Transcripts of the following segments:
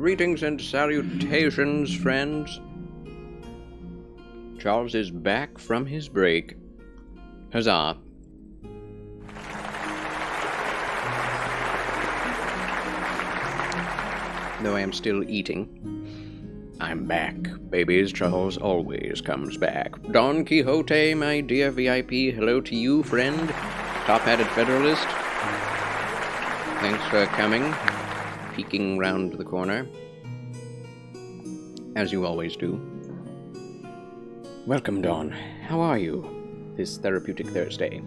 Greetings and salutations, friends. Charles is back from his break. Huzzah. Though I am still eating. I'm back, babies. Charles always comes back. Don Quixote, my dear VIP, hello to you, friend. Top-hatted Federalist. Thanks for coming. Peeking round the corner. As you always do. Welcome, Dawn. How are you this therapeutic Thursday?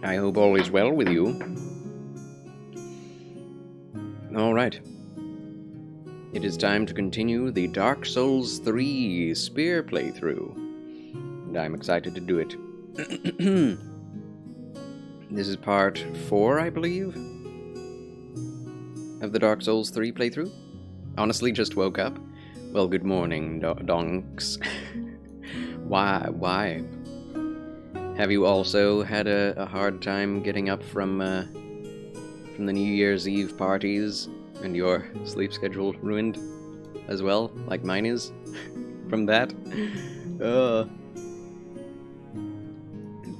I hope all is well with you. Alright. It is time to continue the Dark Souls 3 Spear playthrough. And I'm excited to do it. This is part 4, I believe, of the Dark Souls 3 playthrough. Honestly, just woke up. Well, good morning, donks. Why? Have you also had a hard time getting up from the New Year's Eve parties and your sleep schedule ruined as well, like mine is, from that?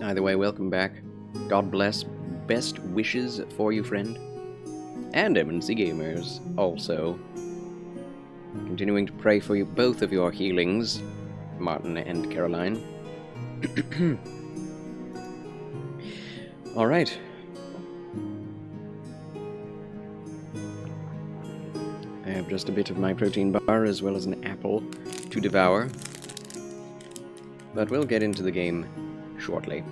Either way, welcome back. God bless. Best wishes for you, friend. And MNC Gamers, also. Continuing to pray for you, both of your healings, Martin and Caroline. Alright. I have just a bit of my protein bar as well as an apple to devour. But we'll get into the game shortly.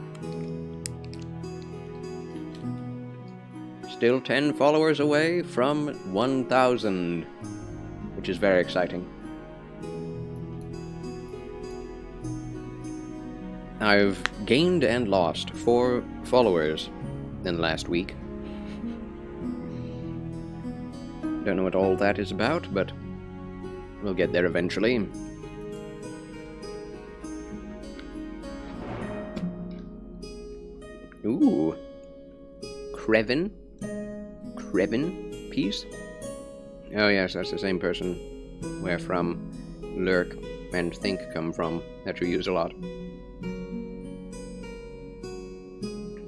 Still 10 followers away from 1,000, which is very exciting. I've gained and lost 4 followers in the last week. Don't know what all that is about, but we'll get there eventually. Ooh. Creven piece? Oh yes, that's the same person where from Lurk and Think come from, that you use a lot.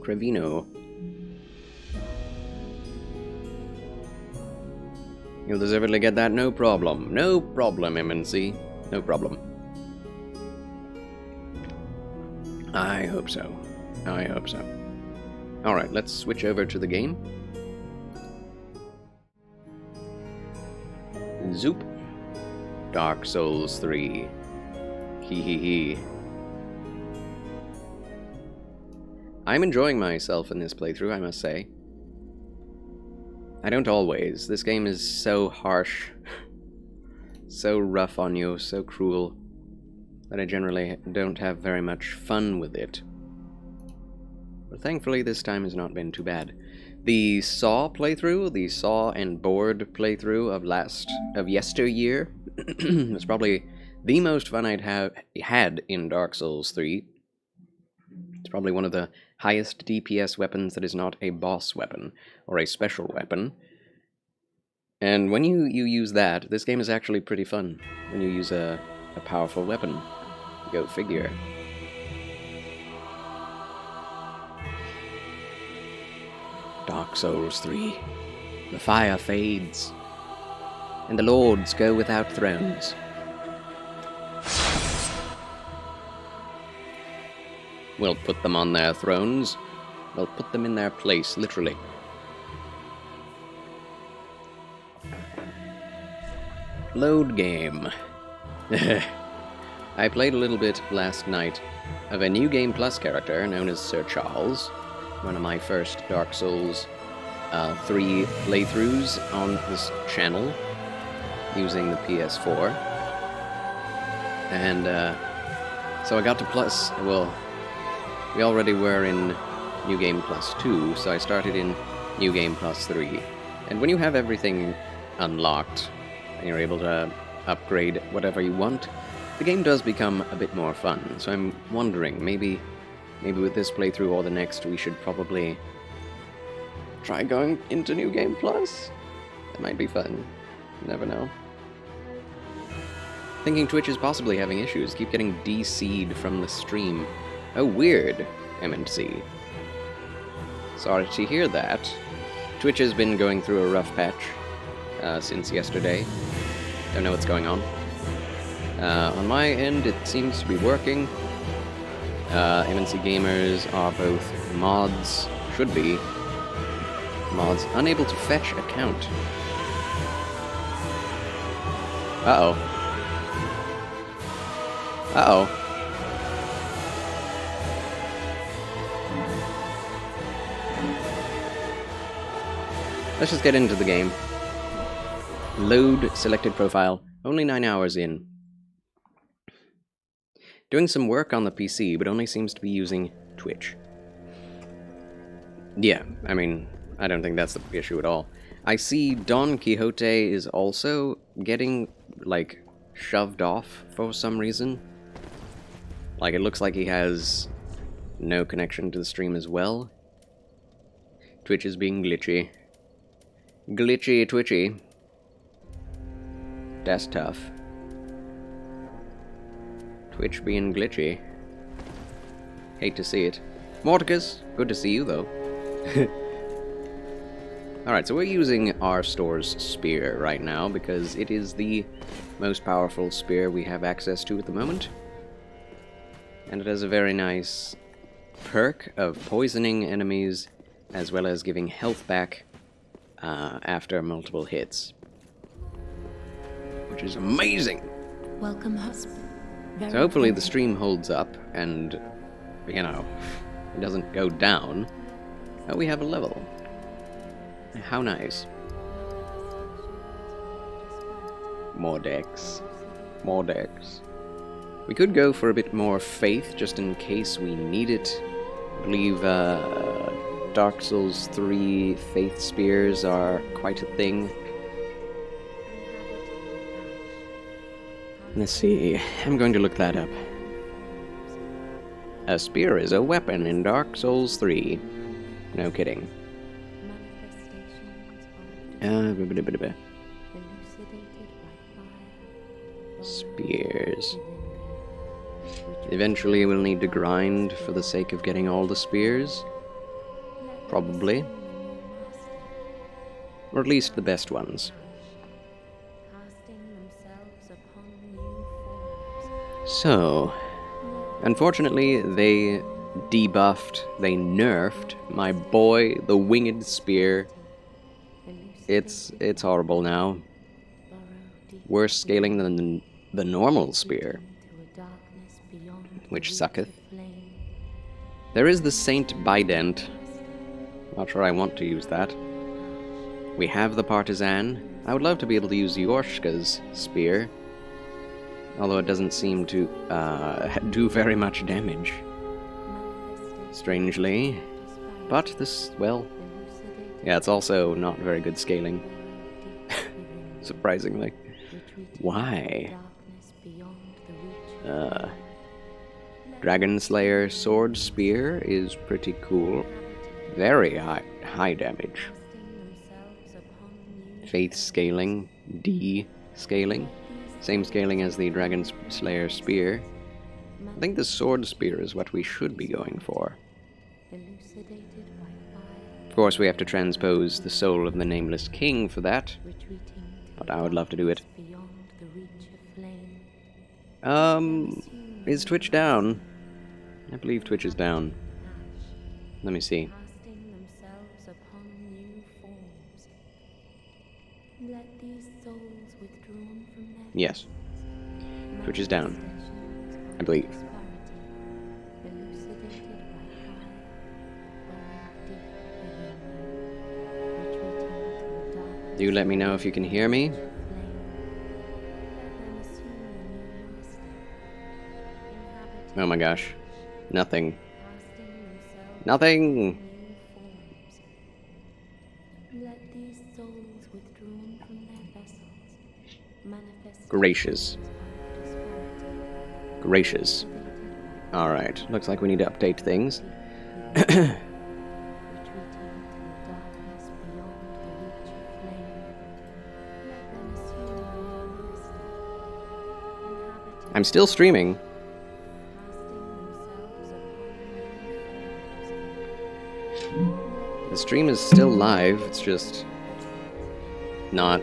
Crevino. You'll deservedly get that, no problem. No problem, MNC. No problem. I hope so. I hope so. Alright, let's switch over to the game. Zoop. Dark Souls 3. Hee. I'm enjoying myself in this playthrough, I must say. I don't always. This game is so harsh, so rough on you, so cruel, that I generally don't have very much fun with it. But thankfully this time has not been too bad. The Saw playthrough, the Saw and Board playthrough of yesteryear, was probably the most fun I'd had in Dark Souls 3. It's probably one of the highest DPS weapons that is not a boss weapon, or a special weapon. And when you use that, this game is actually pretty fun, when you use a powerful weapon. Go figure. Dark Souls 3. The fire fades, and the lords go without thrones. We'll put them on their thrones. We'll put them in their place, literally. Load game. I played a little bit last night of a New Game Plus character known as Sir Charles, one of my first Dark Souls 3 playthroughs on this channel, using the PS4. And so I got to plus, well, we already were in New Game Plus 2, so I started in New Game Plus 3. And when you have everything unlocked, and you're able to upgrade whatever you want, the game does become a bit more fun. So I'm wondering, maybe with this playthrough or the next, we should probably try going into New Game Plus? Might be fun. Never know. Thinking Twitch is possibly having issues. Keep getting DC'd from the stream. Oh, weird, MNC. Sorry to hear that. Twitch has been going through a rough patch since yesterday. Don't know what's going on. On my end, it seems to be working. MNC gamers are both mods, should be mods, unable to fetch account. Uh-oh. Uh-oh. Let's just get into the game. Load selected profile. Only 9 hours in. Doing some work on the PC, but only seems to be using Twitch. Yeah, I mean, I don't think that's the issue at all. I see Don Quixote is also getting, like, shoved off for some reason. Like, it looks like he has no connection to the stream as well. Twitch is being glitchy. Glitchy Twitchy. That's tough. Twitch being glitchy. Hate to see it. Morticus, good to see you, though. Alright, so we're using our store's spear right now because it is the most powerful spear we have access to at the moment. And it has a very nice perk of poisoning enemies as well as giving health back after multiple hits. Which is amazing! Welcome, husband. So hopefully the stream holds up and, you know, it doesn't go down. Oh, we have a level. How nice. More decks. More decks. We could go for a bit more faith, just in case we need it. I believe Dark Souls 3 faith spears are quite a thing. Let's see, I'm going to look that up. A spear is a weapon in Dark Souls 3. No kidding. Spears. Eventually we'll need to grind for the sake of getting all the spears. Probably. Or at least the best ones. So, unfortunately they debuffed, they nerfed my boy, the winged spear. It's horrible now. Worse scaling than the normal spear, which sucketh. There is the Saint Bident. Not sure I want to use that. We have the Partisan. I would love to be able to use Yorshka's spear, although it doesn't seem to do very much damage, strangely. But this, well, yeah, it's also not very good scaling, surprisingly. Why? Dragon Slayer Sword Spear is pretty cool. Very high damage. Faith scaling, D scaling. Same scaling as the Dragon Slayer Spear. I think the Sword Spear is what we should be going for. Of course, we have to transpose the soul of the Nameless King for that, but I would love to do it. Is Twitch down? I believe Twitch is down. Let me see. Yes. Twitch is down, I believe. Do let me know if you can hear me. Oh my gosh. Nothing. Nothing! Gracious. Gracious. Alright, looks like we need to update things. I'm still streaming. The stream is still live, it's just not...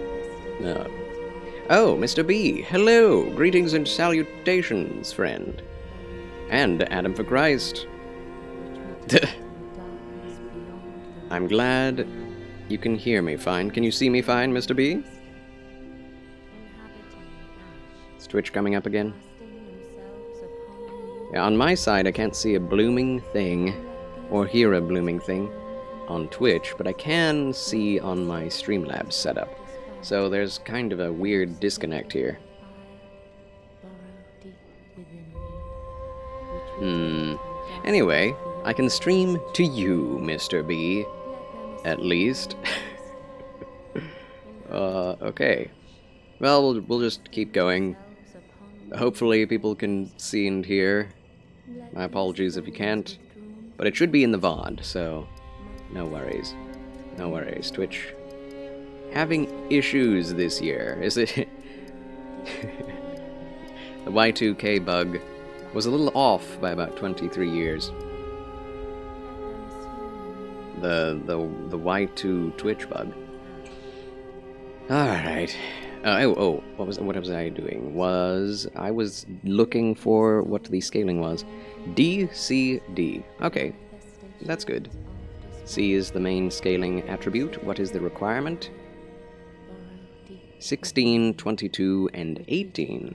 Oh, Mr. B, hello! Greetings and salutations, friend. And Adam for Christ. I'm glad you can hear me fine. Can you see me fine, Mr. B? Is Twitch coming up again? Yeah, on my side, I can't see a blooming thing, or hear a blooming thing on Twitch, but I can see on my Streamlabs setup. So there's kind of a weird disconnect here. Anyway, I can stream to you, Mr. B. At least. Okay. Well, we'll just keep going. Hopefully people can see and hear. My apologies if you can't. But it should be in the VOD, so no worries. No worries. Twitch having issues this year, is it? The Y2K bug was a little off by about 23 years. The Y2 Twitch bug. Alright. What was I doing? I was looking for what the scaling was. DCD. Okay, that's good. C is the main scaling attribute. What is the requirement? 16, 22, and 18.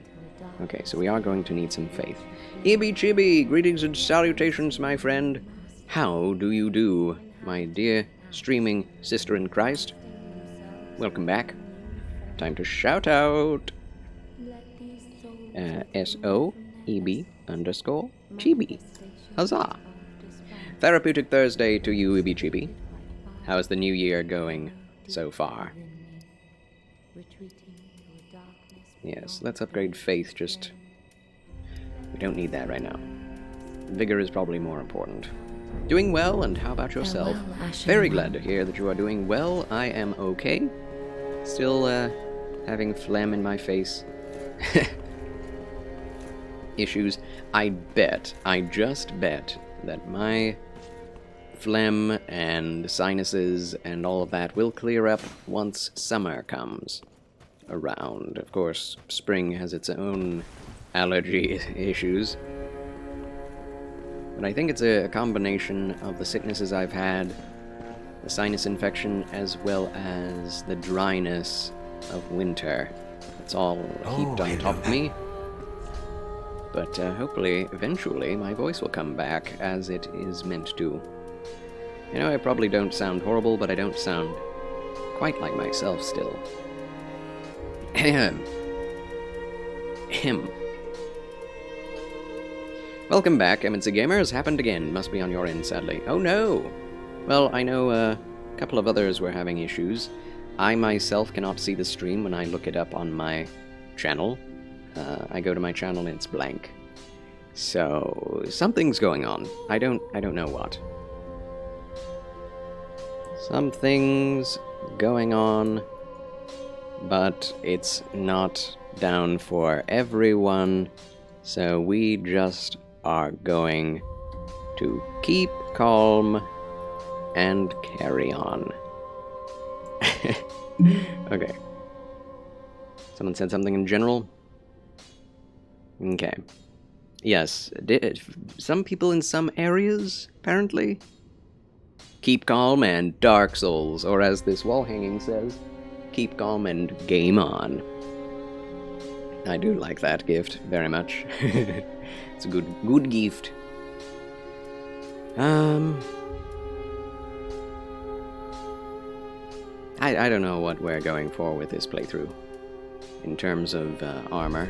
Okay, so we are going to need some faith. Ibi Chibi, greetings and salutations, my friend. How do you do, my dear streaming sister in Christ? Welcome back. Time to shout out. SOEB_Chibi. Huzzah. Therapeutic Thursday to you, Ibi Chibi. How's the new year going so far? Yes, let's upgrade faith, just... we don't need that right now. Vigor is probably more important. Doing well, and how about yourself? Very glad to hear that you are doing well. I am okay. Still, having phlegm in my face. Issues. I just bet that my phlegm and sinuses and all of that will clear up once summer comes around. Of course, spring has its own allergy issues. But I think it's a combination of the sicknesses I've had, the sinus infection, as well as the dryness of winter. It's all heaped on top of me. But hopefully, eventually, my voice will come back as it is meant to. You know, I probably don't sound horrible, but I don't sound quite like myself still. Ahem. Welcome back, MNC Gamers. Happened again. Must be on your end, sadly. Oh no! Well, I know a couple of others were having issues. I myself cannot see the stream when I look it up on my channel. I go to my channel and it's blank. So something's going on. I don't know what. Something's going on, but it's not down for everyone. So we just are going to keep calm and carry on. Okay. Someone said something in general? Okay. Yes, some people in some areas, apparently. Keep calm and Dark Souls, or as this wall hanging says, keep calm and game on. I do like that gift very much. It's a good gift. I don't know what we're going for with this playthrough in terms of armor.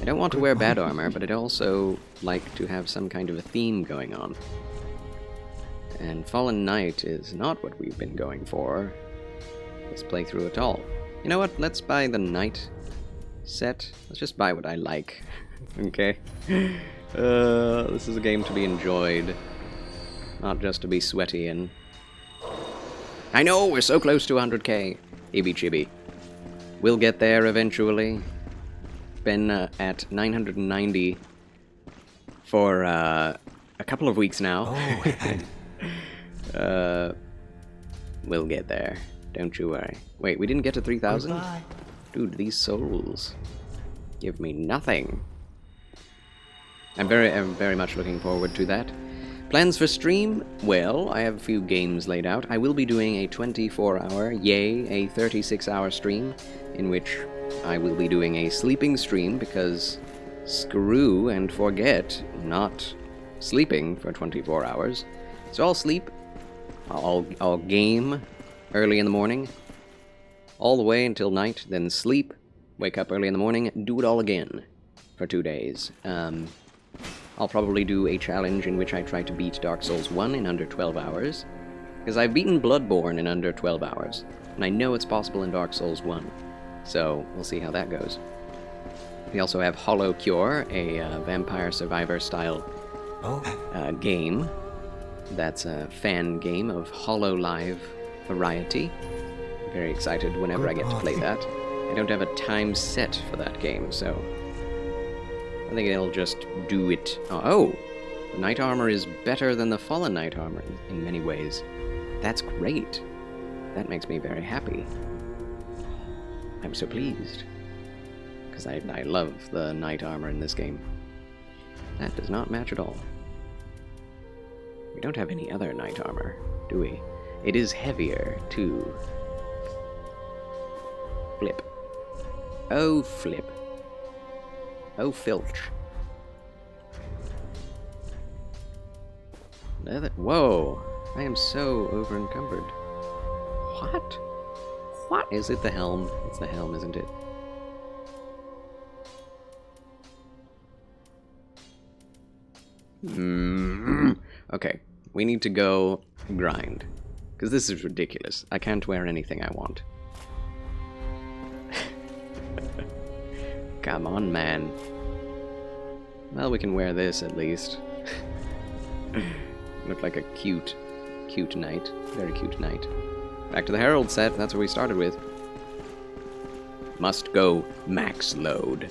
I don't want to wear bad armor, but I'd also like to have some kind of a theme going on. And Fallen Knight is not what we've been going for this playthrough at all. You know what? Let's buy the Knight set. Let's just buy what I like. Okay? This is a game to be enjoyed, not just to be sweaty in. I know, we're so close to 100k. Ibi Chibi. We'll get there eventually. been at 990 for a couple of weeks now. We'll get there. Don't you worry. Wait, we didn't get to 3,000? Dude, these souls give me nothing. I'm very much looking forward to that. Plans for stream? Well, I have a few games laid out. I will be doing a 24-hour, yay, a 36-hour stream, in which I will be doing a sleeping stream, because screw and forget not sleeping for 24 hours. So I'll sleep, I'll game early in the morning, all the way until night, then sleep, wake up early in the morning, do it all again for 2 days. I'll probably do a challenge in which I try to beat Dark Souls 1 in under 12 hours, because I've beaten Bloodborne in under 12 hours, and I know it's possible in Dark Souls 1, so we'll see how that goes. We also have Hollow Cure, a Vampire Survivor style game. That's a fan game of Hollow Live variety. I'm very excited whenever I get to play that. I don't have a time set for that game, so I think it'll just do it. Oh! The Knight Armor is better than the Fallen Knight Armor in many ways. That's great. That makes me very happy. I'm so pleased. Because I love the Knight Armor in this game. That does not match at all. We don't have any other Knight Armor, do we? It is heavier, too. Flip. Oh, flip. Oh, filch. Whoa! I am so over-encumbered. What? What? Is it the helm? It's the helm, isn't it? Okay, we need to go grind. Because this is ridiculous. I can't wear anything I want. Come on, man. Well, we can wear this at least. Look like a cute knight. Very cute knight. Back to the Herald set. That's what we started with. Must go max load.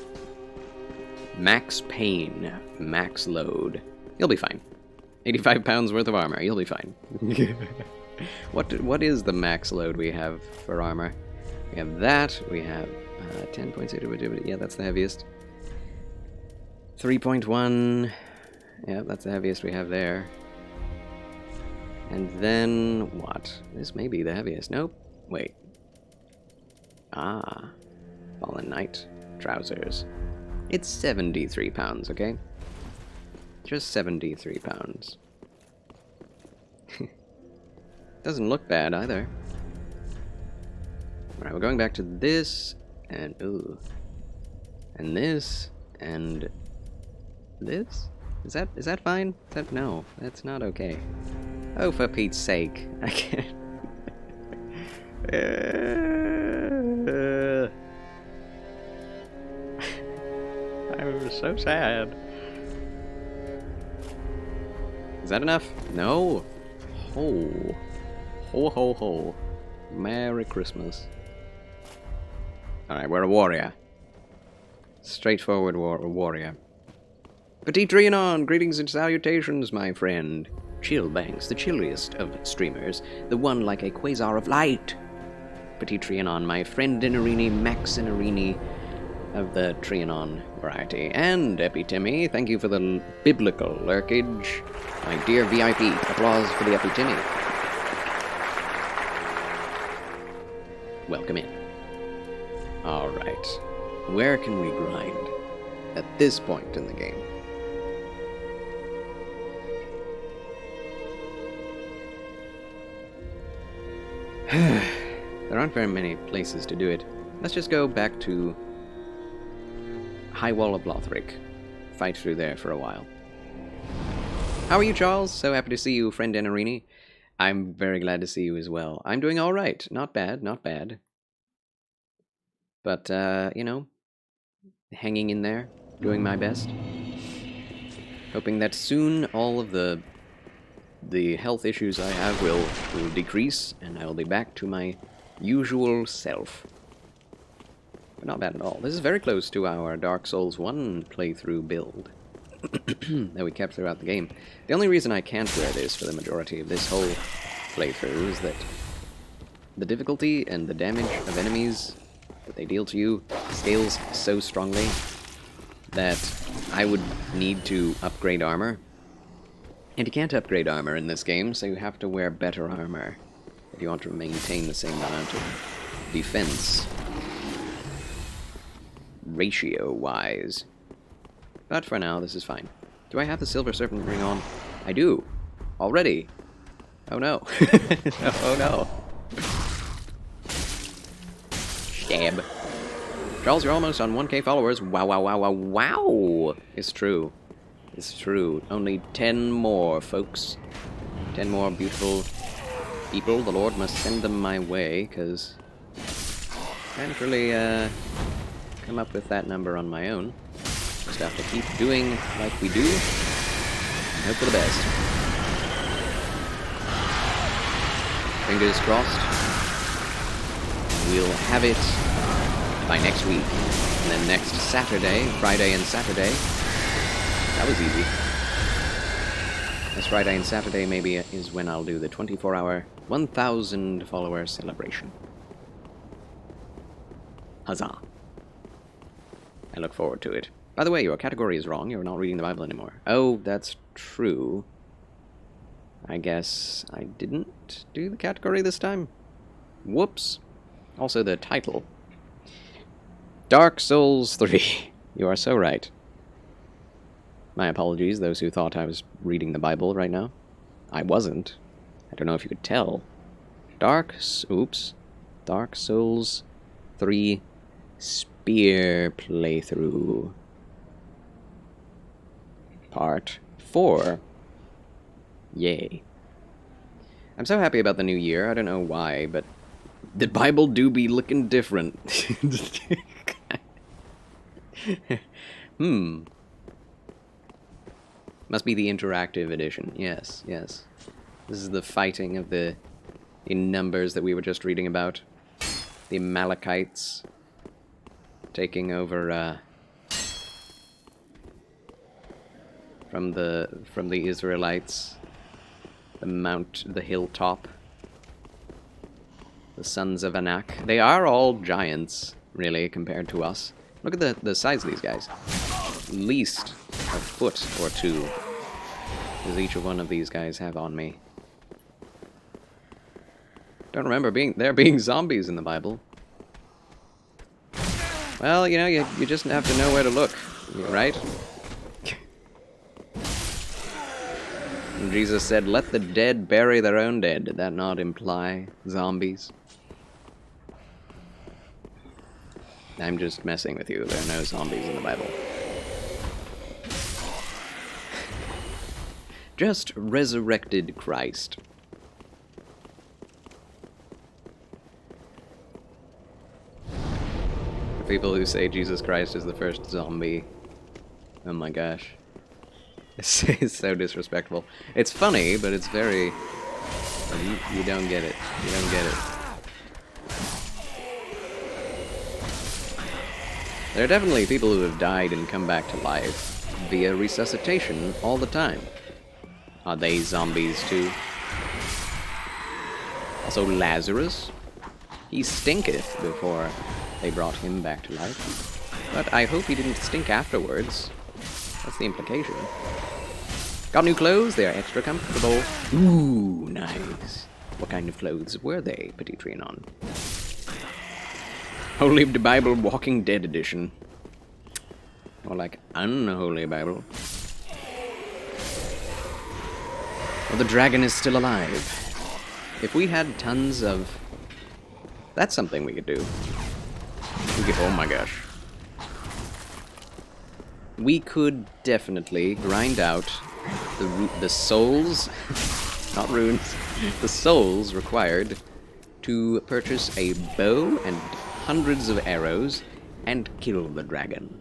Max pain. Max load. You'll be fine. 85 pounds worth of armor. You'll be fine. What is the max load we have for armor? We have that. We have 10.6. Yeah, that's the heaviest. 3.1. Yeah, that's the heaviest we have there. And then what? This may be the heaviest. Nope. Wait. Ah. Fallen Knight. Trousers. It's 73 pounds, okay? Just 73 pounds. Doesn't look bad either. Alright, we're going back to this, and ooh. And this, and this? Is that fine? No, that's not okay. Oh, for Pete's sake. I can't. I'm so sad. Is that enough? No. Ho. Ho ho ho. Merry Christmas. Alright, we're a warrior. Straightforward warrior. Petit Trianon, greetings and salutations, my friend. Chillbanks, the chilliest of streamers, the one like a quasar of light. Petit Trianon, my friend Inarini, Max Inarini of the Trianon variety. And Epitimmy, thank you for the biblical lurkage. My dear VIP, applause for the Epitimmy. Welcome in. Alright, where can we grind at this point in the game? There aren't very many places to do it. Let's just go back to High Wall of Lothric. Fight through there for a while. How are you, Charles? So happy to see you, friend Inarini. I'm very glad to see you as well. I'm doing alright. Not bad, not bad. But, you know, hanging in there, doing my best. Hoping that soon all of the health issues I have will decrease, and I will be back to my usual self. but not bad at all. This is very close to our Dark Souls 1 playthrough build that we kept throughout the game. The only reason I can't wear this for the majority of this whole playthrough is that the difficulty and the damage of enemies that they deal to you scales so strongly that I would need to upgrade armor. And you can't upgrade armor in this game, so you have to wear better armor if you want to maintain the same amount of defense ratio-wise. But for now, this is fine. Do I have the Silver Serpent ring on? I do. Already. Oh no. Oh no. Stab. Charles, you're almost on 1K followers. Wow, wow, wow, wow, wow. It's true. It's true. Only 10 more, folks. 10 more beautiful people. The Lord must send them my way, because I can't really come up with that number on my own. Just have to keep doing like we do and hope for the best. Fingers crossed. We'll have it by next week. And then next Saturday, Friday and Saturday. That was easy. This Friday and Saturday maybe is when I'll do the 24-hour 1,000 follower celebration. Huzzah. I look forward to it. By the way, your category is wrong. You're not reading the Bible anymore. Oh, that's true. I guess I didn't do the category this time. Whoops. Also the title. Dark Souls 3. You are so right. My apologies, those who thought I was reading the Bible right now. I wasn't. I don't know if you could tell. Dark Souls 3 Spear Playthrough. Part 4. Yay. I'm so happy about the new year. I don't know why, but the Bible do be looking different. Must be the interactive edition. Yes, yes. This is the fighting of the in numbers that we were just reading about. The Amalekites taking over from the Israelites. The hilltop. The sons of Anak. They are all giants, really, compared to us. Look at the size of these guys. At least a foot or two does each one of these guys have on me. Don't remember there being zombies in the Bible. Well, you know, you just have to know where to look, right? And Jesus said, "Let the dead bury their own dead." Did that not imply zombies? I'm just messing with you. There are no zombies in the Bible. Just resurrected Christ. For people who say Jesus Christ is the first zombie. Oh my gosh. It's so disrespectful. It's funny, but it's very... You don't get it. You don't get it. There are definitely people who have died and come back to life via resuscitation all the time. Are they zombies too? Also Lazarus. He stinketh before they brought him back to life. But I hope he didn't stink afterwards. That's the implication. Got new clothes? They're extra comfortable. Ooh, nice. What kind of clothes were they, Petit Trianon? Holy Bible Walking Dead edition. Or like Unholy Bible. Well, the dragon is still alive. If we had tons of... That's something we could do. Oh my gosh. We could definitely grind out the souls, not runes, the souls required to purchase a bow and hundreds of arrows and kill the dragon.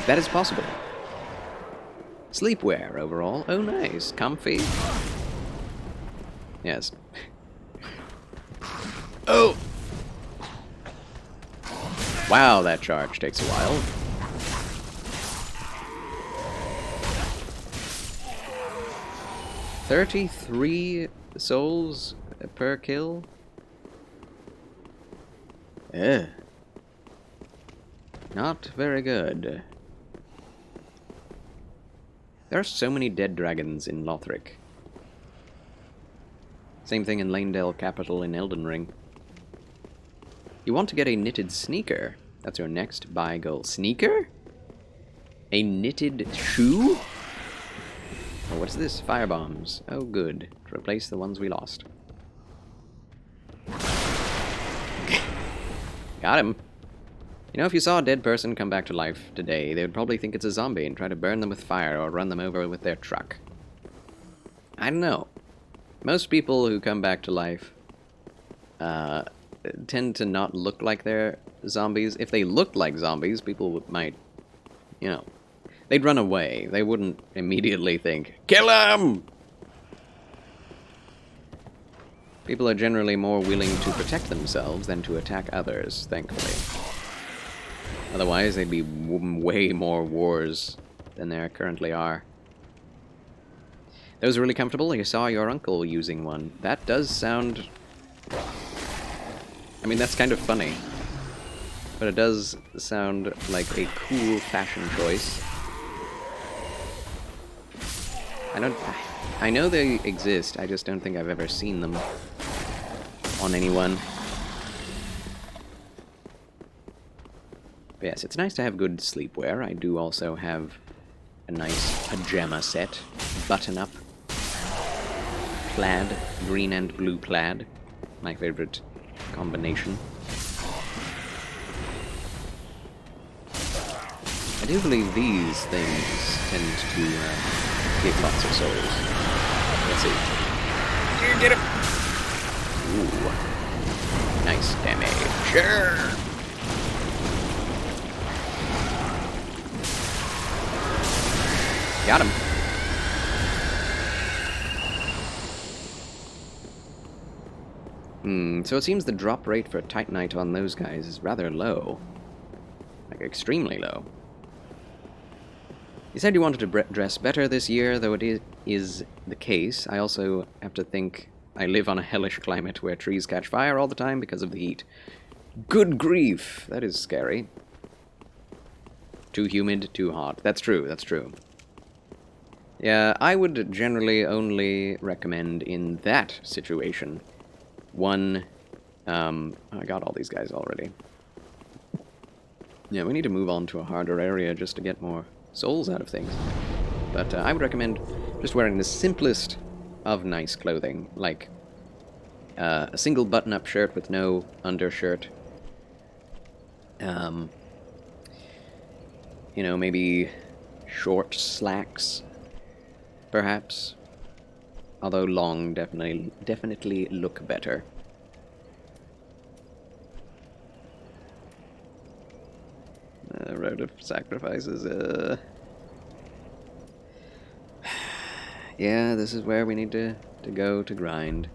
That is possible. Sleepwear overall. Oh, nice. Comfy. Yes. Oh! Wow, that charge takes a while. $33 souls per kill? Not very good. There are so many dead dragons in Lothric. Same thing in Lanedale Capital in Elden Ring. You want to get a knitted sneaker. That's your next buy goal. Sneaker? A knitted shoe? Oh, what's this? Firebombs. Oh, good. To replace the ones we lost. Got him. You know, if you saw a dead person come back to life today, they would probably think it's a zombie and try to burn them with fire or run them over with their truck. I don't know. Most people who come back to life tend to not look like they're zombies. If they looked like zombies, people might, you know, they'd run away. They wouldn't immediately think, kill him! People are generally more willing to protect themselves than to attack others, thankfully. Otherwise, they'd be way more wars than there currently are. Those are really comfortable. You saw your uncle using one. That does sound... I mean, that's kind of funny. But it does sound like a cool fashion choice. I know they exist, I just don't think I've ever seen them on anyone. But yes, it's nice to have good sleepwear. I do also have a nice pajama set. Button-up. Plaid. Green and blue plaid. My favorite combination. I do believe these things tend to give lots of souls. Let's see. You get him! Ooh. Nice damage. Sure! Got him. So it seems the drop rate for Titanite on those guys is rather low. Like, extremely low. You said you wanted to dress better this year, though it is the case. I also have to think I live on a hellish climate where trees catch fire all the time because of the heat. Good grief! That is scary. Too humid, too hot. That's true, that's true. Yeah, I would generally only recommend in that situation one... I got all these guys already. Yeah, we need to move on to a harder area just to get more souls out of things. But I would recommend just wearing the simplest of nice clothing, like a single button-up shirt with no undershirt. You know, maybe short slacks, perhaps. Although long definitely look better. Road of Sacrifices, yeah, this is where we need to go to grind.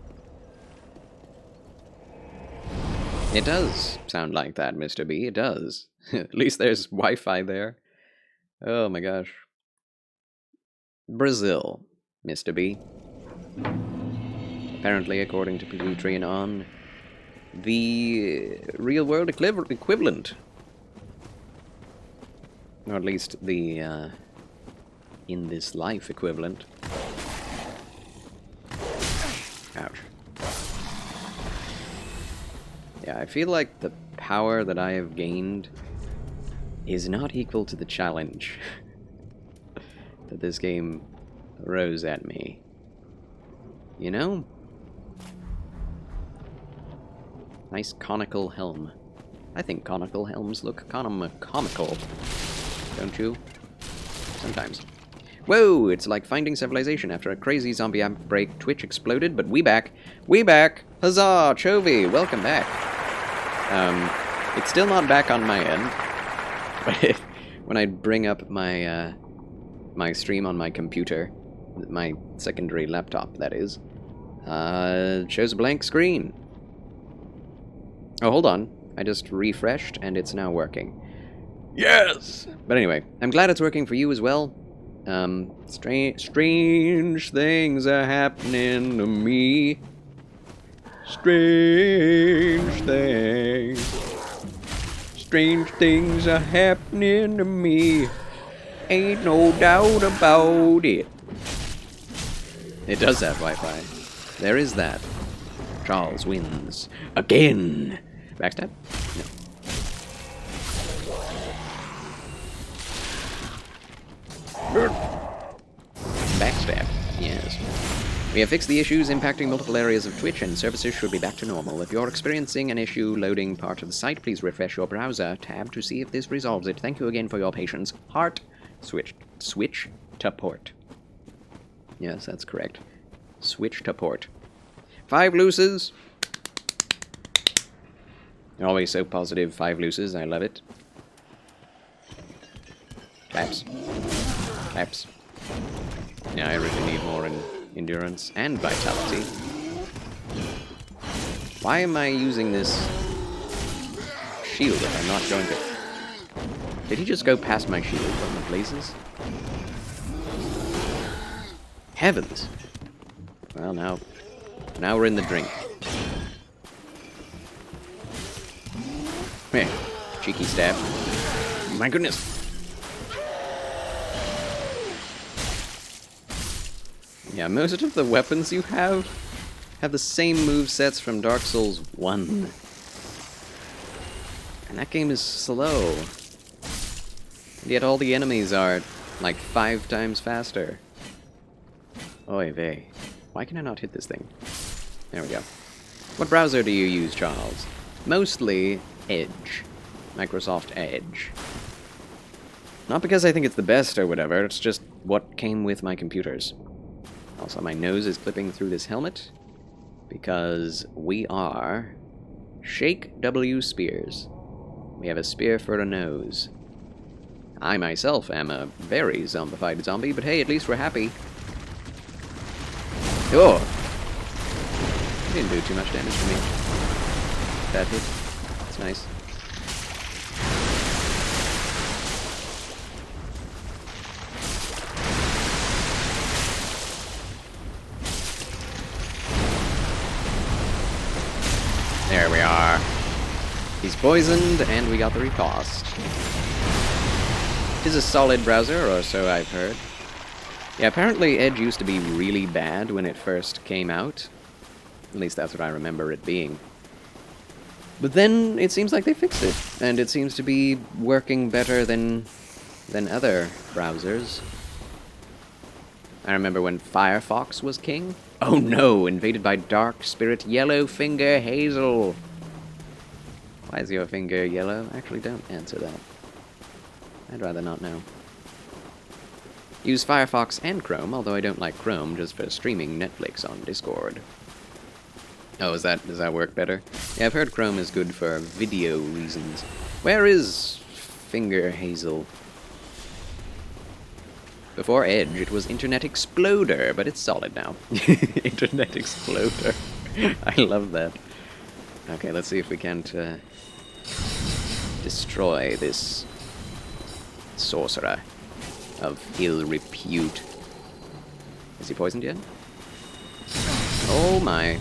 It does sound like that, Mr. B, it does. At least there's Wi-Fi there. Oh my gosh. Brazil, Mr. B. Apparently, according to Patreon, the real-world equivalent. Or at least the, in this life equivalent. Ouch. Yeah, I feel like the power that I have gained is not equal to the challenge that this game throws at me. You know? Nice conical helm. I think conical helms look comical. Don't you? Sometimes. Whoa! It's like finding civilization. After a crazy zombie outbreak, Twitch exploded, but we back. We back! Huzzah! Chovy, welcome back. It's still not back on my end. But when I bring up my, my stream on my computer, my secondary laptop, that is, it shows a blank screen. Oh, hold on. I just refreshed, and it's now working. Yes! But anyway, I'm glad it's working for you as well. Strange things are happening to me. Strange things. Strange things are happening to me. Ain't no doubt about it. It does have Wi-Fi. There is that. Charles wins. Again! Backstab? No. Backstab. Yes. We have fixed the issues impacting multiple areas of Twitch, and services should be back to normal. If you're experiencing an issue loading part of the site, please refresh your browser tab to see if this resolves it. Thank you again for your patience. Heart. Switch to port. Yes, that's correct. Switch to port. 5 looses. Always so positive. 5 looses. I love it. Claps. Claps. Yeah, I really need more endurance and vitality. Why am I using this shield if I'm not going to... Did he just go past my shield from the blazes? Heavens! Well, now we're in the drink. Hey, cheeky stab. My goodness! Yeah, most of the weapons you have the same movesets from Dark Souls 1. And that game is slow. And yet all the enemies are, like, 5 times faster. Oy vey. Why can I not hit this thing? There we go. What browser do you use, Charles? Mostly Edge. Microsoft Edge. Not because I think it's the best or whatever, it's just what came with my computers. Also, my nose is clipping through this helmet because we are Shake W. Spears. We have a spear for a nose. I myself am a very zombified zombie, but hey, at least we're happy. Oh! It didn't do too much damage to me. That hit. That's nice. There we are. He's poisoned, and we got the riposte. It is a solid browser, or so I've heard. Yeah, apparently Edge used to be really bad when it first came out. At least that's what I remember it being. But then it seems like they fixed it, and it seems to be working better than other browsers. I remember when Firefox was king. Oh no, invaded by Dark Spirit Yellow Finger Hazel. Why is your finger yellow? Actually, don't answer that. I'd rather not know. Use Firefox and Chrome, although I don't like Chrome just for streaming Netflix on Discord. Oh, does that work better? Yeah, I've heard Chrome is good for video reasons. Where is Finger Hazel? Before Edge, it was Internet Exploder, but it's solid now. Internet Exploder. I love that. Okay, let's see if we can't destroy this sorcerer of ill repute. Is he poisoned yet? Oh my.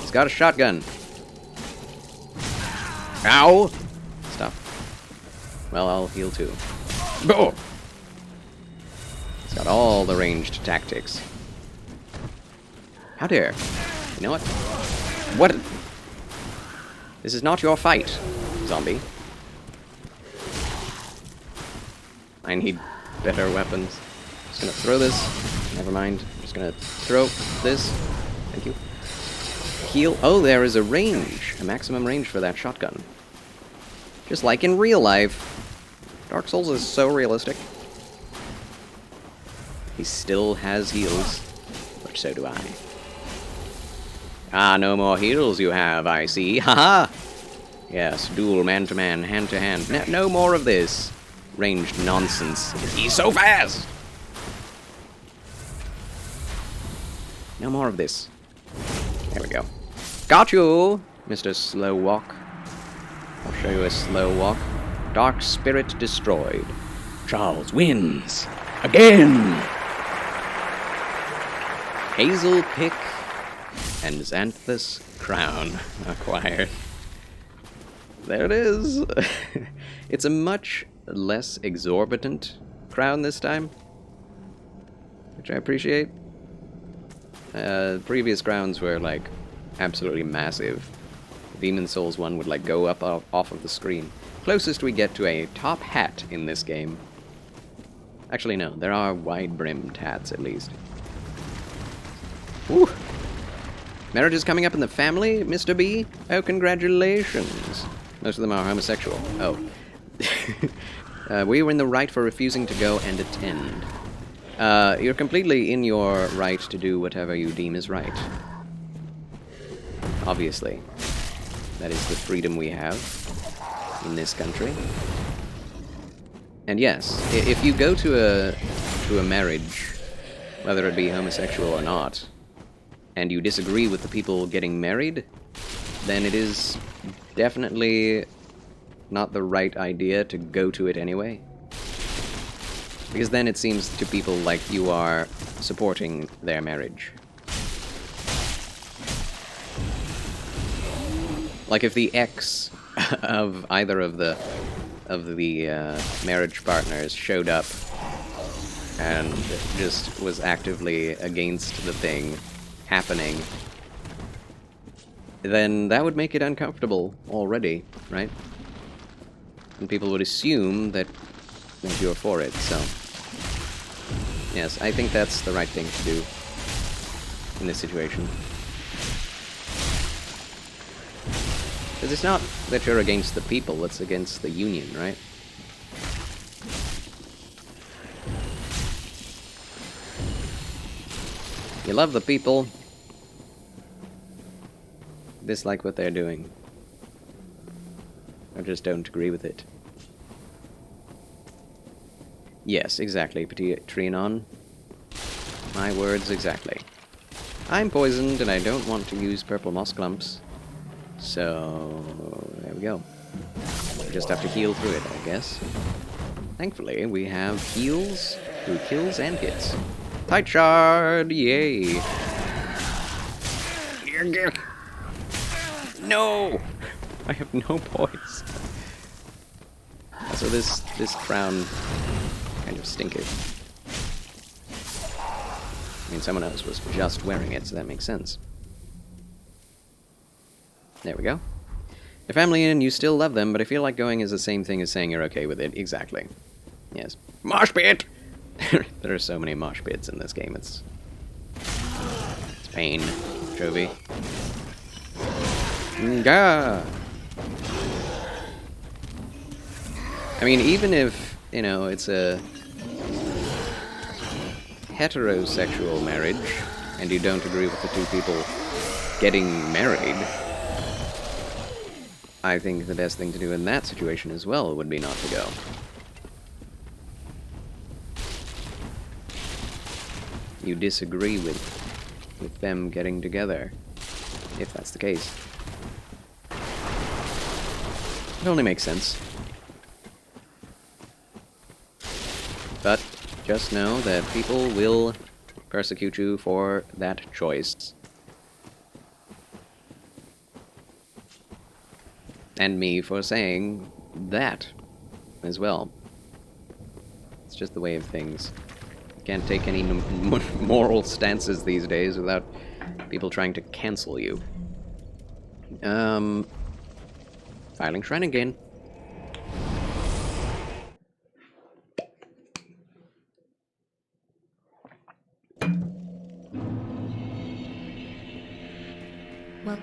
He's got a shotgun. Ow! Stop. Well, I'll heal too. Oh! He's got all the ranged tactics. How dare. You know what? What? This is not your fight, zombie. I need better weapons. Just gonna throw this. Never mind. Just gonna throw this. Thank you. Heal. Oh, there is a range. A maximum range for that shotgun. Just like in real life. Dark Souls is so realistic. He still has heals. But so do I. Ah, no more heals you have, I see. Haha! Yes, duel man-to-man, hand-to-hand. No more of this ranged nonsense. He's so fast! No more of this. There we go. Got you, Mr. Slow Walk. I'll show you a slow walk. Dark Spirit destroyed. Charles wins. Again! Hazel Pick and Xanthus Crown acquired. There it is. It's a much less exorbitant crown this time, which I appreciate. Previous crowns were like absolutely massive. Demon Souls one would like go up off of the screen. Closest we get to a top hat in this game. Actually no, there are wide-brimmed hats at least. Woo! Marriage is coming up in the family, Mr. B? Oh, congratulations. Most of them are homosexual. Oh. We were in the right for refusing to go and attend. You're completely in your right to do whatever you deem is right. Obviously. That is the freedom we have in this country. And yes, if you go to a marriage, whether it be homosexual or not, and you disagree with the people getting married, then it is definitely not the right idea to go to it anyway. Because then it seems to people like you are supporting their marriage. Like if the ex of either of the marriage partners showed up and just was actively against the thing happening, then that would make it uncomfortable already, right? And people would assume that you're for it, so... Yes, I think that's the right thing to do in this situation. Because it's not that you're against the people, it's against the union, right? You love the people, dislike what they're doing, or just don't agree with it. Yes, exactly, Petit Trianon. My words exactly. I'm poisoned and I don't want to use purple moss clumps. So, there we go. We just have to heal through it, I guess. Thankfully, we have heals through kills and hits. Tight shard! Yay! No! I have no points. So this crown kind of stinky. I mean, someone else was just wearing it, so that makes sense. There we go. The family in, you still love them, but I feel like going is the same thing as saying you're okay with it. Exactly. Yes. Mosh pit! There are so many mosh pits in this game, it's pain. Jovi. Nga! I mean, even if, you know, it's a heterosexual marriage, and you don't agree with the two people getting married, I think the best thing to do in that situation as well would be not to go. You disagree with them getting together, if that's the case. It only makes sense. But just know that people will persecute you for that choice. And me for saying that as well. It's just the way of things. Can't take any moral stances these days without people trying to cancel you. Filing Shrine again. Well,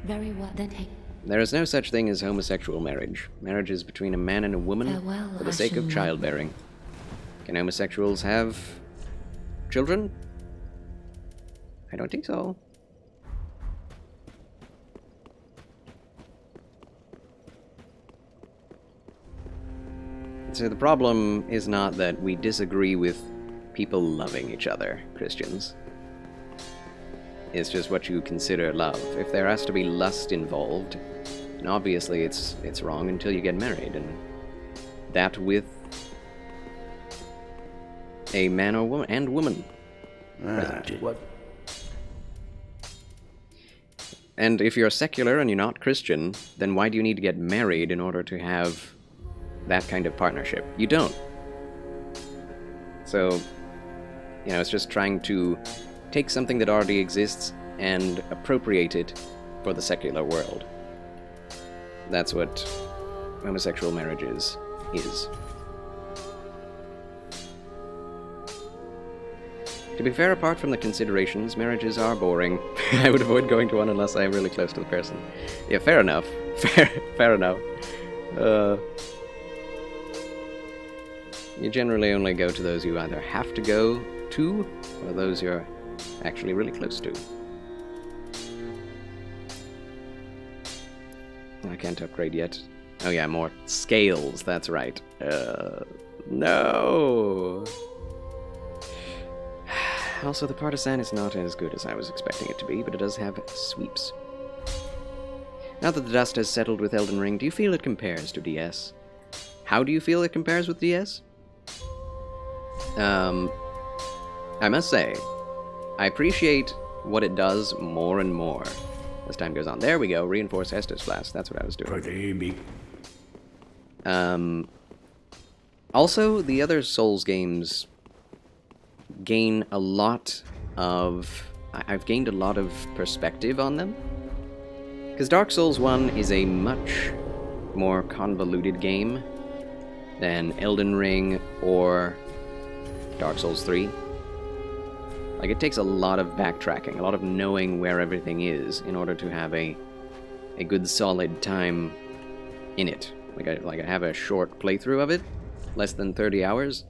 very well then. Hey. There is no such thing as homosexual marriage. Marriage is between a man and a woman for the sake of childbearing. Can homosexuals have children? I don't think so. So the problem is not that we disagree with people loving each other, Christians. It's just what you consider love. If there has to be lust involved, And obviously it's wrong until you get married, and that with a man or woman and woman present. What? And if you're secular and you're not Christian, then why do you need to get married in order to have that kind of partnership? You don't. So, it's just trying to take something that already exists and appropriate it for the secular world. That's what homosexual marriage is. To be fair, apart from the considerations, marriages are boring. I would avoid going to one unless I am really close to the person. Yeah, fair enough. Fair enough. You generally only go to those you either have to go to, or those you're actually really close to. I can't upgrade yet. Oh yeah, more scales, that's right. No! Also, the Partisan is not as good as I was expecting it to be, but it does have sweeps. Now that the dust has settled with Elden Ring, do you feel it compares to DS? How do you feel it compares with DS? I must say, I appreciate what it does more and more as time goes on. There we go, reinforce Estus Flask, that's what I was doing. Also, the other Souls games gain a lot of... I've gained a lot of perspective on them. Because Dark Souls 1 is a much more convoluted game than Elden Ring or Dark Souls 3. Like, it takes a lot of backtracking, a lot of knowing where everything is in order to have a good solid time in it. Like I have a short playthrough of it, less than 30 hours.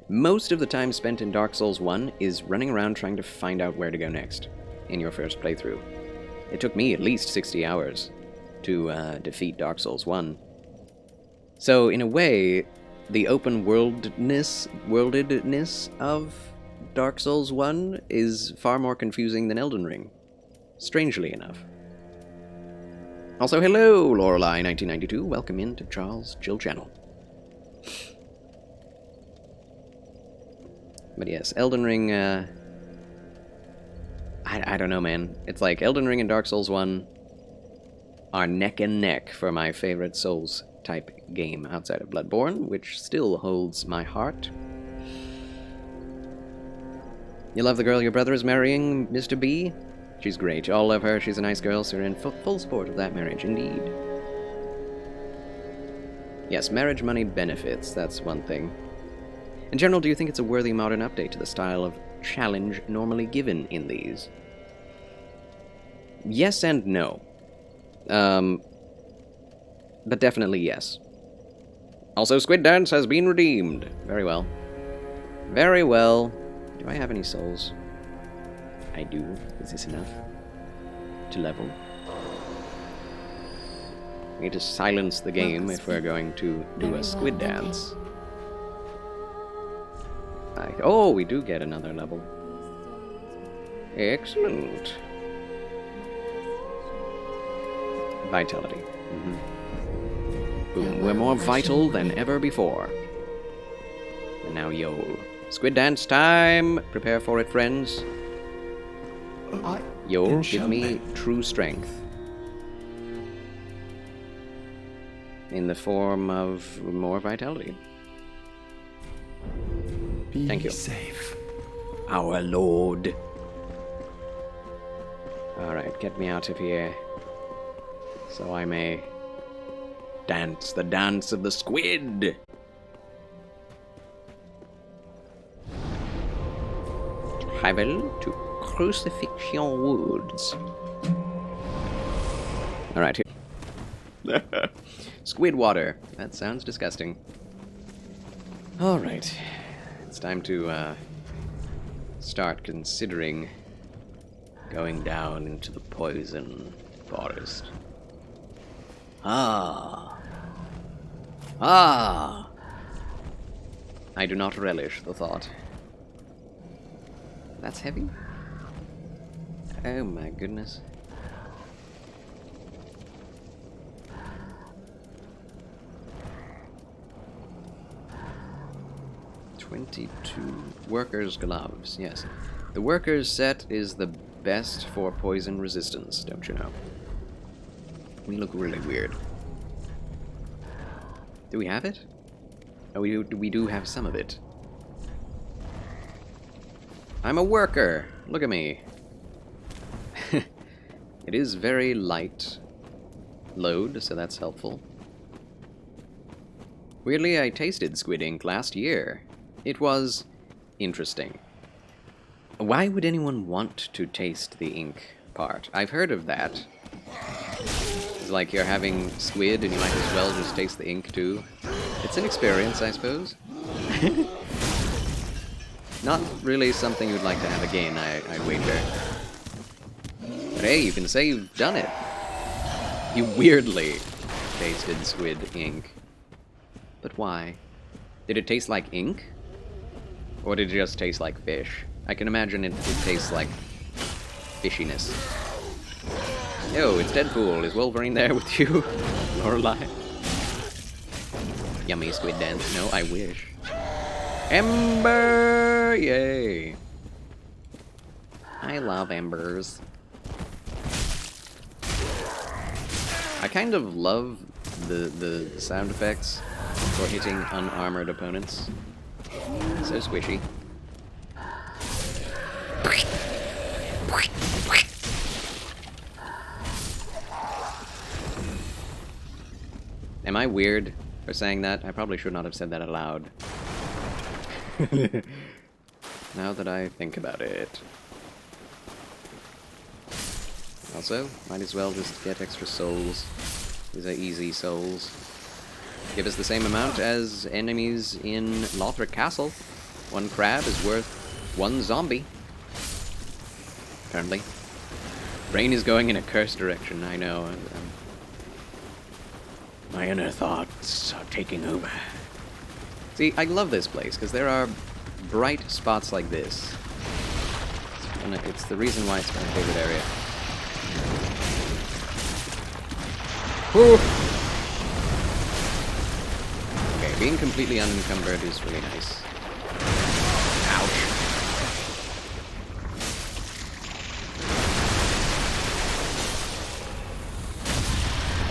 Most of the time spent in Dark Souls 1 is running around trying to find out where to go next in your first playthrough. It took me at least 60 hours to defeat Dark Souls 1. So, in a way, the open-worldedness of Dark Souls 1 is far more confusing than Elden Ring. Strangely enough. Also, hello, Lorelei1992. Welcome into Charles Chill Channel. But yes, Elden Ring, I don't know, man. It's like Elden Ring and Dark Souls 1 are neck and neck for my favorite Souls-type game outside of Bloodborne, which still holds my heart. You love the girl your brother is marrying, Mr. B? She's great. You all love her. She's a nice girl, so you're in full support of that marriage, indeed. Yes, marriage money benefits, that's one thing. In general, do you think it's a worthy modern update to the style of challenge normally given in these? Yes and no. But definitely yes. Also, Squid Dance has been redeemed. Very well. Very well. Do I have any souls? I do. Is this enough to level? We need to silence the game if we're going to do a Squid Dance. Oh, we do get another level. Excellent. Vitality. Boom. We're more vital than ever before. And now Yoel. Squid Dance time! Prepare for it, friends. Yoel, give me true strength. In the form of more vitality. Thank you. Safe. Our Lord. Alright, get me out of here. So I may dance the dance of the squid. Travel to Crucifixion Woods. Alright, here. Squid water. That sounds disgusting. Alright. It's time to start considering going down into the poison forest. Ah! I do not relish the thought. That's heavy? Oh my goodness. 22. Workers' gloves, yes. The workers' set is the best for poison resistance, don't you know? We look really weird. Do we have it? Oh, we do have some of it. I'm a worker! Look at me. It is very light load, so that's helpful. Weirdly, I tasted squid ink last year. It was interesting. Why would anyone want to taste the ink part? I've heard of that. It's like you're having squid and you might as well just taste the ink too. It's an experience, I suppose. Not really something you'd like to have again, I wager. But hey, you can say you've done it. You weirdly tasted squid ink. But why? Did it taste like ink? Or did it just taste like fish? I can imagine it tastes like fishiness. Yo, it's Deadpool. Is Wolverine there with you? Lorelei? Yummy squid dance. No, I wish. Ember! Yay! I love embers. I kind of love the sound effects for hitting unarmored opponents. So squishy. Am I weird for saying that? I probably should not have said that aloud. Now that I think about it. Also, might as well just get extra souls. These are easy souls. Give us the same amount as enemies in Lothric Castle. 1 crab is worth 1 zombie. Apparently. Brain is going in a cursed direction, I know. My inner thoughts are taking over. See, I love this place, because there are bright spots like this. And it's the reason why it's my favorite area. Whew. Okay, being completely unencumbered is really nice. Ouch.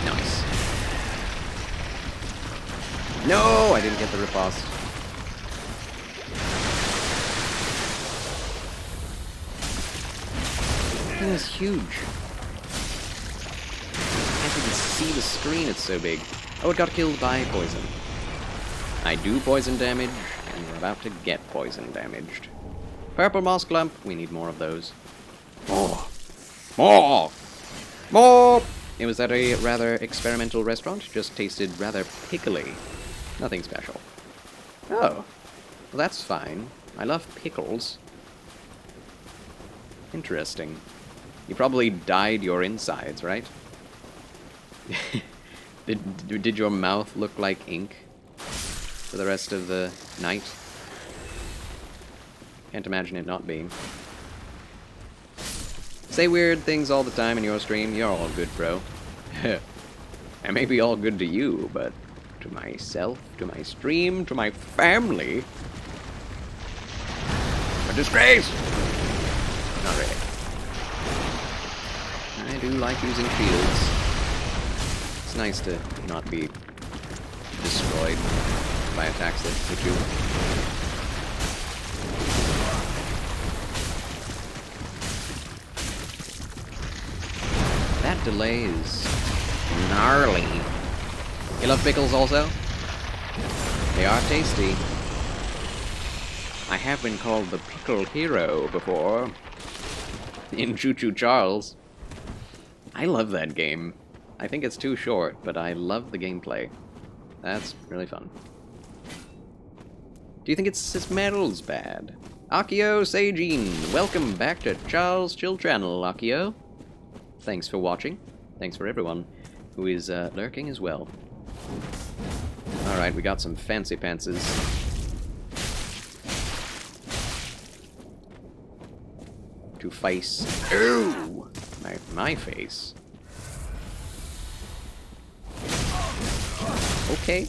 Nice. No, I didn't get the riposte. That thing is huge. I can't even see the screen, it's so big. Oh, it got killed by poison. I do poison damage, and we're about to get poison damaged. Purple moss clump, we need more of those. More! More! More! It was at a rather experimental restaurant, just tasted rather pickly. Nothing special. Oh, well that's fine. I love pickles. Interesting. You probably dyed your insides, right? Did your mouth look like ink for the rest of the night? Can't imagine it not being. Say weird things all the time in your stream. You're all good, bro. I may be all good to you, but to myself, to my stream, to my family, a disgrace! Not really. I do like using shields. It's nice to not be destroyed by attacks that hit you. That delay is gnarly. You love pickles also? They are tasty. I have been called the pickle hero before. In Choo Choo Charles. I love that game. I think it's too short, but I love the gameplay. That's really fun. Do you think it smells bad? Akio Seijin, welcome back to Charles Chill Channel, Akio. Thanks for watching. Thanks for everyone who is lurking as well. Alright, we got some fancy pantses. To face. Ooh! My face. Okay.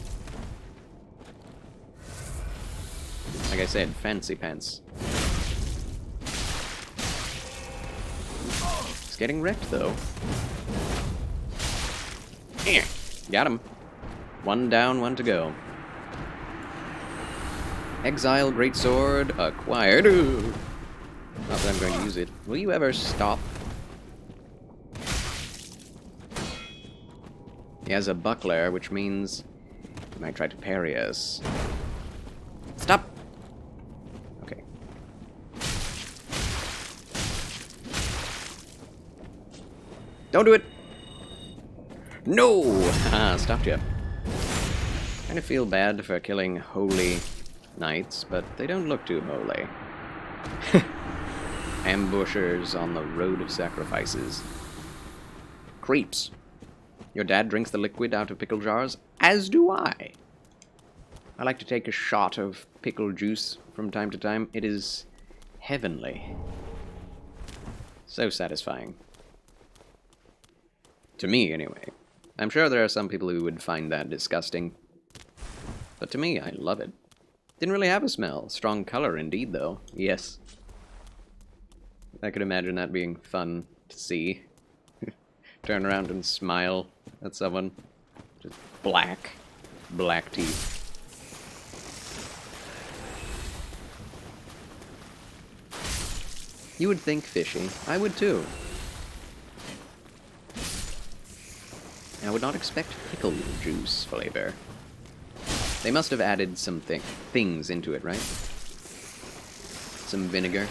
Like I said, fancy pants. It's getting wrecked, though. Got him. One down, one to go. Exile Greatsword acquired. Ooh. Not that I'm going to use it. Will you ever stop? He has a buckler, which means he might try to parry us. Stop! Okay. Don't do it! No! Ah, stopped you. Kind of feel bad for killing holy knights, but they don't look too holy. Ambushers on the road of sacrifices. Creeps. Your dad drinks the liquid out of pickle jars, as do I. I like to take a shot of pickle juice from time to time. It is heavenly. So satisfying. To me, anyway. I'm sure there are some people who would find that disgusting. But to me, I love it. Didn't really have a smell. Strong color indeed, though. Yes. I could imagine that being fun to see. Turn around and smile at someone. Just black. Black teeth. You would think fishy. I would too. I would not expect pickle juice flavor. They must have added some things into it, right? Some vinegar.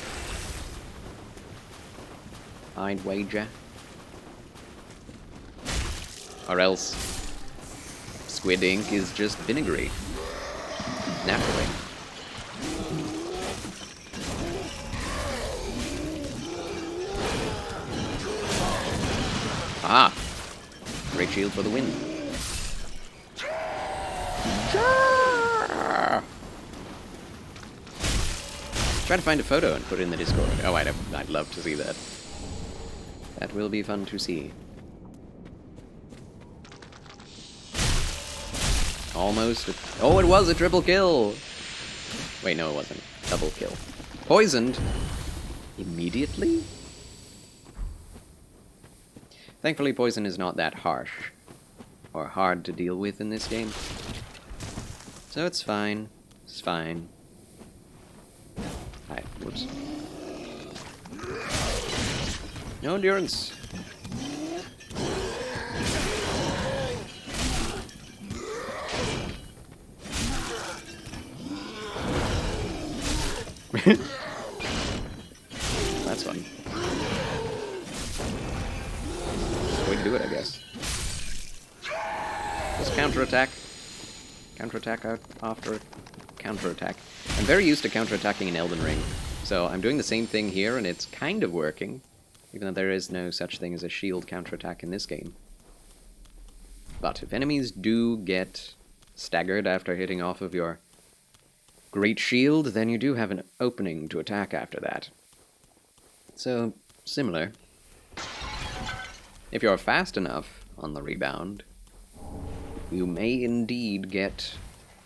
I'd wager. Or else squid ink is just vinegary. Naturally. Ah! Great shield for the win. Try to find a photo and put it in the Discord. Oh, I'd love to see that. That will be fun to see. Almost. Oh, it was a triple kill! Wait, no, it wasn't. Double kill. Poisoned? Immediately? Thankfully, poison is not that harsh. Or hard to deal with in this game. So it's fine. It's fine. Hi, whoops. No endurance. That's fun. Way to do it, I guess. Just counterattack. Counterattack after counterattack. I'm very used to counterattacking in Elden Ring, so I'm doing the same thing here, and it's kind of working, even though there is no such thing as a shield counterattack in this game. But if enemies do get staggered after hitting off of your great shield, then you do have an opening to attack after that. So, similar. If you're fast enough on the rebound, you may indeed get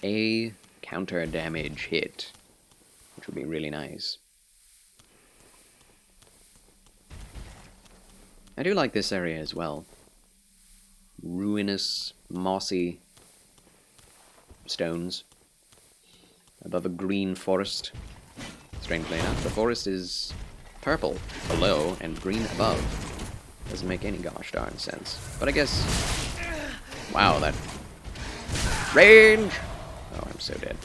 a counter damage hit, which would be really nice. I do like this area as well. Ruinous, mossy stones above a green forest. Strangely enough, the forest is purple below and green above. Doesn't make any gosh darn sense. But I guess... Wow, that... Range! Oh, I'm so dead.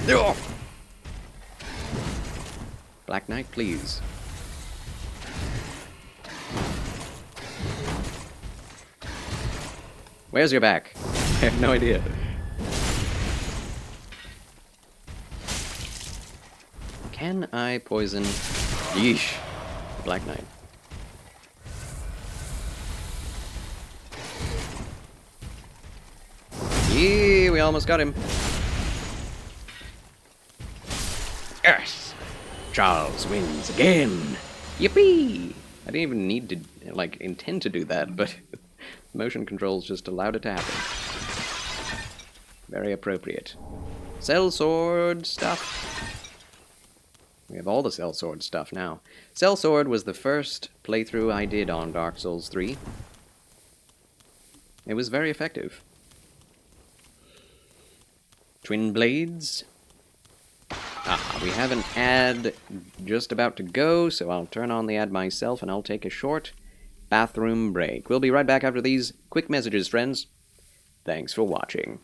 No! Black Knight, please. Where's your back? I have no idea. Can I poison... Yeesh. The Black Knight. Yee, we almost got him. Yes! Charles wins again! Yippee! I didn't even need to, like, intend to do that, but motion controls just allowed it to happen. Very appropriate. Sellsword stuff. We have all the Sellsword stuff now. Sellsword was the first playthrough I did on Dark Souls 3. It was very effective. Twin Blades. Ah, we have an ad just about to go, so I'll turn on the ad myself and I'll take a short bathroom break. We'll be right back after these quick messages, friends. Thanks for watching.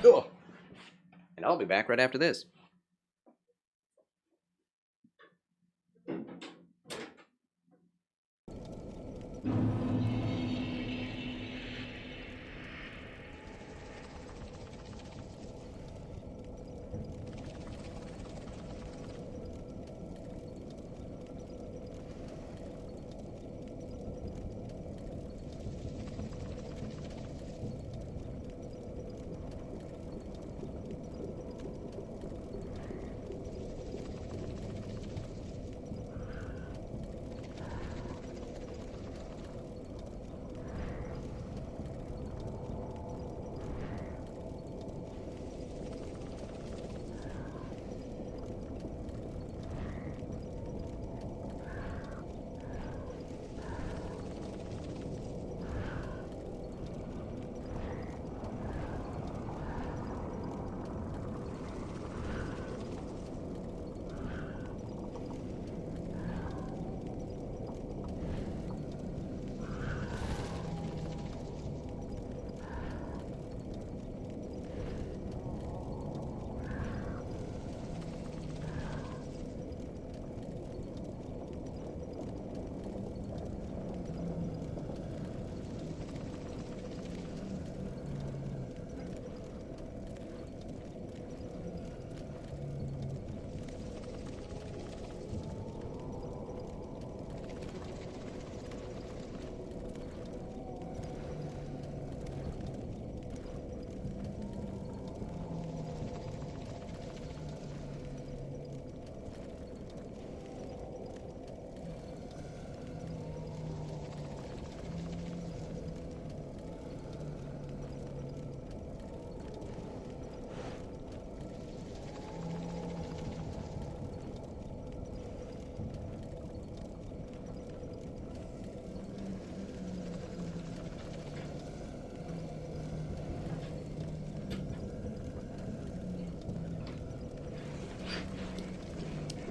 Oh. And I'll be back right after this.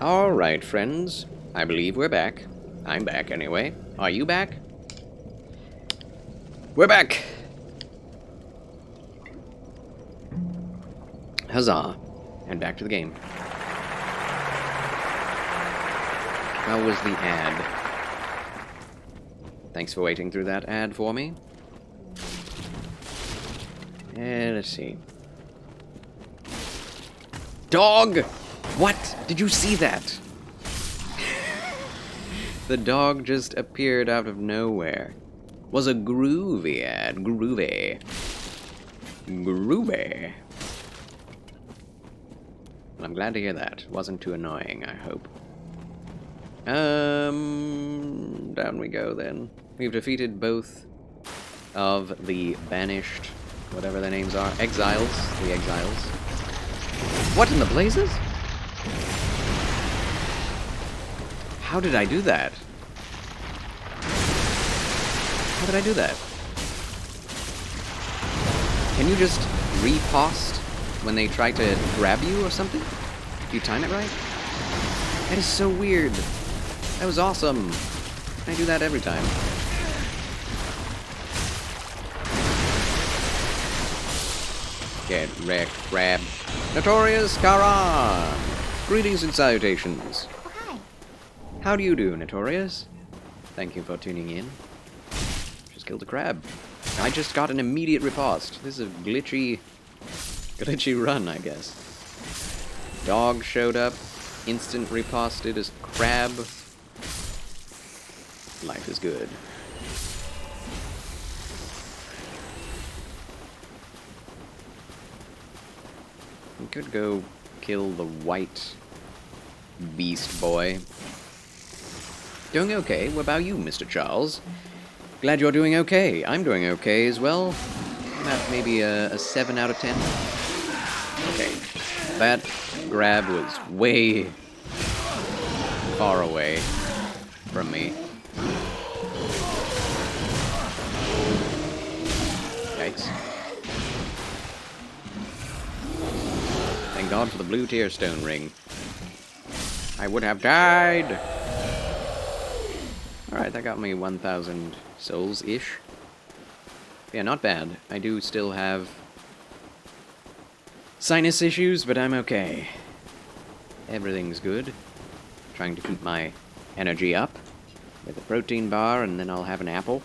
Alright, friends. I believe we're back. I'm back, anyway. Are you back? We're back! Huzzah. And back to the game. How was the ad? Thanks for waiting through that ad for me. And let's see. Dog! What? Did you see that? The dog just appeared out of nowhere. Was a groovy ad. Groovy. Groovy. Well, I'm glad to hear that. Wasn't too annoying, I hope. Down we go then. We've defeated both of the banished, whatever their names are, exiles. The exiles. What in the blazes? How did I do that? How did I do that? Can you just riposte when they try to grab you or something? Do you time it right? That is so weird. That was awesome. I do that every time. Get wrecked, grab. Notorious Karan! Greetings and salutations. Oh, hi. How do you do, Notorious? Thank you for tuning in. Just killed a crab. I just got an immediate riposte. This is a glitchy run, I guess. Dog showed up, instant riposted as crab. Life is good. We could go kill the white beast boy. Doing okay. What about you, Mr. Charles? Glad you're doing okay. I'm doing okay as well. About maybe a 7 out of 10. Okay. That grab was way far away from me. Yikes. Thank God for the blue tear stone ring. I would have died! Alright, that got me 1,000 souls-ish. Yeah, not bad. I do still have sinus issues, but I'm okay. Everything's good. Trying to keep my energy up with a protein bar, and then I'll have an apple.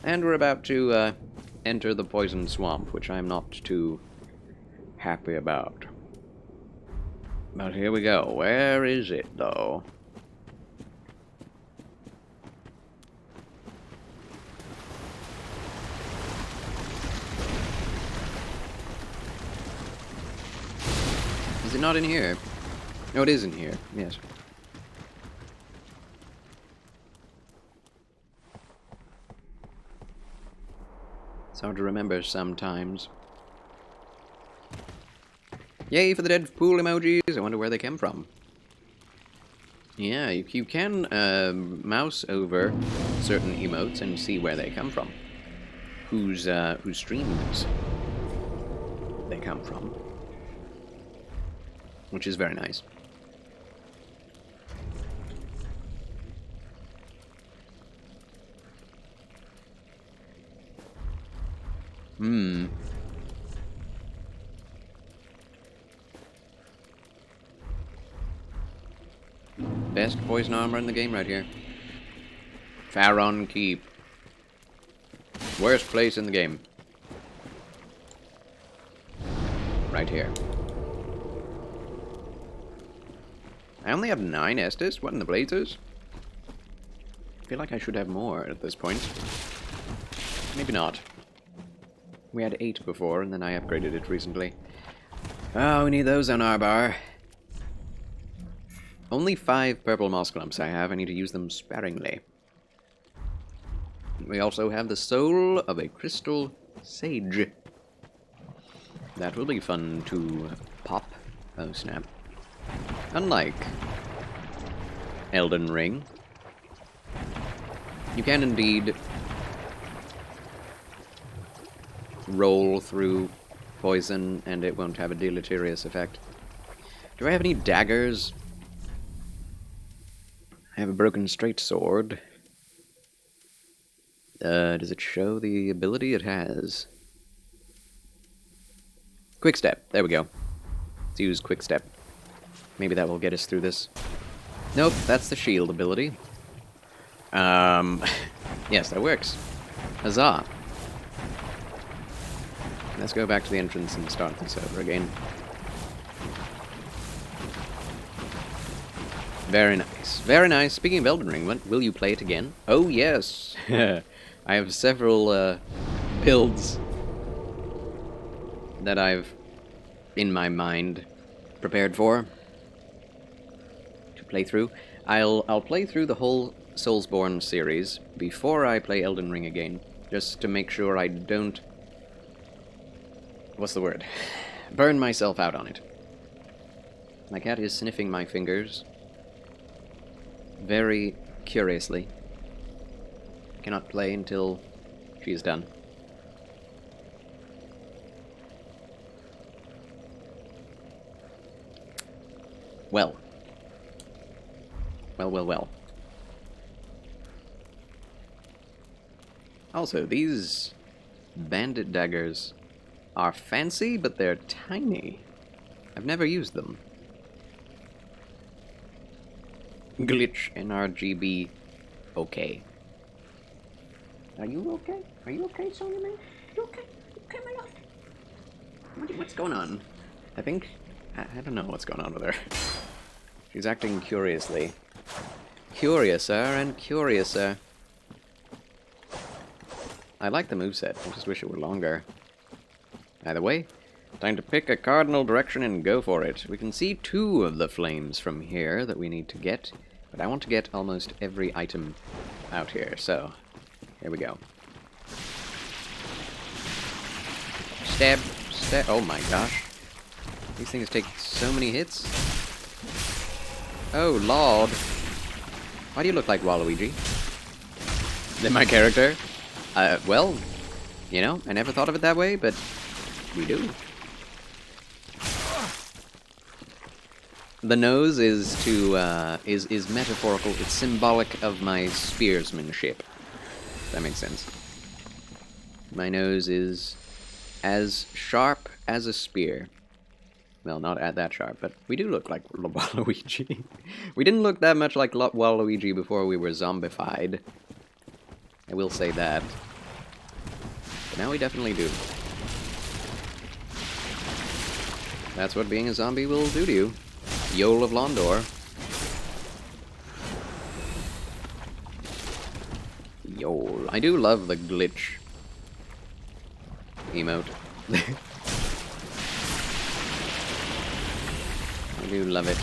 And we're about to enter the poison swamp, which I'm not too happy about. But here we go. Where is it, though? Is it not in here? No, it is in here. Yes. It's hard to remember sometimes. Yay for the Deadpool emojis! I wonder where they came from. Yeah, you can mouse over certain emotes and see where they come from. Whose streams they come from. Which is very nice. Best poison armor in the game right here. Farron Keep. Worst place in the game. Right here. I only have 9 Estus? What in the blazes? I feel like I should have more at this point. Maybe not. We had 8 before, and then I upgraded it recently. Oh, we need those on our bar. Only 5 purple moss clumps I have. I need to use them sparingly. We also have the soul of a crystal sage. That will be fun to pop. Oh, snap. Unlike Elden Ring, you can indeed roll through poison and it won't have a deleterious effect. Do I have any daggers? I have a broken straight sword. Does it show the ability it has? Quick step. There we go. Let's use quick step. Maybe that will get us through this. Nope, that's the shield ability. Yes, that works. Huzzah. Let's go back to the entrance and start this over again. Very nice. Very nice. Speaking of Elden Ring, will you play it again? Oh, yes. I have several builds that I've, in my mind, prepared for to play through. I'll play through the whole Soulsborne series before I play Elden Ring again, just to make sure I don't... what's the word? Burn myself out on it. My cat is sniffing my fingers very curiously. Cannot play until she is done. Well. Well. Also, these bandit daggers are fancy, but they're tiny. I've never used them. Glitch NRGB. Okay. Are you okay? Are you okay, Sonya man? You okay? Okay, my love? What's going on? I think... I don't know what's going on with her. She's acting curiously. Curiouser and curiouser. I like the moveset. I just wish it were longer. Either way, Time to pick a cardinal direction and go for it. We can see 2 of the flames from here that we need to get, but I want to get almost every item out here, so here we go. Stab, stab, oh my gosh. These things take so many hits. Oh lord. Why do you look like Waluigi? Then my character? Well, you know, I never thought of it that way, but we do. The nose is is metaphorical. It's symbolic of my spearsmanship. If that makes sense. My nose is as sharp as a spear. Well, not at that sharp, but we do look like Waluigi. We didn't look that much like Waluigi before we were zombified. I will say that. But now we definitely do. That's what being a zombie will do to you. Yoel of Londor. Yoel. I do love the glitch emote. I do love it.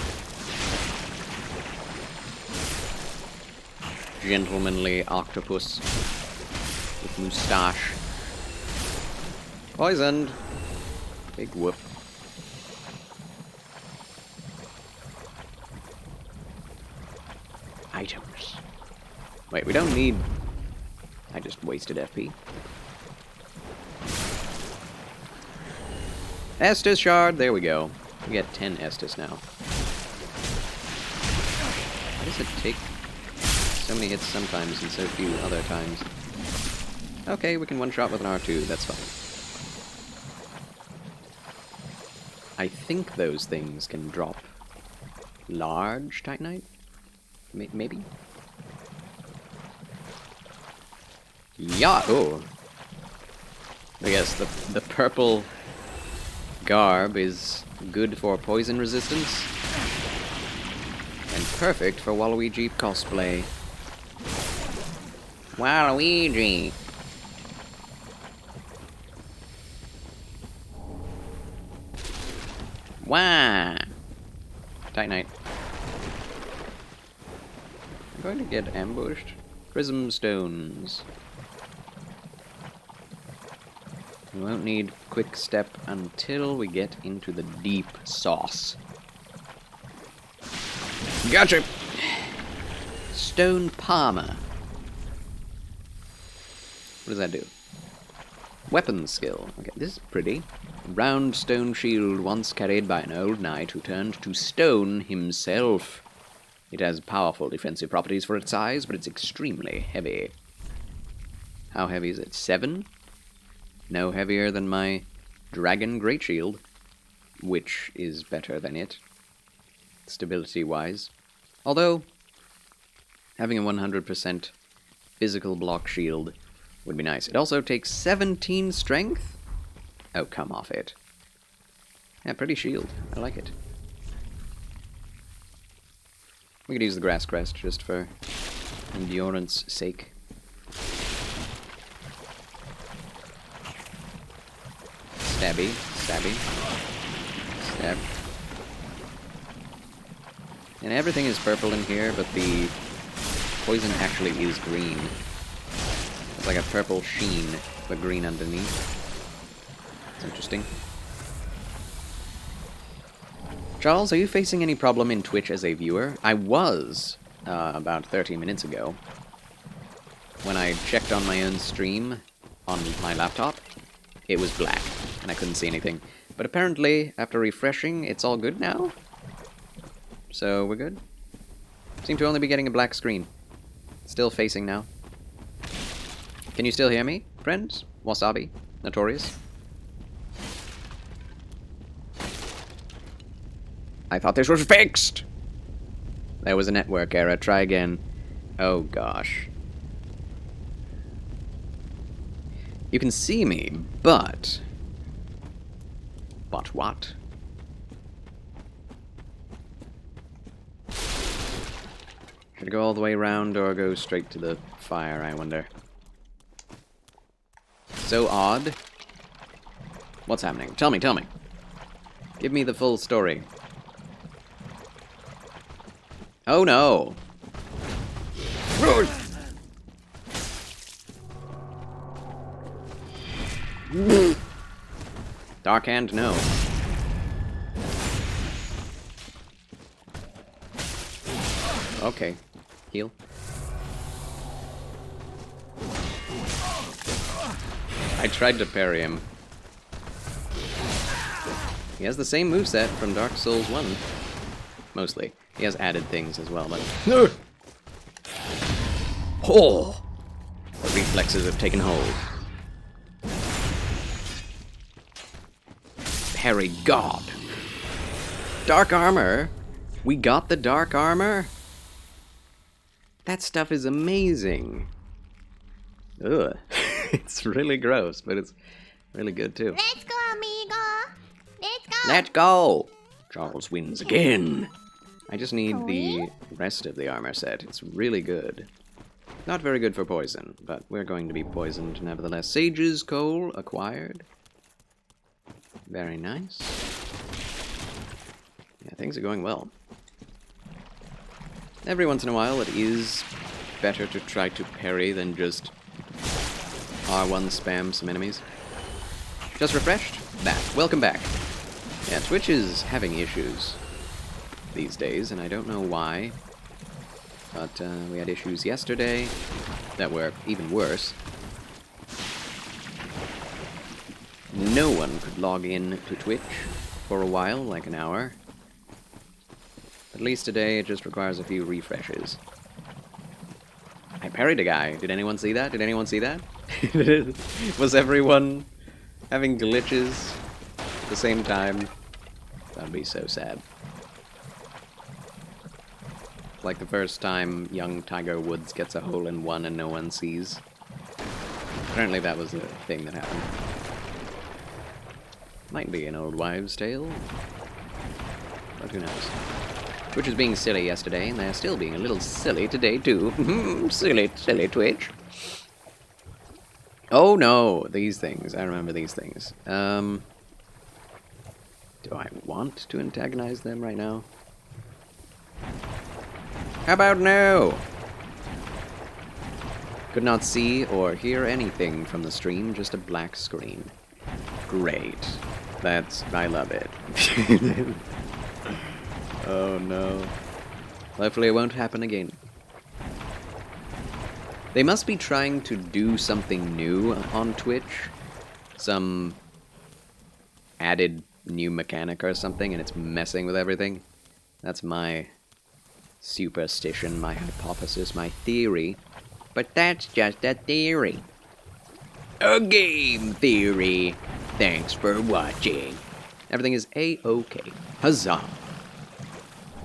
Gentlemanly octopus with moustache. Poisoned. Big whoop. Items. Wait, we don't need... I just wasted FP. Estus shard, there we go. We get 10 Estus now. Why does it take so many hits sometimes and so few other times? Okay, we can one-shot with an R2, that's fine. I think those things can drop large Titanite? Maybe? Yeah! Oh! I guess the purple garb is good for poison resistance. And perfect for Waluigi cosplay. Waluigi! Wah! Titanite. I'm going to get ambushed. Prism stones. We won't need quick step until we get into the deep sauce. Gotcha! Stone Palmer. What does that do? Weapon skill. Okay, this is pretty. Round stone shield once carried by an old knight who turned to stone himself. It has powerful defensive properties for its size, but it's extremely heavy. How heavy is it? 7? No heavier than my Dragon Great Shield, which is better than it, stability-wise. Although, having a 100% physical block shield would be nice. It also takes 17 strength? Oh, come off it. Yeah, pretty shield. I like it. We could use the Grass Crest just for endurance sake. Stabby, stabby, stab. And everything is purple in here, but the poison actually is green. It's like a purple sheen, but green underneath. It's interesting. Charles, are you facing any problem in Twitch as a viewer? I was, about 30 minutes ago. When I checked on my own stream on my laptop, it was black, and I couldn't see anything. But apparently, after refreshing, it's all good now. So, we're good. Seem to only be getting a black screen. Still facing now. Can you still hear me, friends? Wasabi? Notorious? I thought this was fixed! There was a network error. Try again. Oh, gosh. You can see me, but... But what? Should I go all the way around or go straight to the fire, I wonder? So odd. What's happening? Tell me, tell me. Give me the full story. Oh no! Dark Hand, no. Okay. Heal. I tried to parry him. He has the same moveset from Dark Souls 1. Mostly. He has added things as well, but... Oh! The reflexes have taken hold. Parry God! Dark armor? We got the dark armor? That stuff is amazing. Ugh. It's really gross, but it's really good too. Let's go, amigo. Let's go. Let's go! Charles wins again. I just need the rest of the armor set. It's really good. Not very good for poison, but we're going to be poisoned nevertheless. Sage's Coal acquired. Very nice. Yeah, things are going well. Every once in a while, it is better to try to parry than just R1 spam some enemies. Just refreshed? Back. Welcome back. Yeah, Twitch is having issues these days, and I don't know why. But we had issues yesterday that were even worse. No one could log in to Twitch for a while, like an hour. At least today, it just requires a few refreshes. I parried a guy. Did anyone see that? Did anyone see that? Was everyone having glitches at the same time? That'd be so sad. Like the first time young Tiger Woods gets a hole-in-one and no one sees. Apparently that was the thing that happened. Might be an old wives' tale. But who knows. Twitch was being silly yesterday, and they're still being a little silly today, too. Silly Twitch. Oh no, these things. I remember these things. Do I want to antagonize them right now? How about no? Could not see or hear anything from the stream, just a black screen. Great. I love it. Oh no. Hopefully it won't happen again. They must be trying to do something new on Twitch. Some added new mechanic or something, and it's messing with everything. That's my superstition, my hypothesis, my theory. But that's just a theory. A game theory. Thanks for watching. Everything is A-OK. Huzzah.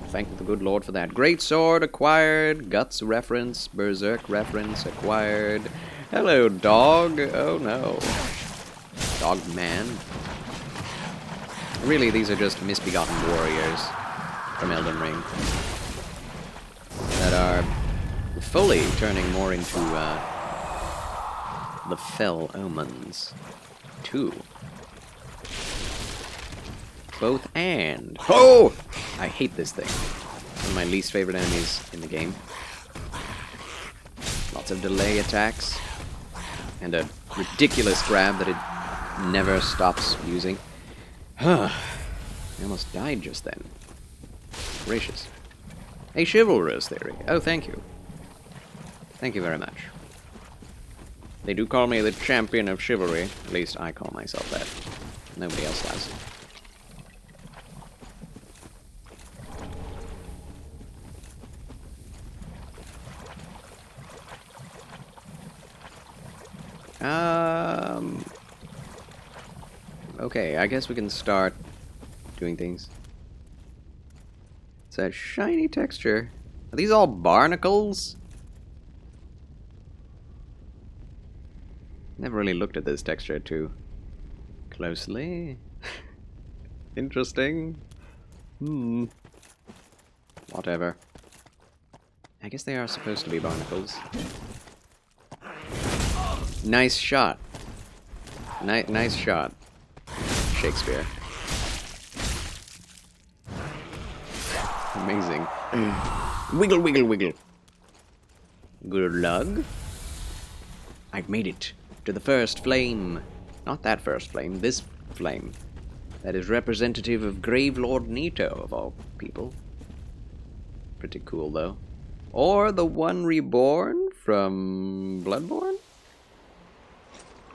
Thank the good Lord for that. Great sword acquired. Guts reference. Berserk reference acquired. Hello, dog. Oh no. Dog man. Really, these are just misbegotten warriors from Elden Ring that are fully turning more into the Fell Omens 2. Both and. Oh! I hate this thing. One of my least favorite enemies in the game. Lots of delay attacks. And a ridiculous grab that it never stops using. I almost died just then. Gracious. A chivalrous theory. Oh, thank you. Thank you very much. They do call me the champion of chivalry. At least I call myself that. Nobody else does. Okay, I guess we can start doing things. It's a shiny texture. Are these all barnacles? Never really looked at this texture too closely. Interesting. Whatever. I guess they are supposed to be barnacles. Nice shot. Nice shot, Shakespeare. Amazing. Wiggle, wiggle, wiggle. Good luck. I've made it to the first flame. Not that first flame, this flame. That is representative of Gravelord Nito, of all people. Pretty cool, though. Or the one reborn from Bloodborne?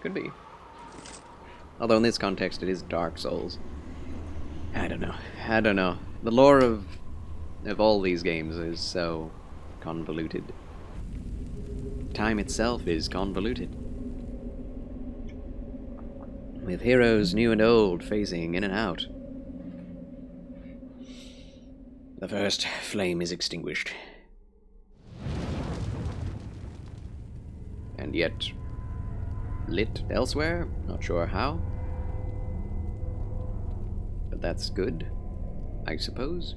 Could be. Although in this context it is Dark Souls. I don't know. The lore of all these games is so convoluted. Time itself is convoluted. With heroes new and old phasing in and out. The first flame is extinguished. And yet lit elsewhere? Not sure how. But that's good, I suppose.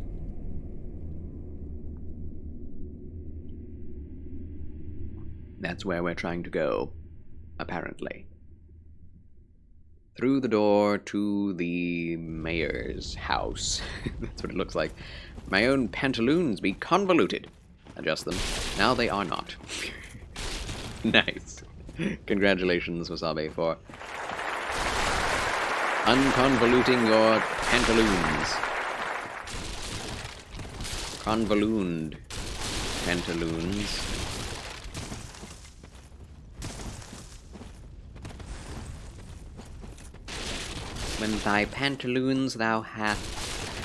That's where we're trying to go, apparently. Through the door to the mayor's house. That's what it looks like. My own pantaloons be convoluted. Adjust them. Now they are not. Nice. Congratulations, Wasabi, for unconvoluting your pantaloons. Convoluted pantaloons. When thy pantaloons thou hast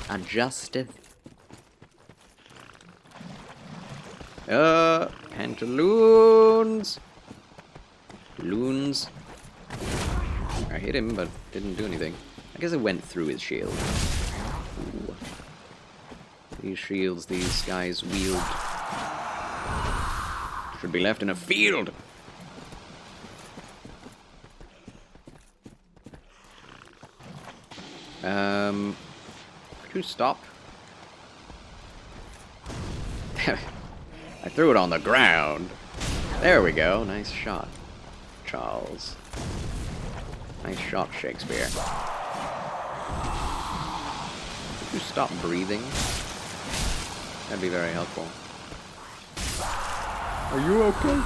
adjusted. Pantaloons. Loons. I hit him, but didn't do anything. I guess it went through his shield. Ooh. These shields these guys wield should be left in a field. Could you stop? I threw it on the ground. There we go. Nice shot, Charles. Nice shot, Shakespeare. Could you stop breathing? That'd be very helpful. Are you okay?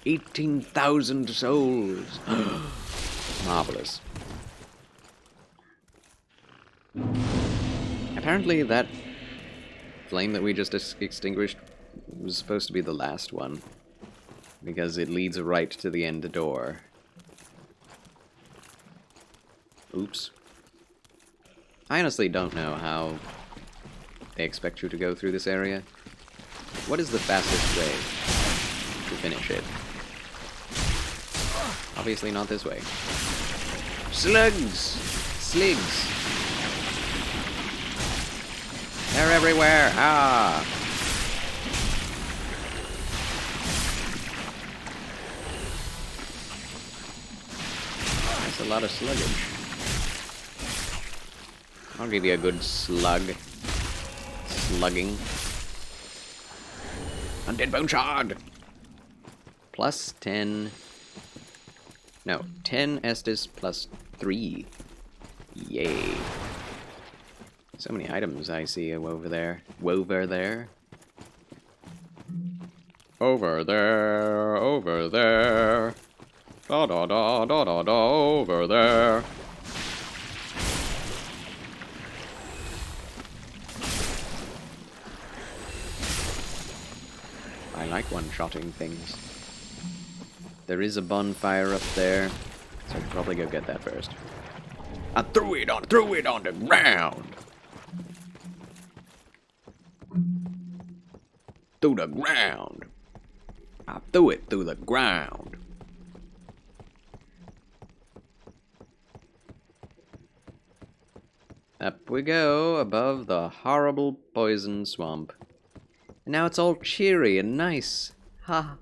18,000 souls. Marvelous. Apparently that flame that we just extinguished was supposed to be the last one, because it leads right to the end door. Oops. I honestly don't know how they expect you to go through this area. What is the fastest way to finish it? Obviously not this way. Slugs! Sligs! They're everywhere! Ah! That's a lot of sluggage. I'll give you a good slug. Slugging. Undead Bone Shard! Plus 10... No, 10 Estus plus 3. Yay. So many items I see over there. Over there. Over there, over there. Da da da da da da, over there. I like one-shotting things. There is a bonfire up there, so I should probably go get that first. I threw it on the ground. Through the ground. I threw it through the ground. Up we go, above the horrible poison swamp. And now it's all cheery and nice. Ha.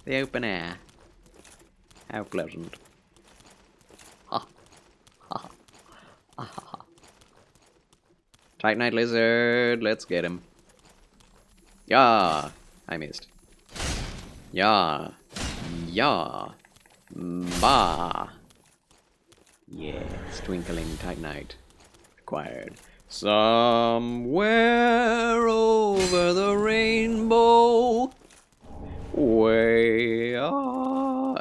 The open air. How pleasant. Ha. Ha. Ha. Ha. Titanite lizard, let's get him. Yeah, I missed. Yeah. Yeah. Bah. Yes, twinkling Titanite acquired. Somewhere over the rainbow, way up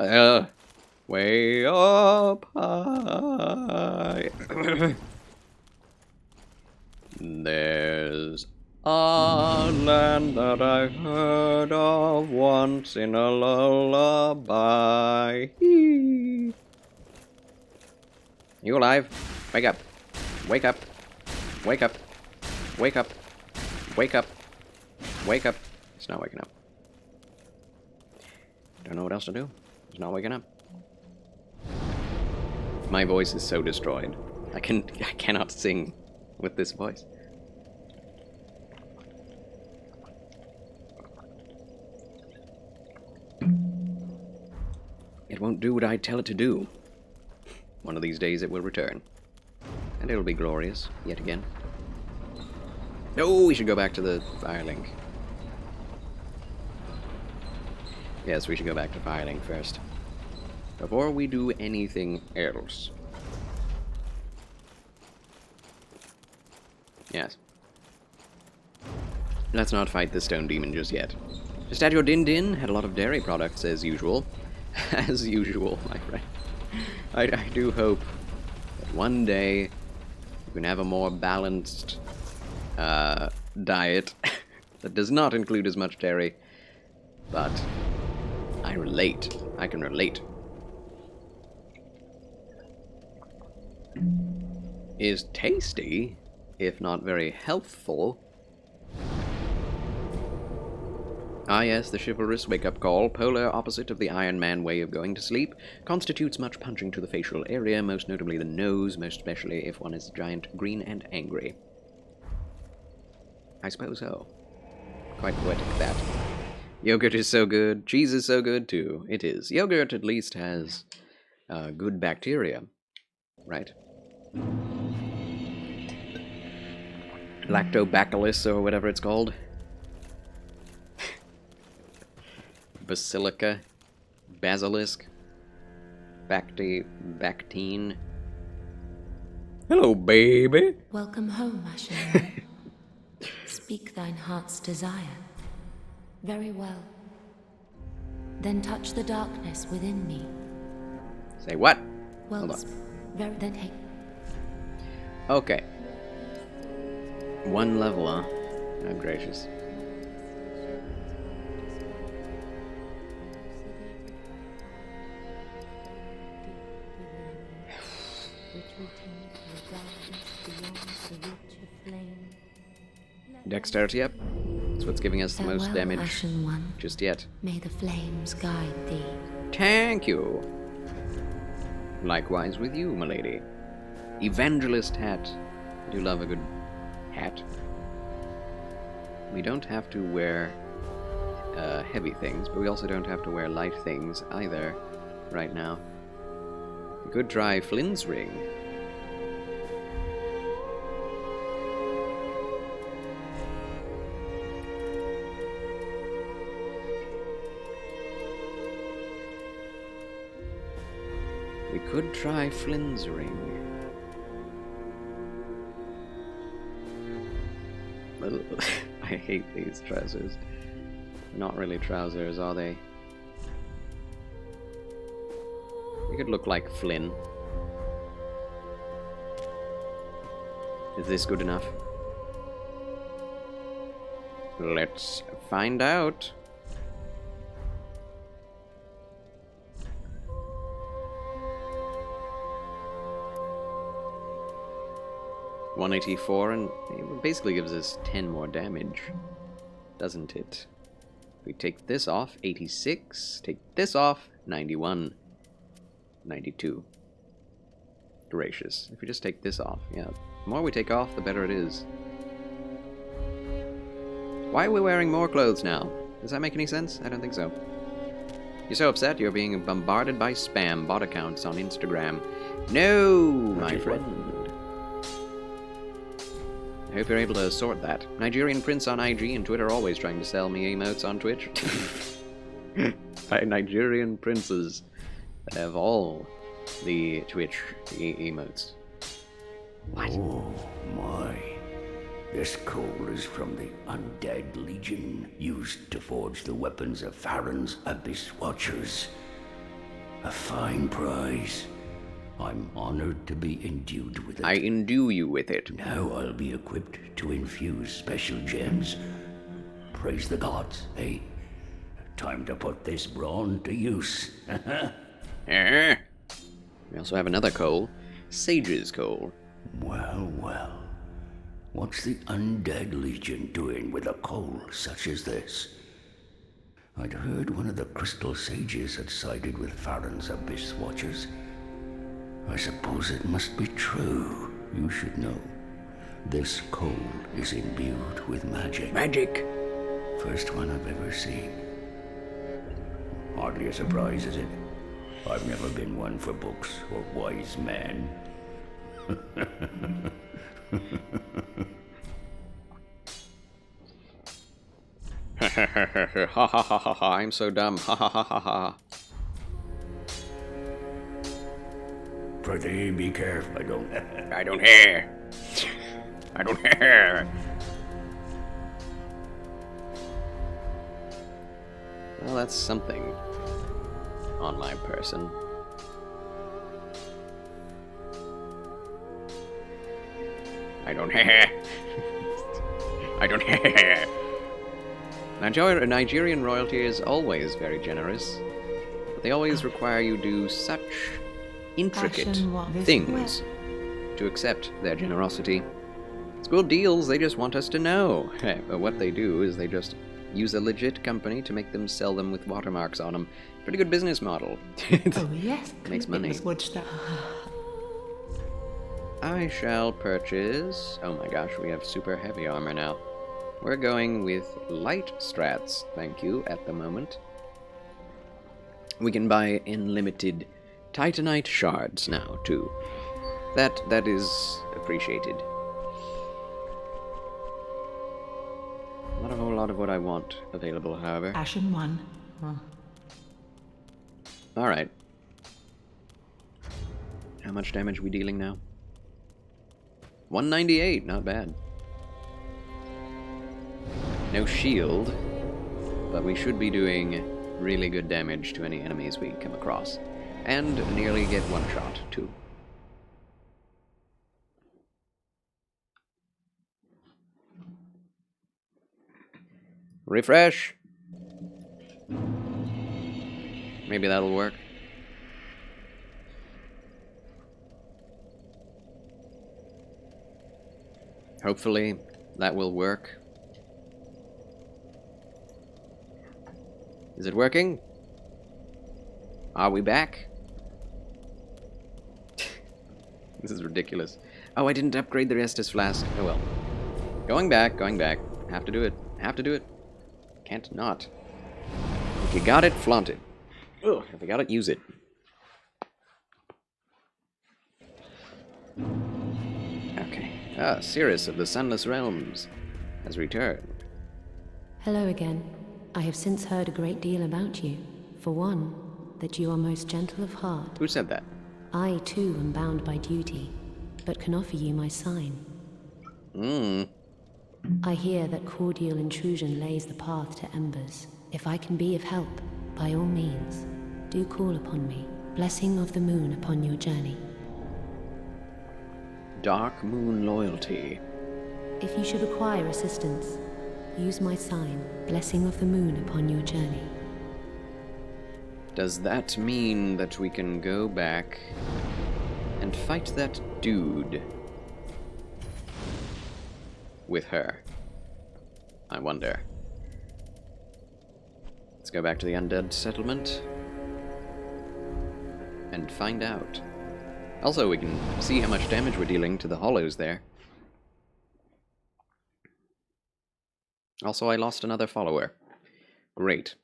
high. There's a land that I heard of once in a lullaby. You alive? Wake up. Wake up. Wake up. Wake up. Wake up. Wake up. It's not waking up. Don't know what else to do. It's not waking up. My voice is so destroyed. I cannot sing with this voice. It won't do what I tell it to do. One of these days it will return. And it'll be glorious, yet again. Oh, we should go back to the Firelink. Yes, we should go back to Firelink first. Before we do anything else. Yes. Let's not fight the stone demon just yet. Just add your Din Din. Had a lot of dairy products as usual. As usual, my friend. I do hope that one day you can have a more balanced diet that does not include as much dairy. But I relate. I can relate. Is tasty, if not very healthful. Ah yes, the chivalrous wake-up call, polar opposite of the Iron Man way of going to sleep, constitutes much punching to the facial area, most notably the nose, most especially if one is giant, green, and angry. I suppose so. Quite poetic, that. Yogurt is so good. Cheese is so good, too. It is. Yogurt at least has good bacteria, right? Lactobacillus, or whatever it's called. Basilica, basilisk, bactine. Hello, baby. Welcome home, Ashen. Speak thine heart's desire. Very well. Then touch the darkness within me. Say what? Well, Hold on. then take. Okay. One level, huh? Oh, gracious. Dexterity up. That's what's giving us the most Farewell, damage Ashen One. just yet. May the flames guide thee. Thank you. Likewise with you, milady. Evangelist hat. I do love a good hat. We don't have to wear heavy things, but we also don't have to wear light things either right now. We could try Flynn's ring. We could try Flynn's ring. I hate these trousers. Not really trousers, are they? We could look like Flynn. Is this good enough? Let's find out. $184, and it basically gives us 10 more damage, doesn't it? If we take this off, 86. Take this off, 91. 92. Gracious. If we just take this off, yeah. The more we take off, the better it is. Why are we wearing more clothes now? Does that make any sense? I don't think so. You're so upset you're being bombarded by spam bot accounts on Instagram. No, my friend. I hope you're able to sort that. Nigerian Prince on IG and Twitter always trying to sell me emotes on Twitch. By Nigerian princes that have all the Twitch emotes. What? Oh my. This coal is from the Undead Legion, used to forge the weapons of Farron's Abyss Watchers. A fine prize. I'm honored to be endued with it. I endue you with it. Now I'll be equipped to infuse special gems. Praise the gods, eh? Time to put this brawn to use. We also have another coal. Sage's coal. Well, well. What's the Undead Legion doing with a coal such as this? I'd heard one of the Crystal Sages had sided with Farron's Abyss Watchers. I suppose it must be true. You should know. This coal is imbued with magic. Magic! First one I've ever seen. Hardly a surprise, is it? I've never been one for books or wise men. Ha ha ha ha ha, I'm so dumb. Ha ha ha ha ha. Prithee, be careful. I don't hear. I don't hear. Well, that's something on my person. I don't hear. I don't hear. Nigerian royalty is always very generous, but they always require you do such intricate things to accept their generosity. It's good deals, they just want us to know. But what they do is they just use a legit company to make them sell them with watermarks on them. Pretty good business model. Oh yes, Makes money. I shall purchase... Oh my gosh, we have super heavy armor now. We're going with light strats, thank you, at the moment. We can buy unlimited Titanite shards now, too. That is appreciated. Not a whole lot of what I want available, however. Ashen one. Alright. How much damage are we dealing now? 198, not bad. No shield, but we should be doing really good damage to any enemies we come across. And nearly get one shot, too. Refresh! Maybe that'll work. Hopefully that will work. Is it working? Are we back? This is ridiculous. Oh, I didn't upgrade the Restus Flask. Oh well. Going back. Have to do it. Can't not. If you got it, flaunt it. Ugh, if you got it, use it. Okay. Ah, Cirrus of the Sunless Realms has returned. Hello again. I have since heard a great deal about you. For one, that you are most gentle of heart. Who said that? I, too, am bound by duty, but can offer you my sign. I hear that cordial intrusion lays the path to embers. If I can be of help, by all means, do call upon me. Blessing of the moon upon your journey. Dark Moon Loyalty. If you should require assistance, use my sign, Blessing of the Moon upon your journey. Does that mean that we can go back and fight that dude with her? I wonder. Let's go back to the undead settlement and find out. Also, we can see how much damage we're dealing to the hollows there. Also, I lost another follower. Great.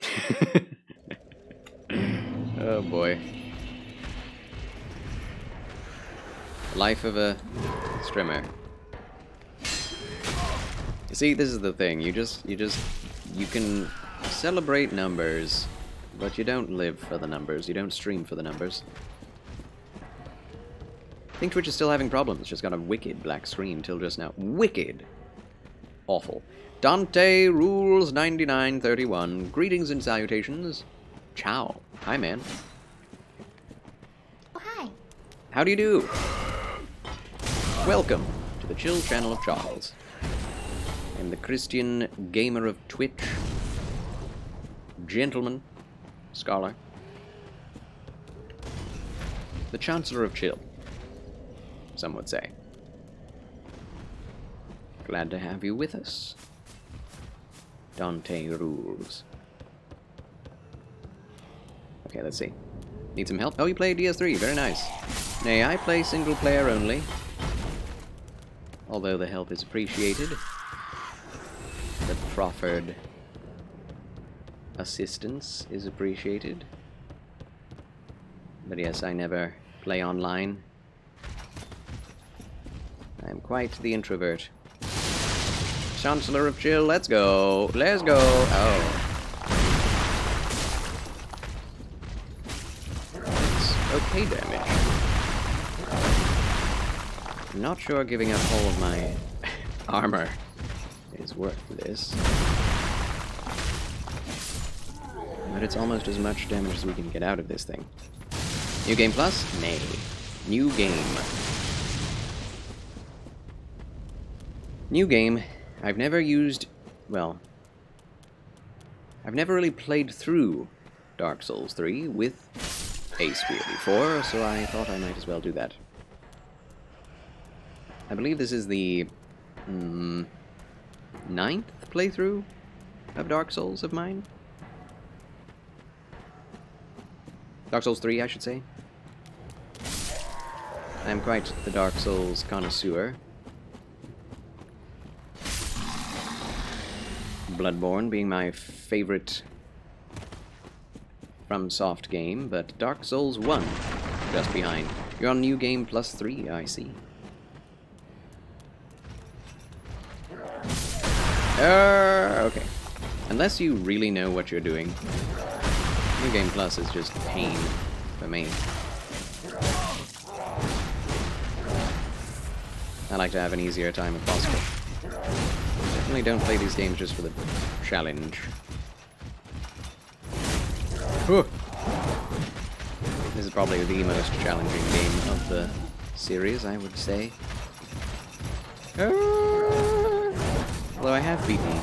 Oh boy. Life of a strimmer. You see, this is the thing. You can celebrate numbers, but you don't live for the numbers. You don't stream for the numbers. I think Twitch is still having problems. It's just got a wicked black screen till just now. Wicked! awful. Dante Rules 9931. Greetings and salutations. Ciao. Hi, man. Oh, hi. How do you do? Welcome to the chill channel of Charles. I'm the Christian gamer of Twitch. Gentleman. Scholar. The Chancellor of Chill, some would say. Glad to have you with us. Dante Rules. Okay, let's see. Need some help? Oh, you play DS3. Very nice. Nay, I play single player only. Although the help is appreciated. The proffered assistance is appreciated. But yes, I never play online. I am quite the introvert. Chancellor of Chill, let's go. Let's go. Oh. It's okay damage. I'm not sure giving up all of my armor is worth this. But it's almost as much damage as we can get out of this thing. New Game Plus? Nay. New game. New game. I've never used... well... I've never really played through Dark Souls 3 with a spear before, so I thought I might as well do that. I believe this is the... 9th playthrough of Dark Souls of mine? Dark Souls 3, I should say. I'm quite the Dark Souls connoisseur. Bloodborne being my favorite FromSoft game, but Dark Souls 1 just behind. You're on New Game Plus 3, I see. Okay. Unless you really know what you're doing. New Game Plus is just pain for me. I like to have an easier time if possible. Definitely don't play these games just for the challenge. Whew. This is probably the most challenging game of the series, I would say. Although I have beaten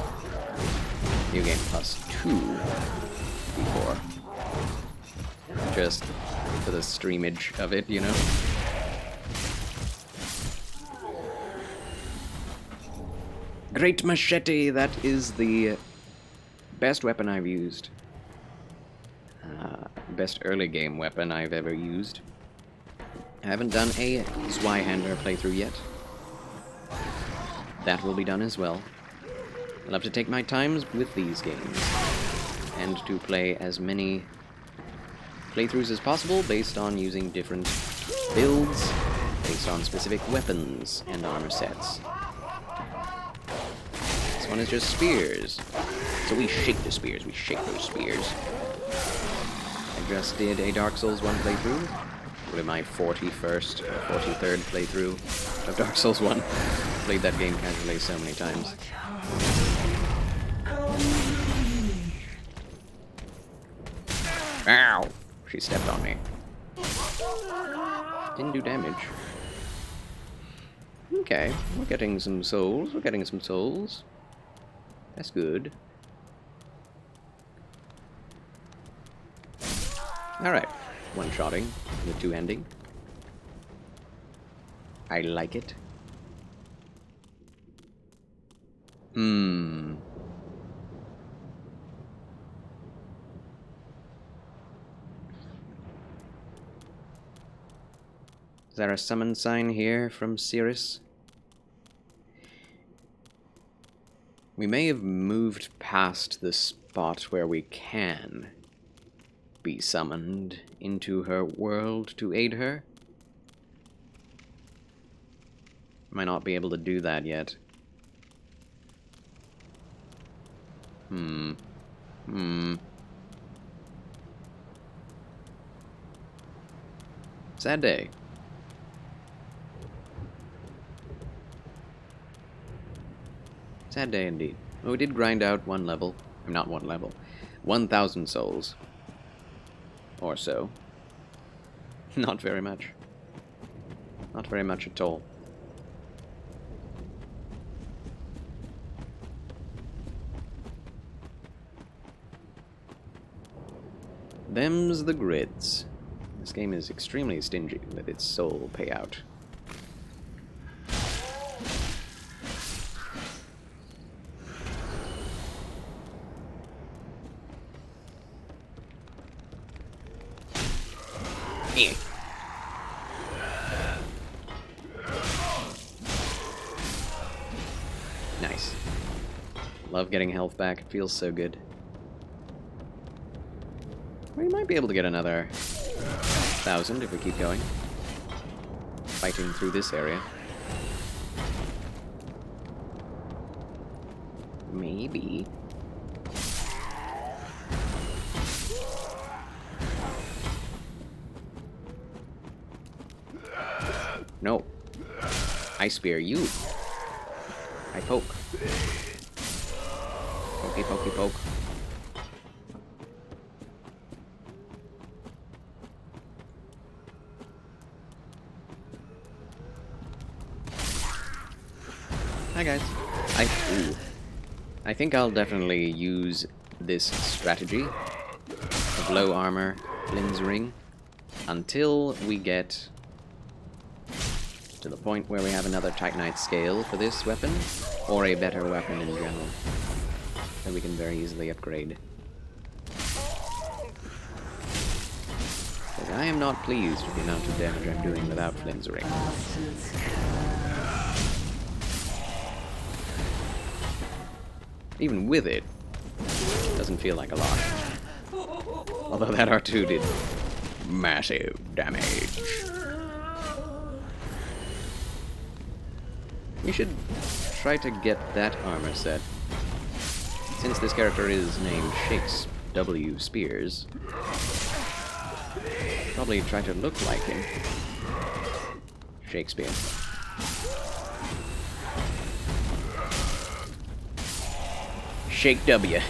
New Game Plus 2 before. Just for the streamage of it, you know? Great Machete, that is the best weapon I've used. Best early game weapon I've ever used. I haven't done a Zweihander playthrough yet. That will be done as well. I love to take my times with these games, and to play as many playthroughs as possible based on using different builds, based on specific weapons and armor sets. This one is just spears. So we shake the spears, we shake those spears. I just did a Dark Souls 1 playthrough, probably my 41st or 43rd playthrough of Dark Souls 1. Played that game casually so many times. Ow! She stepped on me. Didn't do damage. Okay, we're getting some souls. We're getting some souls. That's good. Alright. One-shotting with two-handing. I like it. Is there a summon sign here from Cirrus? We may have moved past the spot where we can be summoned into her world to aid her. Might not be able to do that yet. Sad day. Sad day indeed. Well, we did grind out one level. Not one level. 1,000 souls. Or so. Not very much. Not very much at all. Them's the grids. This game is extremely stingy with its soul payout. Eh. Nice. Love getting health back, it feels so good. We might be able to get another 1,000 if we keep going. Fighting through this area. Maybe. No. I spear you. I poke. Pokey, pokey, poke. Hi guys. I think I'll definitely use this strategy of low armor, Flynn's Ring, until we get to the point where we have another Titanite scale for this weapon, or a better weapon in general, that we can very easily upgrade. Because I am not pleased with the amount of damage I'm doing without Flynn's Ring. Even with it, doesn't feel like a lot. Although that R2 did massive damage. We should try to get that armor set. Since this character is named Shakes W. Spears, probably try to look like him. Shakespeare. Shake W.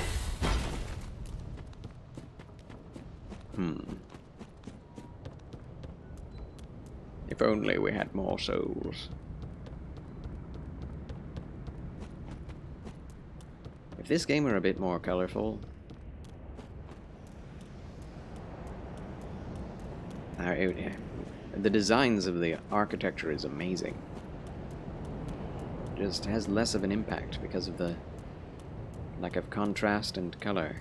If only we had more souls. If this game were a bit more colorful, the designs of the architecture is amazing. Just has less of an impact because of the lack of contrast and color.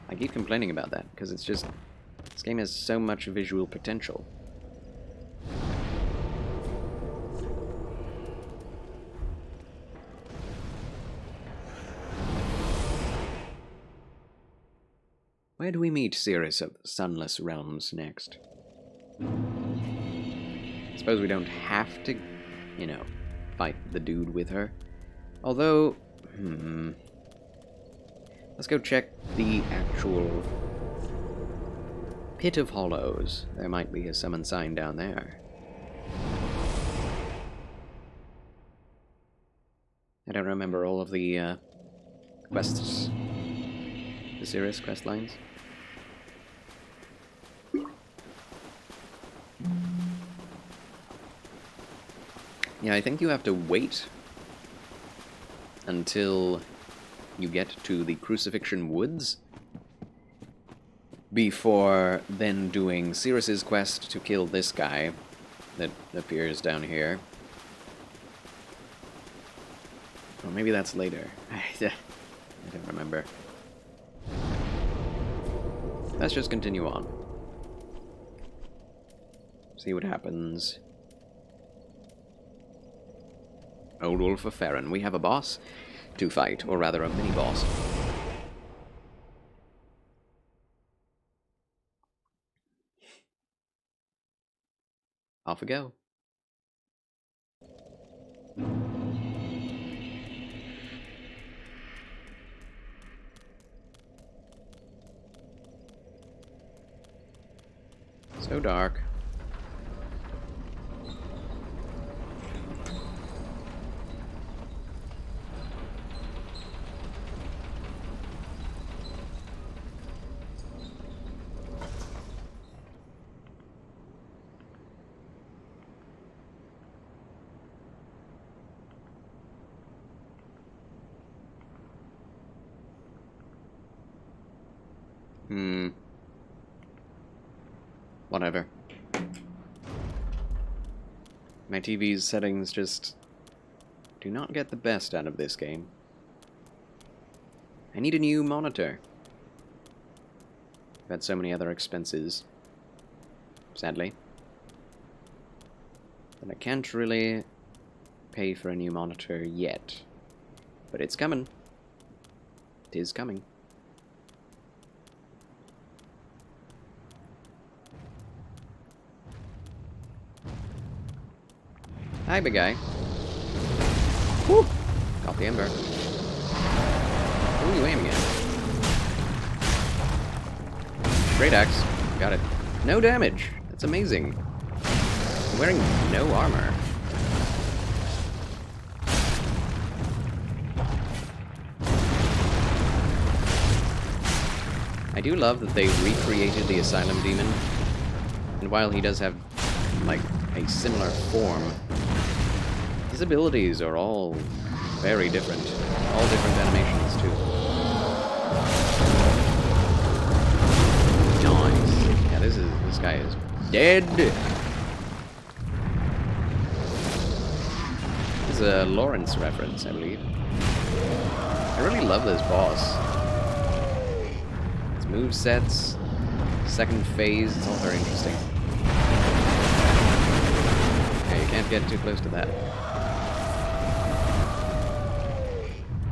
I keep complaining about that because it's just, this game has so much visual potential. Where do we meet Cirrus of Sunless Realms next? I suppose we don't have to, you know, fight the dude with her. Although, let's go check the actual Pit of Hollows. There might be a summon sign down there. I don't remember all of the quests, the Cirrus quest lines. Yeah, I think you have to wait until you get to the Crucifixion Woods before then doing Cirrus's quest to kill this guy that appears down here. Or maybe that's later. I don't remember. Let's just continue on. See what happens. Old Wolf of Farron. We have a boss to fight, or rather a mini-boss. Off we go. So dark. Whatever. My TV's settings just do not get the best out of this game. I need a new monitor. I've had so many other expenses, sadly, that I can't really pay for a new monitor yet. But it's coming. It is coming. Hi, big guy. Woo! Got the ember. Who are you aiming at? Great axe. Got it. No damage. That's amazing. I'm wearing no armor. I do love that they recreated the Asylum Demon. And while he does have, like, a similar form, his abilities are all very different. All different animations, too. Nice. Yeah, this guy is dead. This is a Lawrence reference, I believe. I really love this boss. Its movesets, second phase, it's all very interesting. Yeah, you can't get too close to that.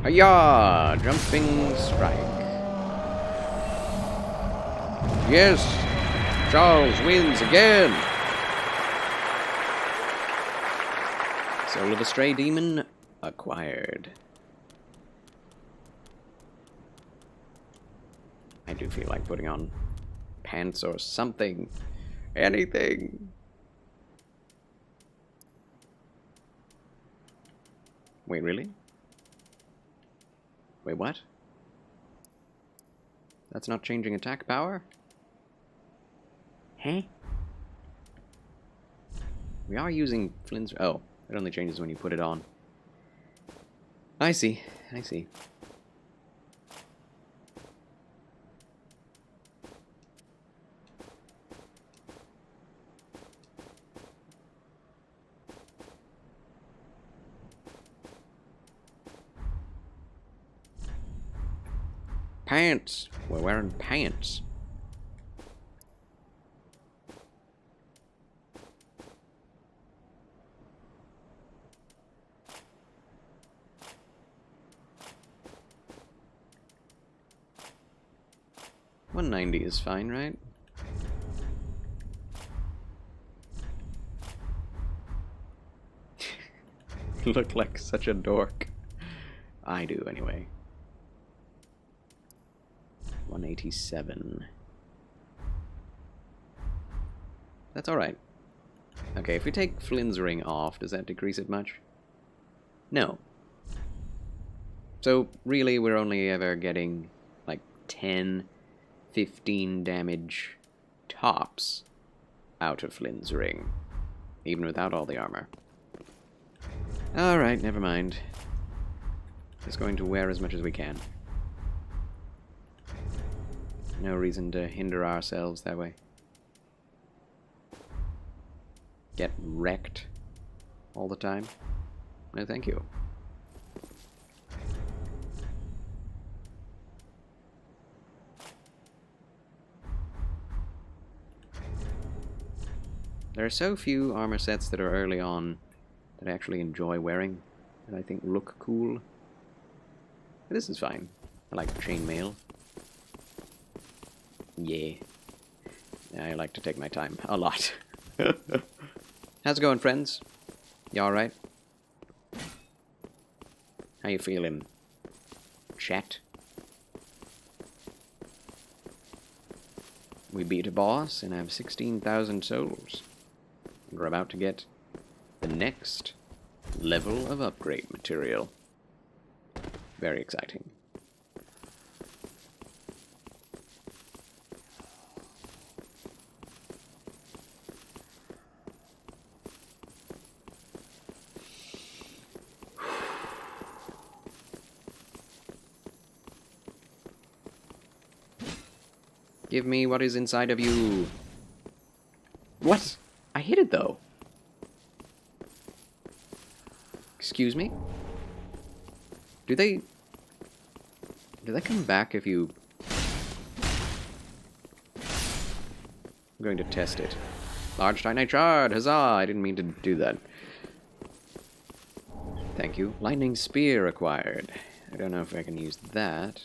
Hiya! Jumping strike. Yes! Charles wins again! Soul of a Stray Demon acquired. I do feel like putting on pants or something. Anything. Wait, really? Wait, what? That's not changing attack power? Huh? We are using Flynn's... Oh, it only changes when you put it on. I see. I see. Pants! We're wearing pants. $190 is fine, right? Look like such a dork. I do, anyway. 187. That's alright. Okay, if we take Flynn's ring off, does that decrease it much? No. So, really, we're only ever getting, like, 10, 15 damage tops out of Flynn's ring. Even without all the armor. Alright, never mind. Just going to wear as much as we can. No reason to hinder ourselves that way. Get wrecked all the time? No, thank you. There are so few armor sets that are early on that I actually enjoy wearing, that I think look cool. But this is fine. I like chainmail. Yeah. I like to take my time a lot. How's it going, friends? You alright? How you feeling? Chat? We beat a boss and have 16,000 souls. We're about to get the next level of upgrade material. Very exciting. Give me what is inside of you. What? I hit it, though. Excuse me? Do they come back if you... I'm going to test it. Large Titanite Shard! Huzzah! I didn't mean to do that. Thank you. Lightning Spear acquired. I don't know if I can use that.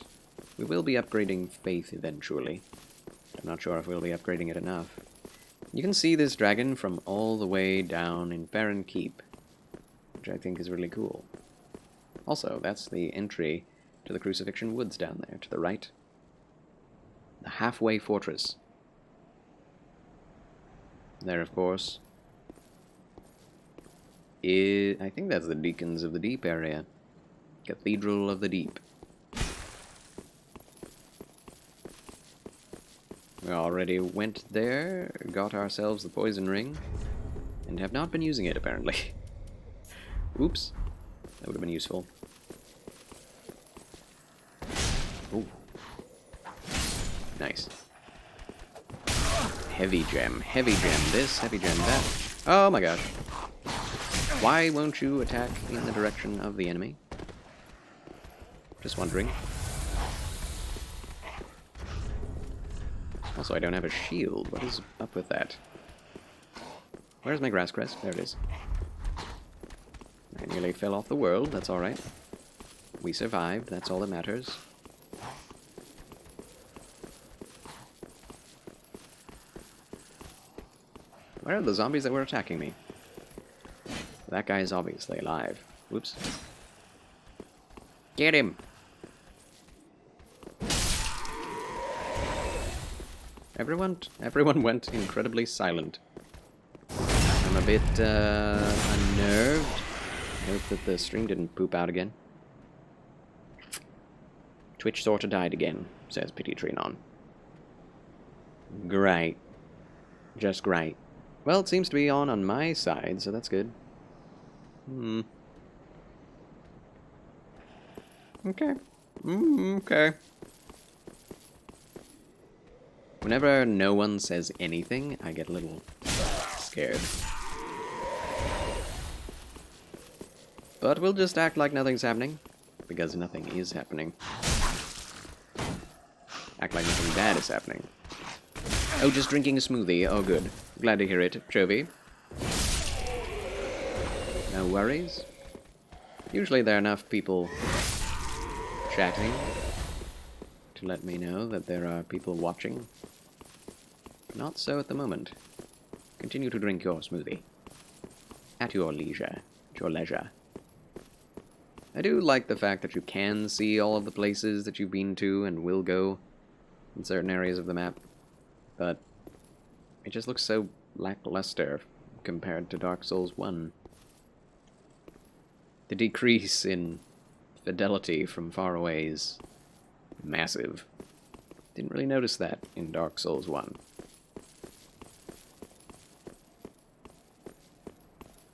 We will be upgrading Faith eventually. I'm not sure if we'll be upgrading it enough. You can see this dragon from all the way down in Farron Keep, which I think is really cool. Also, that's the entry to the Crucifixion Woods down there, to the right. The Halfway Fortress. There, of course, is... I think that's the Deacons of the Deep area. Cathedral of the Deep. We already went there, got ourselves the poison ring, and have not been using it, apparently. Oops. That would have been useful. Ooh. Nice. Heavy gem this, heavy gem that. Oh my gosh. Why won't you attack in the direction of the enemy? Just wondering. Also, I don't have a shield. What is up with that? Where's my grass crest? There it is. I nearly fell off the world. That's alright. We survived. That's all that matters. Where are the zombies that were attacking me? That guy is obviously alive. Whoops. Get him! Everyone went incredibly silent. I'm a bit unnerved. Hope that the stream didn't poop out again. Twitch sorta died again, says Pity Trinon. Great. Just great. Well, it seems to be on my side, so that's good. Okay. Okay. Whenever no one says anything, I get a little scared. But we'll just act like nothing's happening, because nothing is happening. Act like nothing bad is happening. Oh, just drinking a smoothie. Oh, good. Glad to hear it, Chovy. No worries. Usually there are enough people chatting to let me know that there are people watching. Not so at the moment. Continue to drink your smoothie. At your leisure. At your leisure. I do like the fact that you can see all of the places that you've been to and will go in certain areas of the map, but it just looks so lackluster compared to Dark Souls 1. The decrease in fidelity from far away is massive. Didn't really notice that in Dark Souls 1.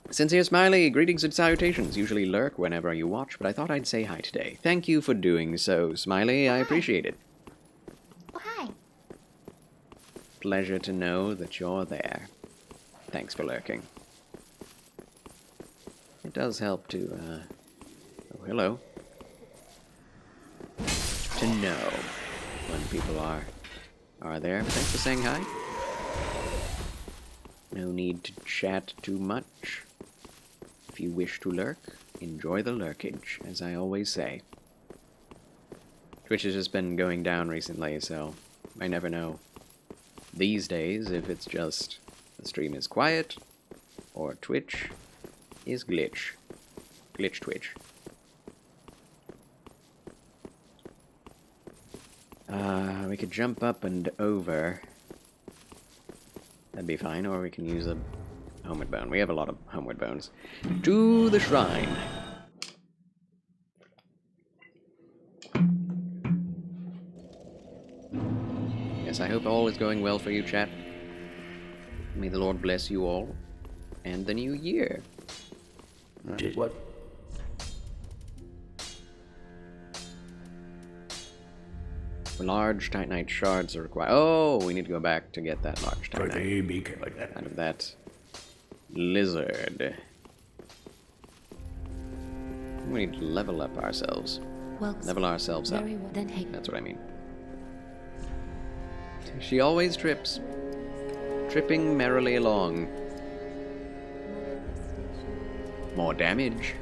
Sincere Smiley, greetings and salutations. Usually lurk whenever you watch, but I thought I'd say hi today. Thank you for doing so, Smiley. I appreciate it. Oh, hi. Pleasure to know that you're there. Thanks for lurking. It does help to, oh, hello. To know when people are there. Thanks for saying hi. No need to chat too much. If you wish to lurk, enjoy the lurkage, as I always say. Twitch has just been going down recently, so I never know these days if it's just the stream is quiet or Twitch is glitch. Glitch Twitch. We could jump up and over. That'd be fine, or we can use a homeward bone. We have a lot of homeward bones. To the shrine. Yes, I hope all is going well for you, chat. May the Lord bless you all. And the new year. Did what? Large Titanite shards are required. Oh, we need to go back to get that large Titanite. Prithee, be careful. Out of that lizard. We need to level up ourselves. Well, Level ourselves up. very well. Then hey, That's what I mean. She always trips. Tripping merrily along. More damage.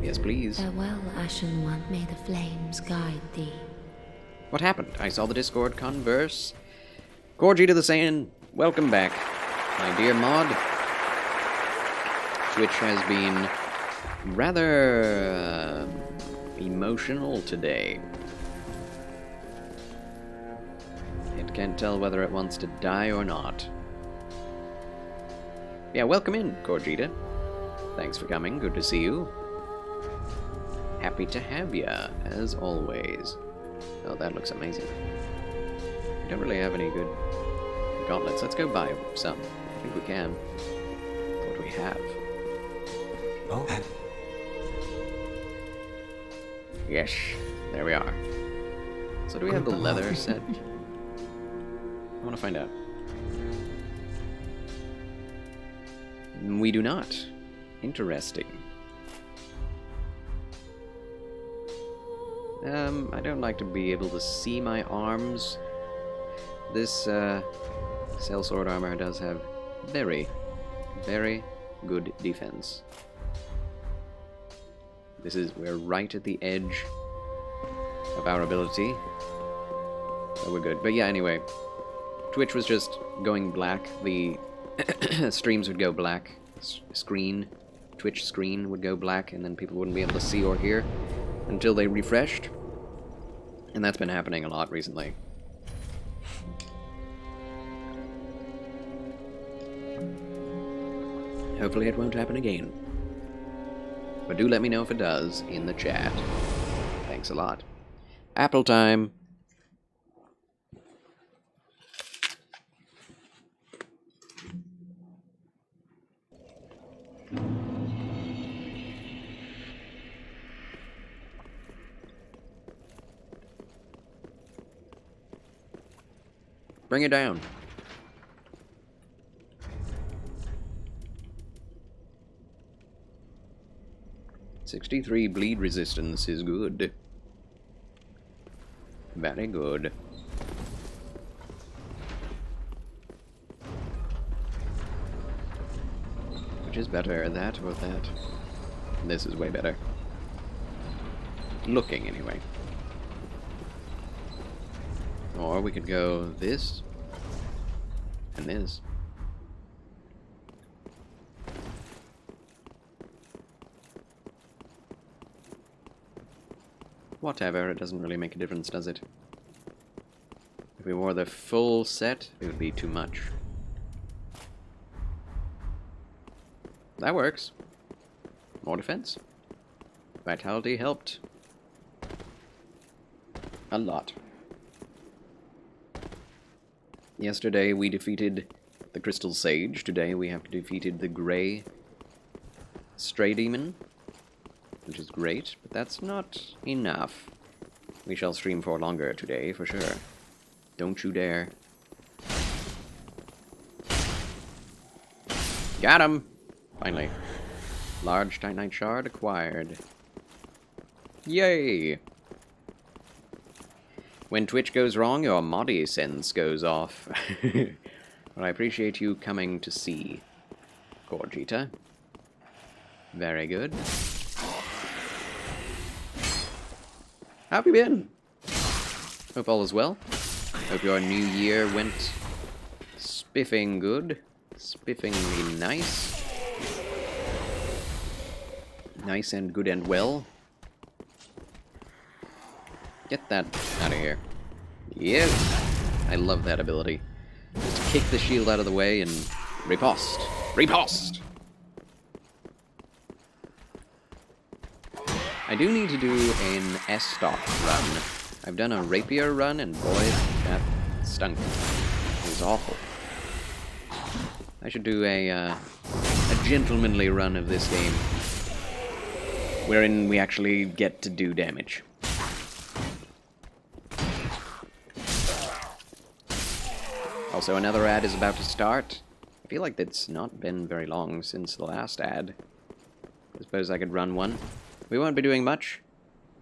Yes, please. farewell, Ashen One. May the flames guide thee. What happened? I saw the Discord converse. Corgi to the Saiyan, welcome back. My dear mod. Twitch has been rather emotional today. It can't tell whether it wants to die or not. Yeah, welcome in, Corgita. Thanks for coming. Good to see you. Happy to have ya, as always. Oh, that looks amazing. We don't really have any good gauntlets. Let's go buy some. I think we can. What do we have? Oh. Yes, there we are. So do we have the leather set? I want to find out. We do not. Interesting. I don't like to be able to see my arms. This Sellsword armor does have very, very good defense. We're right at the edge of our ability. So we're good. But yeah, anyway. Twitch was just going black. The streams would go black. Twitch screen would go black, and then people wouldn't be able to see or hear until they refreshed. And that's been happening a lot recently. Hopefully it won't happen again. But do let me know if it does in the chat. Thanks a lot. Apple time. Bring it down. "63 bleed resistance is good. Very good. Which is better, that or that? This is way better. Looking, anyway. Or we could go this and this. Whatever, it doesn't really make a difference, does it? If we wore the full set, it would be too much. That works. More defense. Vitality helped. A lot. Yesterday we defeated the Crystal Sage. Today we have defeated the Grey Stray Demon, which is great, but that's not enough. We shall stream for longer today, for sure. Don't you dare. Got him! Finally. Large Titanite Shard acquired. Yay! When Twitch goes wrong, your Modi sense goes off. Well, I appreciate you coming to see, Corgita. Very good. How have you been? Hope all is well. Hope your new year went spiffing good. Spiffingly nice. Nice and good and well. Get that out of here. Yes! I love that ability. Just kick the shield out of the way and riposte. Riposte! I do need to do an S-stock run. I've done a rapier run, and boy, that stunk. It was awful. I should do a gentlemanly run of this game, wherein we actually get to do damage. Also, another ad is about to start. I feel like it's not been very long since the last ad. I suppose I could run one. We won't be doing much,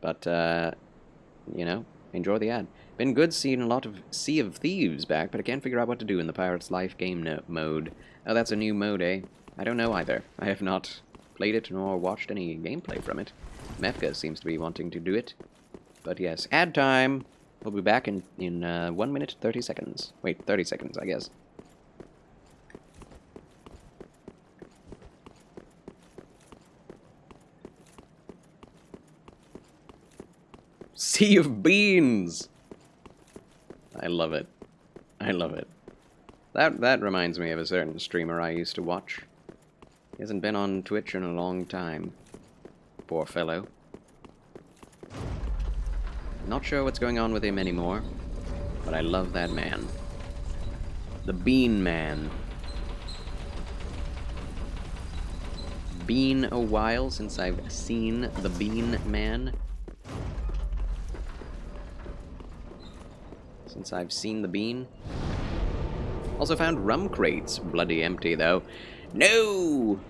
but, you know, enjoy the ad. Been good seeing a lot of Sea of Thieves back, but I can't figure out what to do in the Pirate's Life game mode. Oh, that's a new mode, eh? I don't know either. I have not played it nor watched any gameplay from it. Mefka seems to be wanting to do it. But yes, ad time! We'll be back in 1 minute 30 seconds. Wait, 30 seconds, I guess. Sea of Beans! I love it. I love it. That reminds me of a certain streamer I used to watch. He hasn't been on Twitch in a long time. Poor fellow. Not sure what's going on with him anymore, but I love that man. The Bean Man. Been a while since I've seen the Bean Man. Since I've seen the bean. Also found rum crates. Bloody empty, though. No!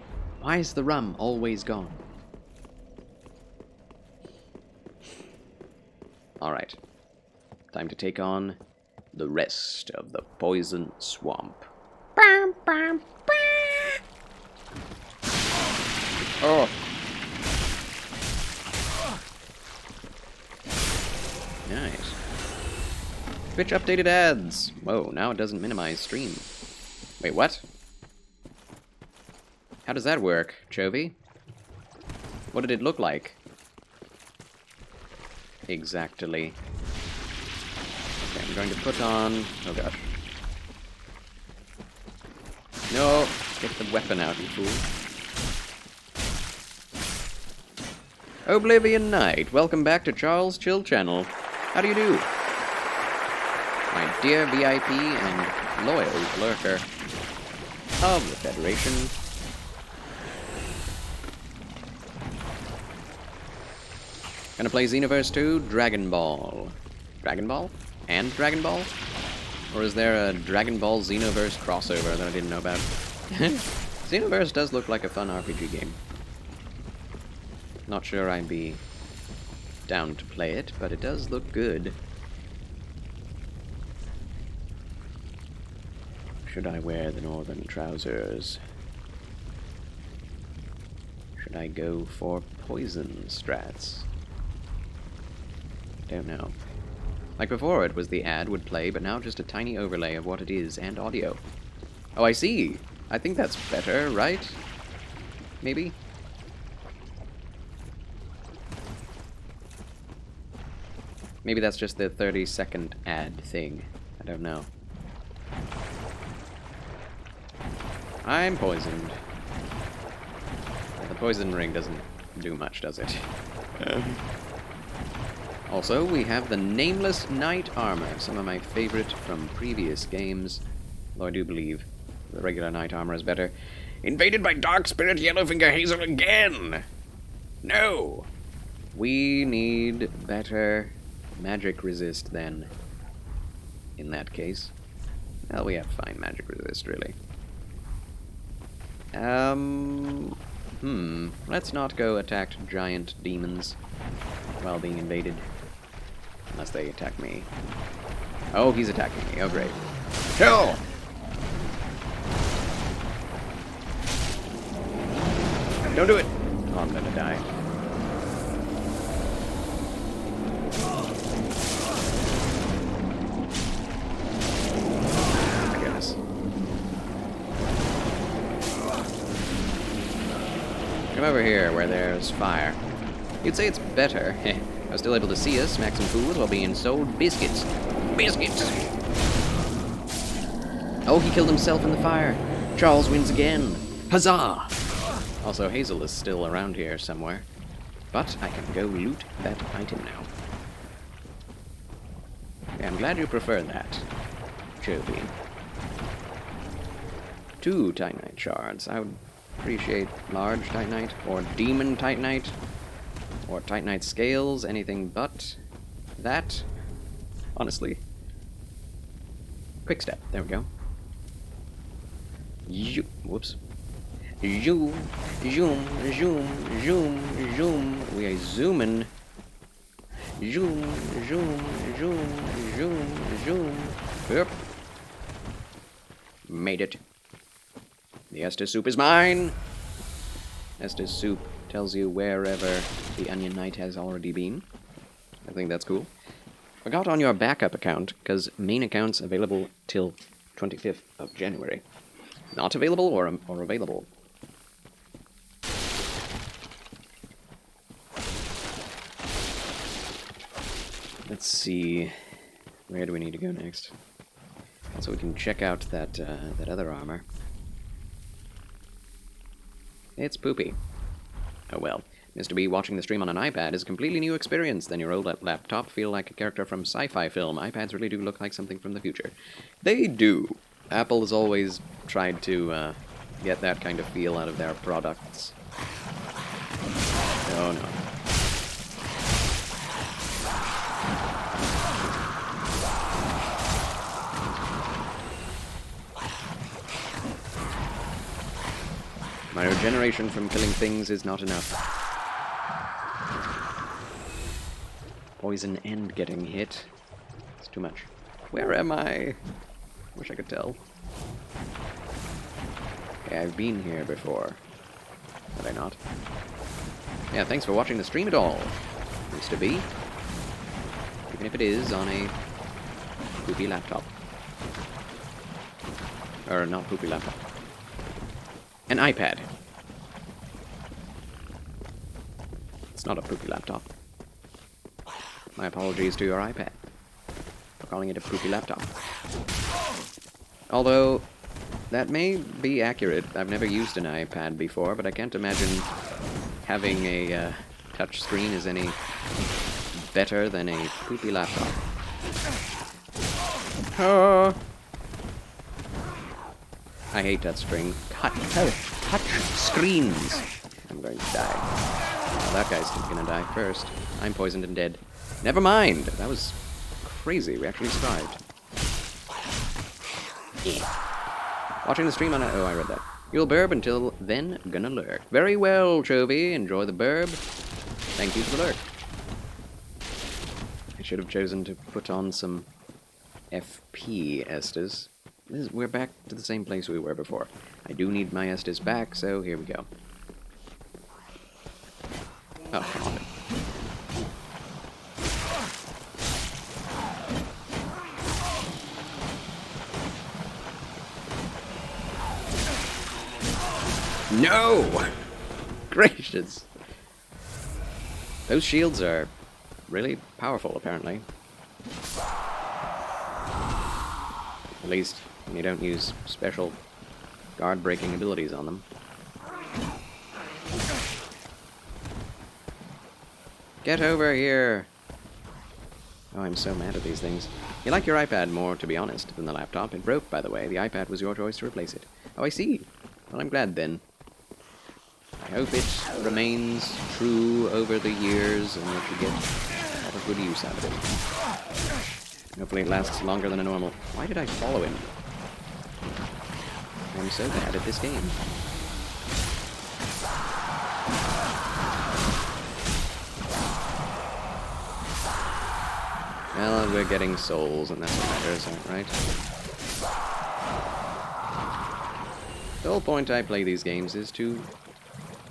Why is the rum always gone? Alright. Time to take on the rest of the Poison Swamp. Oh! Nice. Twitch updated ads. Whoa, now it doesn't minimize stream. Wait, what? How does that work, Chovy? What did it look like? Exactly. Okay, I'm going to put on... Oh gosh. No! Get the weapon out, you fool. Oblivion Knight, welcome back to Charles Chill Channel. How do you do? My dear VIP and loyal lurker of the Federation. Gonna play Xenoverse 2, Dragon Ball. Dragon Ball? And Dragon Ball? Or is there a Dragon Ball Xenoverse crossover that I didn't know about? Xenoverse does look like a fun RPG game. Not sure I'd be down to play it, but it does look good. Should I wear the northern trousers? Should I go for poison strats? Don't know. Like before, it was the ad would play, but now just a tiny overlay of what it is and audio. Oh, I see! I think that's better, right? Maybe? Maybe that's just the 30-second ad thing. I don't know. I'm poisoned. The poison ring doesn't do much, does it? Also, we have the Nameless Knight Armor, some of my favorite from previous games. Though I do believe the regular Knight Armor is better. Invaded by Dark Spirit Yellowfinger Hazel again! No! We need better magic resist then, in that case. Well, we have fine magic resist, really. Let's not go attack giant demons while being invaded. Unless they attack me. Oh, he's attacking me. Oh, great. Kill! Don't do it! Oh, I'm gonna die. Oh, my goodness. Come over here where there's fire. You'd say it's better. I was still able to see us smack some food while being sold biscuits. Biscuits! Oh, he killed himself in the fire. Charles wins again. Huzzah! Also, Hazel is still around here somewhere. But I can go loot that item now. Okay, I'm glad you prefer that, Chovy. 2 Titanite shards. I would appreciate large Titanite, or demon Titanite, or Titanite scales, anything but that. Honestly. Quick step, there we go. Whoops. Zoom, zoom, zoom, zoom, zoom. We are zooming. Zoom, zoom, zoom, zoom, zoom. Yep. Made it. The Estus soup is mine! Estus soup tells you wherever the Onion Knight has already been. I think that's cool. Forgot on your backup account, because main account's available till 25th of January. Not available or available? Let's see. Where do we need to go next? Also, we can check out that other armor. It's poopy. Oh well. Mr. B watching the stream on an iPad is a completely new experience than your old laptop. Feel like a character from sci-fi film. iPads really do look like something from the future. They do. Apple has always tried to get that kind of feel out of their products. Oh no. My regeneration from killing things is not enough. Poison and getting hit. It's too much. Where am I? Wish I could tell. Okay, I've been here before. Have I not? Yeah, thanks for watching the stream at all, Mr. B. Even if it is on a poopy laptop. Or not poopy laptop. An iPad. It's not a poopy laptop. My apologies to your iPad for calling it a poopy laptop. Although, that may be accurate. I've never used an iPad before, but I can't imagine having a touch screen is any better than a poopy laptop. Oh. I hate touch screens. I'm going to die. Well, that guy's gonna die first. I'm poisoned and dead. Never mind. That was crazy. We actually survived. Yeah. Watching the stream on oh, I read that. You'll burb until then, gonna lurk. Very well, Chovy. Enjoy the burb. Thank you for the lurk. I should have chosen to put on some FP Estus. We're back to the same place we were before. I do need my Estus back, so here we go. Oh, come on. No! Gracious! Those shields are really powerful, apparently. At least, when you don't use special guard-breaking abilities on them. Get over here! Oh, I'm so mad at these things. You like your iPad more, to be honest, than the laptop. It broke, by the way. The iPad was your choice to replace it. Oh, I see. Well, I'm glad then. I hope it remains true over the years and that you get a lot of good use out of it. Hopefully it lasts longer than a normal... Why did I follow him? I'm so bad at this game. Well, we're getting souls, and that's what matters, right? The whole point I play these games is to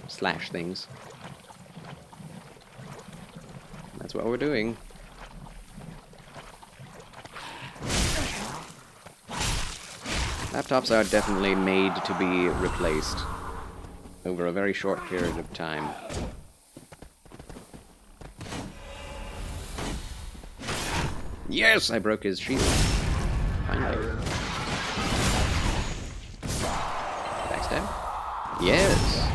slash things. That's what we're doing. Laptops are definitely made to be replaced over a very short period of time. Yes! I broke his shield. Finally. Backstab? Yes!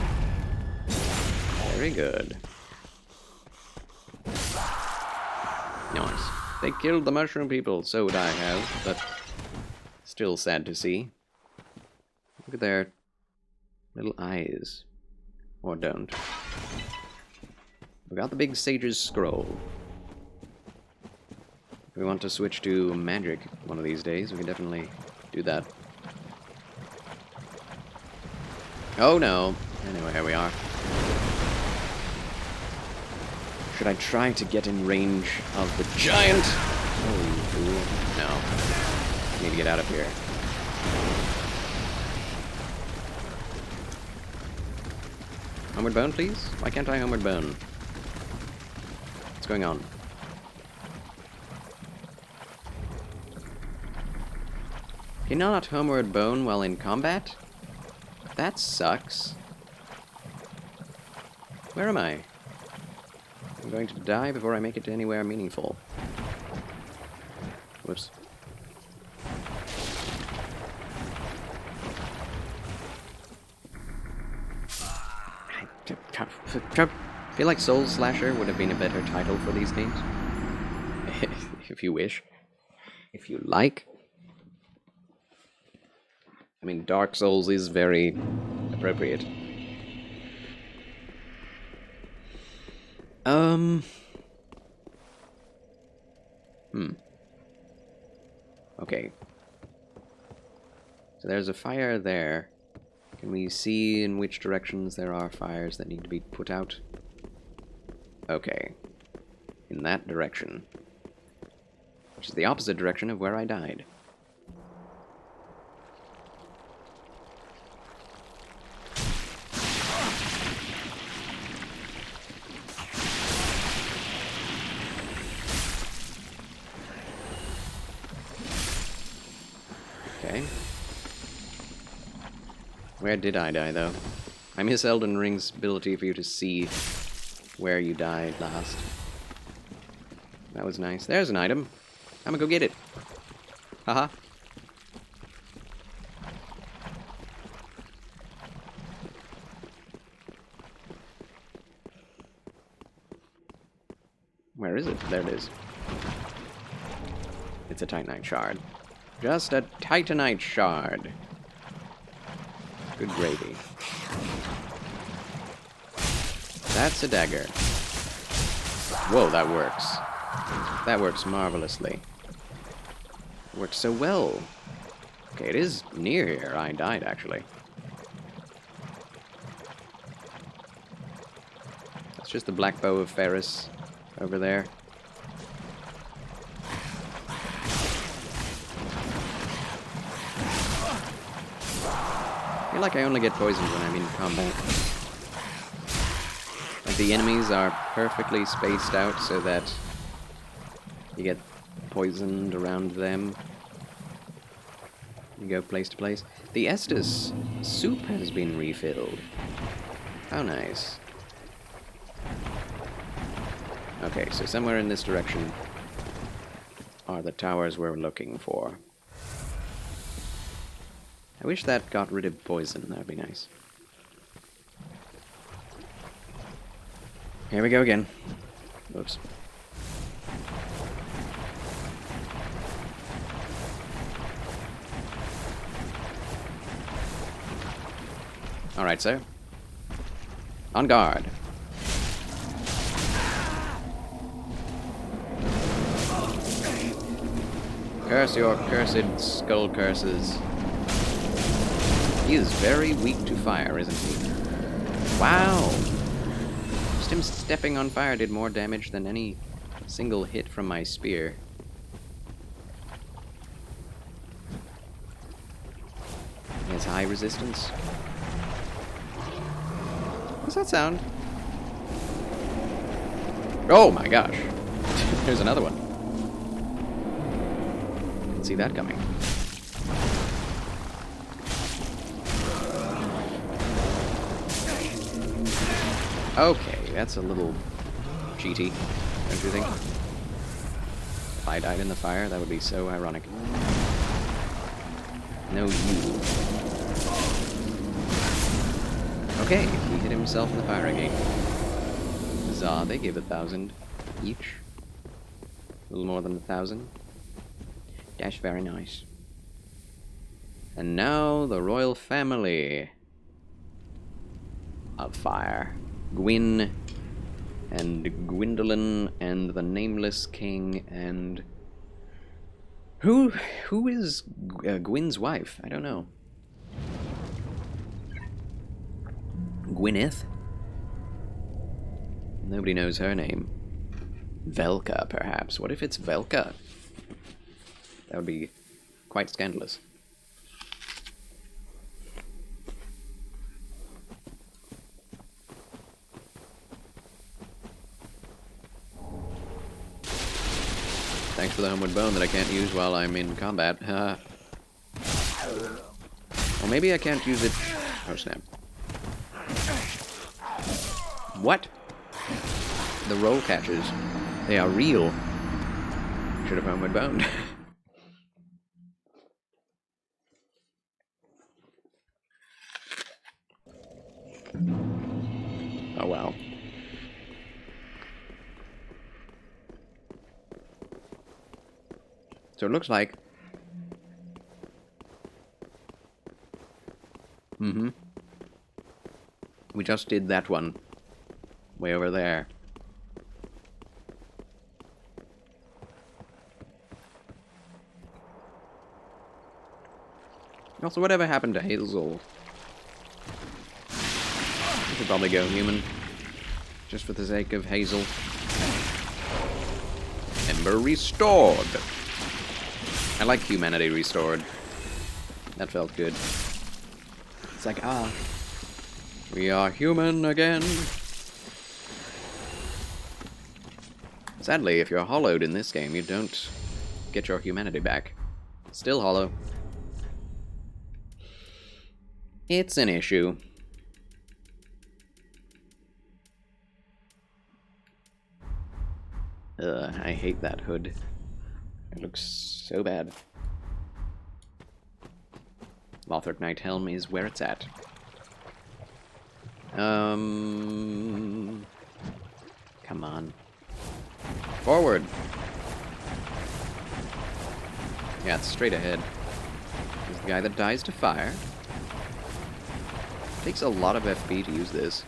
Very good. Nice. They killed the mushroom people, so would I have, but still sad to see. Look at their little eyes. Or don't. We got the big Sage's Scroll. If we want to switch to magic one of these days, we can definitely do that. Oh no. Anyway, here we are. Should I try to get in range of the giant? Oh, you fool. No. Need to get out of here. Homeward Bone, please? Why can't I Homeward Bone? What's going on? Cannot Homeward Bone while in combat? That sucks. Where am I? I'm going to die before I make it to anywhere meaningful. Whoops. I feel like Soul Slasher would have been a better title for these games. If you wish. If you like. I mean, Dark Souls is very appropriate. Okay. So there's a fire there. Can we see in which directions there are fires that need to be put out? Okay. In that direction. Which is the opposite direction of where I died. Okay. Where did I die, though? I miss Elden Ring's ability for you to see where you died last. That was nice. There's an item. I'm gonna go get it. Haha. Where is it? There it is. It's a Titanite shard. Just a Titanite shard. Good gravy. That's a dagger. Whoa, that works. That works marvelously. It works so well. Okay, it is near here. I died, actually. That's just the Black Bow of Ferris over there. I feel like I only get poisoned when I'm in combat. Like the enemies are perfectly spaced out so that you get poisoned around them. You go place to place. The Estus soup has been refilled. How nice. Okay, so somewhere in this direction are the towers we're looking for. I wish that got rid of poison. That would be nice. Here we go again. Whoops. Alright, sir. On guard. Curse your cursed skull curses. He is very weak to fire, isn't he? Wow! Just him stepping on fire did more damage than any single hit from my spear. He has high resistance. What's that sound? Oh my gosh! There's another one. Didn't see that coming. Okay, that's a little cheaty, don't you think? If I died in the fire, that would be so ironic. No, you. Okay, he hit himself in the fire again. Huzzah, they give 1,000 each. A little more than 1,000. That's very nice. And now the royal family of fire. Gwyn and Gwyndolin and the Nameless King and... Who is Gwyn's wife? I don't know. Gwyneth? Nobody knows her name. Velka, perhaps. What if it's Velka? That would be quite scandalous. Thanks for the homeward bone that I can't use while I'm in combat. Or maybe I can't use it... Oh, snap. What? The roll catches. They are real. Should have homeward boned. Oh, wow. So it looks like... We just did that one. Way over there. Also, whatever happened to Hazel? We should probably go human. Just for the sake of Hazel. Ember restored! I like humanity restored. That felt good. It's like, we are human again. Sadly, if you're hollowed in this game, you don't get your humanity back. Still hollow. It's an issue. I hate that hood. It looks so bad. Lothric Knight Helm is where it's at. Come on. Forward! Yeah, it's straight ahead. There's the guy that dies to fire. Takes a lot of FP to use this.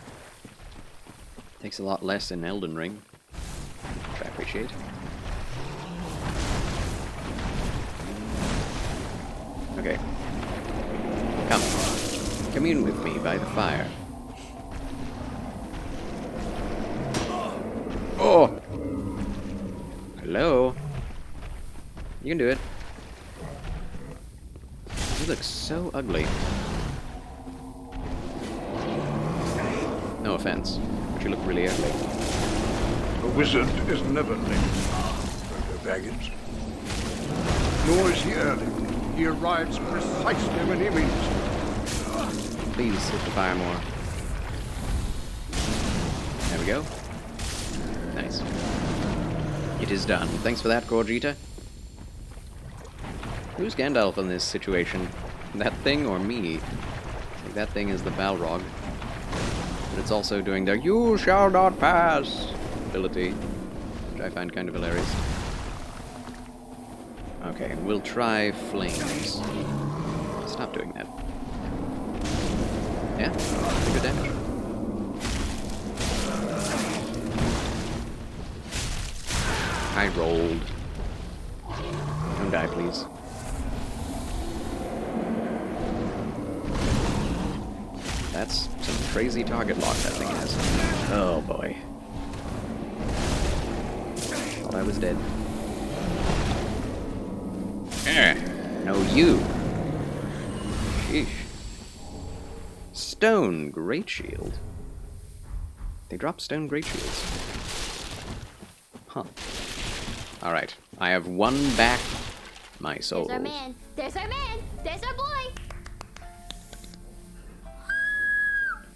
Takes a lot less in Elden Ring, which I appreciate. Okay. Come. Commune with me by the fire. Oh! Hello? You can do it. You look so ugly. No offense, but you look really ugly. A wizard is never late, Frodo Baggins. Nor is he early. He arrives precisely when he means to. Please hit the fire more. There we go. Nice. It is done. Thanks for that, Gorgita. Who's Gandalf in this situation? That thing or me? I think that thing is the Balrog. But it's also doing the "You shall not pass" ability, which I find kind of hilarious. Okay, we'll try flames. Stop doing that. Yeah, pretty good damage. I rolled. Don't die, please. That's some crazy target lock that thing has. Oh boy. Thought I was dead. No, you. Sheesh. Stone Great Shield. They drop stone great shields. Huh. Alright. I have won back my soul. There's our man. There's our man. There's our boy.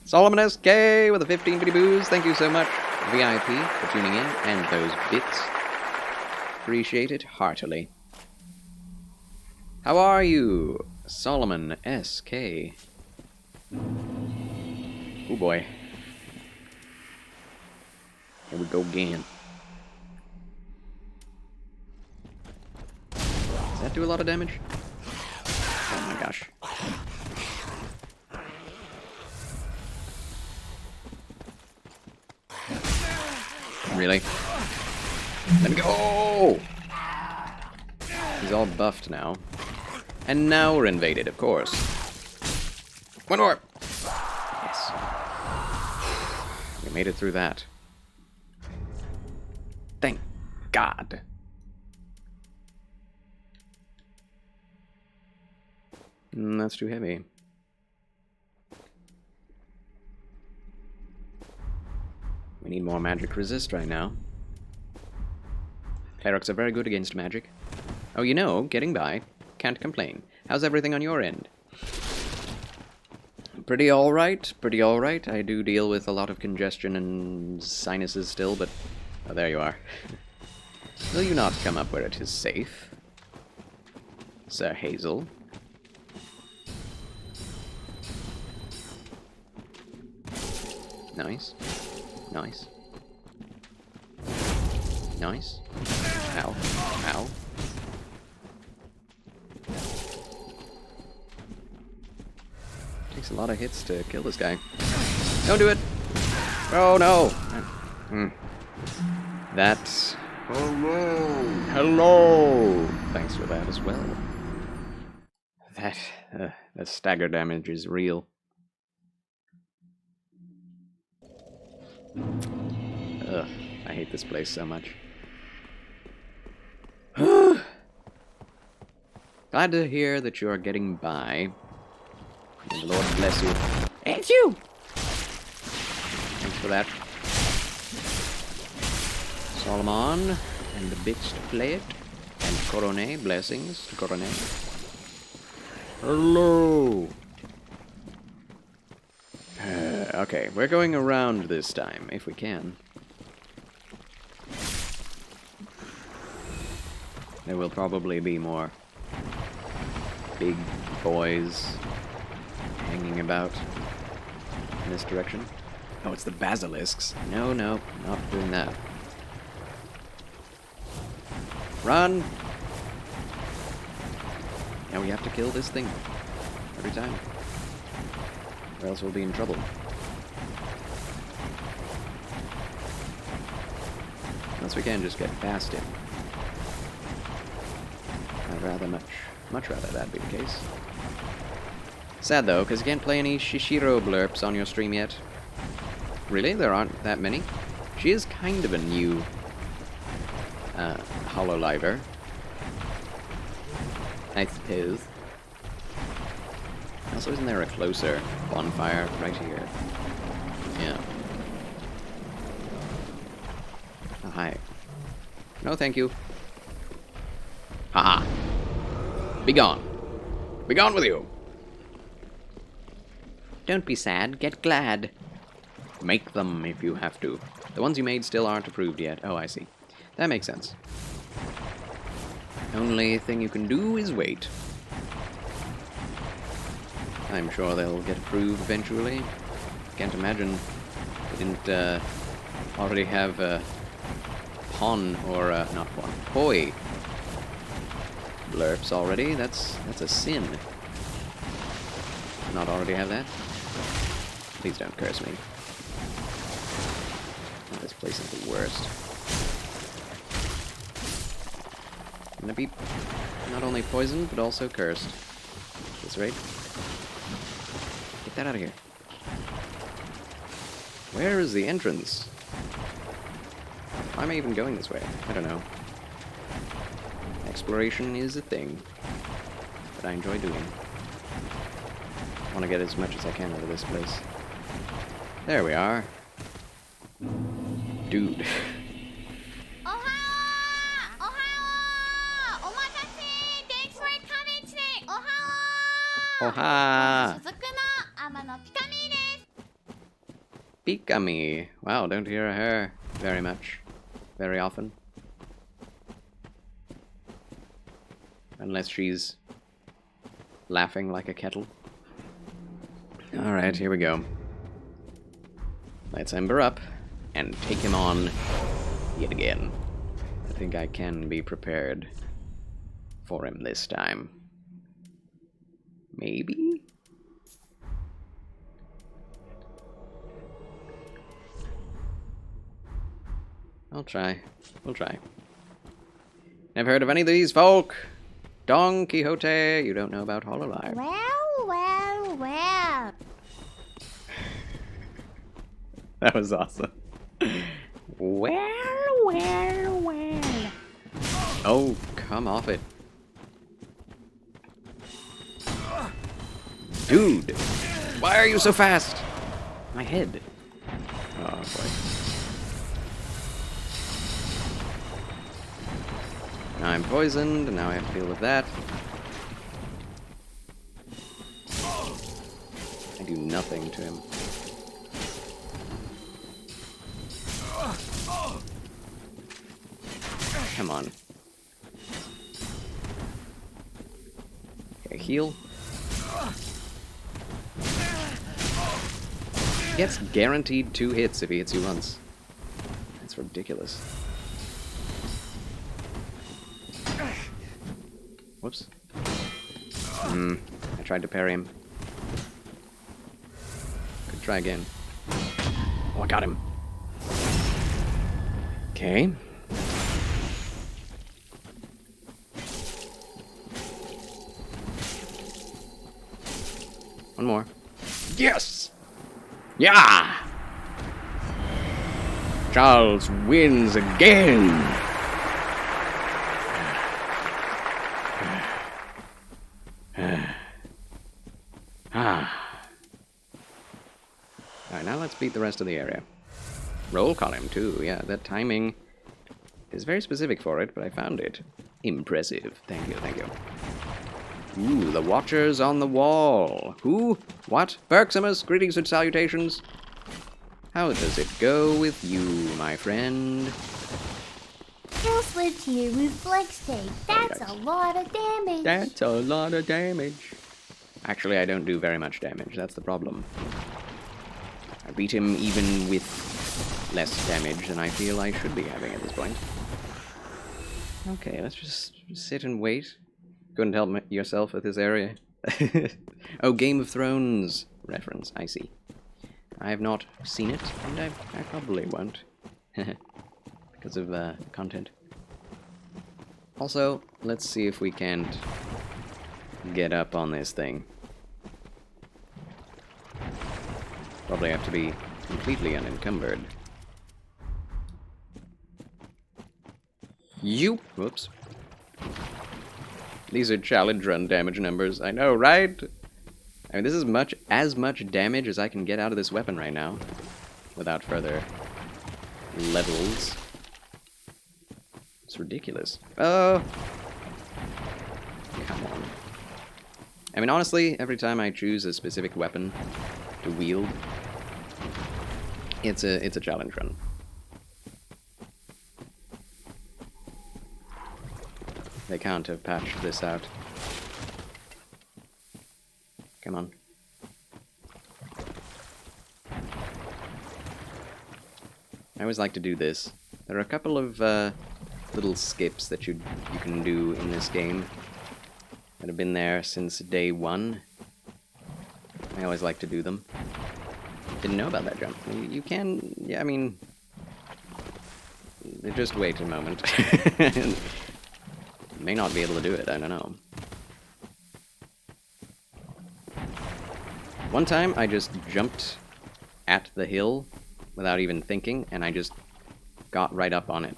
Solomon SK with a 15 bitty booze. Thank you so much, VIP, for tuning in and those bits. Appreciate it heartily. How are you, Solomon SK? Oh boy. Here we go again. Does that do a lot of damage? Oh my gosh. Really? Let me go! He's all buffed now. And now we're invaded, of course. One more! Yes. We made it through that. Thank God. That's too heavy. We need more magic resist right now. Clerics are very good against magic. Oh, you know, getting by. Can't complain. How's everything on your end? Pretty alright, pretty alright. I do deal with a lot of congestion and sinuses still, but... Oh, there you are. Will you not come up where it is safe? Sir Hazel? Nice. Nice. Nice. Ow. Ow. Takes a lot of hits to kill this guy. Don't do it! Oh no! That's... Hello! Hello! Thanks for that as well. That stagger damage is real. Ugh, I hate this place so much. Glad to hear that you are getting by. May the Lord bless you. It's you! Thanks for that. Solomon and the bits to play it. And Coronet, blessings to Coronet. Hello! Okay, we're going around this time, if we can. There will probably be more big boys hanging about in this direction. Oh, it's the basilisks. No, no, not doing that. Run! Now we have to kill this thing every time, or else we'll be in trouble. Unless we can just get past him. I'd rather much rather that be the case. Sad though, because you can't play any Shishiro blurps on your stream yet. Really? There aren't that many? She is kind of a new Hololiver, I suppose. Also, isn't there a closer bonfire right here? Yeah. Oh, hi. No, thank you. Haha. Be gone. Be gone with you. Don't be sad, get glad. Make them if you have to. The ones you made still aren't approved yet. Oh, I see. That makes sense. Only thing you can do is wait. I'm sure they'll get approved eventually. Can't imagine they didn't already have Pon or not Pon, Poi blurps already. That's a sin. Not already have that. Please don't curse me. Oh, this place is the worst. I'm gonna be not only poisoned but also cursed. At this rate. Get that out of here. Where is the entrance? Why am I even going this way? I don't know. Exploration is a thing that I enjoy doing. I want to get as much as I can out of this place. There we are. Dude. Thanks for coming today. Oha! 所属の天野ピカミです。 Pikami. Wow, don't hear her very much. Very often. Unless she's laughing like a kettle. Alright, here we go. Let's ember up and take him on yet again. I think I can be prepared for him this time. Maybe? I'll try. We'll try. Never heard of any of these folk! Don Quixote, you don't know about Hololive. Well. That was awesome. Well. Oh, come off it. Dude! Why are you so fast? My head. Oh, boy. Now I'm poisoned, and now I have to deal with that. I do nothing to him. Come on. Okay, heal. He gets guaranteed 2 hits if he hits you once. That's ridiculous. Whoops. I tried to parry him. Could try again. Oh, I got him. Okay. One more. Yes! Yeah! Charles wins again! Alright, now let's beat the rest of the area. Roll call him, too. Yeah, that timing is very specific for it, but I found it impressive. Thank you, thank you. Ooh, the Watchers on the Wall. Who? What? Berximus, greetings and salutations. How does it go with you, my friend? Kill Swift here with Flex Tape. That's a lot of damage. That's a lot of damage. Actually, I don't do very much damage. That's the problem. I beat him even with less damage than I feel I should be having at this point. Okay, let's just sit and wait. Couldn't help yourself with this area. Oh, Game of Thrones reference. I see. I have not seen it, and I probably won't. Because of content. Also, let's see if we can't get up on this thing. Probably have to be completely unencumbered. Whoops. These are challenge run damage numbers. I know, right? I mean, this is as much damage as I can get out of this weapon right now. Without further levels. It's ridiculous. Oh! Come on. I mean, honestly, every time I choose a specific weapon to wield, it's a challenge run. They can't have patched this out. Come on. I always like to do this. There are a couple of little skips that you can do in this game that have been there since day 1. I always like to do them. Didn't know about that jump. You can... Yeah, I mean... Just wait a moment. May not be able to do it, I don't know. One time, I just jumped at the hill without even thinking, and I just got right up on it.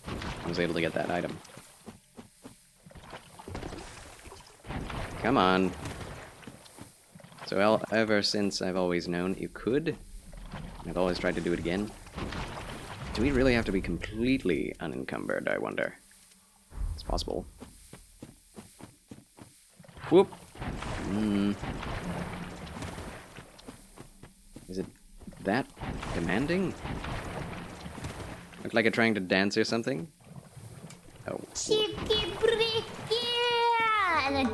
I was able to get that item. Come on. So ever since I've always known you could, I've always tried to do it again. Do we really have to be completely unencumbered, I wonder? It's possible. Whoop! Is it that demanding? Look like you're trying to dance or something? Oh. Chicky bricky! And then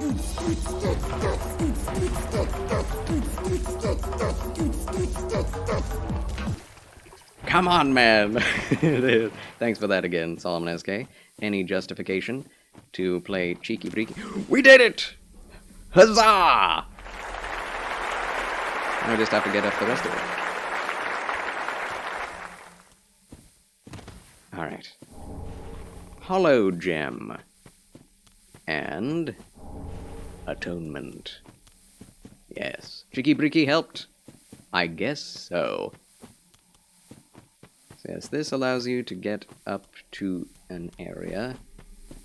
Come on, man! Thanks for that again, Solomon SK. Any justification to play Cheeky Breeky? We did it! Huzzah! Now we just have to get up the rest of it. Alright. Hollow Gem. And... Atonement. Yes. Cheeky Breeky helped? I guess so. So yes, this allows you to get up to an area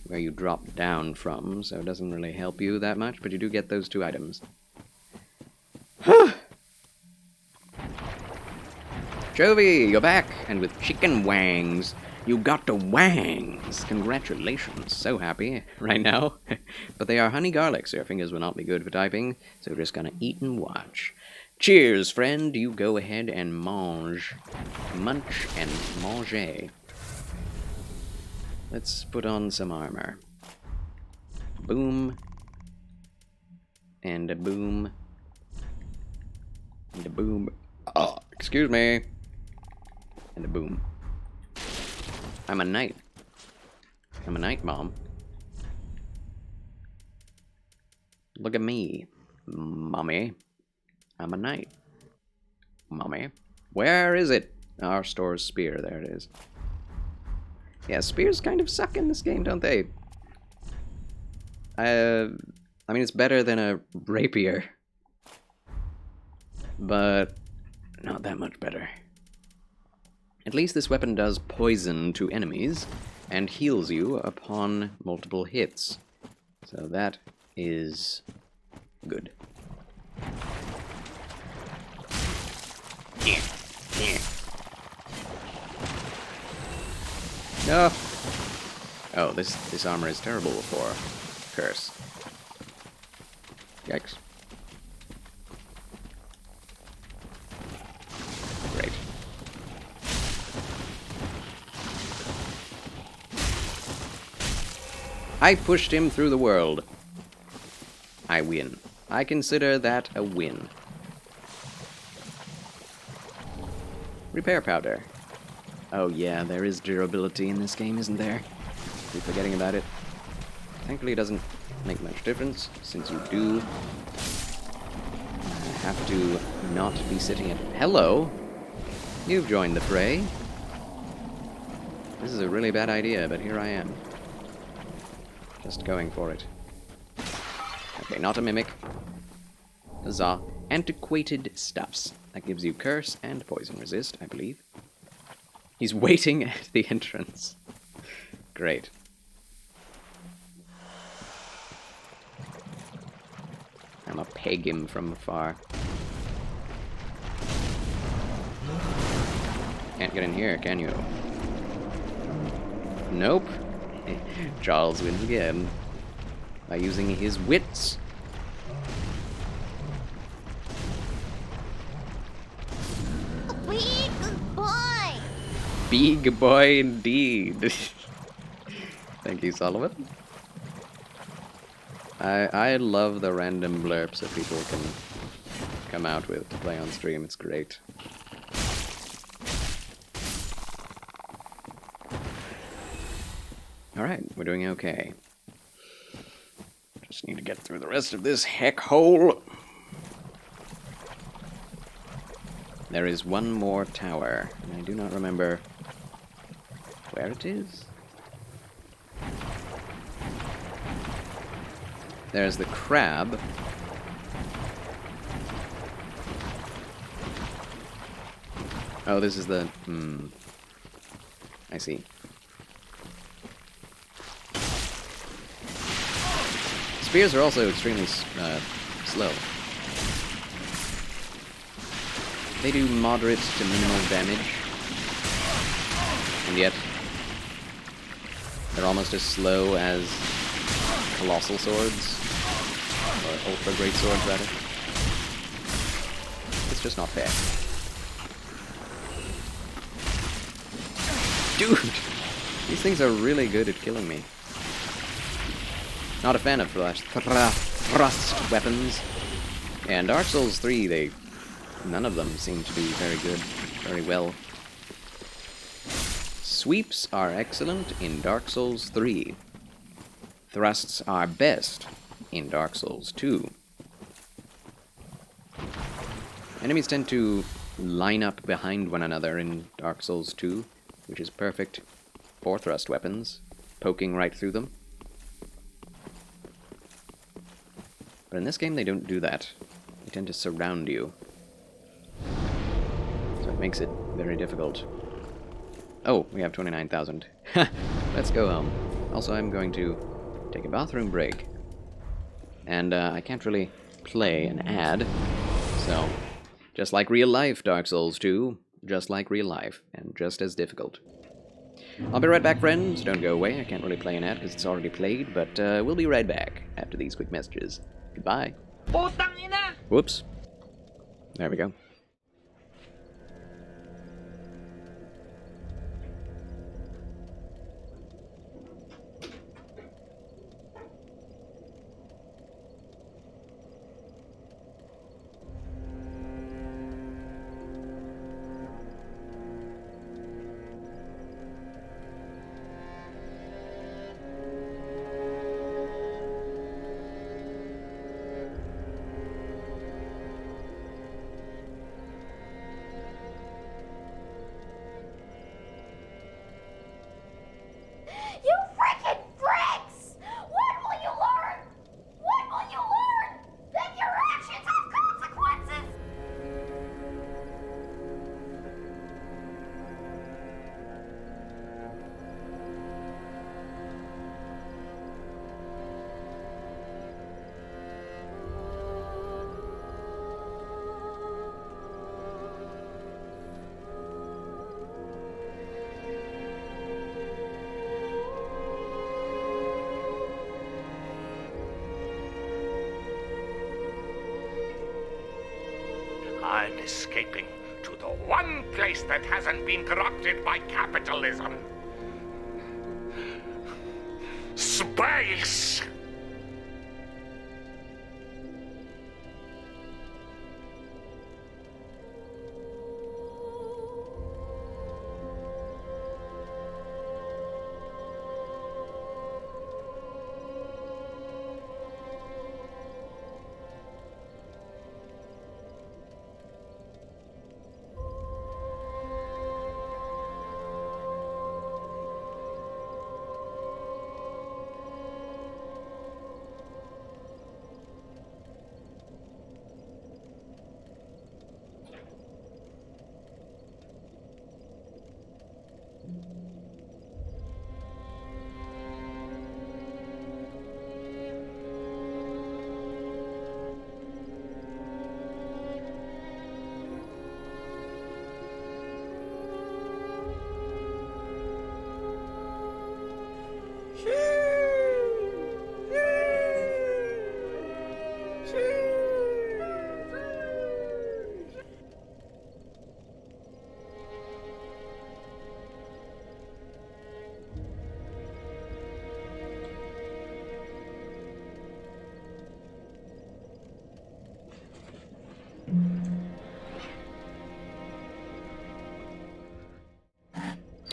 where you drop down from, so it doesn't really help you that much, but you do get those 2 items. Chovy, you're back, and with chicken wangs. You got the wangs! Congratulations. So happy right now. But they are honey garlic, so your fingers will not be good for typing, so we're just gonna eat and watch. Cheers, friend. You go ahead and mange. Munch and manger. Let's put on some armor. Boom. And a boom. And a boom. Oh, excuse me. And a boom. I'm a knight. I'm a knight, Mom. Look at me, Mommy. I'm a knight. Mommy. Where is it? Our store's spear. There it is. Yeah, spears kind of suck in this game, don't they? I mean, it's better than a rapier. But not that much better. At least this weapon does poison to enemies and heals you upon multiple hits. So that is good. No. Oh, this armor is terrible for curse. Yikes. Great. I pushed him through the world. I win. I consider that a win. Repair powder. Oh yeah, there is durability in this game, isn't there? Keep forgetting about it. Thankfully it doesn't make much difference, since you do have to not be sitting at... Hello! You've joined the fray. This is a really bad idea, but here I am. Just going for it. Okay, not a mimic. Huzzah. Antiquated stuffs. That gives you curse and poison resist, I believe. He's waiting at the entrance. Great. I'ma peg him from afar. Can't get in here, can you? Nope. Charles wins again. By using his wits. Big boy! Big boy indeed. Thank you, Solomon. I love the random blurps that people can come out with to play on stream. It's great. Alright, we're doing okay. Just need to get through the rest of this heck hole. There is one more tower, and I do not remember where it is. There's the crab. Oh, this is the... I see. Spears are also extremely slow. They do moderate to minimal damage, and yet they're almost as slow as colossal swords, or ultra great swords rather. It's just not fair. Dude! These things are really good at killing me. Not a fan of thrust weapons. And Dark Souls 3, none of them seem to do very well. Sweeps are excellent in Dark Souls 3. Thrusts are best in Dark Souls 2. Enemies tend to line up behind one another in Dark Souls 2, which is perfect for thrust weapons, poking right through them. But in this game they don't do that. They tend to surround you. So it makes it very difficult. Oh, we have 29,000. Let's go home. Also, I'm going to take a bathroom break. And I can't really play an ad, so just like real life, Dark Souls 2, just like real life, and just as difficult. I'll be right back, friends. Don't go away. I can't really play an ad because it's already played, but we'll be right back after these quick messages. Goodbye. Whoops. There we go. You freaking bricks! When will you learn? When will you learn that your actions have consequences? I'm escaping to the one place that hasn't been corrupted by capitalism. Space!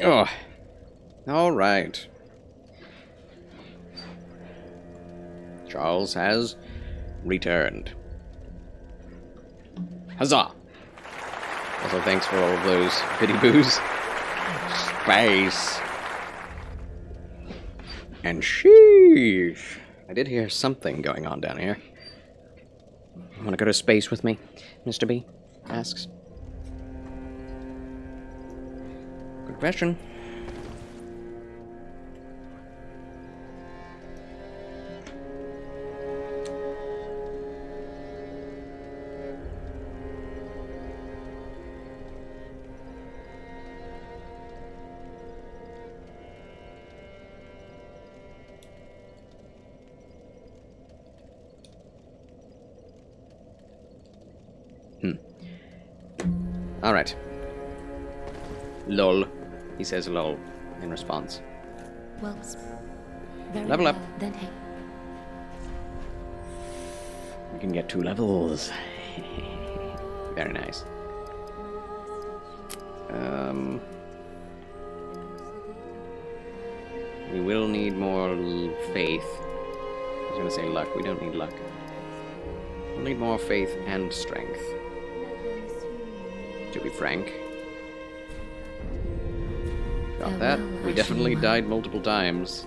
Oh, all right. Charles has returned. Huzzah! Also, thanks for all of those pity boos. Space. And sheesh. I did hear something going on down here. You want to go to space with me? Mr. B asks. Good question. Alright. Lol. He says lol in response. Well, very Level up. well. Then hey, We can get 2 levels. Very nice. We will need more faith. I was gonna say luck. We don't need luck. We'll need more faith and strength. To be frank. Got that. Farewell, We Ashen definitely One. died multiple times.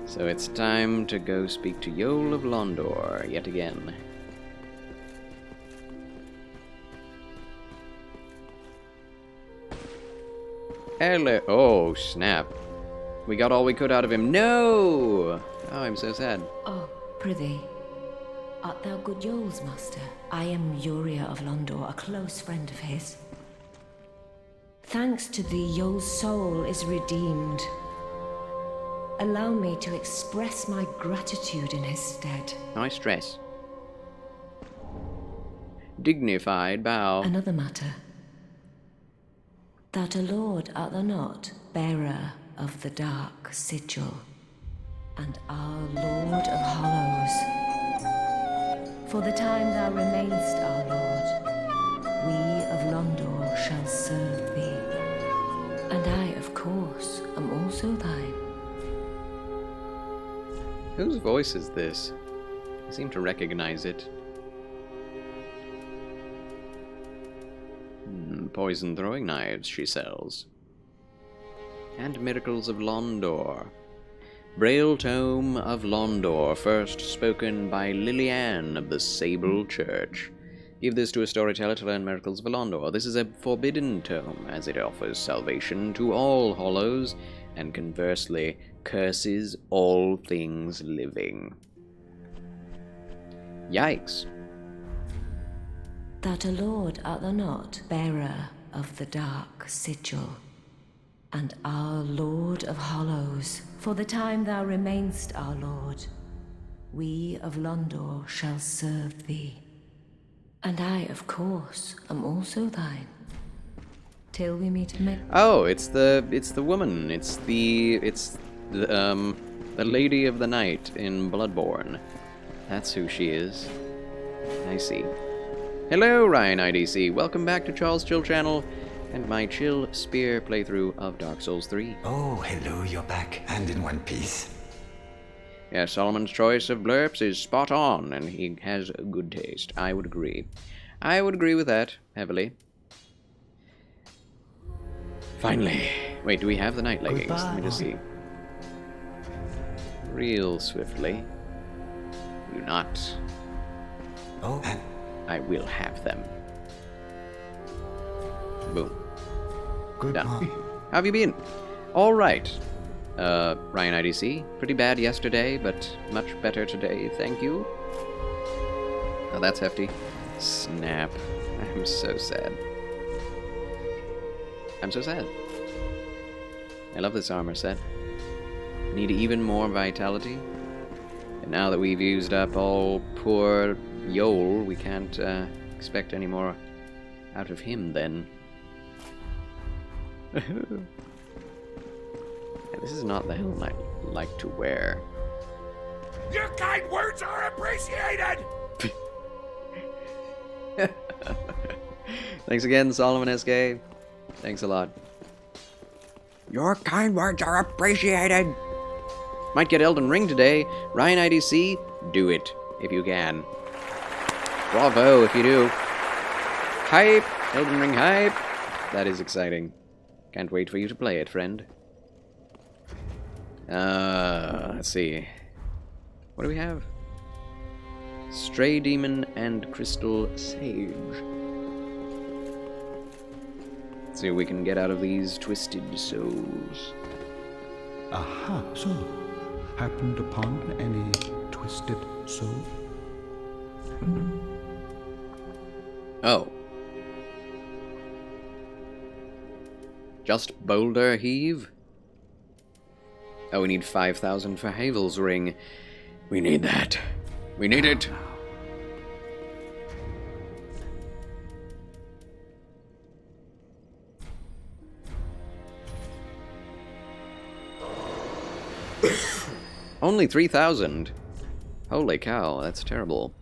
So it's time to go speak to Yol of Londor yet again. Hello. Oh, snap. We got all we could out of him. No! Oh, I'm so sad. Oh, prithee. Art thou good Yoel's master? I am Yuria of Londor, a close friend of his. Thanks to thee, Yoel's soul is redeemed. Allow me to express my gratitude in his stead. Nice dress. Dignified bow. Another matter. That a lord art thou not, bearer of the dark sigil, and our Lord of Hollows. For the time thou remainest our Lord, we of Londor shall serve thee. And I, of course, am also thine. Whose voice is this? I seem to recognize it. Poison throwing knives she sells. And Miracles of Londor. Braille Tome of Londor, first spoken by Liliane of the Sable Church. Give this to a storyteller to learn Miracles of Londor. This is a forbidden tome, as it offers salvation to all hollows, and conversely, curses all things living. Yikes. That a lord art thou not, bearer of the dark sigil, and our Lord of Hollows. For the time thou remainest our Lord, we of Londor shall serve thee. And I, of course, am also thine. Till we meet again. Oh, it's the woman. It's the Lady of the Night in Bloodborne. That's who she is. I see. Hello, Ryan IDC. Welcome back to Charles Chill Channel and my Chill Spear playthrough of Dark Souls 3. Oh, hello, you're back, and in one piece. Yeah, Solomon's choice of blurps is spot on, and he has a good taste. I would agree. I would agree with that, heavily. Finally. Wait, do we have the night leggings? Let me just see. Real swiftly. Do not. Oh, and I will have them. Boom. goodbye. Done. How have you been? All right. Ryan IDC. Pretty bad yesterday, but much better today, thank you. Oh, that's hefty. Snap. I'm so sad. I'm so sad. I love this armor set. Need even more vitality. And now that we've used up all poor Yoel, we can't expect any more out of him then. This is not the helm I like to wear. Your kind words are appreciated! Thanks again, Solomon SK. Thanks a lot. Your kind words are appreciated. Might get Elden Ring today. Ryan IDC, do it if you can. Bravo if you do. Hype! Elden Ring hype! That is exciting. Can't wait for you to play it, friend. Let's see. What do we have? Stray Demon and Crystal Sage. Let's see what we can get out of these twisted souls. Aha, so, happened upon any twisted soul? Oh. Just Boulder Heave? Oh, we need 5,000 for Havel's Ring. We need that. We need it. Only 3,000. Holy cow, that's terrible.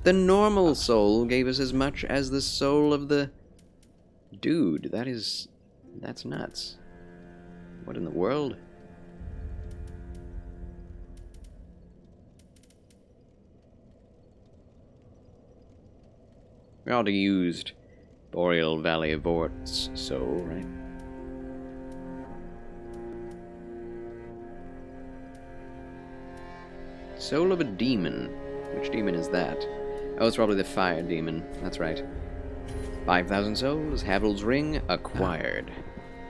The normal soul gave us as much as the soul of the... Dude, that's nuts. What in the world? We already used Boreal Valley of Vort's soul, right? Soul of a demon. Which demon is that? Oh, it's probably the fire demon. That's right. 5,000 souls, Havel's Ring acquired.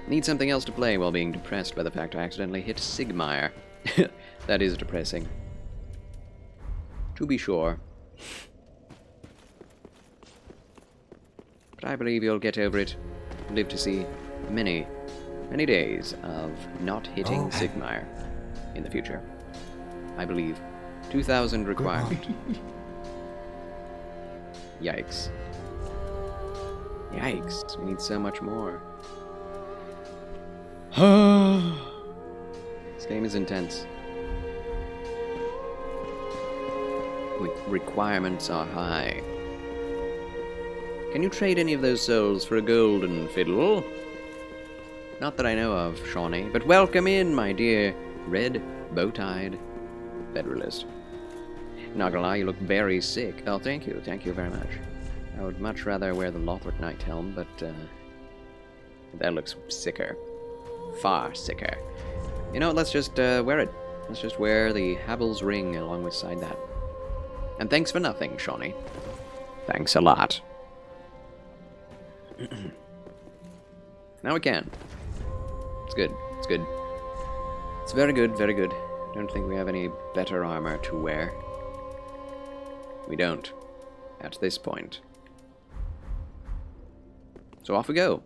Need something else to play while being depressed by the fact I accidentally hit Sigmire. That is depressing. To be sure. But I believe you'll get over it. Live to see many, many days of not hitting Sigmire in the future. I believe 2,000 required. Yikes. Yikes. We need so much more. This game is intense. Requirements are high. Can you trade any of those souls for a golden fiddle? Not that I know of, Shawnee, but welcome in, my dear red, bow-tied Federalist. Not gonna lie, you look very sick. Oh, thank you very much. I would much rather wear the Lothric Knight helm, but that looks sicker. Far sicker. You know, let's just wear it. Let's just wear the Havel's Ring along with side that. And thanks for nothing, Shawnee. Thanks a lot. Now we can. It's good. It's good. It's very good, very good. Don't think we have any better armor to wear. We don't. At this point. So off we go.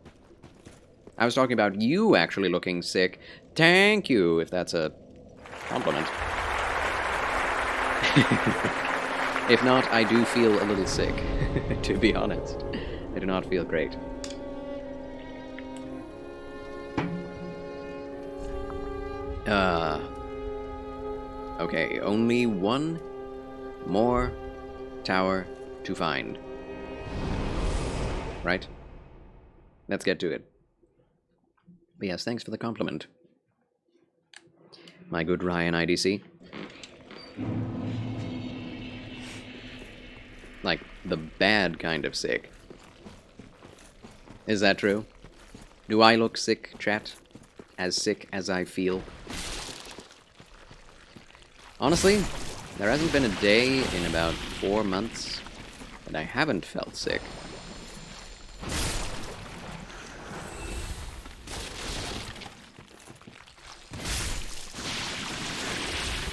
I was talking about you actually looking sick. Thank you, if that's a compliment. If not, I do feel a little sick, to be honest. I do not feel great. Okay, only one more tower to find. Right? Let's get to it. But yes, thanks for the compliment, my good Ryan IDC. Like, the bad kind of sick. Is that true? Do I look sick, chat? As sick as I feel? Honestly, there hasn't been a day in about 4 months that I haven't felt sick.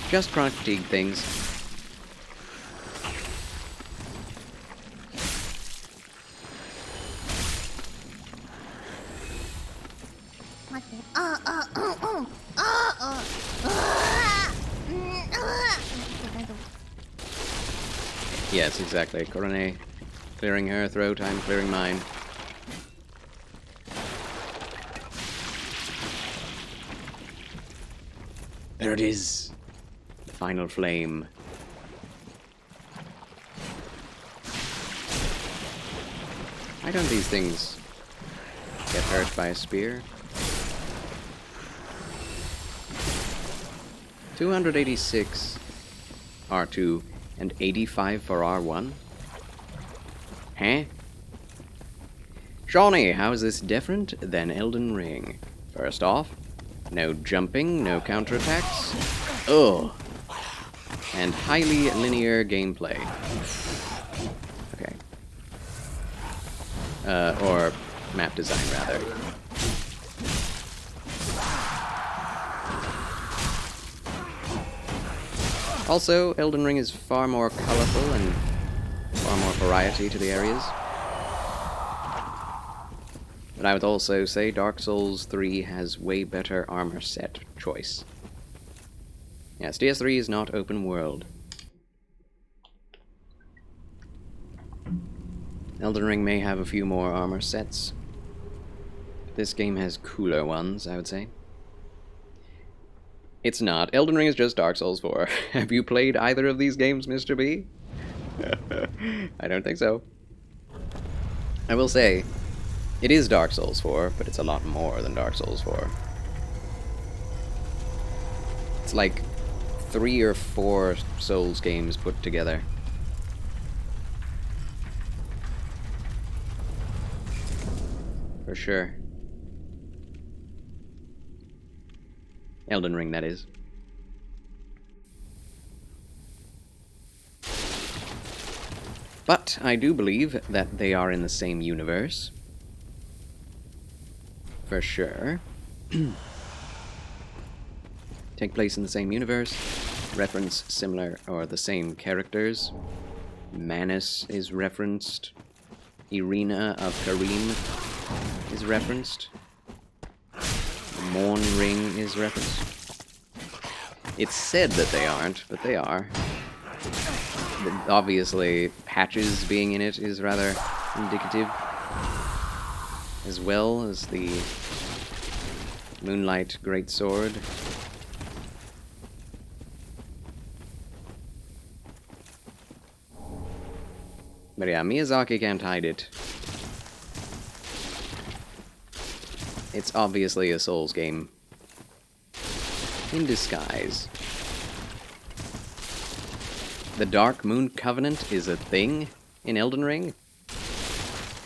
Just chronic fatigue things. Yes, exactly. Coronet clearing her throat, I'm clearing mine. There it is. The final flame. Why don't these things get hurt by a spear? 286 R2 and 85 for R1? Huh? Shawnee, how is this different than Elden Ring? First off, no jumping, no counterattacks. Ugh. And highly linear gameplay. Okay. Or map design, rather. Also, Elden Ring is far more colorful and far more variety to the areas. But I would also say Dark Souls 3 has way better armor set choice. Yes, DS3 is not open world. Elden Ring may have a few more armor sets. But this game has cooler ones, I would say. It's not. Elden Ring is just Dark Souls 4. Have you played either of these games, Mr. B? I don't think so. I will say, it is Dark Souls 4, but it's a lot more than Dark Souls 4. It's like 3 or 4 Souls games put together. For sure. Elden Ring, that is. But I do believe that they are in the same universe. For sure. Take place in the same universe. Reference similar or the same characters. Manus is referenced. Irina of Karim is referenced. The Morn Ring is referenced. It's said that they aren't, but they are. Obviously, Patches being in it is rather indicative, as well as the Moonlight Greatsword. But yeah, Miyazaki can't hide it. It's obviously a Souls game. In disguise. The Dark Moon Covenant is a thing in Elden Ring.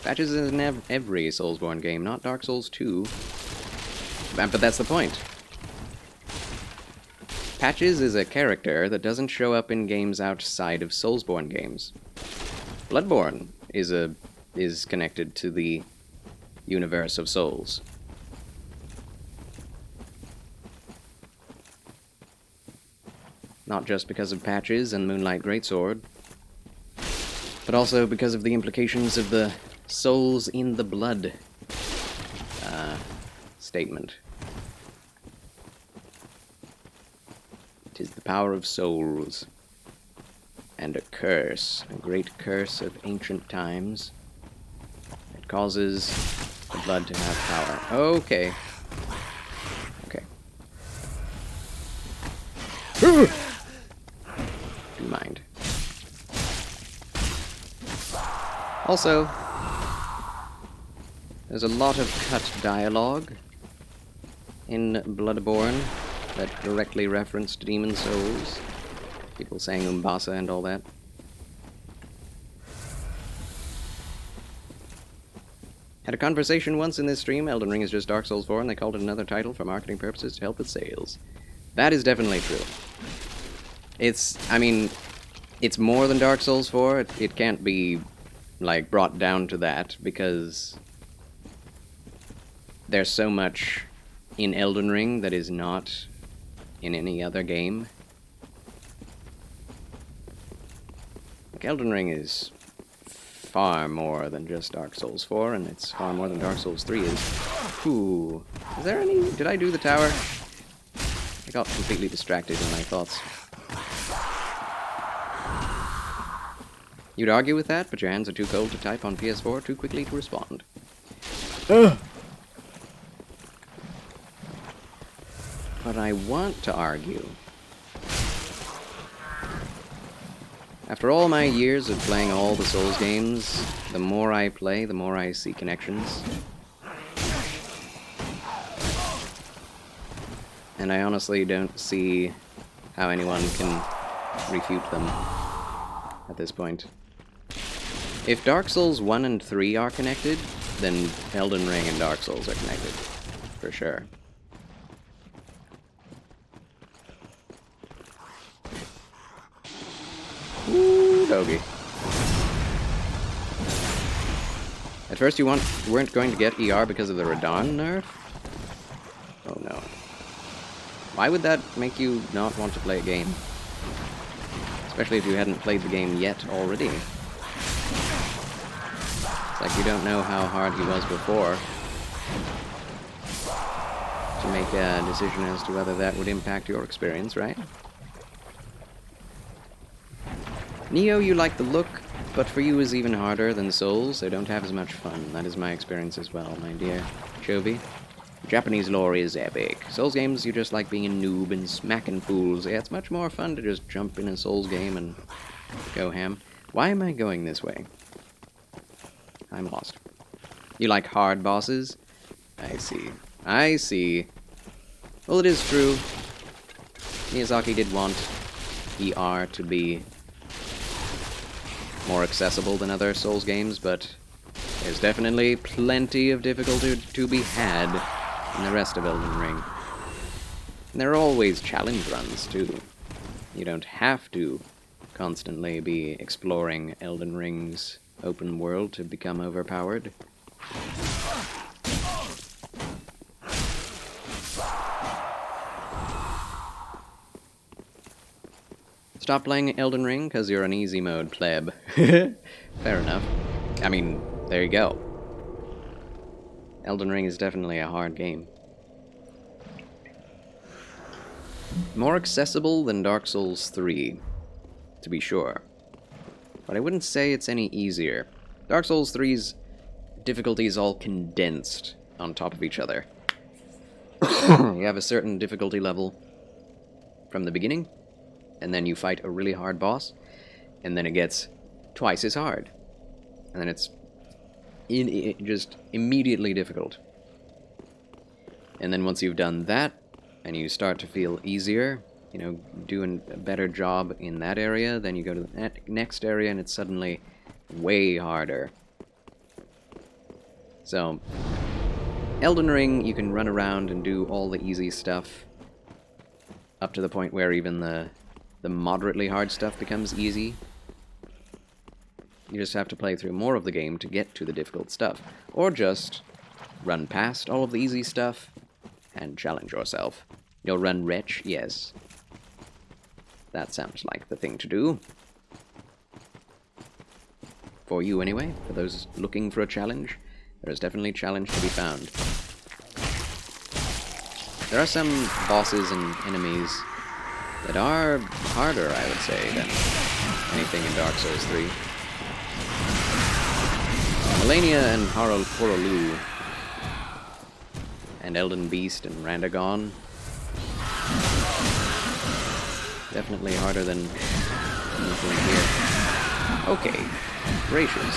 Patches is in every Soulsborne game, not Dark Souls 2. But that's the point. Patches is a character that doesn't show up in games outside of Soulsborne games. Bloodborne is connected to the universe of Souls. Not just because of Patches and Moonlight Greatsword, but also because of the implications of the souls in the blood statement. It is the power of souls, and a curse, a great curse of ancient times, that causes the blood to have power. Okay. Okay. Do mind. Also, there's a lot of cut dialogue in Bloodborne that directly referenced Demon Souls. People saying Umbasa and all that. Had a conversation once in this stream. Elden Ring is just Dark Souls 4, and they called it another title for marketing purposes to help with sales. That is definitely true. I mean, it's more than Dark Souls 4. It can't be, like, brought down to that, because there's so much in Elden Ring that is not in any other game. Like, Elden Ring is far more than just Dark Souls 4, and it's far more than Dark Souls 3 is. Ooh. Is there any... Did I do the tower? I got completely distracted in my thoughts. You'd argue with that, but your hands are too cold to type on PS4, too quickly to respond. Ugh. But I want to argue. After all my years of playing all the Souls games, the more I play, the more I see connections. And I honestly don't see how anyone can refute them at this point. If Dark Souls 1 and 3 are connected, then Elden Ring and Dark Souls are connected. For sure. Ooh, doggy. At first you weren't going to get ER because of the Radahn nerf? Oh no. Why would that make you not want to play a game? Especially if you hadn't played the game yet already. It's like you don't know how hard he was before to make a decision as to whether that would impact your experience, right? Neo, you like the look, but for you is even harder than Souls. They don't have as much fun. That is my experience as well, my dear Chobi. Japanese lore is epic. Souls games, you just like being a noob and smacking fools. Yeah, it's much more fun to just jump in a Souls game and go ham. Why am I going this way? I'm lost. You like hard bosses? I see. I see. Well, it is true. Miyazaki did want ER to be more accessible than other Souls games, but there's definitely plenty of difficulty to be had in the rest of Elden Ring. And there are always challenge runs, too. You don't have to constantly be exploring Elden Ring's open world to become overpowered. Stop playing Elden Ring because you're an easy mode pleb. Fair enough. I mean, there you go. Elden Ring is definitely a hard game. More accessible than Dark Souls 3, to be sure. But I wouldn't say it's any easier. Dark Souls 3's difficulty is all condensed on top of each other. You have a certain difficulty level from the beginning, and then you fight a really hard boss, and then it gets twice as hard. And then it's just immediately difficult. And then once you've done that, and you start to feel easier, you know, doing a better job in that area, then you go to the next area, and it's suddenly way harder. So, Elden Ring, you can run around and do all the easy stuff, up to the point where even the moderately hard stuff becomes easy. You just have to play through more of the game to get to the difficult stuff. Or just run past all of the easy stuff and challenge yourself. You'll run Wretch, yes. That sounds like the thing to do. For you anyway, for those looking for a challenge, there is definitely a challenge to be found. There are some bosses and enemies that are harder, I would say, than anything in Dark Souls 3. Malenia and Horolu, and Elden Beast and Randagon. Definitely harder than anything here. Okay, gracious.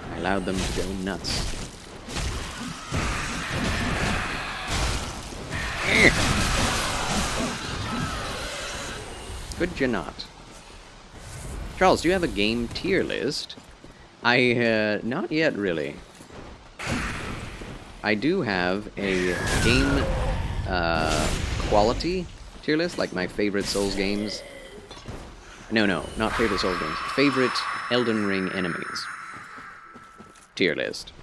I allowed them to go nuts. Could you not? Charles, do you have a game tier list? Not yet, really. I do have a game quality tier list, like my favorite Souls games. No, not favorite Souls games. Favorite Elden Ring enemies tier list.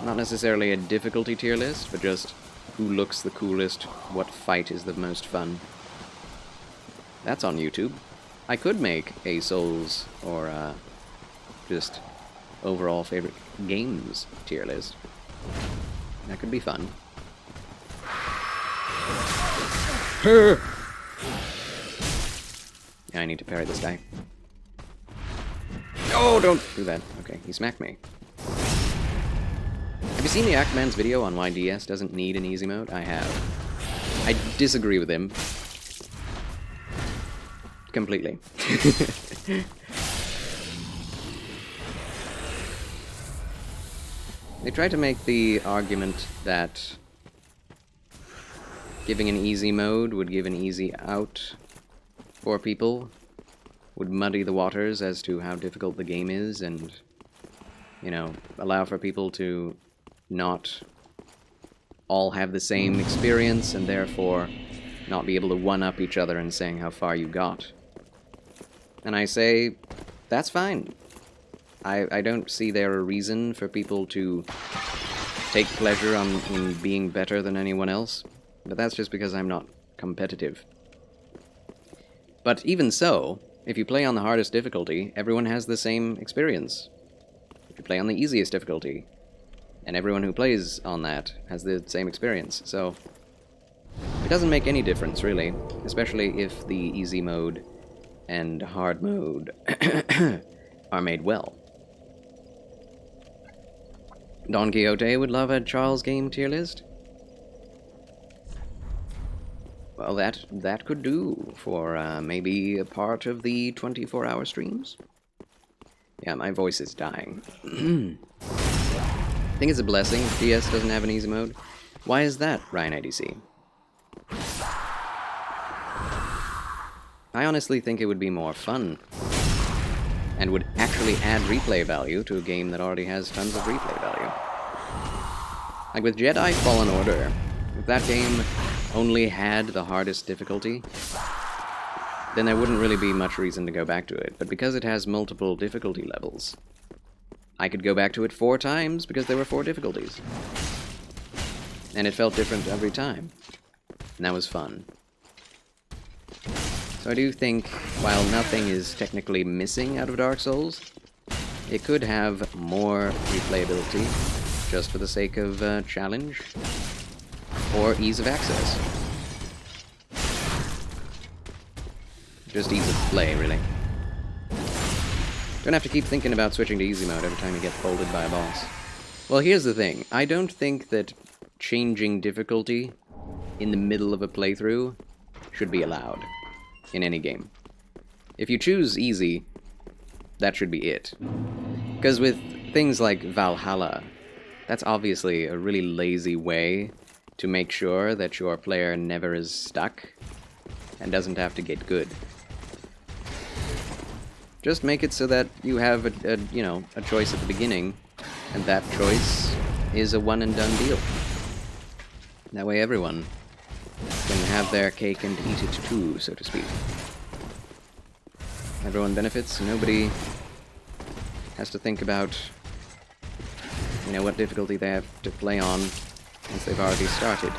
Not necessarily a difficulty tier list, but just who looks the coolest, what fight is the most fun. That's on YouTube. I could make a Souls or just overall favorite games tier list. That could be fun. Yeah, I need to parry this guy. Oh, don't do that. Okay, he smacked me. Have you seen the Actman's video on why DS doesn't need an easy mode? I have. I disagree with him. Completely. They try to make the argument that giving an easy mode would give an easy out for people, would muddy the waters as to how difficult the game is, and, you know, allow for people to not all have the same experience and therefore not be able to one-up each other in saying how far you got. And I say, that's fine. I don't see there a reason for people to take pleasure in being better than anyone else, but that's just because I'm not competitive. But even so, if you play on the hardest difficulty, everyone has the same experience. If you play on the easiest difficulty, and everyone who plays on that has the same experience, so it doesn't make any difference, really, especially if the easy mode and hard mode are made well. Don Quixote would love a Charles game tier list. Well, that could do for maybe a part of the 24-hour streams. Yeah, my voice is dying. I think it's a blessing DS doesn't have an easy mode. Why is that, Ryan IDC? I honestly think it would be more fun, and would actually add replay value to a game that already has tons of replay value. Like with Jedi Fallen Order, if that game only had the hardest difficulty, then there wouldn't really be much reason to go back to it. But because it has multiple difficulty levels, I could go back to it 4 times because there were 4 difficulties. And it felt different every time. And that was fun. So I do think, while nothing is technically missing out of Dark Souls, it could have more replayability, just for the sake of challenge, or ease of access. Just ease of play, really. Don't have to keep thinking about switching to easy mode every time you get folded by a boss. Well, here's the thing. I don't think that changing difficulty in the middle of a playthrough should be allowed in any game. If you choose easy, that should be it. Because with things like Valhalla, that's obviously a really lazy way to make sure that your player never is stuck and doesn't have to get good. Just make it so that you have a choice at the beginning, and that choice is a one and done deal. That way everyone can have their cake and eat it too, so to speak. Everyone benefits, nobody has to think about, what difficulty they have to play on once they've already started.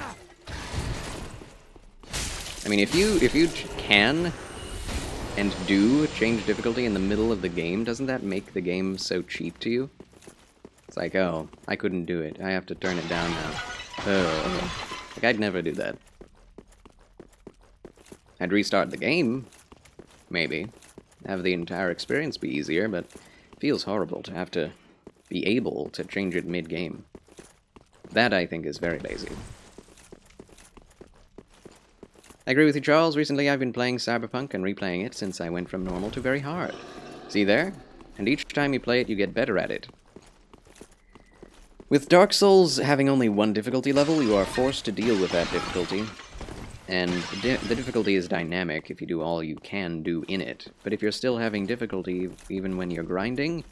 I mean, if you can and do change difficulty in the middle of the game, doesn't that make the game so cheap to you? It's like, oh, I couldn't do it. I have to turn it down now. Oh. Like, I'd never do that. I'd restart the game, maybe. Have the entire experience be easier, but it feels horrible to have to be able to change it mid-game. That, I think, is very lazy. I agree with you, Charles. Recently I've been playing Cyberpunk and replaying it since I went from normal to very hard. See there? And each time you play it, you get better at it. With Dark Souls having only one difficulty level, you are forced to deal with that difficulty. And the difficulty is dynamic if you do all you can do in it. But if you're still having difficulty even when you're grinding,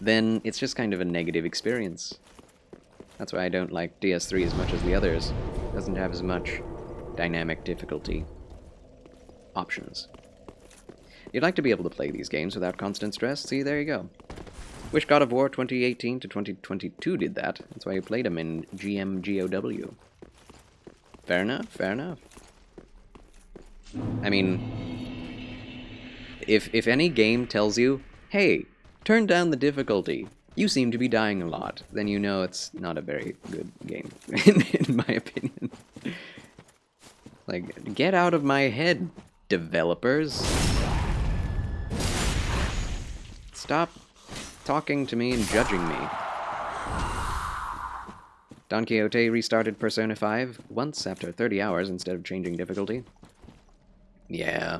then it's just kind of a negative experience. That's why I don't like DS3 as much as the others. It doesn't have as much dynamic difficulty options. You'd like to be able to play these games without constant stress. See, there you go. Wish God of War 2018 to 2022 did that. That's why you played them in GMGOW. Fair enough, fair enough. I mean, if any game tells you, hey, turn down the difficulty, you seem to be dying a lot, then you know it's not a very good game, in my opinion. Like, get out of my head, developers. Stop talking to me and judging me. Don Quixote restarted Persona 5 once after 30 hours instead of changing difficulty. Yeah.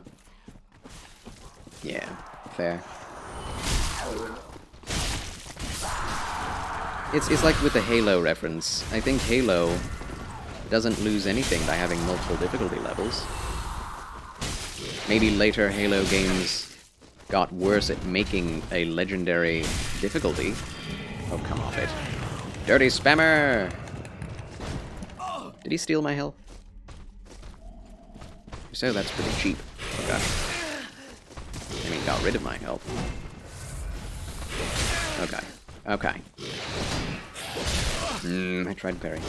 Yeah, fair. It's like with the Halo reference. I think Halo doesn't lose anything by having multiple difficulty levels. Maybe later Halo games got worse at making a legendary difficulty. Oh, come off it. Dirty spammer! Did he steal my health? If so, that's pretty cheap. Oh gosh. I mean, got rid of my health. Okay. Okay. I tried parry.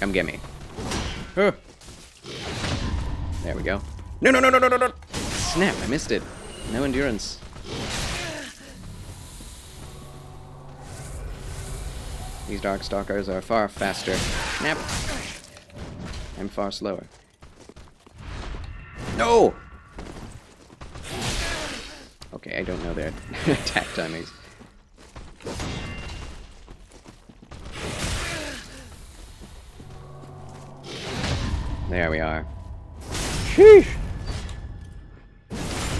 Come get me. There we go. No, no, no, no, no, no, no! Snap, I missed it. No endurance. These Darkstalkers are far faster. Snap! I'm far slower. No! Okay, I don't know their attack timings. There we are. Sheesh!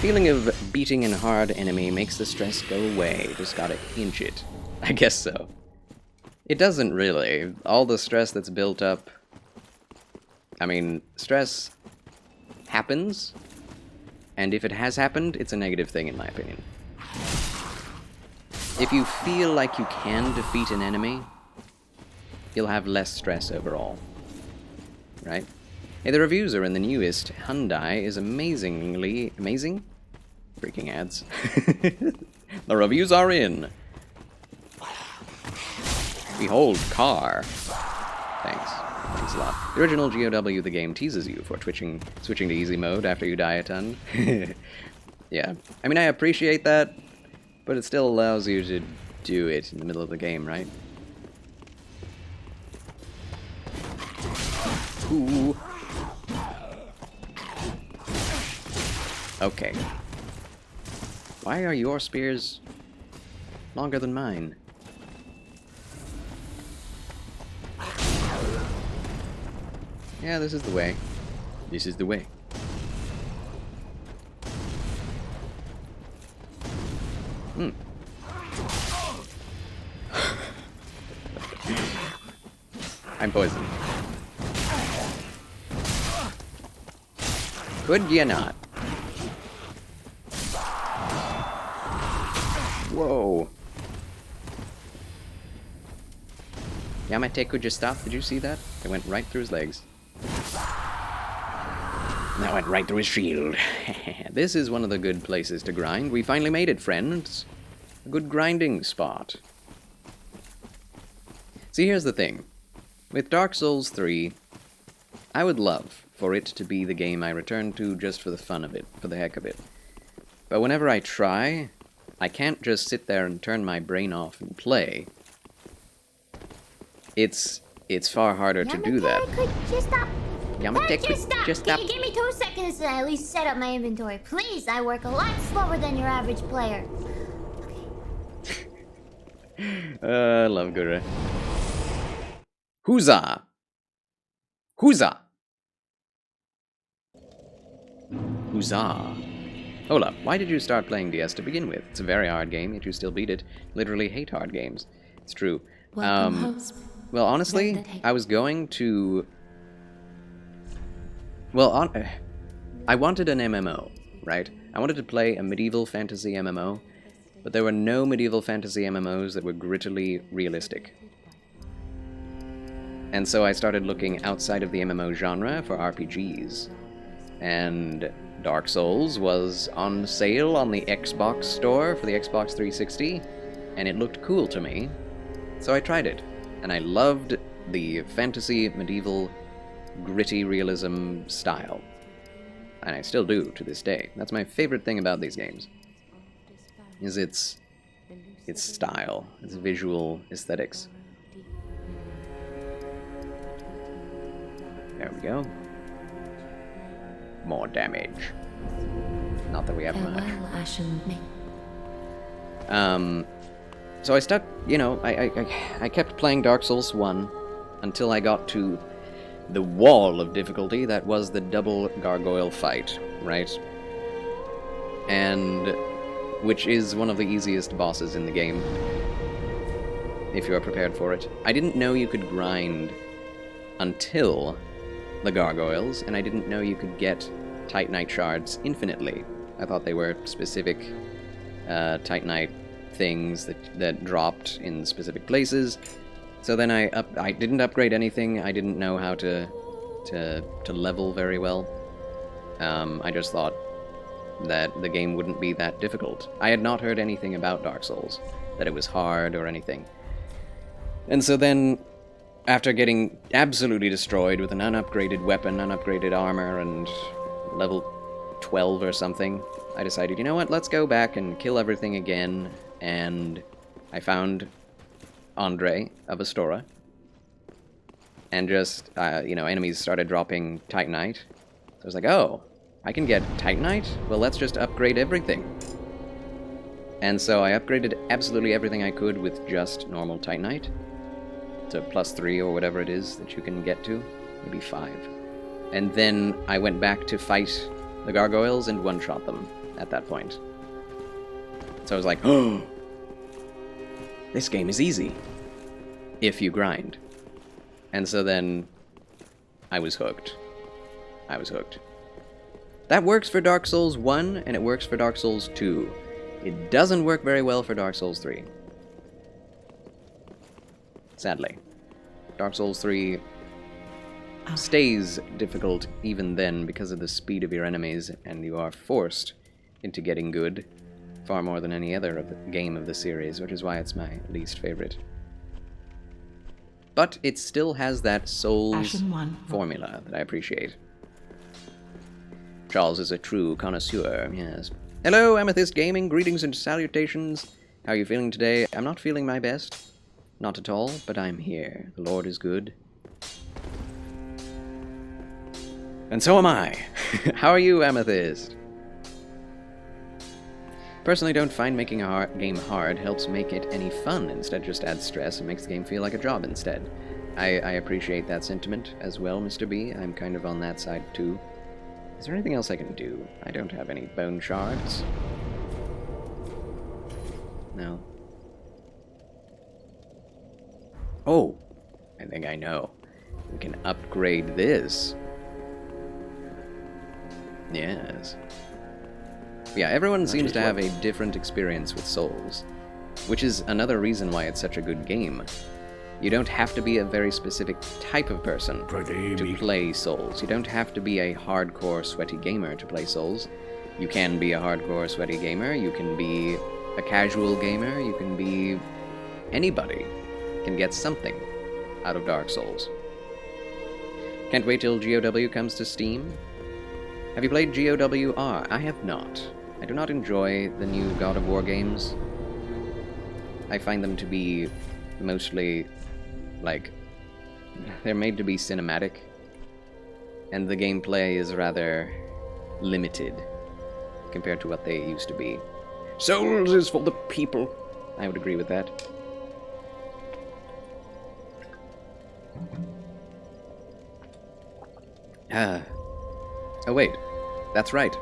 Feeling of beating a hard enemy makes the stress go away. Just gotta inch it. I guess so. It doesn't really. All the stress that's built up... I mean, stress happens, and if it has happened, it's a negative thing in my opinion. if you feel like you can defeat an enemy, you'll have less stress overall. Right? Hey, the reviews are in. The newest Hyundai is amazingly... Amazing? Freaking ads. The reviews are in. Behold, car. Thanks. Thanks a lot. The original GOW, the game, teases you for switching to easy mode after you die a ton. Yeah. I mean, I appreciate that, but it still allows you to do it in the middle of the game, right? Ooh. Okay. Why are your spears longer than mine? Yeah, this is the way. This is the way. Hmm. I'm poisoned. Could you not? Whoa. Yamate, could you stop? Did you see that? It went right through his legs. And that went right through his shield. This is one of the good places to grind. We finally made it, friends. A good grinding spot. See, here's the thing. With Dark Souls 3, I would love for it to be the game I return to just for the fun of it, for the heck of it. But whenever I try, I can't just sit there and turn my brain off and play. It's far harder to do that. Could you stop? Yamate, Could you stop? just Can stop. you give me 2 seconds to at least set up my inventory? Please, I work a lot slower than your average player. I love Gura. Huzzah! Huzzah! Huzzah! Hold up, why did you start playing DS to begin with? It's a very hard game, yet you still beat it. Literally hate hard games. It's true. Well, honestly, I was going to... Well, I wanted an MMO, right? I wanted to play a medieval fantasy MMO, but there were no medieval fantasy MMOs that were grittily realistic. And so I started looking outside of the MMO genre for RPGs. And Dark Souls was on sale on the Xbox store for the Xbox 360, and it looked cool to me. So I tried it, and I loved the fantasy, medieval, gritty realism style. And I still do to this day. That's my favorite thing about these games. Is its style, its visual aesthetics. There we go. More damage. Not that we have much. So I stuck, you know, I kept playing Dark Souls 1 until I got to the wall of difficulty that was the double gargoyle fight, right? And which is one of the easiest bosses in the game, if you are prepared for it. I didn't know you could grind until the gargoyles, and I didn't know you could get Titanite shards infinitely. I thought they were specific Titanite things that dropped in specific places. So then I didn't upgrade anything. I didn't know how to level very well. I just thought that the game wouldn't be that difficult. I had not heard anything about Dark Souls, that it was hard or anything. And so then, after getting absolutely destroyed with an unupgraded weapon, unupgraded armor, and level 12 or something, I decided, you know what, let's go back and kill everything again, and I found Andre of Astora, and just, enemies started dropping Titanite. So I was like, oh, I can get Titanite? Well, let's just upgrade everything. And so I upgraded absolutely everything I could with just normal Titanite to +3 or whatever it is that you can get to, maybe 5. And then I went back to fight the gargoyles and one-shot them at that point. So I was like, oh, this game is easy if you grind. And so then I was hooked. I was hooked. That works for Dark Souls 1, and it works for Dark Souls 2. It doesn't work very well for Dark Souls 3. sadly. Dark Souls 3 stays difficult even then because of the speed of your enemies, and you are forced into getting good far more than any other game of the series, which is why it's my least favorite. But it still has that Souls formula that I appreciate. Charles is a true connoisseur, yes. Hello, Amethyst Gaming, greetings and salutations. How are you feeling today? I'm not feeling my best. Not at all, but I'm here. The Lord is good. And so am I. How are you, Amethyst? Personally, don't find making a game hard helps make it any fun. Instead, just adds stress and makes the game feel like a job instead. I appreciate that sentiment as well, Mr. B. I'm kind of on that side too. Is there anything else I can do? I don't have any bone shards. No. Oh, I think I know. We can upgrade this. Yes. Yeah, everyone seems to have a different experience with Souls, which is another reason why it's such a good game. You don't have to be a very specific type of person to play Souls. You don't have to be a hardcore sweaty gamer to play Souls. You can be a hardcore sweaty gamer, you can be a casual gamer, you can be... anybody can get something out of Dark Souls. Can't wait till GOW comes to Steam. Have you played GOWR? I have not. I do not enjoy the new God of War games. I find them to be mostly, like, they're made to be cinematic, and the gameplay is rather limited compared to what they used to be. Souls is for the people. I would agree with that. Oh wait, that's right.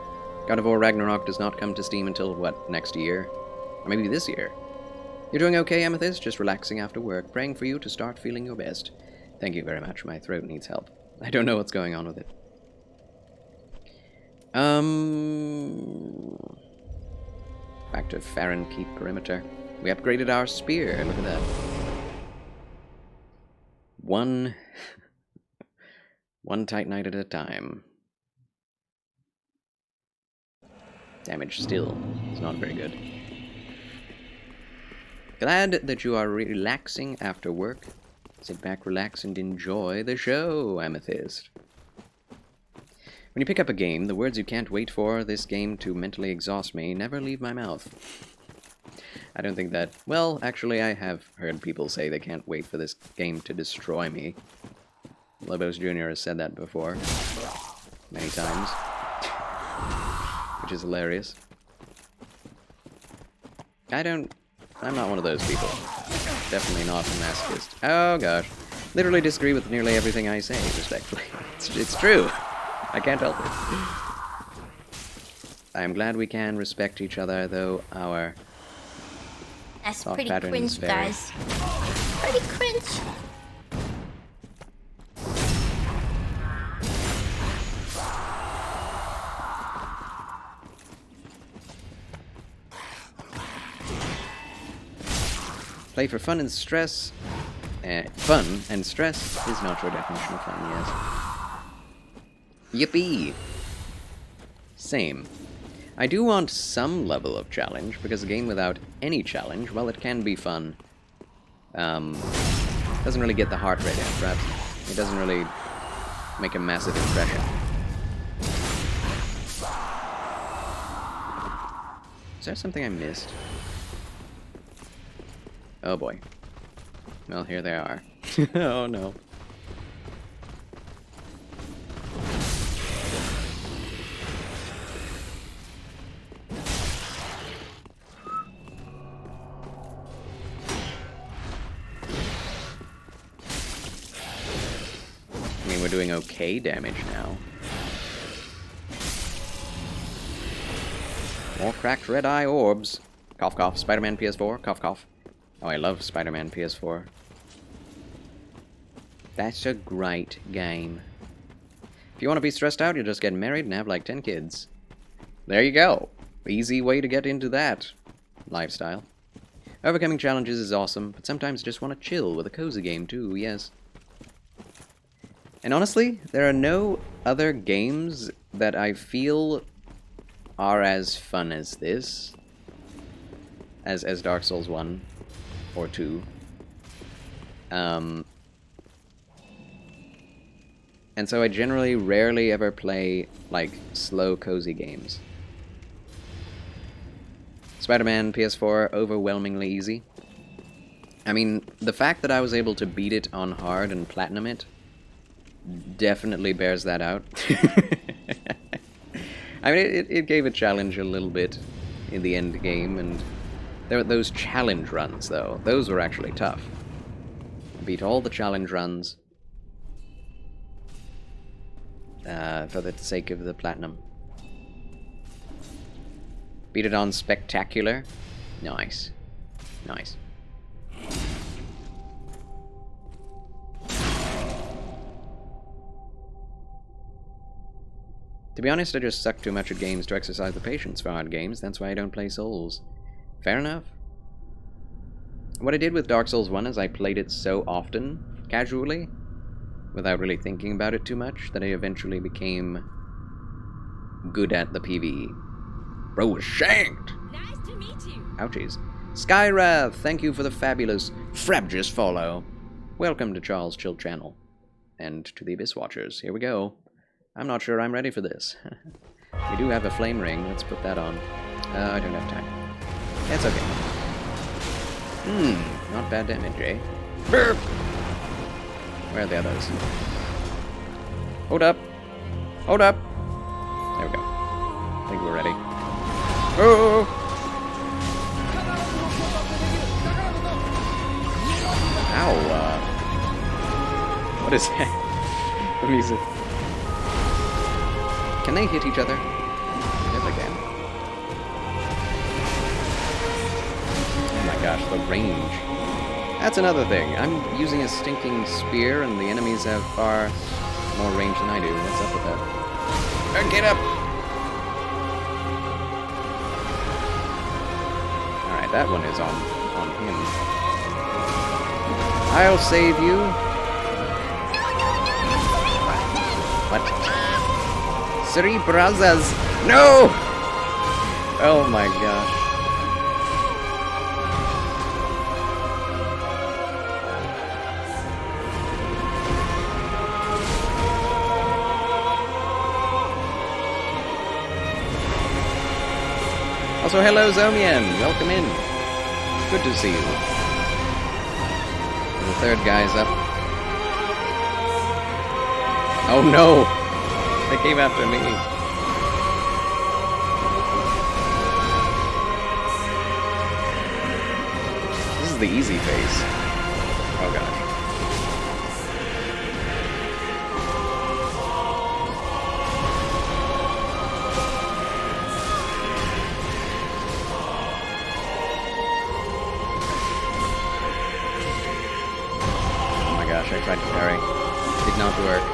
God of War Ragnarok does not come to Steam until, what, next year? Or maybe this year? You're doing okay, Amethyst? Just relaxing after work, praying for you to start feeling your best. Thank you very much, my throat needs help. I don't know what's going on with it. Back to Farron Keep Perimeter. We upgraded our spear, look at that. One Titanite at a time. Damage still is not very good. Glad that you are relaxing after work. Sit back, relax, and enjoy the show, Amethyst. When you pick up a game, the words you can't wait for this game to mentally exhaust me never leave my mouth. I don't think that... Well, actually, I have heard people say they can't wait for this game to destroy me. Lobos Jr. has said that before. Many times. Which is hilarious. I'm not one of those people. Definitely not a masochist. Oh gosh. Literally disagree with nearly everything I say, respectfully. It's true. I can't help it. I'm glad we can respect each other, though our That's thought pretty pattern cringe, is very... guys. Pretty cringe. Play for fun and stress. Fun and stress is not your definition of fun, yes. Yippee! Same. I do want some level of challenge, because a game without any challenge, while it can be fun, doesn't really get the heart rate in, perhaps. It doesn't really make a massive impression. Is there something I missed? Oh boy. Well, here they are. Oh no. I mean, we're doing okay damage now. More cracked red-eye orbs. Cough cough. Spider-Man PS4. Cough cough. Oh, I love Spider-Man PS4. That's a great game. If you want to be stressed out, you just get married and have like 10 kids. There you go. Easy way to get into that lifestyle. Overcoming challenges is awesome, but sometimes I just want to chill with a cozy game too, yes. And honestly, there are no other games that I feel are as fun as this. As Dark Souls 1 or 2. And so I generally rarely ever play, like, slow, cozy games. Spider-Man PS4, overwhelmingly easy. I mean, the fact that I was able to beat it on hard and platinum it definitely bears that out. I mean, it gave a challenge a little bit in the end game, and there were those challenge runs, though. Those were actually tough. I beat all the challenge runs for the sake of the platinum. Beat it on spectacular. Nice. Nice. To be honest, I just suck too much at games to exercise the patience for hard games. That's why I don't play Souls. Fair enough. What I did with Dark Souls 1 is I played it so often, casually, without really thinking about it too much, that I eventually became good at the PvE. Bro was shanked! Nice to meet you! Ouchies. Skyrath, thank you for the fabulous Frabjous follow. Welcome to Charles' Chill Channel. And to the Abyss Watchers. Here we go. I'm not sure I'm ready for this. We do have a flame ring. Let's put that on. I don't have time. That's okay. Not bad damage, eh? Burp! Where are the others? Hold up! Hold up! There we go. I think we're ready. Oh! Ow, what is that? The music. Can they hit each other? Yes, they can. Oh my gosh, the range. That's another thing. I'm using a stinking spear, and the enemies have far more range than I do. What's up with that? Get up! Alright, that one is on him. I'll save you. What? Three brothers! No! Oh my gosh. Also, hello Zomian! Welcome in. Good to see you. And the third guy's up. Oh no! They came after me. This is the easy phase. Oh gosh. Oh my gosh, I tried to parry. Did not work.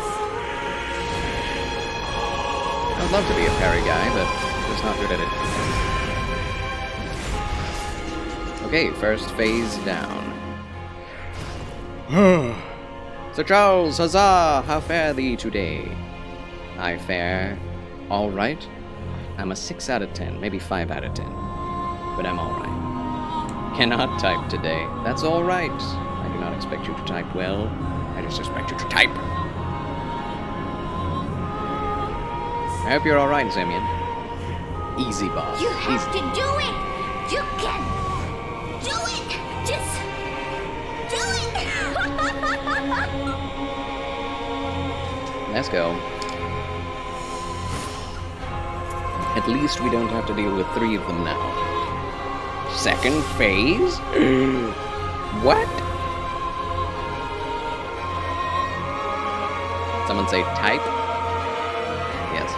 I'd love to be a parry guy, but I'm just not good at it. Okay, first phase down. Sir Charles, huzzah! How fare thee today? I fare alright. I'm a 6 out of 10, maybe 5 out of 10. But I'm alright. Cannot type today. That's alright. I do not expect you to type well. I just expect you to type. I hope you're alright, Zemian. Easy, boss. You have Easy. to do it! You can do it! Just do it! Let's go. At least we don't have to deal with 3 of them now. Second phase? What? Someone say type? Yes.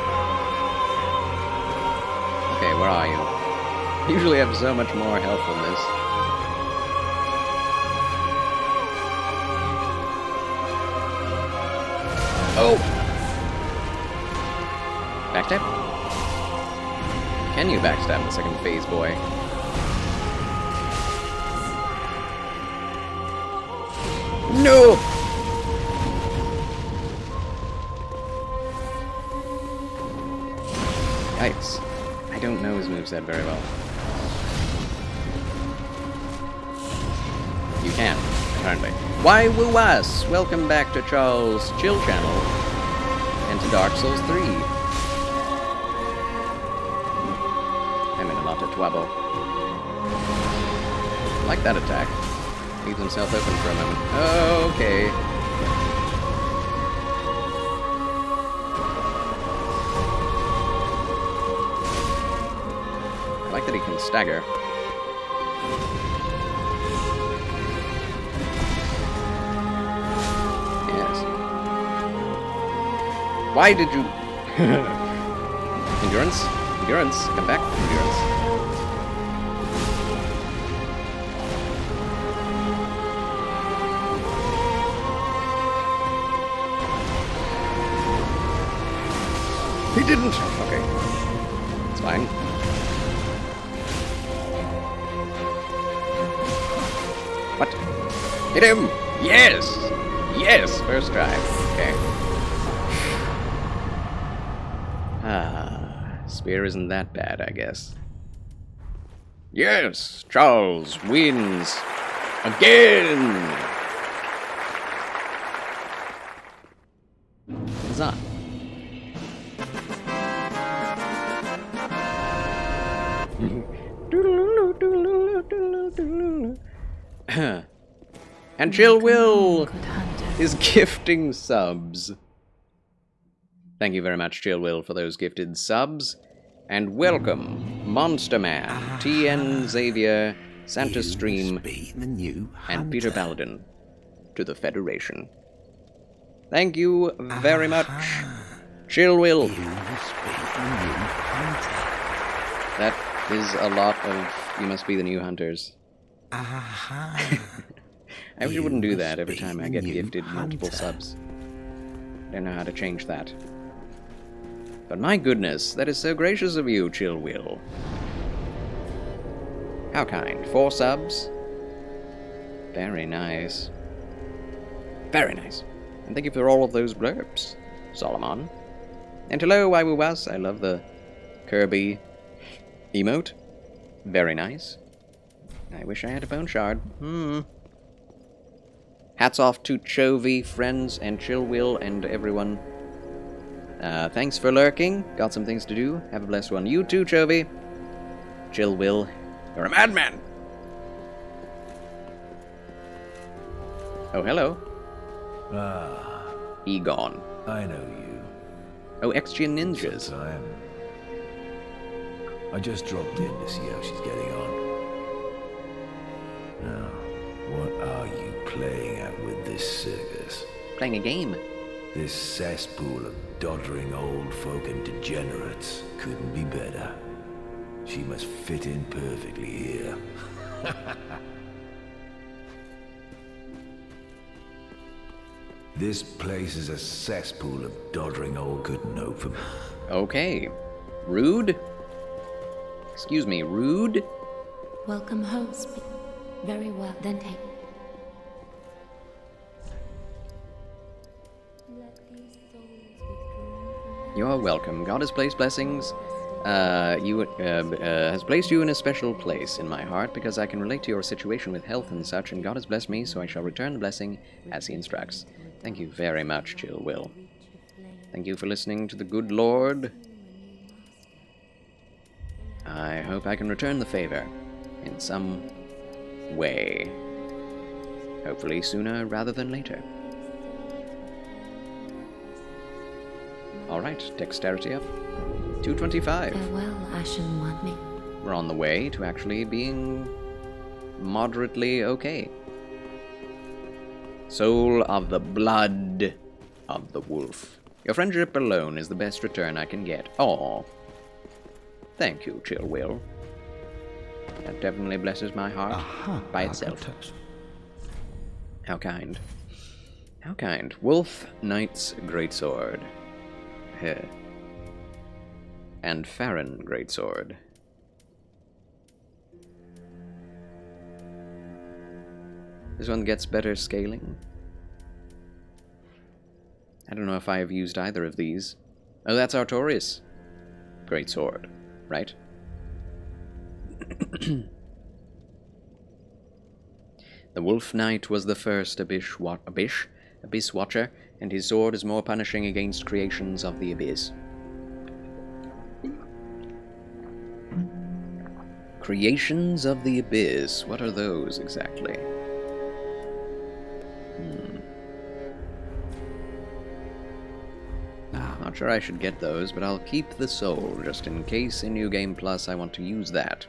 Okay, where are you? Usually have so much more health than this. Oh! Backstab? Can you backstab the second phase, boy? No! Yikes. I don't know his moveset very well. You can, apparently. Why woo us? Welcome back to Charles' Chill Channel and to Dark Souls 3. I'm in a lot of trouble. I like that attack. Leaves himself open for a moment. Okay. I like that he can stagger. Yes. Why did you... Endurance? Endurance. Come back. Endurance. He didn't! Okay. It's fine. What? Hit him! Yes! Yes! First try. Okay. Spear isn't that bad, I guess. Yes! Charles wins! Again! Huzzah! And Chill Will is gifting subs. Thank you very much, Chill Will, for those gifted subs. And welcome, Monster Man, TN Xavier, Santa Stream, and Peter Paladin to the Federation. Thank you very much, Chill Will. That is a lot of you must be the new hunters. I wish you wouldn't do that every time I get gifted multiple subs. I don't know how to change that. But my goodness, that is so gracious of you, Chill Will. How kind. 4 subs? Very nice. Very nice. And thank you for all of those blurbs, Solomon. And hello, Waiwuwas. I love the Kirby emote. Very nice. I wish I had a bone shard. Hats off to Chovy, friends, and Chill Will, and everyone. Thanks for lurking. Got some things to do. Have a blessed one. You too, Chovy. Chill Will. You're a madman. Oh, hello. Egon. I know you. Oh, XG Ninjas. Time. I just dropped in to see how she's getting on. Now, what are you playing at with this circus? Playing a game. This cesspool of doddering old folk and degenerates couldn't be better. She must fit in perfectly here. This place is a cesspool of doddering old couldn't hope for. Okay. Rude? Excuse me, rude? Welcome home, very well, then take. You are welcome. God has placed blessings. Has placed you in a special place in my heart because I can relate to your situation with health and such, and God has blessed me, so I shall return the blessing as He instructs. Thank you very much, Chill Will. Thank you for listening to the good Lord. I hope I can return the favor in some way. Hopefully sooner rather than later. Alright, dexterity up. 225. Farewell, Ashen One. We're on the way to actually being moderately okay. Soul of the blood of the wolf. Your friendship alone is the best return I can get. Aww. Thank you, Chill Will. That definitely blesses my heart by itself. How kind. How kind. Wolf Knight's Greatsword. Heh. And Farron Greatsword. This one gets better scaling. I don't know if I have used either of these. Oh, that's Artorias. Great sword, right? The Wolf Knight was the first Abyss Watcher, and his sword is more punishing against creations of the Abyss. Creations of the Abyss. What are those exactly? Not sure I should get those, but I'll keep the soul, just in case in New Game Plus I want to use that.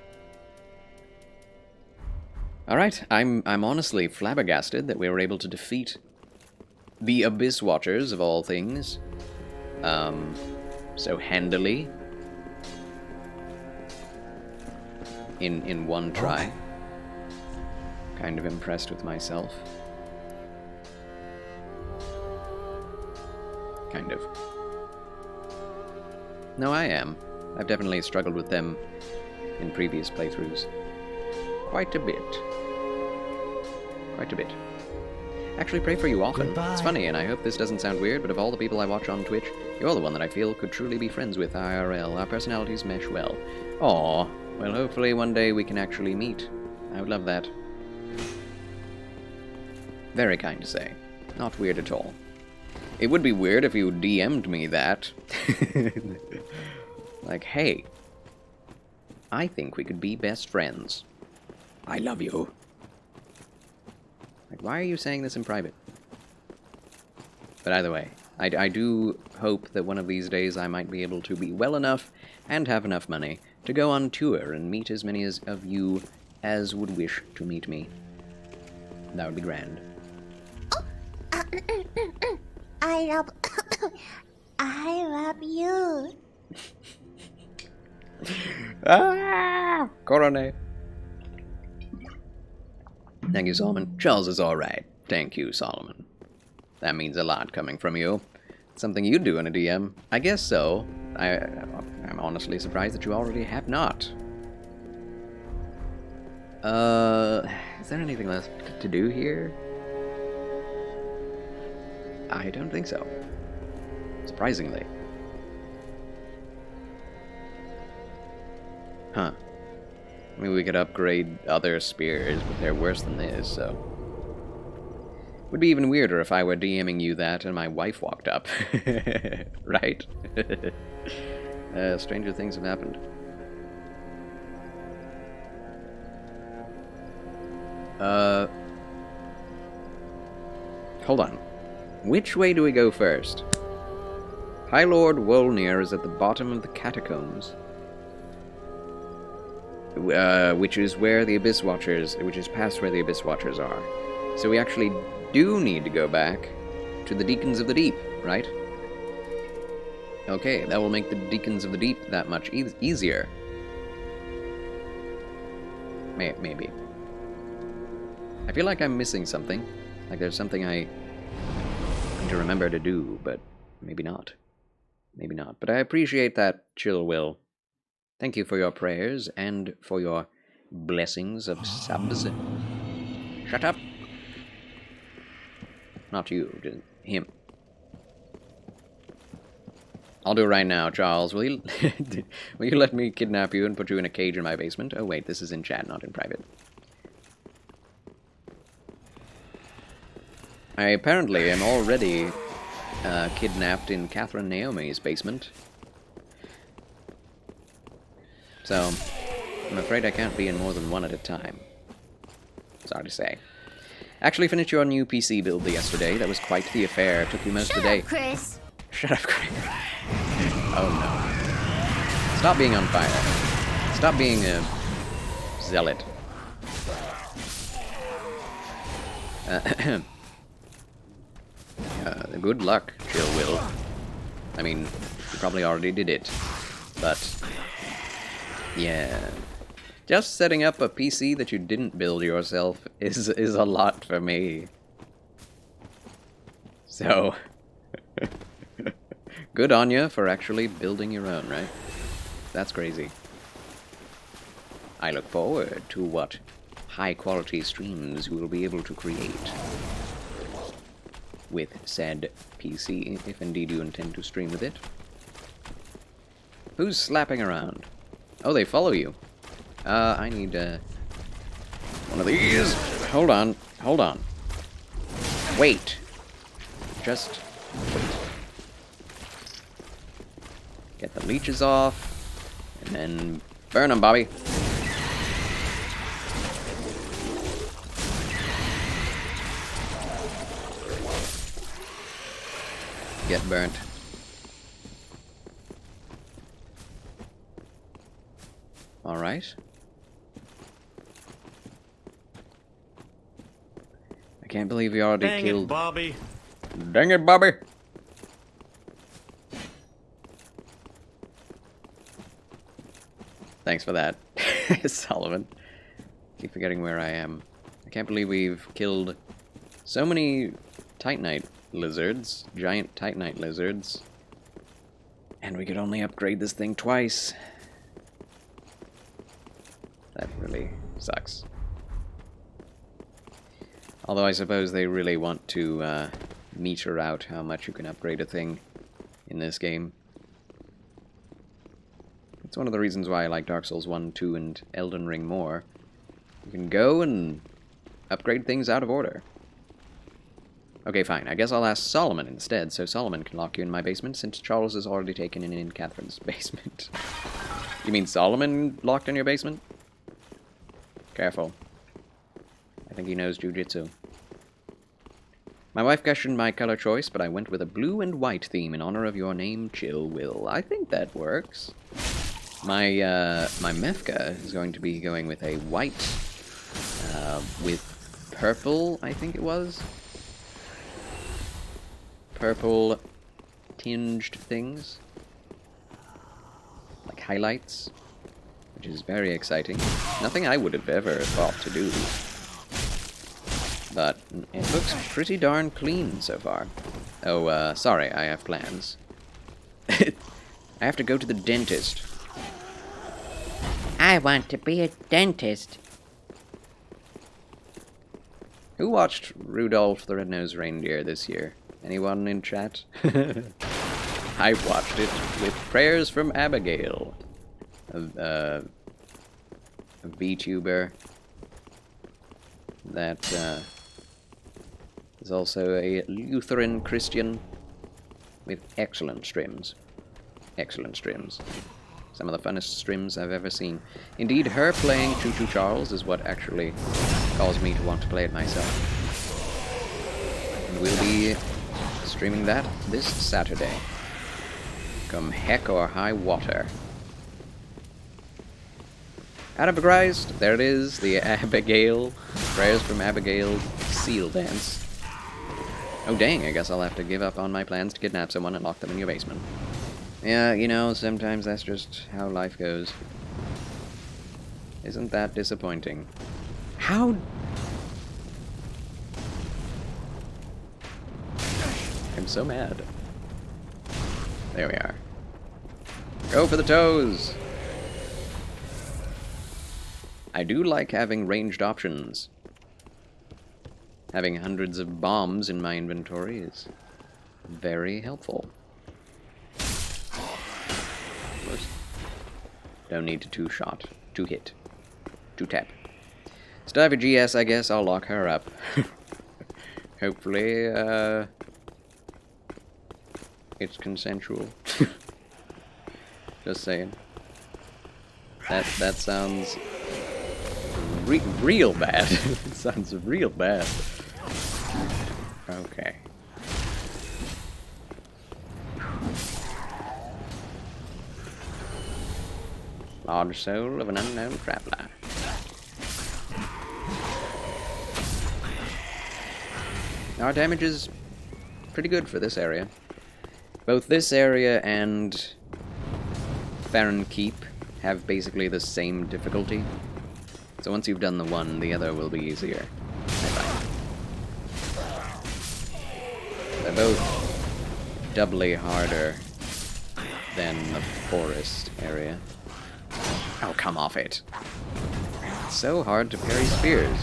Alright, I'm honestly flabbergasted that we were able to defeat the Abyss Watchers, of all things, so handily. In one try. Kind of impressed with myself. Kind of. No, I am. I've definitely struggled with them in previous playthroughs. Quite a bit. Quite a bit. Actually pray for you often. Goodbye. It's funny, and I hope this doesn't sound weird, but of all the people I watch on Twitch, you're the one that I feel could truly be friends with IRL. Our personalities mesh well. Aww. Well, hopefully one day we can actually meet. I would love that. Very kind to say. Not weird at all. It would be weird if you DM'd me that. Like, hey, I think we could be best friends. I love you. Like, why are you saying this in private? But either way, I do hope that one of these days I might be able to be well enough and have enough money to go on tour and meet as many of you as would wish to meet me. That would be grand. I love you. Ah! Corone. Thank you, Solomon. Charles is alright. Thank you, Solomon. That means a lot coming from you. Something you'd do in a DM. I guess so. I'm honestly surprised that you already have not. Is there anything left to do here? I don't think so. Surprisingly. Huh. Maybe we could upgrade other spears, but they're worse than this, so... Would be even weirder if I were DMing you that and my wife walked up. Right? Stranger things have happened. Hold on. Which way do we go first? High Lord Wolnir is at the bottom of the catacombs. Which is where the Abyss Watchers... which is past where the Abyss Watchers are. So we actually do need to go back to the Deacons of the Deep, right? Okay, that will make the Deacons of the Deep that much easier. Maybe. I feel like I'm missing something. Like there's something I need to remember to do, but maybe not. Maybe not. But I appreciate that, Chill Will. Thank you for your prayers and for your blessings of subs. Shut up! Not you, just him. I'll do it right now, Charles. Will you will you let me kidnap you and put you in a cage in my basement? Oh wait, this is in chat, not in private. I apparently am already kidnapped in Catherine Naomi's basement. So, I'm afraid I can't be in more than one at a time. Sorry to say. Actually finished your new PC build yesterday. That was quite the affair. Took you most of the day. Shut up, Chris. Shut up, Chris. Oh no. Stop being on fire. Stop being a zealot. Good luck, Chill Will. I mean, you probably already did it. But, yeah. Just setting up a PC that you didn't build yourself is a lot for me. So, good on you for actually building your own, right? That's crazy. I look forward to what high-quality streams you will be able to create. with said PC, if indeed you intend to stream with it. Who's slapping around? Oh, they follow you. I need, one of these. Hold on. Hold on. Wait. Just wait. Get the leeches off, and then burn them, Bobby. Get burnt. All right. I can't believe we already Dang killed. it, Bobby. Dang it, Bobby. Thanks for that, Solomon. Keep forgetting where I am. I can't believe we've killed so many Titanite lizards, giant Titanite lizards, and we could only upgrade this thing twice. That really sucks. Although I suppose they really want to meter out how much you can upgrade a thing in this game. It's one of the reasons why I like Dark Souls 1, 2, and Elden Ring more. You can go and upgrade things out of order. Okay, fine. I guess I'll ask Solomon instead, so Solomon can lock you in my basement, since Charles has already taken in Catherine's basement. You mean Solomon locked in your basement? Careful. I think he knows jujitsu. My wife questioned my color choice, but I went with a blue and white theme in honor of your name, Chill Will. I think that works. My Mefka is going to be going with a white, with purple, I think it was. Purple tinged things. Like highlights. Which is very exciting. Nothing I would have ever thought to do. But it looks pretty darn clean so far. Oh, sorry, I have plans. I have to go to the dentist. I want to be a dentist. Who watched Rudolph the Red-Nosed Reindeer this year? Anyone in chat? I watched it with prayers from Abigail. A VTuber that is also a Lutheran Christian with excellent streams. Excellent streams. Some of the funnest streams I've ever seen. Indeed, her playing Choo Choo Charles is what actually caused me to want to play it myself. And we'll be streaming that this Saturday. Come heck or high water. Adam Christ, there it is, the Abigail, prayers from Abigail seal dance. Oh dang, I guess I'll have to give up on my plans to kidnap someone and lock them in your basement. Yeah, you know, sometimes that's just how life goes. Isn't that disappointing? How? I'm so mad. There we are. Go for the toes! I do like having ranged options. Having hundreds of bombs in my inventory is very helpful. Of course, don't need to two-shot, two-hit, two-tap. Stiver GS, I guess I'll lock her up. Hopefully, it's consensual. Just saying. That sounds real bad. It sounds real bad. Okay. Large soul of an unknown traveler. Our damage is pretty good for this area. Both this area and Farron Keep have basically the same difficulty. So once you've done the one, the other will be easier. They're both doubly harder than the forest area. Oh, come off it. It's so hard to parry spears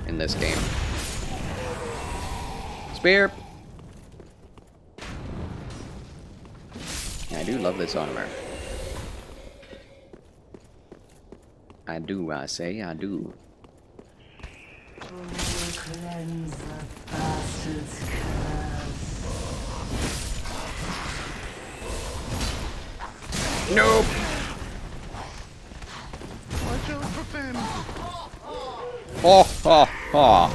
in this game. Spear! I do love this armor. I do, I say, I do. Nope! Watch out for them! Ho ho ho!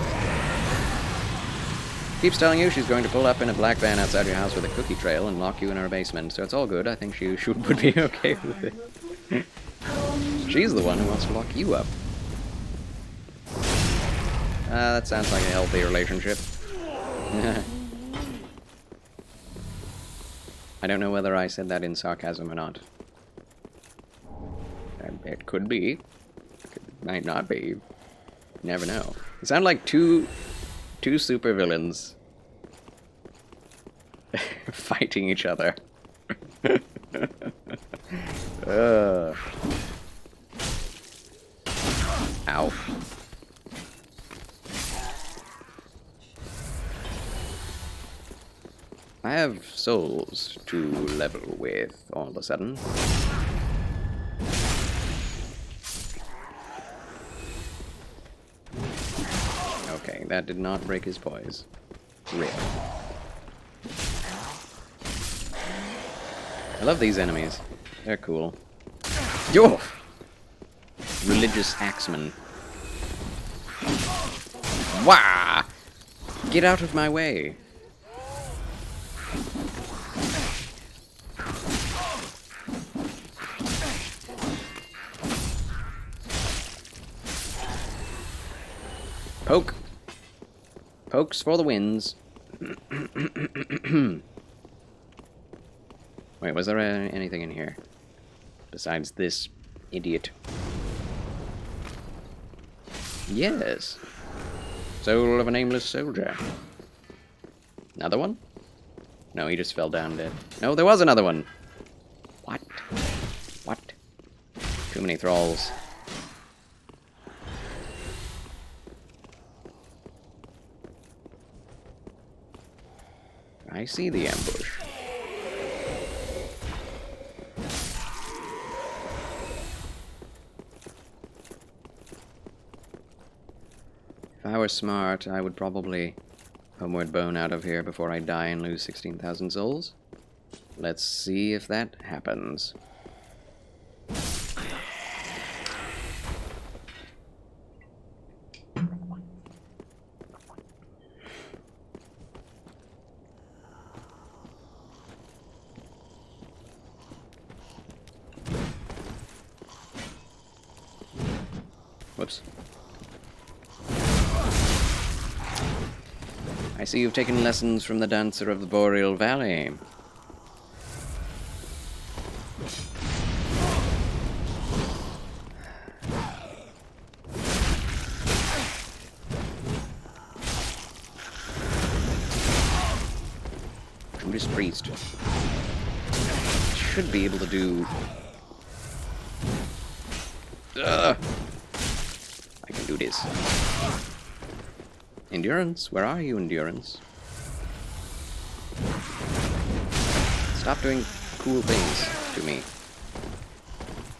Keeps telling you she's going to pull up in a black van outside your house with a cookie trail and lock you in her basement, so it's all good. I think she would be okay with it. She's the one who wants to lock you up. That sounds like a healthy relationship. I don't know whether I said that in sarcasm or not. It could be. It might not be. You never know. It sounded like two supervillains fighting each other. Ow. I have souls to level with all of a sudden. Okay, that did not break his poise. Rip. I love these enemies. They're cool. Yo! Religious axeman. Wah! Get out of my way. Poke. Pokes for the wins. Wait, was there anything in here? Besides this idiot. Yes. Soul of a nameless soldier. Another one? No, he just fell down dead. No, there was another one. What? What? Too many thralls. I see the ambush. If I were smart, I would probably homeward bone out of here before I die and lose 16,000 souls. Let's see if that happens. Whoops. I see you've taken lessons from the dancer of the Boreal Valley. Judas Priest. Should be able to do... I can do this. Endurance? Where are you, Endurance? Stop doing cool things to me.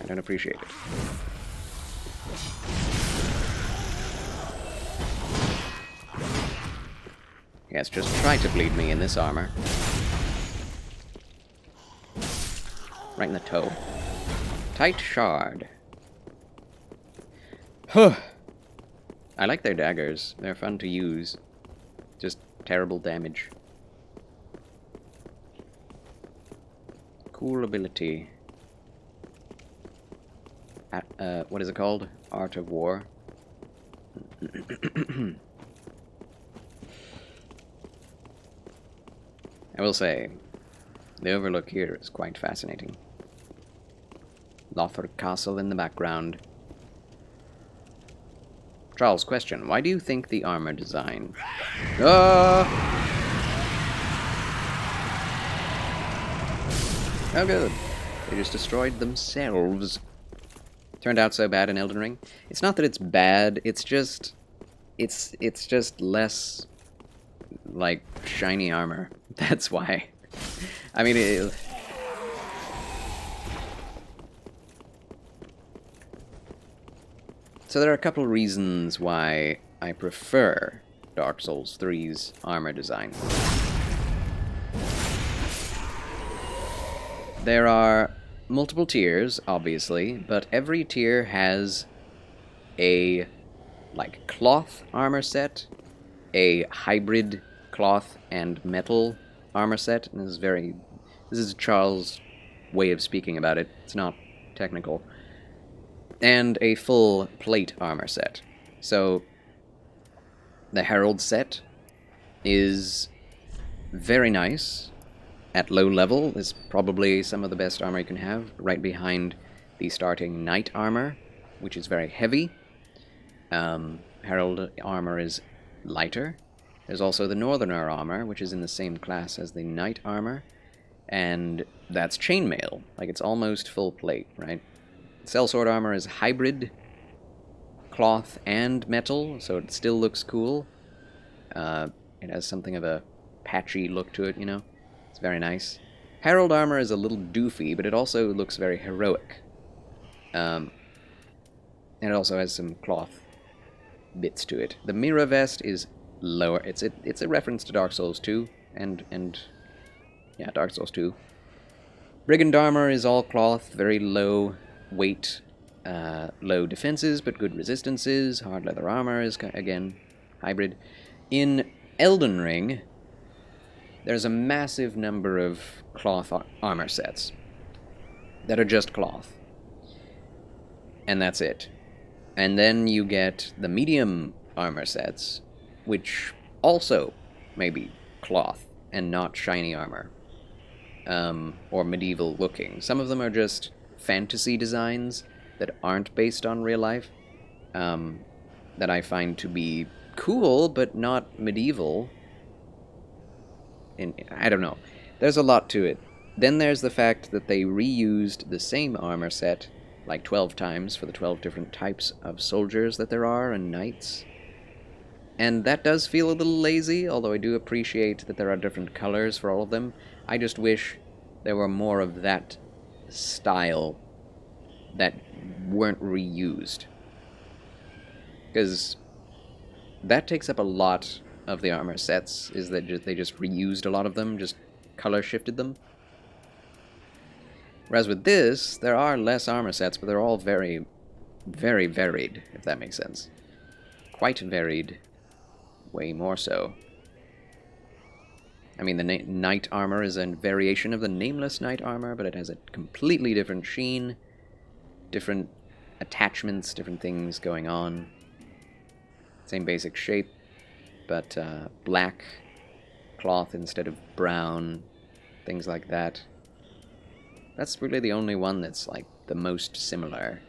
I don't appreciate it. Yes, just try to bleed me in this armor. Right in the toe. Tight shard. Huh. I like their daggers. They're fun to use. Just terrible damage. Cool ability. What is it called? Art of War. I will say, the overlook here is quite fascinating. Lothar Castle in the background. Charles, question. Why do you think the armor design... Oh good. They just destroyed themselves. Turned out so bad in Elden Ring. It's not that it's bad, it's just... It's just less... like, shiny armor. That's why. I mean, So there are a couple reasons why I prefer Dark Souls 3's armor design. There are multiple tiers, obviously, but every tier has a, like, cloth armor set, a hybrid cloth and metal armor set, and this is Charles' way of speaking about it, it's not technical, and a full plate armor set. So, the Herald set is very nice. At low level is probably some of the best armor you can have, right behind the starting Knight armor, which is very heavy. Herald armor is lighter. There's also the Northerner armor, which is in the same class as the Knight armor, and that's chainmail, like it's almost full plate, right? Sellsword armor is hybrid cloth and metal, so it still looks cool. It has something of a patchy look to it, you know? It's very nice. Herald armor is a little doofy, but it also looks very heroic. And it also has some cloth bits to it. The Mira vest is lower. It's a reference to Dark Souls 2 and yeah, Dark Souls 2. Brigand armor is all cloth, very low weight, low defenses, but good resistances. Hard leather armor is, again, hybrid. In Elden Ring, there's a massive number of cloth armor sets that are just cloth. And that's it. And then you get the medium armor sets, which also may be cloth and not shiny armor. Or medieval looking. Some of them are just fantasy designs that aren't based on real life, that I find to be cool, but not medieval. I don't know. There's a lot to it. Then there's the fact that they reused the same armor set like 12 times for the 12 different types of soldiers that there are and knights. And that does feel a little lazy, although I do appreciate that there are different colors for all of them. I just wish there were more of that style that weren't reused. Because that takes up a lot of the armor sets, is that they just reused a lot of them, just color shifted them. Whereas with this, there are less armor sets, but they're all very, very varied, if that makes sense. Quite varied. Way more so. I mean, the Knight armor is a variation of the Nameless Knight armor, but it has a completely different sheen, different attachments, different things going on. Same basic shape, but black cloth instead of brown, things like that. That's really the only one that's, like, the most similar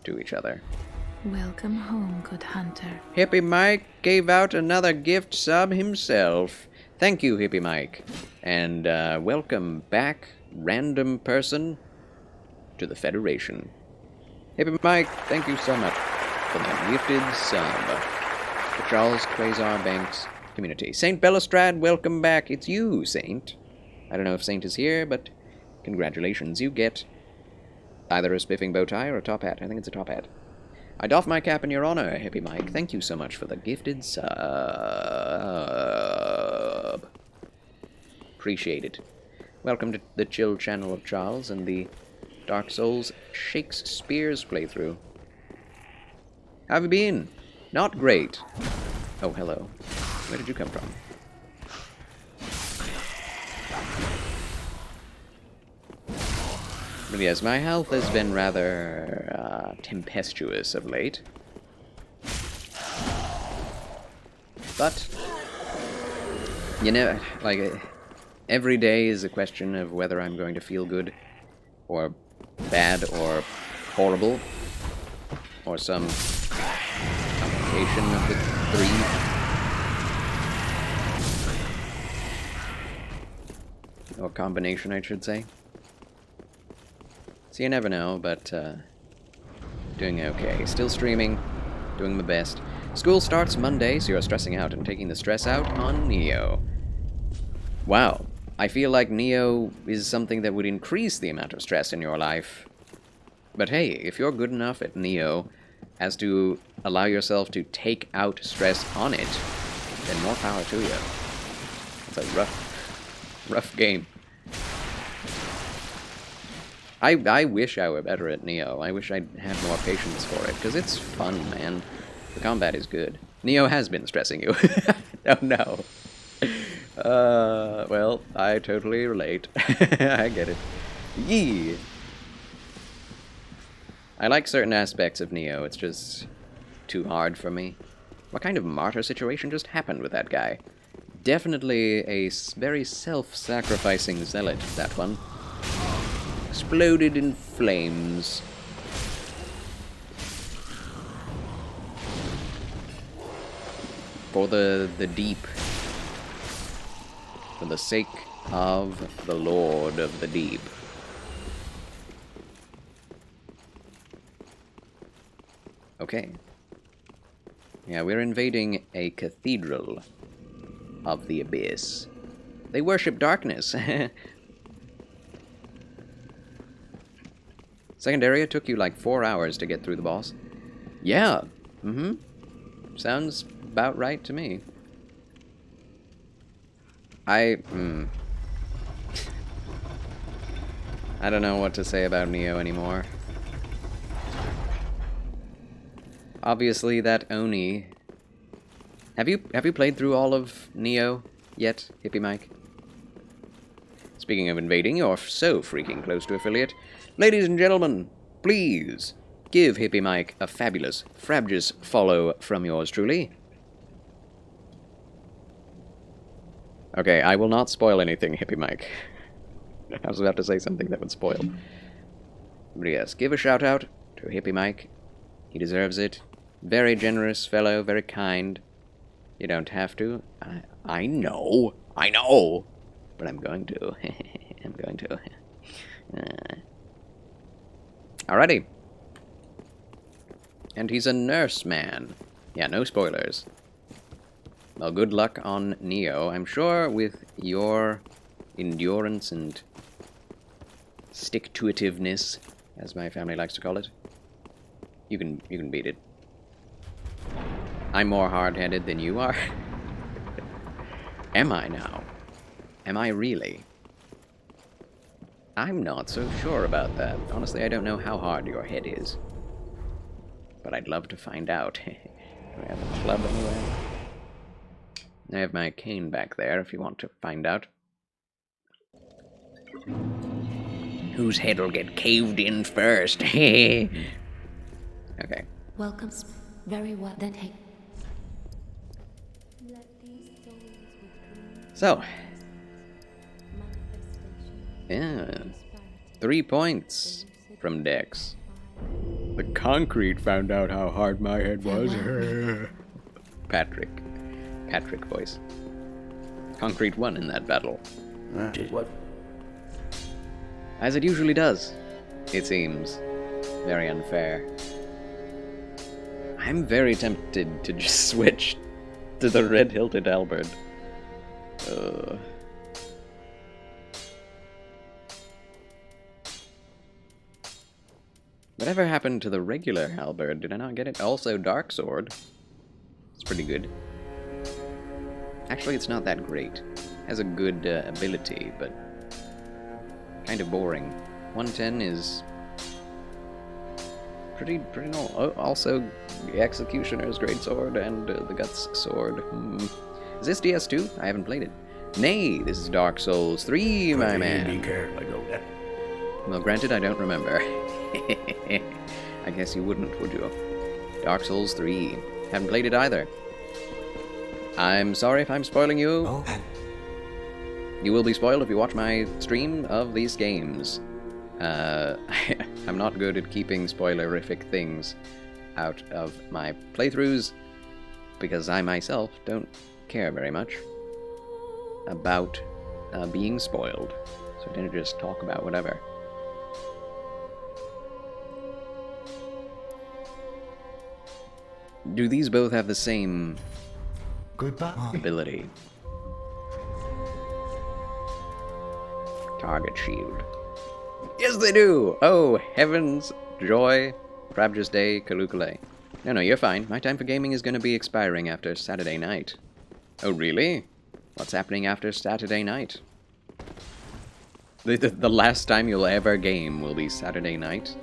to each other. Welcome home, good hunter. Hippie Mike gave out another gift sub himself. Thank you, Hippie Mike. And welcome back, random person, to the Federation. Hippie Mike, thank you so much for that gifted sub. The Charles Quasar Banks community. Saint Bellastrad, welcome back. It's you, Saint. I don't know if Saint is here, but congratulations. You get either a spiffing bow tie or a top hat. I think it's a top hat. I doff my cap in your honor, Hippie Mike. Thank you so much for the gifted sub. Appreciate it. Welcome to the chill channel of Charles and the Dark Souls Shakespeare's playthrough. How have you been? Not great. Oh, hello. Where did you come from? But yes, my health has been rather tempestuous of late. But, you know, like, every day is a question of whether I'm going to feel good, or bad, or horrible, or some combination of the three. Or combination, I should say. So you never know, but doing okay. Still streaming, doing my best. School starts Monday, so you're stressing out and taking the stress out on Neo. Wow, I feel like Neo is something that would increase the amount of stress in your life. But hey, if you're good enough at Neo, as to allow yourself to take out stress on it, then more power to you. It's a rough game. I wish I were better at Neo. I wish I'd had more patience for it, because it's fun, man. The combat is good. Neo has been stressing you. Oh no. Well, I totally relate. I get it. Yee! I like certain aspects of Neo, it's just too hard for me. What kind of martyr situation just happened with that guy? Definitely a very self-sacrificing zealot, that one. Exploded in flames. For the deep. For the sake of the Lord of the Deep. Okay. Yeah, we're invading a cathedral of the Abyss. They worship darkness. Second area took you like 4 hours to get through the boss. Yeah. Sounds about right to me. I don't know what to say about Neo anymore. Obviously, that Oni. Have you played through all of Neo yet, Hippie Mike? Speaking of invading, you're so freaking close to affiliate. Ladies and gentlemen, please give Hippie Mike a fabulous, frabjous follow from yours truly. Okay, I will not spoil anything, Hippie Mike. I was about to say something that would spoil. But yes, give a shout out to Hippie Mike. He deserves it. Very generous fellow, very kind. You don't have to. I know. But I'm going to. I'm going to. Alrighty. And he's a nurse man. Yeah, no spoilers. Well, good luck on Neo. I'm sure with your endurance and stick-to-itiveness, as my family likes to call it, you can beat it. I'm more hard-headed than you are. Am I now? Am I really? I'm not so sure about that. Honestly, I don't know how hard your head is. But I'd love to find out. Do I have a club anywhere? I have my cane back there if you want to find out. Whose head will get caved in first? Okay. Welcome. Very well. Then hey. So. Yeah. 3 points from Dex. The concrete found out how hard my head was. Patrick voice. Concrete won in that battle. What? As it usually does, it seems. Very unfair. I'm very tempted to just switch to the red-hilted halberd. Whatever happened to the regular halberd? Did I not get it? Also, Dark Sword. It's pretty good. Actually, it's not that great. It has a good ability, but kind of boring. 110 is pretty normal. Oh, also, the Executioner's Greatsword and the Guts Sword. Is this DS2? I haven't played it. Nay, this is Dark Souls 3, my man. Well, granted, I don't remember. I guess you wouldn't, would you? Dark Souls 3. Haven't played it either. I'm sorry if I'm spoiling you. Oh, You will be spoiled if you watch my stream of these games. I'm not good at keeping spoilerific things out of my playthroughs, because I myself don't care very much about being spoiled. So I tend to just talk about whatever. Do these both have the same goodbye ability? Target shield. Yes, they do! Oh, heavens, joy, Frabjous Day, Kalukale. No, you're fine. My time for gaming is going to be expiring after Saturday night. Oh, really? What's happening after Saturday night? The last time you'll ever game will be Saturday night?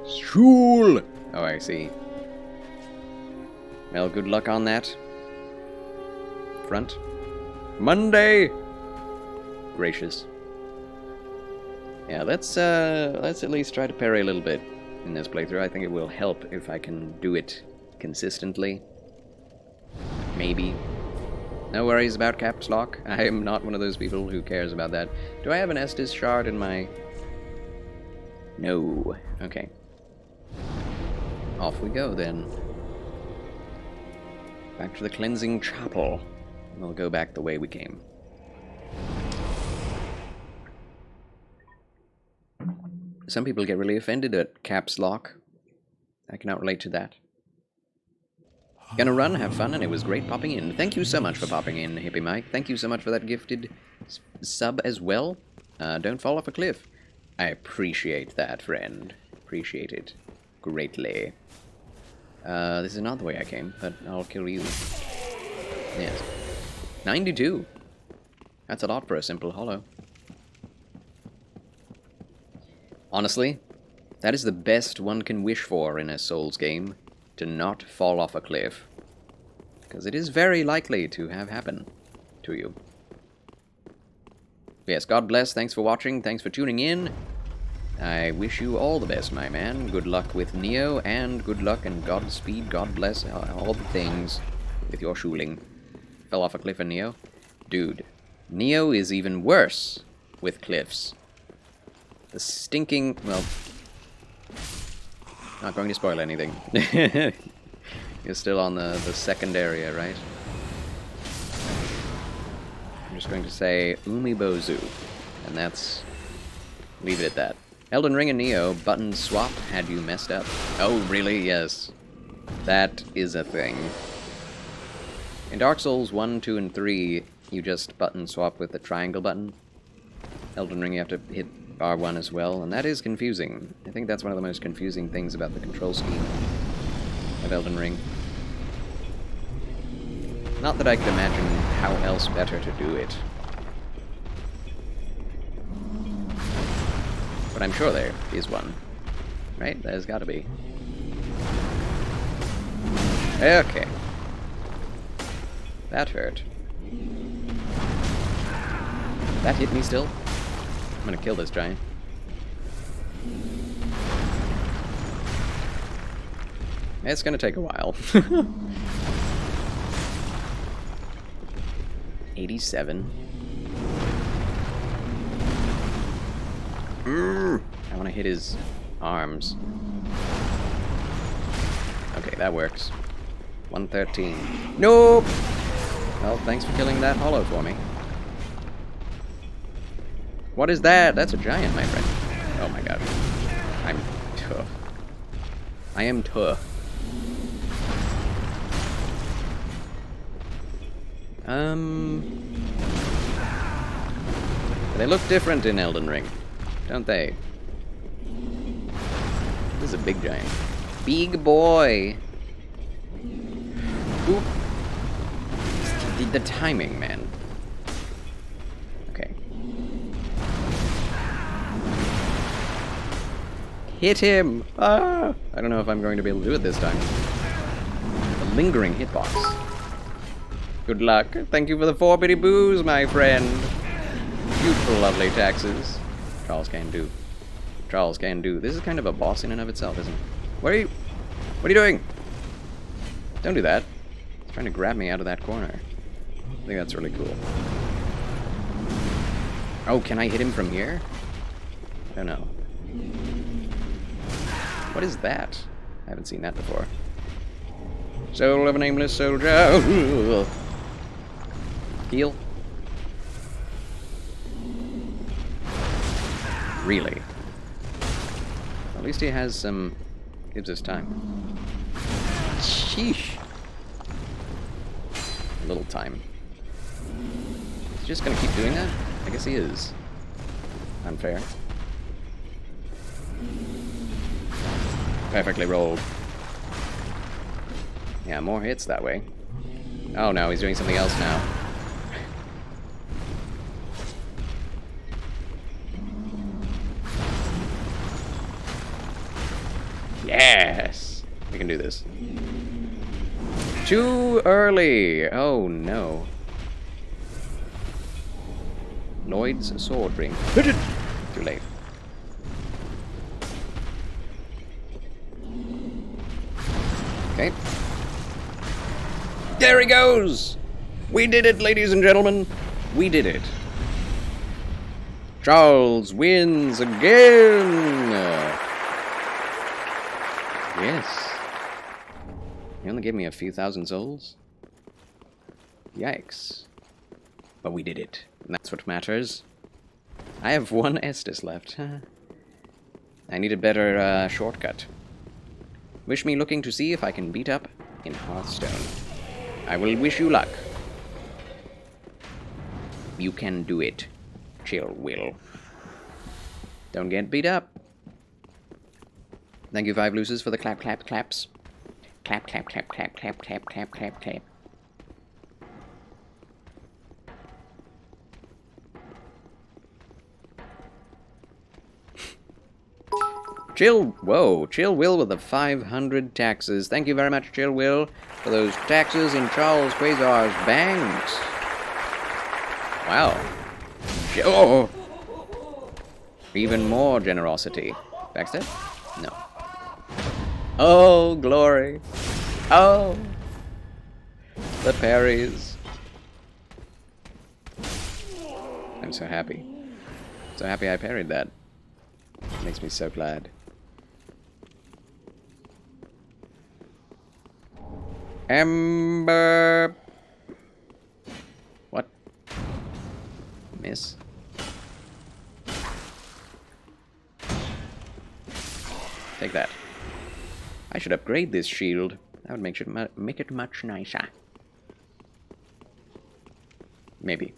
School! Oh, I see. Well, good luck on that. Front. Monday! Gracious. Yeah, let's at least try to parry a little bit in this playthrough. I think it will help if I can do it consistently. Maybe. No worries about caps lock. I am not one of those people who cares about that. Do I have an Estus shard in my... No. Okay. Off we go then. Back to the cleansing chapel. We'll go back the way we came. Some people get really offended at caps lock. I cannot relate to that. Gonna run, have fun, and it was great popping in. Thank you so much for popping in, Hippie Mike. Thank you so much for that gifted sub as well. Don't fall off a cliff. I appreciate that, friend. Appreciate it greatly. This is not the way I came, but I'll kill you. Yes. 92. That's a lot for a simple hollow. Honestly, that is the best one can wish for in a Souls game, to not fall off a cliff. Because it is very likely to have happened to you. Yes, God bless, thanks for watching, thanks for tuning in. I wish you all the best, my man. Good luck with Neo, and good luck and Godspeed, God bless, all the things with your schooling. Fell off a cliff in Neo? Dude, Neo is even worse with cliffs. The stinking... well... not going to spoil anything. You're still on the second area, right? I'm just going to say Umibozu. And that's... leave it at that. Elden Ring and Neo, button swap had you messed up. Oh, really? Yes. That is a thing. In Dark Souls 1, 2, and 3, you just button swap with the triangle button. Elden Ring, you have to hit R1 as well, and that is confusing. I think that's one of the most confusing things about the control scheme of Elden Ring. Not that I could imagine how else better to do it. But I'm sure there is one. Right? There's gotta be. Okay. That hurt. That hit me still? I'm gonna kill this giant. It's gonna take a while. 87. I want to hit his arms. Okay, that works. 113. Nope! Well, thanks for killing that hollow for me. What is that? That's a giant, my friend. Oh my god. I'm tough. I am tough. They look different in Elden Ring, don't they? This is a big giant. Big boy! Oop. The timing, man. Okay. Hit him! Ah! I don't know if I'm going to be able to do it this time. The lingering hitbox. Good luck. Thank you for the 4 bitty boos, my friend. Beautiful, lovely taxes. Charles can do. Charles can do. This is kind of a boss in and of itself, isn't it? What are you doing? Don't do that. He's trying to grab me out of that corner. I think that's really cool. Oh, can I hit him from here? I don't know. What is that? I haven't seen that before. Soul of a nameless soldier. Heal. Really? At least he has some... gives us time. Sheesh. A little time. Is he just gonna keep doing that? I guess he is. Unfair. Perfectly rolled. Yeah, more hits that way. Oh no, he's doing something else now. Yes! We can do this. Too early! Oh no. Lloyd's sword ring. Hit it! Too late. Okay. There he goes! We did it, ladies and gentlemen! We did it. Charles wins again! Yes. He only gave me a few thousand souls? Yikes. But we did it, and that's what matters. I have one Estus left. I need a better shortcut. Wish me looking to see if I can beat up in Hearthstone. I will wish you luck. You can do it, Chill Will. Don't get beat up. Thank you, 5 Luces, for the clap, clap, claps. Clap, clap, clap, clap, clap, clap, clap, clap, clap. Chill Will with the 500 taxes. Thank you very much, Chill Will, for those taxes in Charles Quasar's banks. Wow. Oh! Even more generosity. Backstab? No. Oh, glory. Oh. The parries. I'm so happy. So happy I parried that. It makes me so glad. Ember. What? Miss. Take that. I should upgrade this shield. That would make it much nicer. Maybe.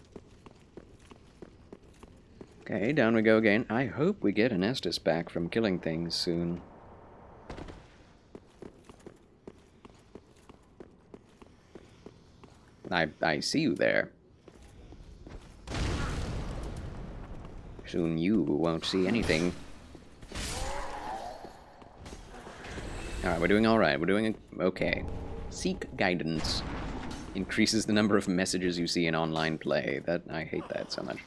Okay, down we go again. I hope we get an Estus back from killing things soon. I see you there. Soon you won't see anything. Alright, we're doing alright. We're doing okay. Seek guidance. Increases the number of messages you see in online play. I hate that so much.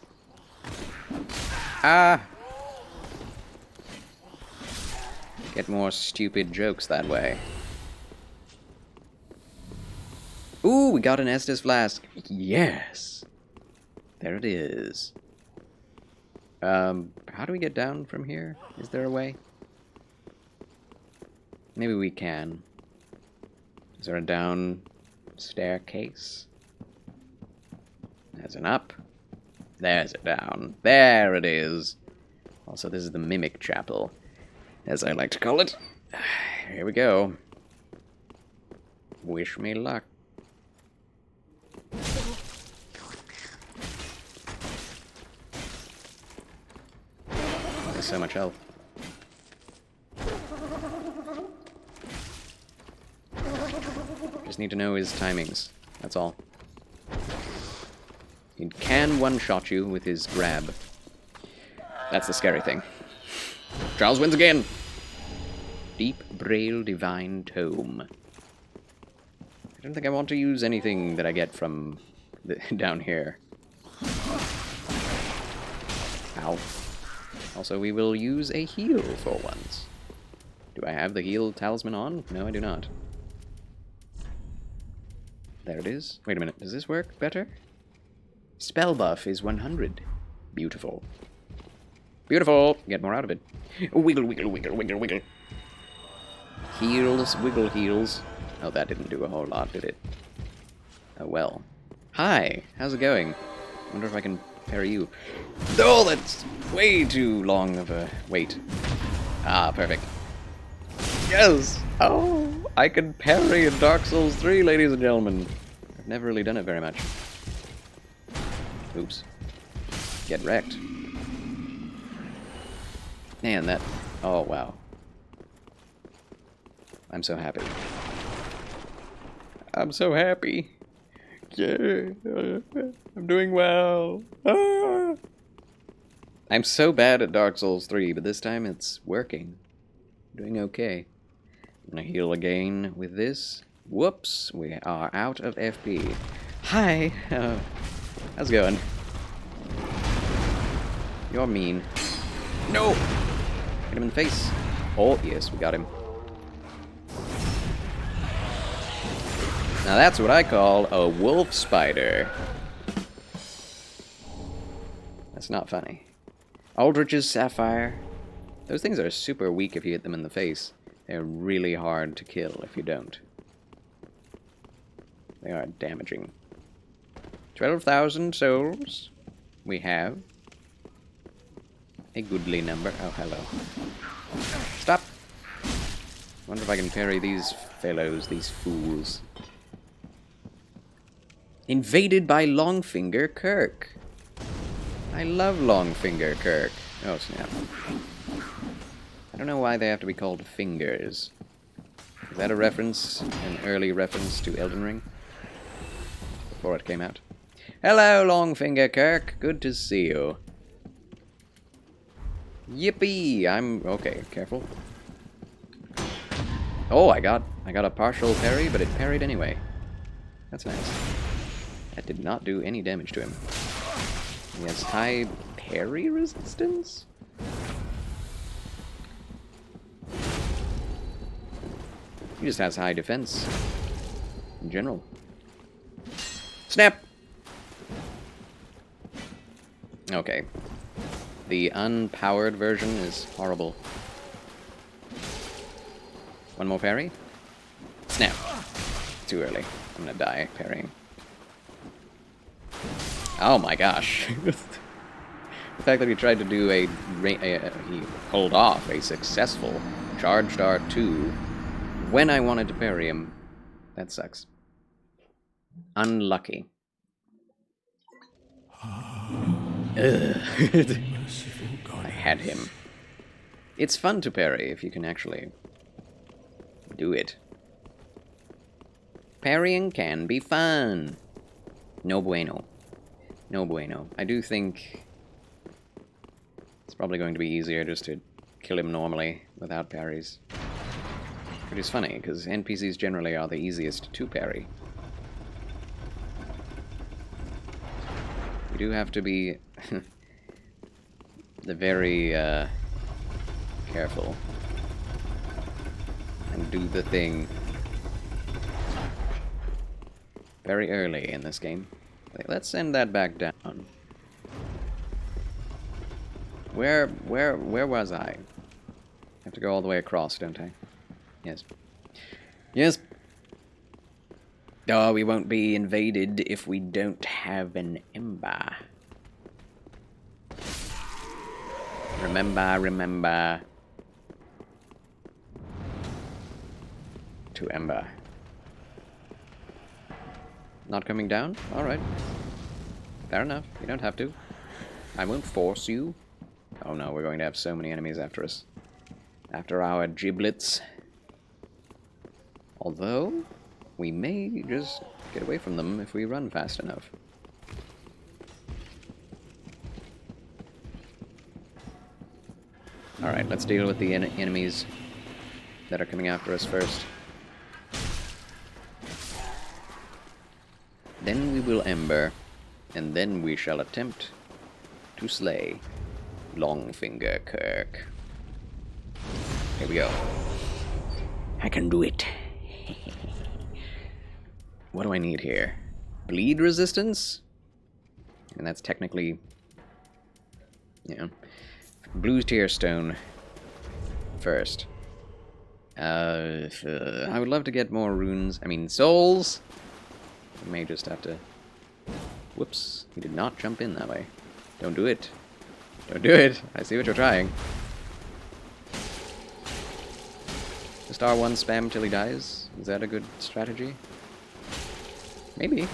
Ah! Get more stupid jokes that way. Ooh, we got an Estus Flask. Yes! There it is. How do we get down from here? Is there a way? Maybe we can. Is there a down staircase? There's an up. There's a down. There it is. Also, this is the Mimic Chapel, as I like to call it. Here we go. Wish me luck. There's so much health. Just need to know his timings. That's all. He can one-shot you with his grab. That's the scary thing. Charles wins again! Deep Braille Divine Tome. I don't think I want to use anything that I get from down here. Ow. Also, we will use a heal for once. Do I have the heal talisman on? No, I do not. There it is. Wait a minute, does this work better? Spell buff is 100. Beautiful. Beautiful! Get more out of it. Wiggle, wiggle, wiggle, wiggle, wiggle. Heals, wiggle heals. Oh, that didn't do a whole lot, did it? Oh, well. Hi! How's it going? Wonder if I can parry you. Oh, that's way too long of a wait. Ah, perfect. Yes! Oh! I can parry in Dark Souls 3, ladies and gentlemen. I've never really done it very much. Oops. Get wrecked. Man, that... Oh, wow. I'm so happy. I'm so happy. Yeah, I'm doing well. Ah. I'm so bad at Dark Souls 3, but this time it's working. I'm doing okay. I'm gonna heal again with this. Whoops, we are out of FP. Hi, how's it going? You're mean. No! Hit him in the face. Oh, yes, we got him. Now that's what I call a wolf spider. That's not funny. Aldrich's Sapphire. Those things are super weak if you hit them in the face. They're really hard to kill if you don't. They are damaging. 12,000 souls. We have. A goodly number. Oh, hello. Stop! Wonder if I can parry these fellows, these fools. Invaded by Longfinger Kirk. I love Longfinger Kirk. Oh, snap. I don't know why they have to be called fingers. Is that a reference, an early reference to Elden Ring? Before it came out. Hello, Longfinger Kirk. Good to see you. Yippee! I'm... okay, careful. Oh, I got a partial parry, but it parried anyway. That's nice. That did not do any damage to him. He has high parry resistance? He just has high defense. In general. Snap! Okay. The unpowered version is horrible. One more parry? Snap! Too early. I'm gonna die parrying. Oh my gosh. The fact that he tried to do he pulled off a successful charged R2 when I wanted to parry him. That sucks. Unlucky. I had him. It's fun to parry if you can actually do it. Parrying can be fun. No bueno. No bueno. I do think it's probably going to be easier just to kill him normally without parries. Which is funny, because NPCs generally are the easiest to parry. You do have to be very careful and do the thing very early in this game. Let's send that back down. Where was I? I have to go all the way across, don't I? Yes. Yes. Oh, we won't be invaded if we don't have an ember. Remember. To ember. Not coming down? Alright. Fair enough. You don't have to. I won't force you. Oh no, we're going to have so many enemies after us. After our giblets. Although, we may just get away from them if we run fast enough. Alright, let's deal with the enemies that are coming after us first. Then we will ember, and then we shall attempt to slay Longfinger Kirk. Here we go. I can do it. What do I need here? Bleed resistance? And that's technically... yeah. Blue Tear Stone first. I would love to get more runes. I mean, souls? I may just have to... whoops. He did not jump in that way. Don't do it. Don't do it. I see what you're trying. Just R1 spam till he dies? Is that a good strategy? Maybe.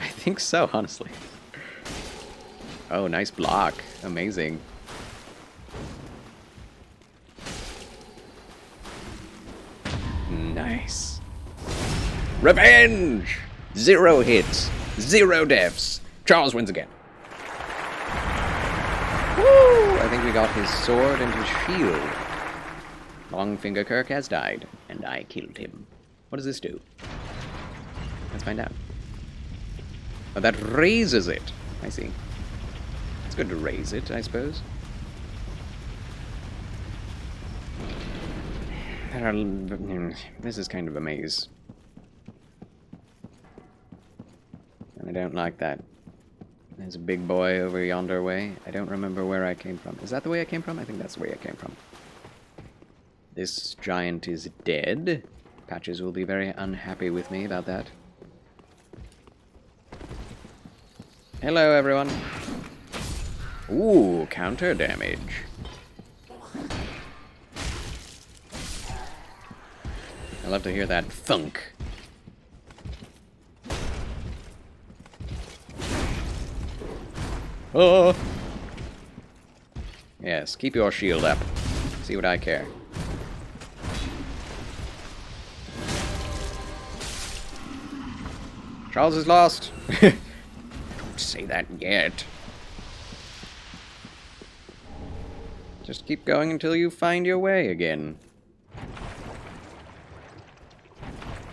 I think so, honestly. Oh, nice block. Amazing. Nice. Revenge! 0 hits, 0 deaths. Charles wins again. Woo! I think we got his sword and his shield. Longfinger Kirk has died, and I killed him. What does this do? Let's find out. Oh, that raises it. I see. It's good to raise it, I suppose. This is kind of a maze. And I don't like that. There's a big boy over yonder way. I don't remember where I came from. Is that the way I came from? I think that's the way I came from. This giant is dead. Patches will be very unhappy with me about that. Hello, everyone. Ooh, counter damage. I love to hear that thunk. Oh! Yes, keep your shield up. See what I care. Charles is lost. Don't say that yet. Just keep going until you find your way again.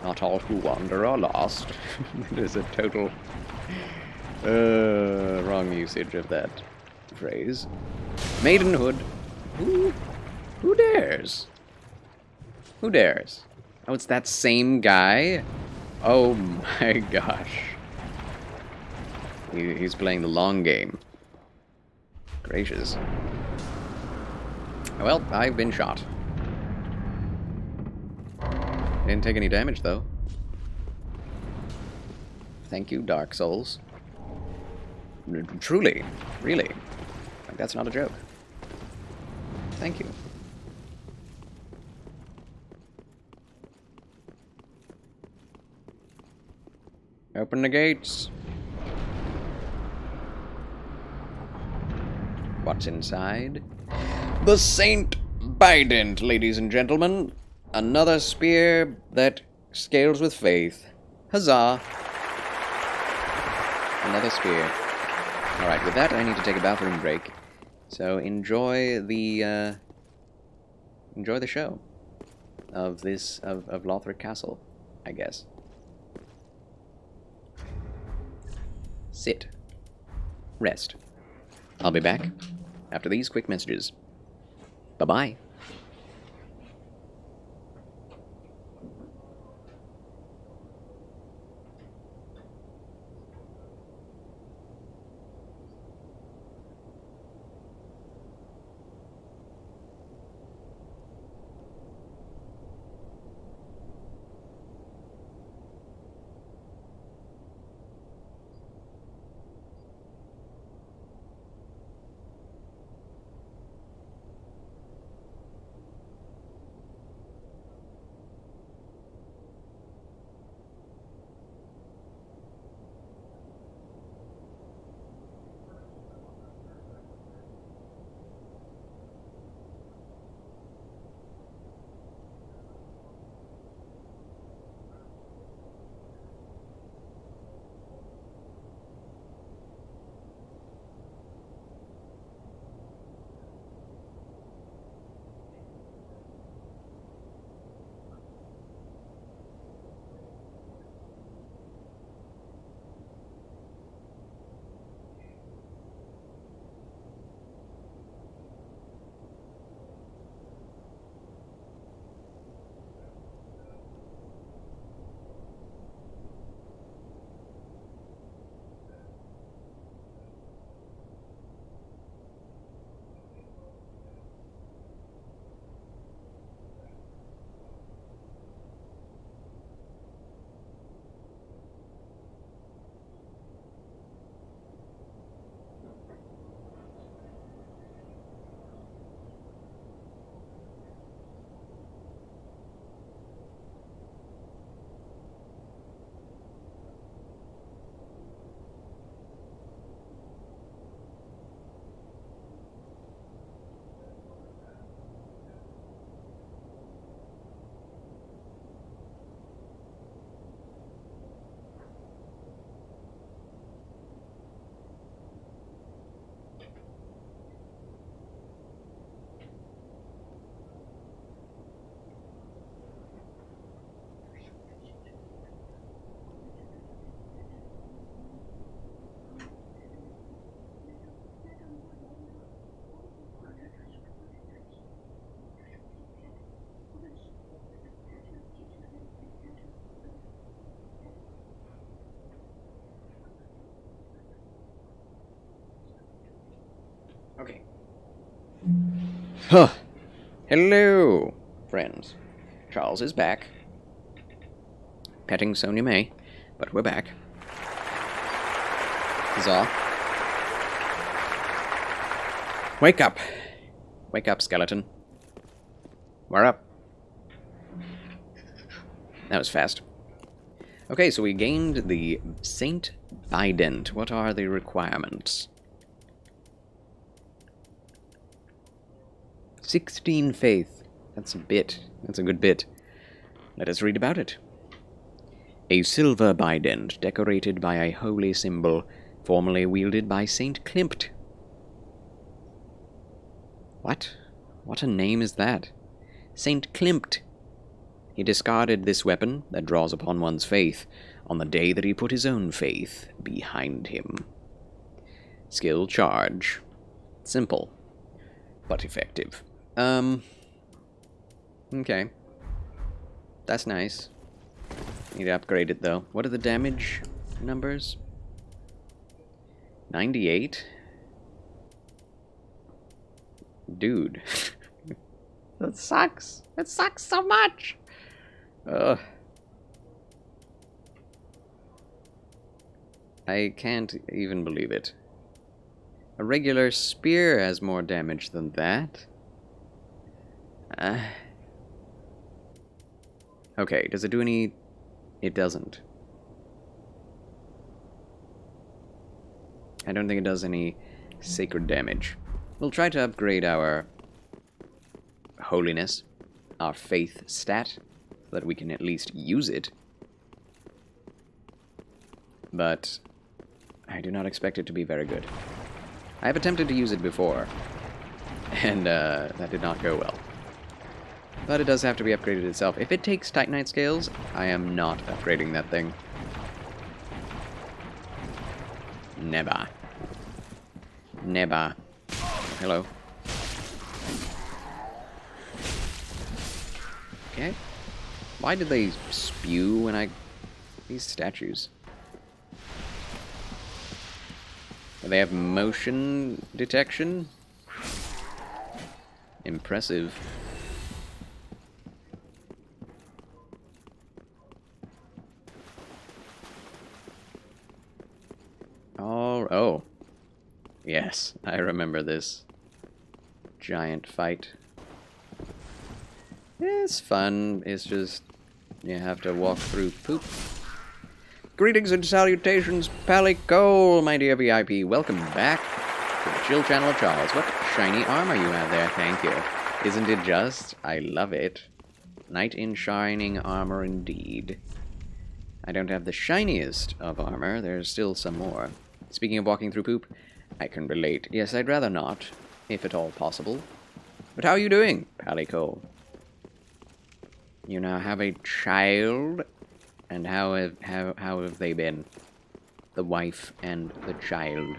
Not all who wander are lost. That is a total wrong usage of that phrase. Maidenhood. Who dares? Who dares? Oh, it's that same guy? Oh my gosh. He's playing the long game. Gracious. Well, I've been shot. Didn't take any damage, though. Thank you, Dark Souls. Truly. Really. Like, that's not a joke. Thank you. Open the gates. What's inside? The Saint Bident, ladies and gentlemen. Another spear that scales with faith. Huzzah! Another spear. Alright, with that I need to take a bathroom break. So enjoy the show of this of Lothric Castle, I guess. Sit. Rest. I'll be back after these quick messages. Bye-bye. Okay. Huh. Hello, friends. Charles is back. Petting Sonia May, but we're back. Huzzah. Wake up. Wake up, skeleton. We're up. That was fast. Okay, so we gained the Saint Bident. What are the requirements? 16 faith. That's a bit. That's a good bit. Let us read about it. A silver bident decorated by a holy symbol formerly wielded by Saint Klimt. What? What a name is that? Saint Klimt. He discarded this weapon that draws upon one's faith on the day that he put his own faith behind him. Skill charge. Simple, but effective. Okay. That's nice. Need to upgrade it, though. What are the damage numbers? 98? Dude. That sucks. It sucks so much. Ugh. I can't even believe it. A regular spear has more damage than that. Okay, does it do any... It doesn't. I don't think it does any sacred damage. We'll try to upgrade our holiness, our faith stat, so that we can at least use it. But I do not expect it to be very good. I have attempted to use it before, and that did not go well. But it does have to be upgraded itself. If it takes Titanite scales, I am not upgrading that thing. Never. Never. Hello. Okay. Why did they spew when I... These statues. Do they have motion detection? Impressive. Oh. Yes, I remember this giant fight. It's fun, it's just you have to walk through poop. Greetings and salutations, Pally Cole, my dear VIP. Welcome back to the Chill Channel of Charles. What shiny armor you have there, thank you. Isn't it just? I love it. Knight in shining armor indeed. I don't have the shiniest of armor, there's still some more. Speaking of walking through poop, I can relate. Yes, I'd rather not, if at all possible. But how are you doing, Pally Cole? You now have a child, and how have they been? The wife and the child.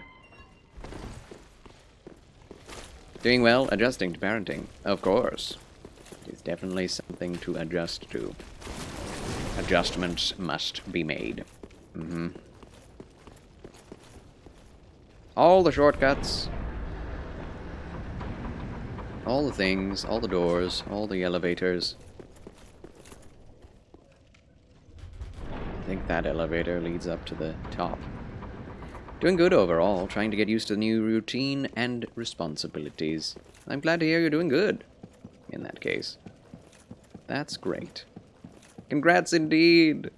Doing well, adjusting to parenting. Of course. It's definitely something to adjust to. Adjustments must be made. All the shortcuts. All the things, all the doors, all the elevators. I think that elevator leads up to the top. Doing good overall, trying to get used to the new routine and responsibilities. I'm glad to hear you're doing good, in that case. That's great. Congrats indeed!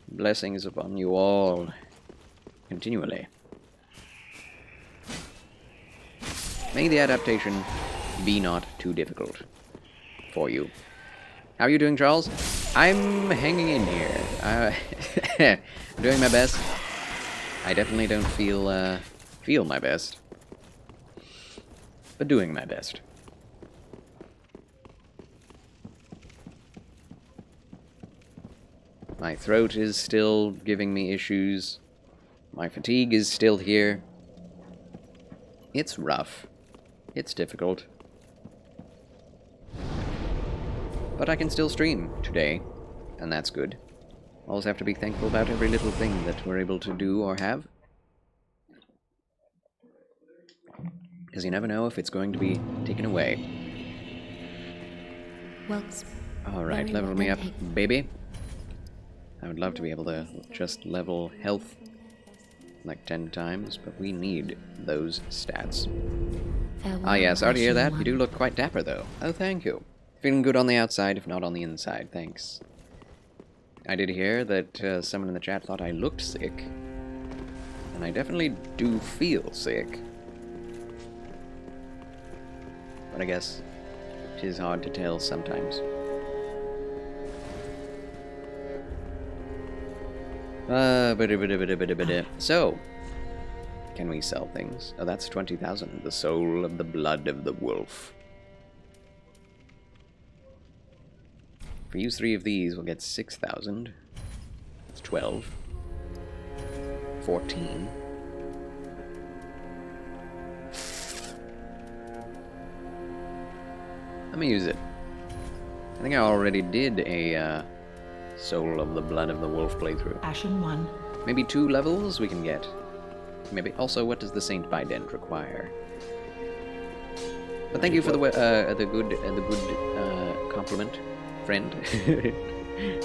Blessings upon you all. Continually. May the adaptation be not too difficult for you. How are you doing, Charles? I'm hanging in here. I'm doing my best. I definitely don't feel my best. But doing my best. My throat is still giving me issues. My fatigue is still here. It's rough. It's difficult. But I can still stream today, and that's good. Always have to be thankful about every little thing that we're able to do or have. Because you never know if it's going to be taken away. Well, Alright, very level well me then, up, hey. baby. I would love to be able to just level health like 10 times, but we need those stats. Farewell, Ah yeah, sorry to hear Ashen that. One. You do look quite dapper though. Oh, thank you. Feeling good on the outside, if not on the inside, thanks. I did hear that someone in the chat thought I looked sick. And I definitely do feel sick. But I guess it is hard to tell sometimes. So, can we sell things? Oh, that's 20,000. The soul of the blood of the wolf. If we use 3 of these, we'll get 6,000. That's 12. 14. Let me use it. I think I already did a Soul of the Blood of the Wolf playthrough. Ashen One. Maybe 2 levels we can get. Maybe. Also, what does the Saint Bident require? But thank you for the good compliment, friend.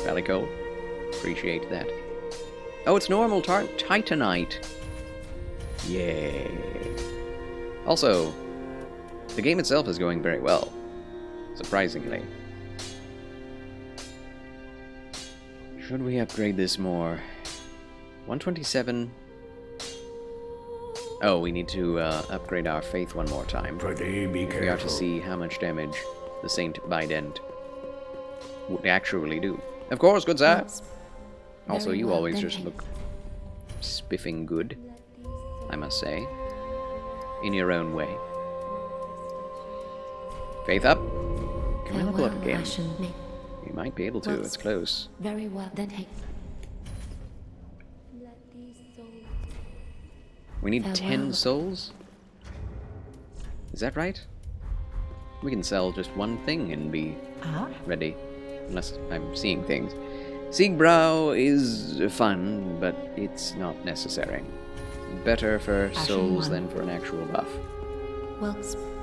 Valico. Appreciate that. Oh, it's normal Titanite. Yay. Also, the game itself is going very well. Surprisingly. Should we upgrade this more? 127. Oh, we need to upgrade our faith one more time. We are to see how much damage the Saint Bident would actually do. Of course, good sir. Also, you always just look spiffing good, I must say. In your own way. Faith up. Can we level up again? You might be able to, it's close. Very well, then hey. We need 10 souls? Is that right? We can sell just one thing and be ready. Unless I'm seeing things. Siegbrow is fun, but it's not necessary. Better for souls than for an actual buff. Well,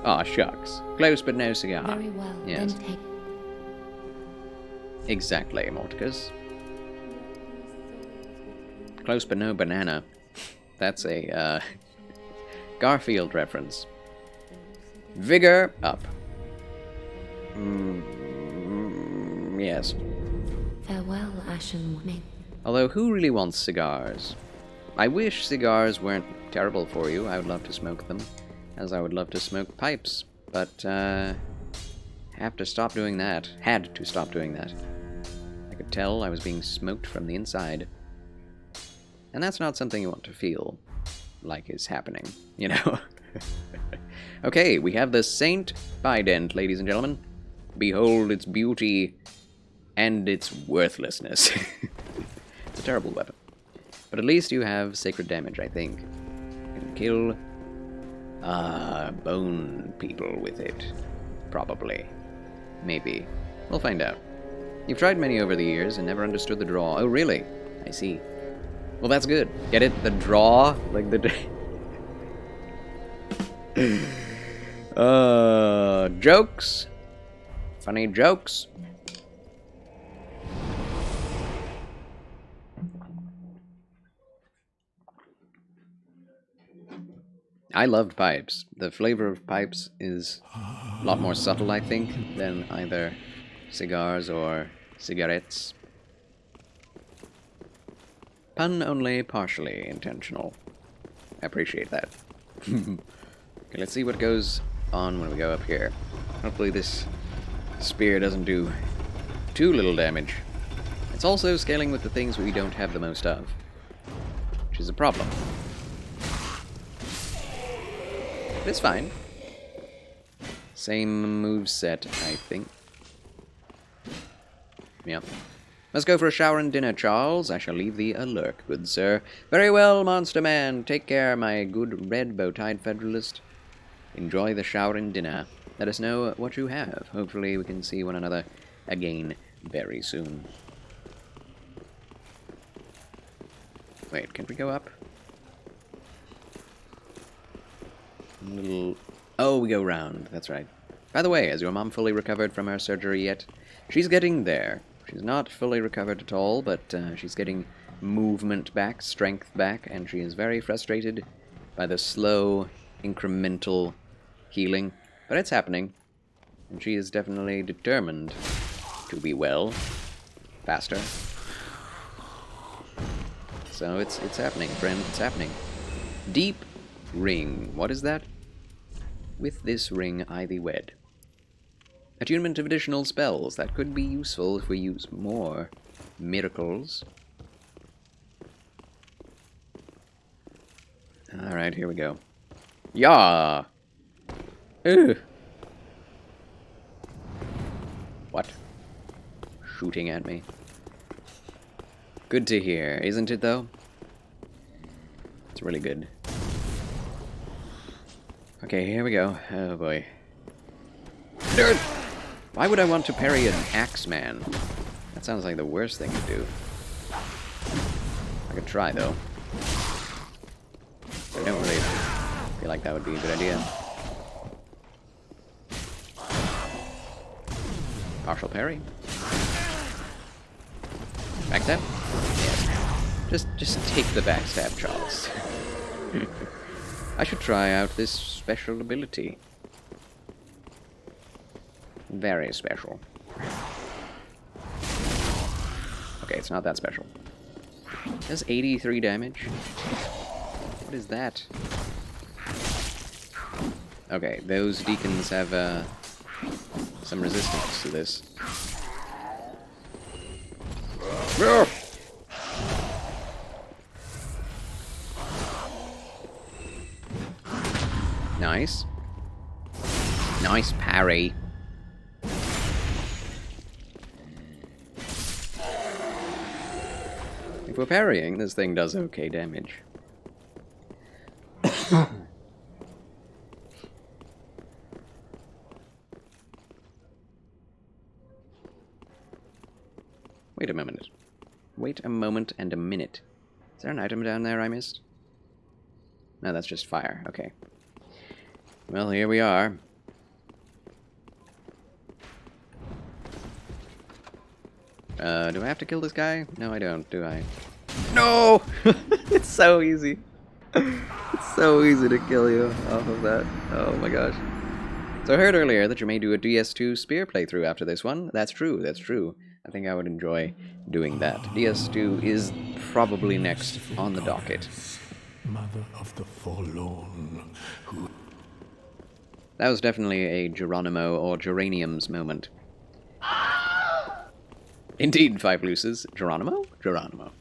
Aw, shucks. Close but no cigar. very well, Yes. then hey. Exactly, Morticus. Close but no banana. That's a Garfield reference. Vigor up. Yes. Farewell, Ashen One. Although, who really wants cigars? I wish cigars weren't terrible for you. I would love to smoke them, as I would love to smoke pipes. But, have to stop doing that. Had to stop doing that. I could tell I was being smoked from the inside. And that's not something you want to feel like is happening, you know? Okay, we have the Saint Bident, ladies and gentlemen. Behold its beauty and its worthlessness. It's a terrible weapon. But at least you have sacred damage, I think. You can kill bone people with it. Probably. Maybe. We'll find out. You've tried many over the years and never understood the draw. Oh, really? I see. Well, that's good. Get it? The draw? Like the... Jokes? Funny jokes? I loved pipes. The flavor of pipes is a lot more subtle, I think, than either cigars or cigarettes. Pun only partially intentional. I appreciate that. Okay, let's see what goes on when we go up here. Hopefully this spear doesn't do too little damage. It's also scaling with the things we don't have the most of, which is a problem. But it's fine. Same moveset, I think. Yep. Let's go for a shower and dinner, Charles. I shall leave thee a lurk, good sir. Very well, Monster Man. Take care, my good red bow-tied Federalist. Enjoy the shower and dinner. Let us know what you have. Hopefully we can see one another again very soon. Wait, can we go up? A little Oh, we go round. That's right. By the way, has your mom fully recovered from her surgery yet? She's getting there. She's not fully recovered at all, but she's getting movement back, strength back, and she is very frustrated by the slow, incremental healing. But it's happening, and she is definitely determined to be well faster. So it's happening, friend. It's happening. Deep ring. What is that? With this ring I thee wed. Attunement of additional spells. That could be useful if we use more miracles. Alright, here we go. Yah! Ugh. What? Shooting at me. Good to hear, isn't it though? It's really good. Okay, here we go. Oh boy. Dirt! Why would I want to parry an Axeman? That sounds like the worst thing to do. I could try though. I don't really feel like that would be a good idea. Partial parry. Backstab? Yes. Just take the backstab, Charles. I should try out this special ability. Very special. Okay, it's not that special. It does 83 damage. What is that? Okay, those deacons have some resistance to this. Nice. Nice parry. If we're parrying, this thing does okay damage. Wait a moment. Wait a moment and a minute. Is there an item down there I missed? No, that's just fire. Okay. Well, here we are. Do I have to kill this guy? No, I don't, do I? No! It's so easy. It's so easy to kill you off of that. Oh my gosh. So I heard earlier that you may do a DS2 spear playthrough after this one. That's true, that's true. I think I would enjoy doing that. DS2 is probably next on the docket. Mother of the forlorn, who... That was definitely a Geronimo or Geraniums moment. Indeed, Five Luces. Geronimo? Geronimo.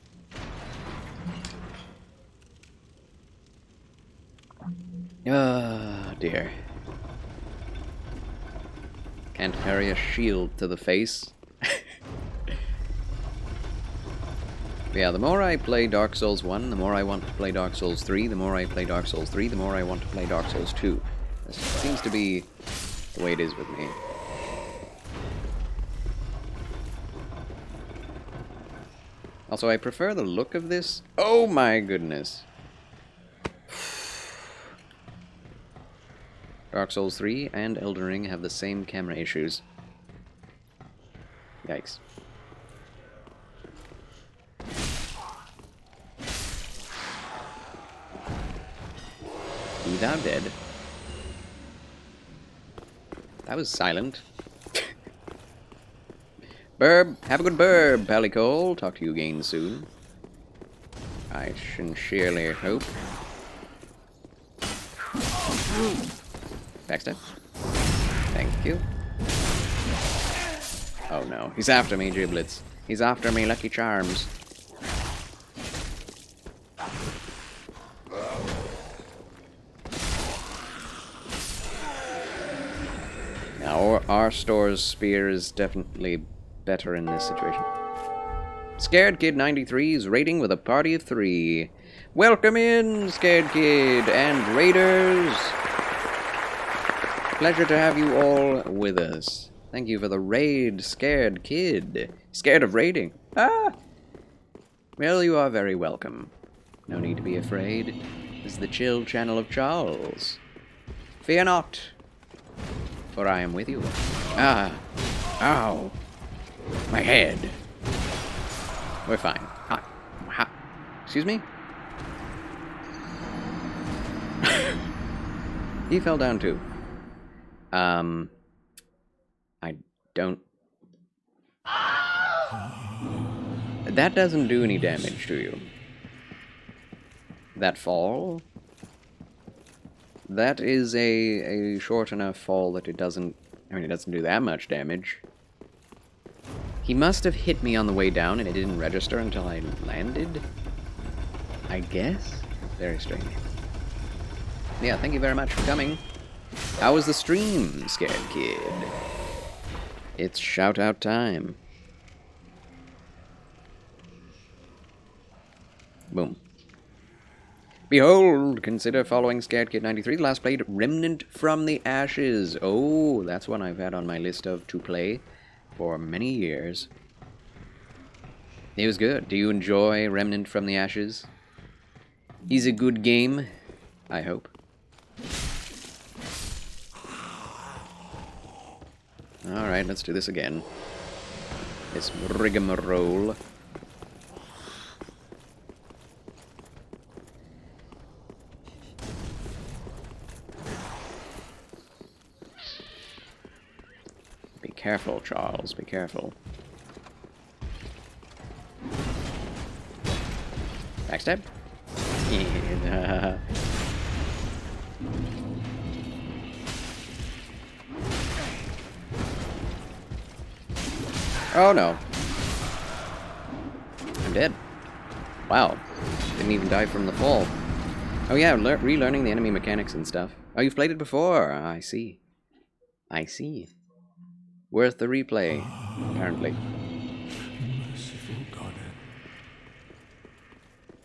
Ah, dear. Can't carry a shield to the face. Yeah, the more I play Dark Souls 1, the more I want to play Dark Souls 3, the more I play Dark Souls 3, the more I want to play Dark Souls 2. This seems to be the way it is with me. Also, I prefer the look of this. Oh my goodness. Dark Souls 3 and Elden Ring have the same camera issues. Yikes. Be thou dead. That was silent. Burb, have a good burb, Palicole. Talk to you again soon. I sincerely hope. Backstab. Thank you. Oh no, he's after me, Giblets. He's after me, Lucky Charms. Now, our store's spear is definitely better in this situation. Scared Kid 93's rating with a party of 3. Welcome in, Scared Kid and Raiders. Pleasure to have you all with us. Thank you for the raid, Scared Kid. Scared of raiding. Ah! Well, you are very welcome. No need to be afraid. This is the chill channel of Charles. Fear not, for I am with you. Ah. Ow. My head. We're fine. Excuse me? He fell down too. I don't... That doesn't do any damage to you. That fall? That is a short enough fall that it doesn't... I mean, it doesn't do that much damage. He must have hit me on the way down and it didn't register until I landed? I guess? Very strange. Yeah, thank you very much for coming. How was the stream, Scared Kid? It's shout-out time. Boom. Behold, consider following Scared Kid 93. The last played Remnant from the Ashes. Oh, that's one I've had on my list of to play for many years. It was good. Do you enjoy Remnant from the Ashes? He's a good game, I hope. Alright, let's do this again. This rigmarole. Be careful, Charles, be careful. Backstab? Yeah. Oh no. I'm dead. Wow. Didn't even die from the fall. Oh yeah, relearning the enemy mechanics and stuff. Oh, you've played it before. I see. I see. Worth the replay, apparently. Merciful God.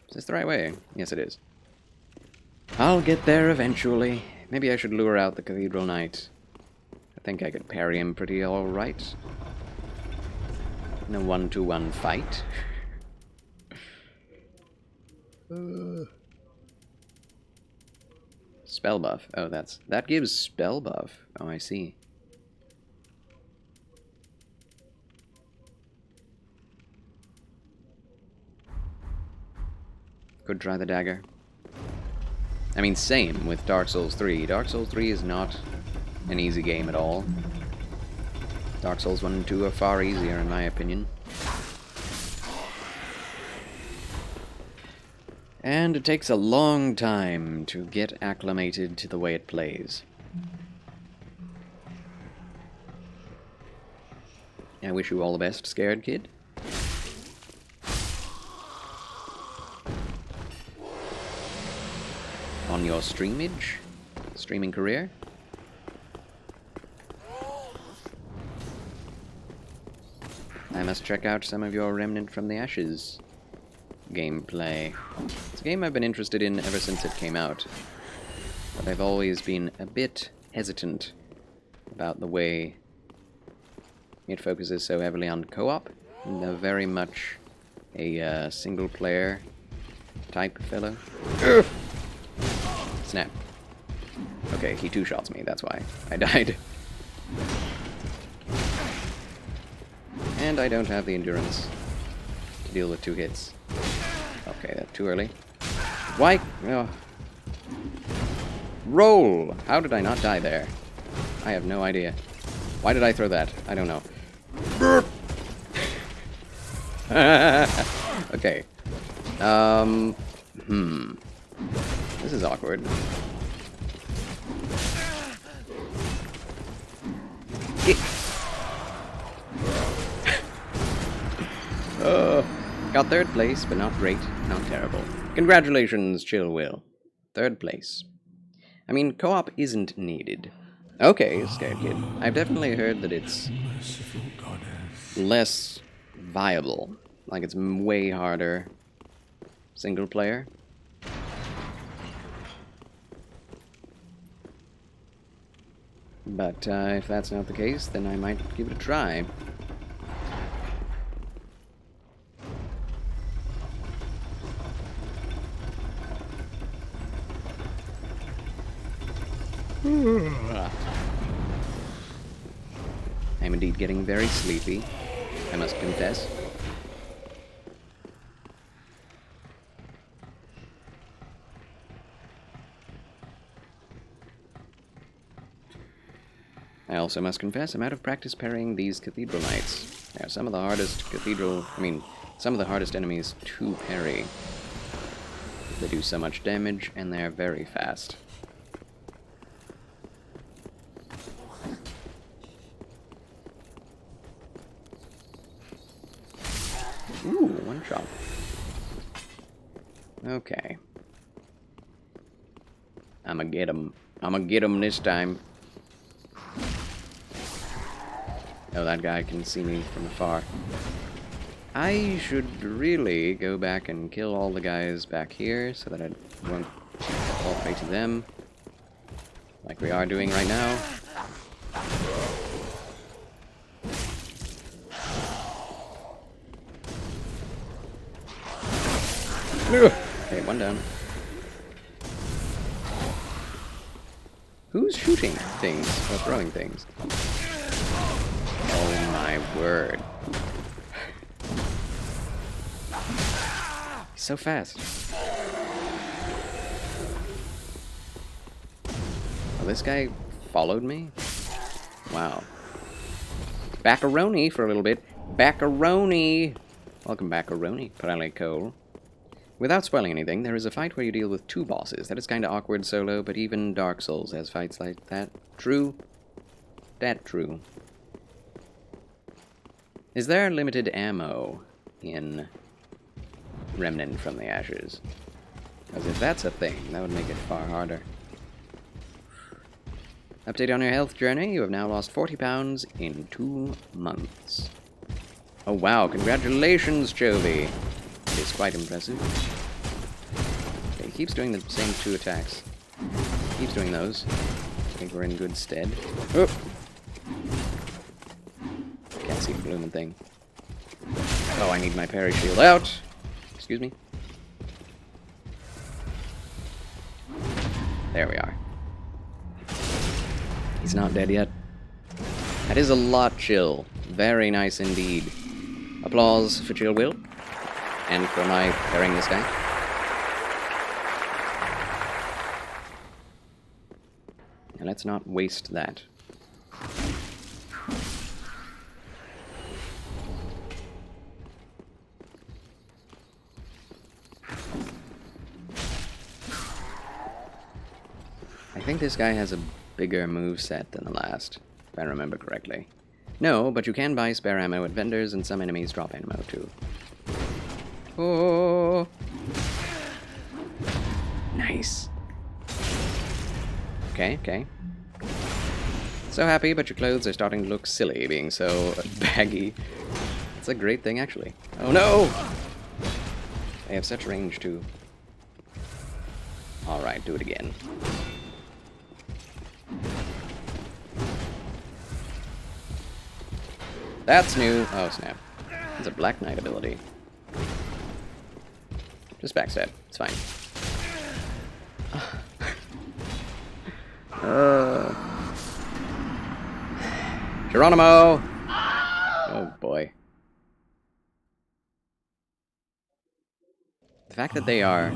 Is this the right way? Yes, it is. I'll get there eventually. Maybe I should lure out the Cathedral Knight. I think I could parry him pretty alright. In a 1-to-1 fight. Spell buff. Oh, that gives spell buff. Oh, I see. Could try the dagger. I mean, same with Dark Souls 3. Dark Souls 3 is not an easy game at all. Dark Souls 1 and 2 are far easier, in my opinion. And it takes a long time to get acclimated to the way it plays. I wish you all the best, Scared Kid. On your streaming career. I must check out some of your Remnant from the Ashes gameplay. It's a game I've been interested in ever since it came out, but I've always been a bit hesitant about the way it focuses so heavily on co-op, and very much a single-player type fellow. Snap. Okay, he two-shots me, that's why I died. And I don't have the endurance to deal with 2 hits. Okay, that's too early. Why? Oh. Roll! How did I not die there? I have no idea. Why did I throw that? I don't know. Okay. This is awkward. Got 3rd place, but not great, not terrible. Congratulations, Chill Will. 3rd place. I mean, co-op isn't needed. Okay, Scared Kid. I've definitely heard that it's less viable. Like, it's way harder single player. But if that's not the case, then I might give it a try. I'm indeed getting very sleepy, I must confess. I also must confess I'm out of practice parrying these Cathedral Knights. They are some of the hardest some of the hardest enemies to parry. They do so much damage, and they are very fast. Ooh, one shot. Okay. I'ma get him. I'ma get him this time. Oh, that guy can see me from afar. I should really go back and kill all the guys back here so that I won't fall prey to them. Like we are doing right now. Okay, one down. Who's shooting things or throwing things? Oh my word. He's so fast. Oh, this guy followed me? Wow. Baccaroni for a little bit. Baccaroni! Welcome, Baccaroni, Pirelli Cole. Without spoiling anything, there is a fight where you deal with 2 bosses. That is kinda awkward solo, but even Dark Souls has fights like that. True? That true. Is there limited ammo in Remnant from the Ashes? Because if that's a thing, that would make it far harder. Update on your health journey. You have now lost 40 pounds in 2 months. Oh wow, congratulations, Chovy! It is quite impressive. Okay, he keeps doing the same 2 attacks. Keeps doing those. I think we're in good stead. Oh! Can't see the blooming thing. Oh, I need my parry shield out! Excuse me. There we are. He's not dead yet. That is a lot, Chill. Very nice indeed. Applause for Chill Will. And for my parrying this guy. And let's not waste that. I think this guy has a bigger moveset than the last, if I remember correctly. No, but you can buy spare ammo at vendors, and some enemies drop ammo too. Oh! Nice. Okay, okay. So happy, but your clothes are starting to look silly, being so baggy. It's a great thing, actually. Oh no! They have such range, too. Alright, do it again. That's new. Oh, snap. It's a Black Knight ability. Just backstab. It's fine. Geronimo! Oh, boy. The fact that they are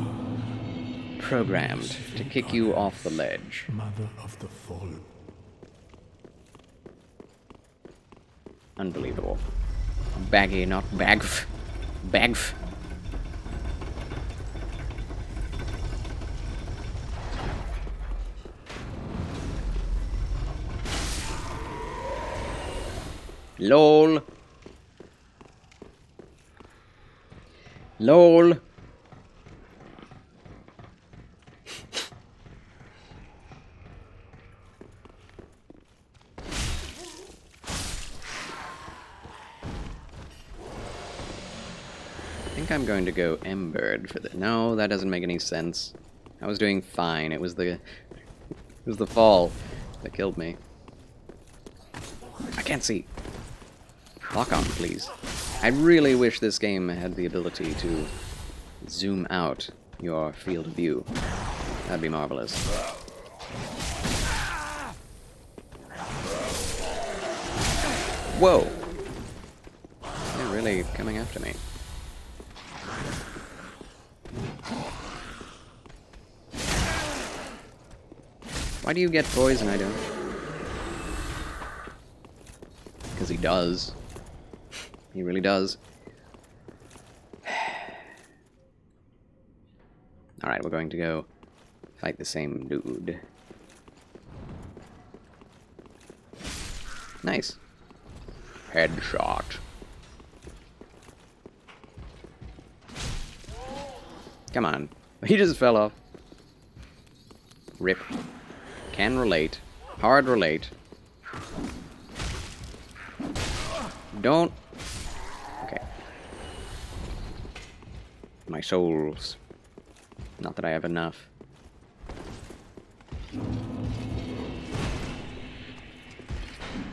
programmed to kick you off the ledge. Mother of the fallen. Unbelievable. Baggy, not bagf. Bagf. LOL. LOL. I think I'm going to go Embered for the... No, that doesn't make any sense. I was doing fine. It was the fall that killed me. I can't see. Lock on, please. I really wish this game had the ability to zoom out your field of view. That'd be marvelous. Whoa! They're really coming after me. Why do you get poison? I don't. Because he does. He really does. Alright, we're going to go fight the same dude. Nice. Headshot. Come on. He just fell off. Rip. Can relate. Hard relate. Don't. Okay. My souls. Not that I have enough.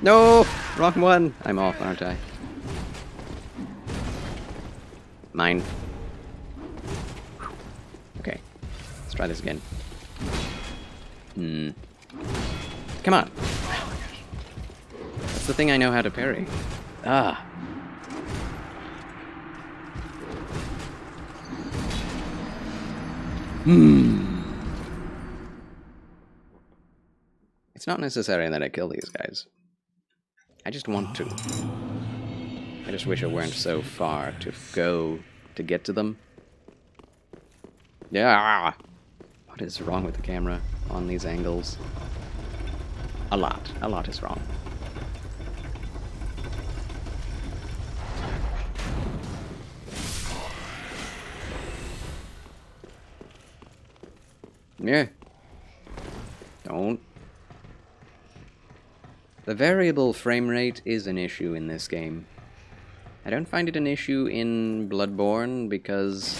No! Wrong one! I'm off, aren't I? Mine. Okay. Let's try this again. Come on! That's the thing I know how to parry. Ah. It's not necessary that I kill these guys. I just want to. I just wish I weren't so far to go to get to them. Yeah. What is wrong with the camera on these angles? A lot. A lot is wrong. Yeah. Don't. The variable frame rate is an issue in this game. I don't find it an issue in Bloodborne because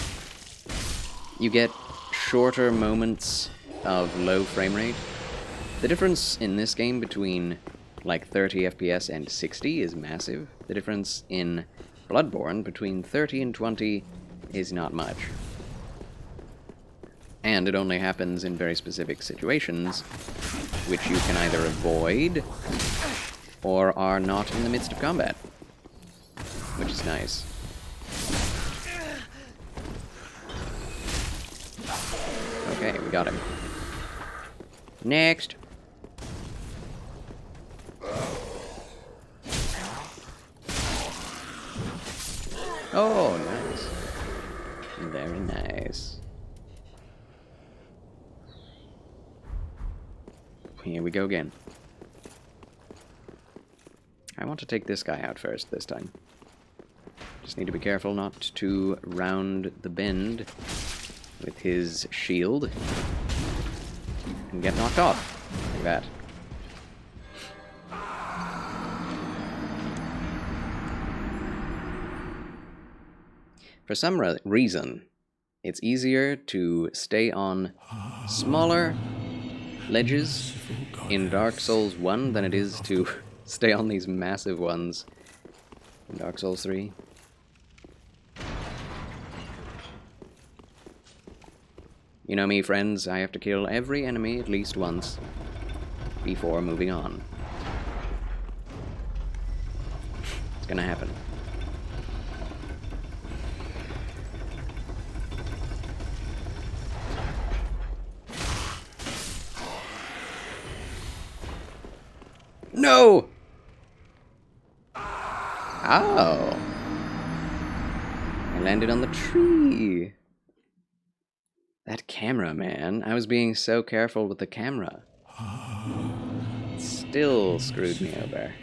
you get shorter moments of low frame rate. The difference in this game between like 30 FPS and 60 is massive. The difference in Bloodborne between 30 and 20 is not much. And it only happens in very specific situations, which you can either avoid or are not in the midst of combat, which is nice. Okay, we got him. Next. Oh, nice. Very nice. Here we go again. I want to take this guy out first this time. Just need to be careful not to round the bend with his shield and get knocked off like that. For some reason, it's easier to stay on smaller ledges in Dark Souls 1 than it is to stay on these massive ones in Dark Souls 3. You know me, friends, I have to kill every enemy at least once before moving on. It's gonna happen. No! Oh. I landed on the tree. That camera, man. I was being so careful with the camera. It still screwed me over.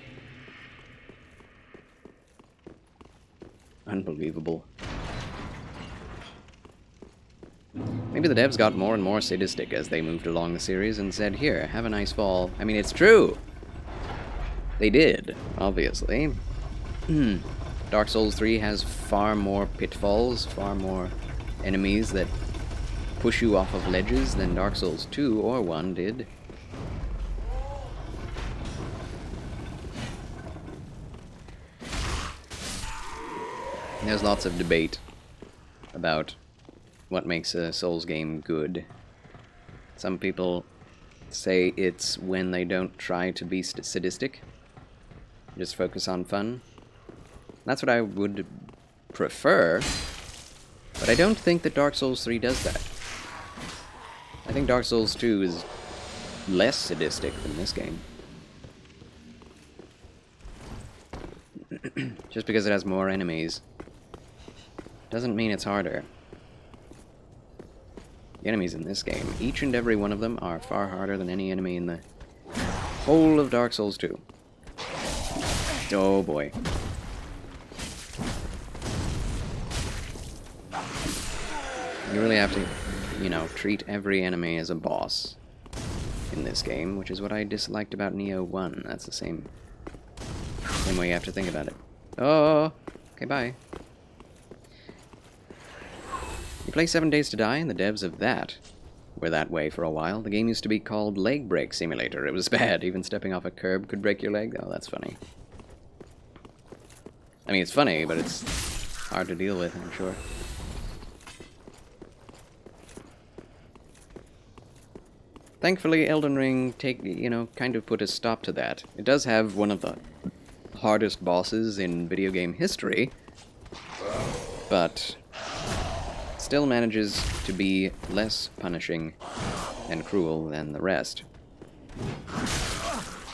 Unbelievable. Maybe the devs got more and more sadistic as they moved along the series and said, here, have a nice fall. I mean, it's true. They did, obviously. Dark Souls 3 has far more pitfalls, far more enemies that push you off of ledges than Dark Souls 2 or 1 did. There's lots of debate about what makes a Souls game good. Some people say it's when they don't try to be sadistic. Just focus on fun. That's what I would prefer, but I don't think that Dark Souls 3 does that. I think Dark Souls 2 is less sadistic than this game. Just because it has more enemies doesn't mean it's harder. The enemies in this game, each and every one of them, are far harder than any enemy in the whole of Dark Souls 2. Oh boy. You really have to, you know, treat every enemy as a boss in this game, which is what I disliked about Nioh 1. That's the same way you have to think about it. Oh, okay, bye. You play 7 Days to Die, and the devs of that were that way for a while. The game used to be called Leg Break Simulator. It was bad. Even stepping off a curb could break your leg. Oh, that's funny. I mean, it's funny, but it's hard to deal with, I'm sure. Thankfully, Elden Ring kind of put a stop to that. It does have one of the hardest bosses in video game history, but still manages to be less punishing and cruel than the rest.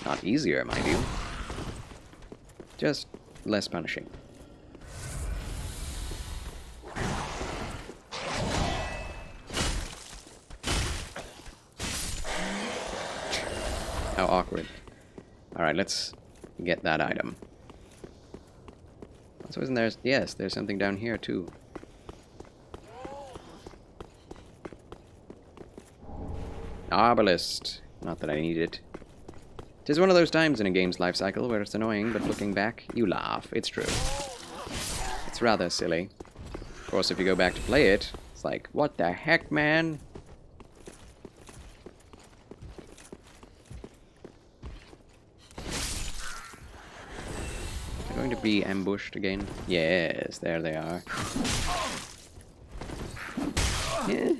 Not easier, mind you. Just less punishing. How awkward. Alright, let's get that item. So isn't there... Yes, there's something down here too. Arbalest. Not that I need it. 'Tis one of those times in a game's life cycle where it's annoying, but looking back, you laugh. It's true. It's rather silly. Of course, if you go back to play it, it's like, what the heck, man? They're going to be ambushed again? Yes, there they are. Yeah.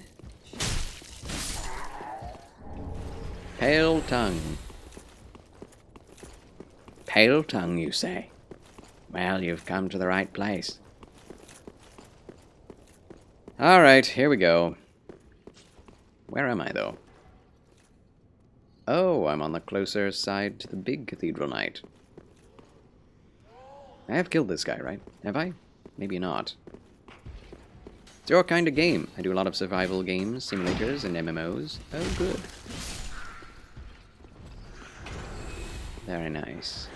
Pale tongue. Pale tongue, you say? Well, you've come to the right place. Alright, here we go. Where am I, though? Oh, I'm on the closer side to the big Cathedral Knight. I have killed this guy, right? Have I? Maybe not. It's your kind of game. I do a lot of survival games, simulators, and MMOs. Oh, good. Very nice.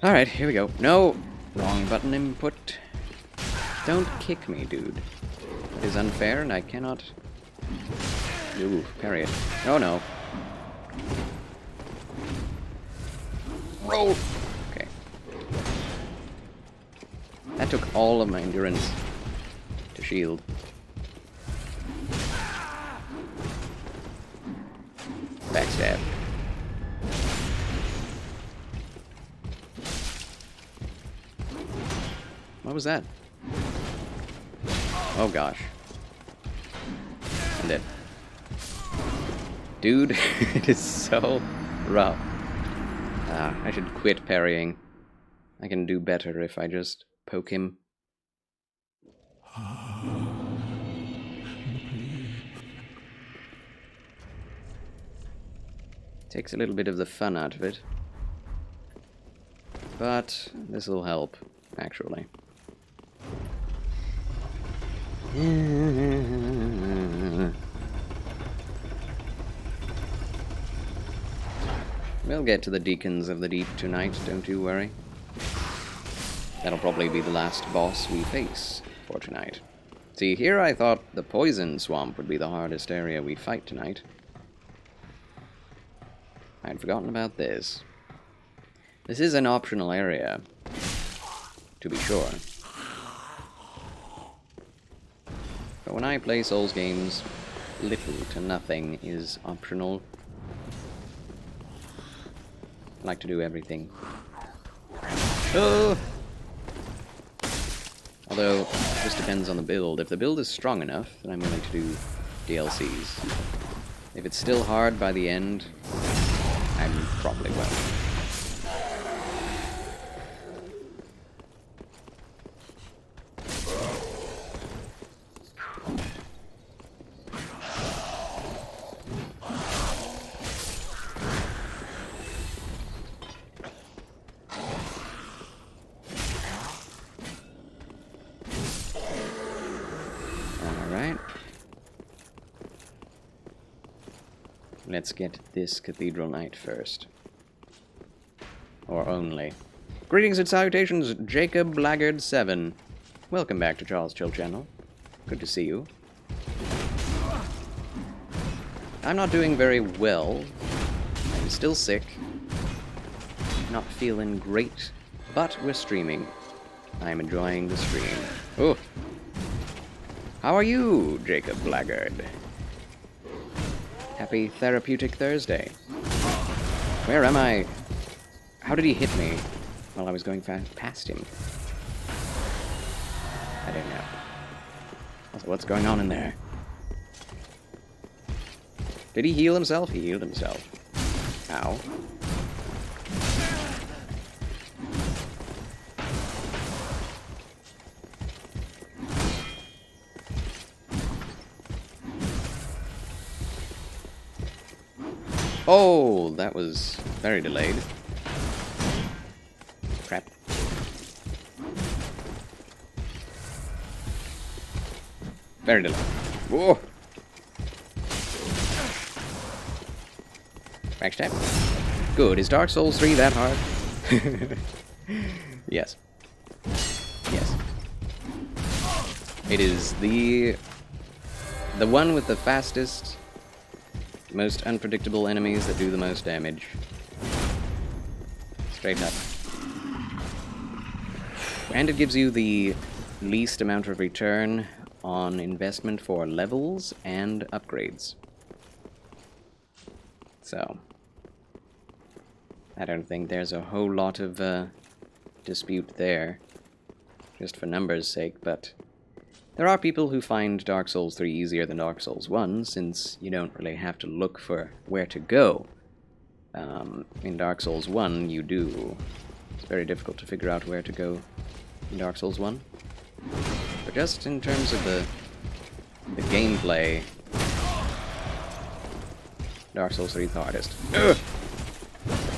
Alright, here we go. No! Wrong button input. Don't kick me, dude. It is unfair and I cannot... Ooh, parry it. Oh no. Roll! Okay. That took all of my endurance to shield. Backstab. What was that? Oh gosh. I'm dead. Dude, it is so rough. I should quit parrying. I can do better if I just poke him. Takes a little bit of the fun out of it. But this will help, actually. We'll get to the Deacons of the Deep tonight, don't you worry. That'll probably be the last boss we face for tonight. See, here I thought the Poison Swamp would be the hardest area we fight tonight. I'd forgotten about this. This is an optional area, to be sure. But when I play Souls games, little to nothing is optional. I like to do everything. Oh! Although, it just depends on the build. If the build is strong enough, then I'm willing to do DLCs. If it's still hard by the end, I probably won't. Alright. Let's get this Cathedral Knight first. Or only. Greetings and salutations, Jacob Blackguard 7. Welcome back to Charles Chill Channel. Good to see you. I'm not doing very well. I'm still sick. Not feeling great. But we're streaming. I'm enjoying the stream. Oh! How are you, Jacob Blackguard? Happy Therapeutic Thursday. Where am I? How did he hit me while I was going past him? I don't know. Also, what's going on in there? Did he heal himself? He healed himself. Ow. Oh, that was very delayed. Crap. Very delayed. Whoa! Backstab. Good. Is Dark Souls 3 that hard? Yes. Yes. It is the one with the fastest, most unpredictable enemies that do the most damage. Straight up. And it gives you the least amount of return on investment for levels and upgrades. So, I don't think there's a whole lot of dispute there, just for numbers' sake, but there are people who find Dark Souls 3 easier than Dark Souls 1, since you don't really have to look for where to go. In Dark Souls 1, you do. It's very difficult to figure out where to go in Dark Souls 1. But just in terms of the gameplay, Dark Souls 3 is the hardest. Ugh!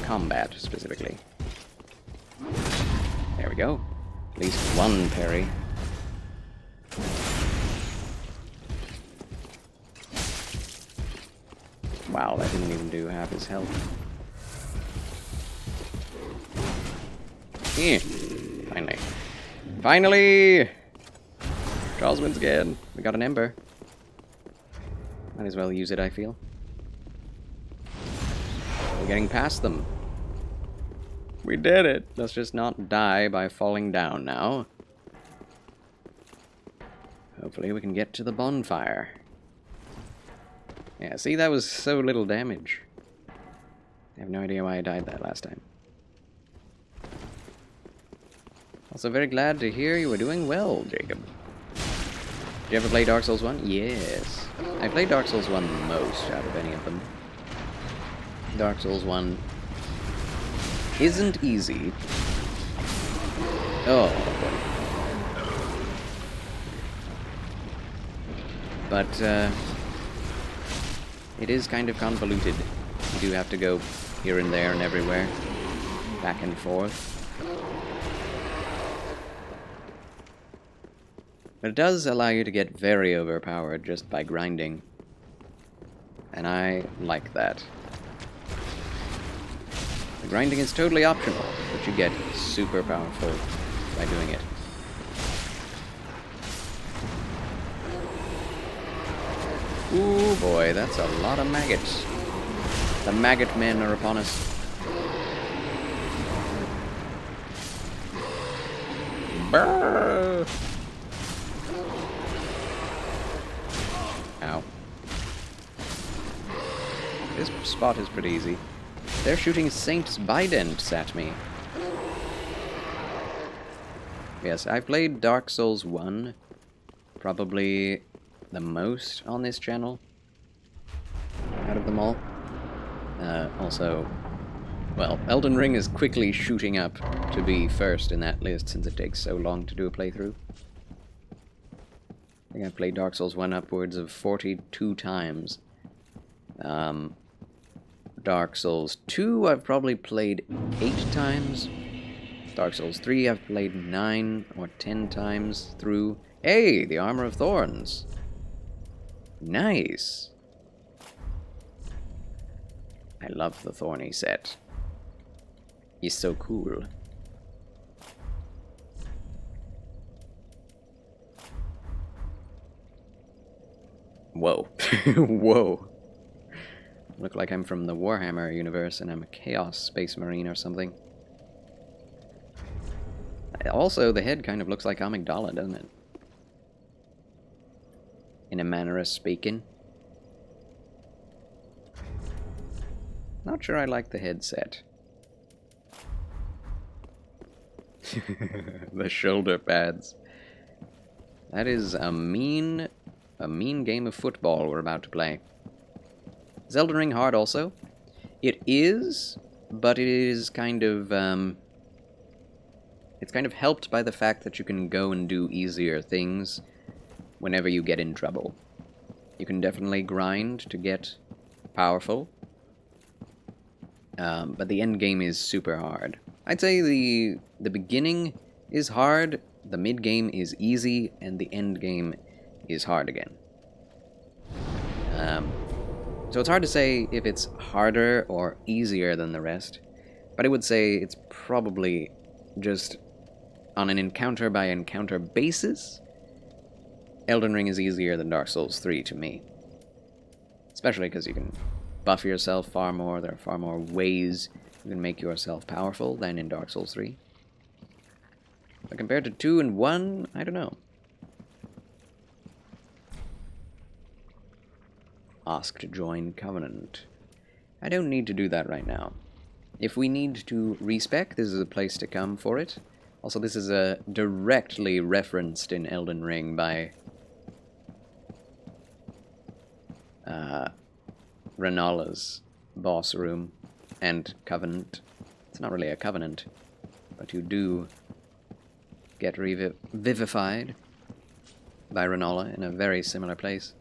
Combat, specifically. There we go. At least one parry. Wow, that didn't even do half his health. Yeah. Finally. Finally! Charles wins again. We got an ember. Might as well use it, I feel. We're getting past them. We did it! Let's just not die by falling down now. Hopefully we can get to the bonfire. Yeah, see, that was so little damage. I have no idea why I died that last time. Also very glad to hear you were doing well, Jacob. Did you ever play Dark Souls 1? Yes. I played Dark Souls 1 the most out of any of them. Dark Souls 1 isn't easy. Oh, boy. But, it is kind of convoluted. You do have to go here and there and everywhere. Back and forth. But it does allow you to get very overpowered just by grinding. And I like that. The grinding is totally optional, but you get super powerful by doing it. Ooh boy, that's a lot of maggots. The maggot men are upon us. Brrr. Ow. This spot is pretty easy. They're shooting Saint's Bident at me. Yes, I've played Dark Souls 1 probably the most on this channel out of them all. Also, well, Elden Ring is quickly shooting up to be first in that list since it takes so long to do a playthrough. I think I've played Dark Souls 1 upwards of 42 times. Dark Souls 2 I've probably played 8 times. Dark Souls 3 I've played 9 or 10 times through. Hey, the Armor of Thorns. Nice. I love the Thorny set. He's so cool. Whoa. Whoa. Look like I'm from the Warhammer universe and I'm a Chaos Space Marine or something. Also, the head kind of looks like Amygdala, doesn't it? In a manner of speaking. Not sure I like the headset. The shoulder pads. That is a mean game of football we're about to play. Is Elden Ring hard also? It is, but it is kind of, it's kind of helped by the fact that you can go and do easier things whenever you get in trouble. You can definitely grind to get powerful, but the end game is super hard. I'd say the beginning is hard, the mid game is easy, and the end game is hard again. So it's hard to say if it's harder or easier than the rest, but I would say it's probably just on an encounter-by-encounter basis, Elden Ring is easier than Dark Souls 3 to me. Especially because you can buff yourself far more, there are far more ways you can make yourself powerful than in Dark Souls 3. But compared to 2 and 1, I don't know. Ask to join Covenant. I don't need to do that right now. If we need to respec, this is a place to come for it. Also, this is directly referenced in Elden Ring by Renala's boss room and Covenant. It's not really a Covenant, but you do get vivified by Renala in a very similar place.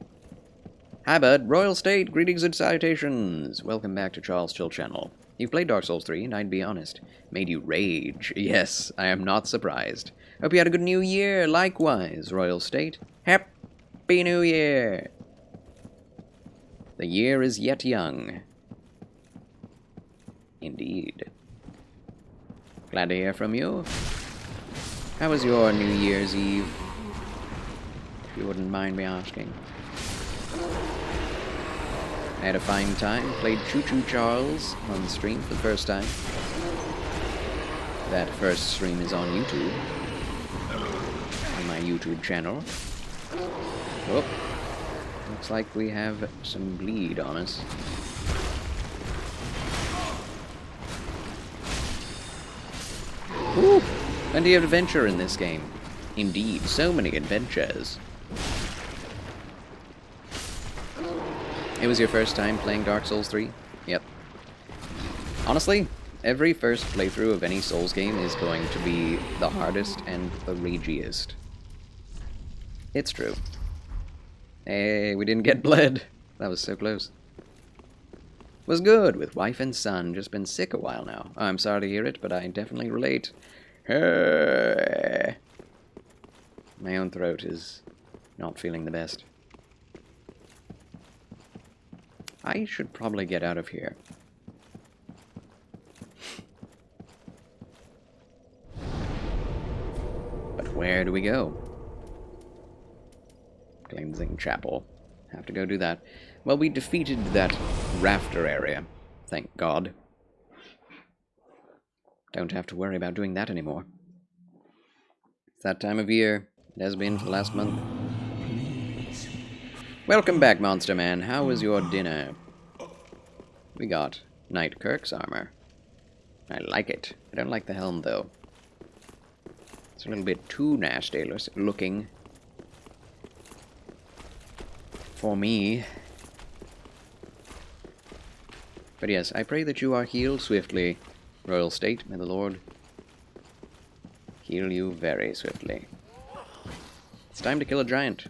Hi bud, Royal State, greetings and salutations! Welcome back to Charles Chill Channel. You've played Dark Souls 3, and I'd be honest, made you rage. Yes, I am not surprised. Hope you had a good New Year, likewise, Royal State. Happy New Year! The year is yet young. Indeed. Glad to hear from you. How was your New Year's Eve? If you wouldn't mind me asking. I had a fine time, played Choo Choo Charles on the stream for the first time. That first stream is on YouTube. On my YouTube channel. Oh, looks like we have some bleed on us. Ooh, plenty of adventure in this game. Indeed, so many adventures. It was your first time playing Dark Souls 3? Yep. Honestly, every first playthrough of any Souls game is going to be the hardest and the ragiest. It's true. Hey, we didn't get bled. That was so close. Was good with wife and son. Just been sick a while now. I'm sorry to hear it, but I definitely relate. My own throat is not feeling the best. I should probably get out of here. But where do we go? Cleansing Chapel. Have to go do that. Well, we defeated that rafter area. Thank God. Don't have to worry about doing that anymore. It's that time of year. It has been for the last month. Welcome back, Monster Man. How was your dinner? We got Knight Kirk's armor. I like it. I don't like the helm, though. It's a little bit too nasty looking. For me. But yes, I pray that you are healed swiftly, Royal State. May the Lord heal you very swiftly. It's time to kill a giant.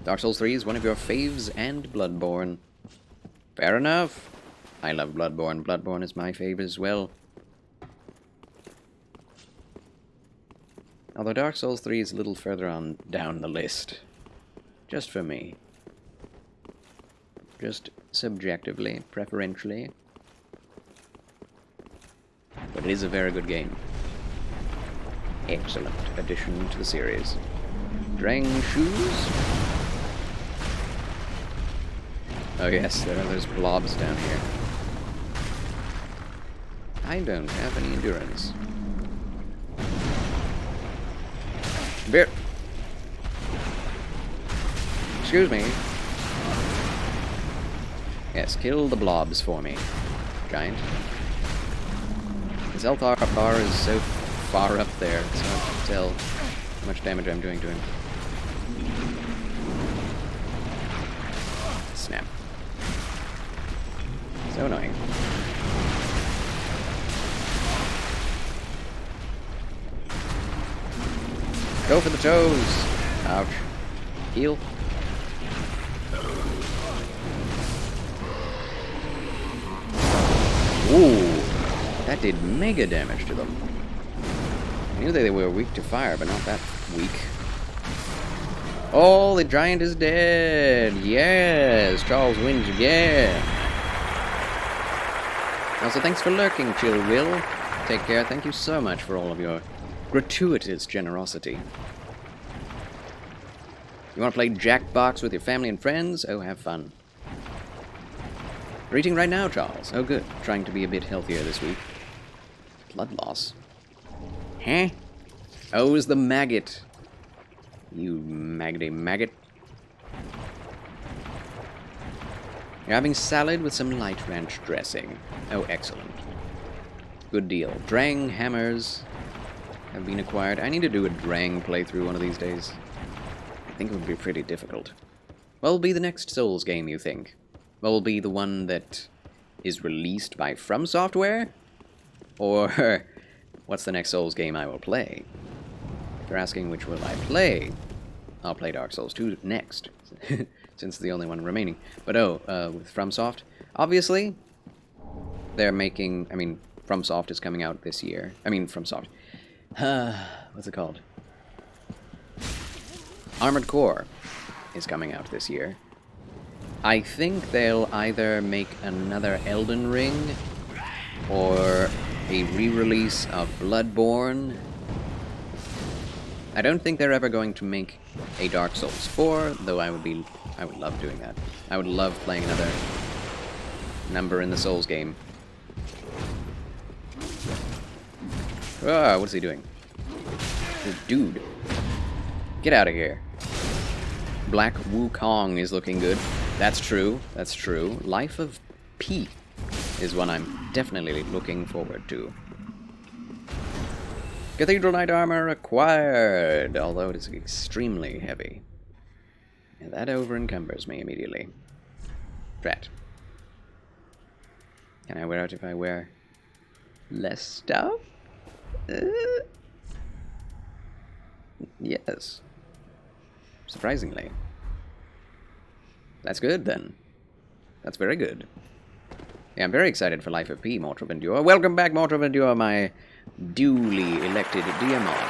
Dark Souls 3 is one of your faves and Bloodborne. Fair enough. I love Bloodborne. Bloodborne is my fave as well. Although Dark Souls 3 is a little further on down the list. Just for me. Just subjectively, preferentially. But it is a very good game. Excellent addition to the series. Drang shoes? Oh yes, there are those blobs down here. I don't have any endurance. Beer! Excuse me. Yes, kill the blobs for me, giant. His health bar is so far up there, it's hard to tell how much damage I'm doing to him. Snap. So annoying. Go for the toes! Ouch. Heal. Ooh, that did mega damage to them. I knew they were weak to fire, but not that weak. Oh, the giant is dead! Yes! Charles wins again! Also, thanks for lurking, Chill Will. Take care. Thank you so much for all of your gratuitous generosity. You want to play Jackbox with your family and friends? Oh, have fun. You're eating right now, Charles. Oh, good. Trying to be a bit healthier this week. Blood loss. Huh? Oh, it was the maggot. You maggoty maggot. You're having salad with some light ranch dressing. Oh, excellent. Good deal. Drang hammers have been acquired. I need to do a Drang playthrough one of these days. I think it would be pretty difficult. What will be the next Souls game, you think? What will be the one that is released by From Software? Or what's the next Souls game I will play? If you're asking which will I play, I'll play Dark Souls 2 next, since it's the only one remaining. But with FromSoft, obviously, they're making, FromSoft is coming out this year. FromSoft. What's it called? Armored Core is coming out this year. I think they'll either make another Elden Ring or a re-release of Bloodborne. I don't think they're ever going to make a Dark Souls 4, though I would love doing that. I would love playing another number in the Souls game. Ah, what's he doing? Dude. Get out of here. Black Wukong is looking good. That's true. That's true. Life of P is one I'm definitely looking forward to. Cathedral Knight armor acquired, although it is extremely heavy. And that over-encumbers me immediately. Drat. Can I wear it if I wear less stuff? Yes. Surprisingly. That's good, then. That's very good. Yeah, I'm very excited for Life of P, Mortal Endure. Welcome back, Mortal Endure, my duly elected DMR.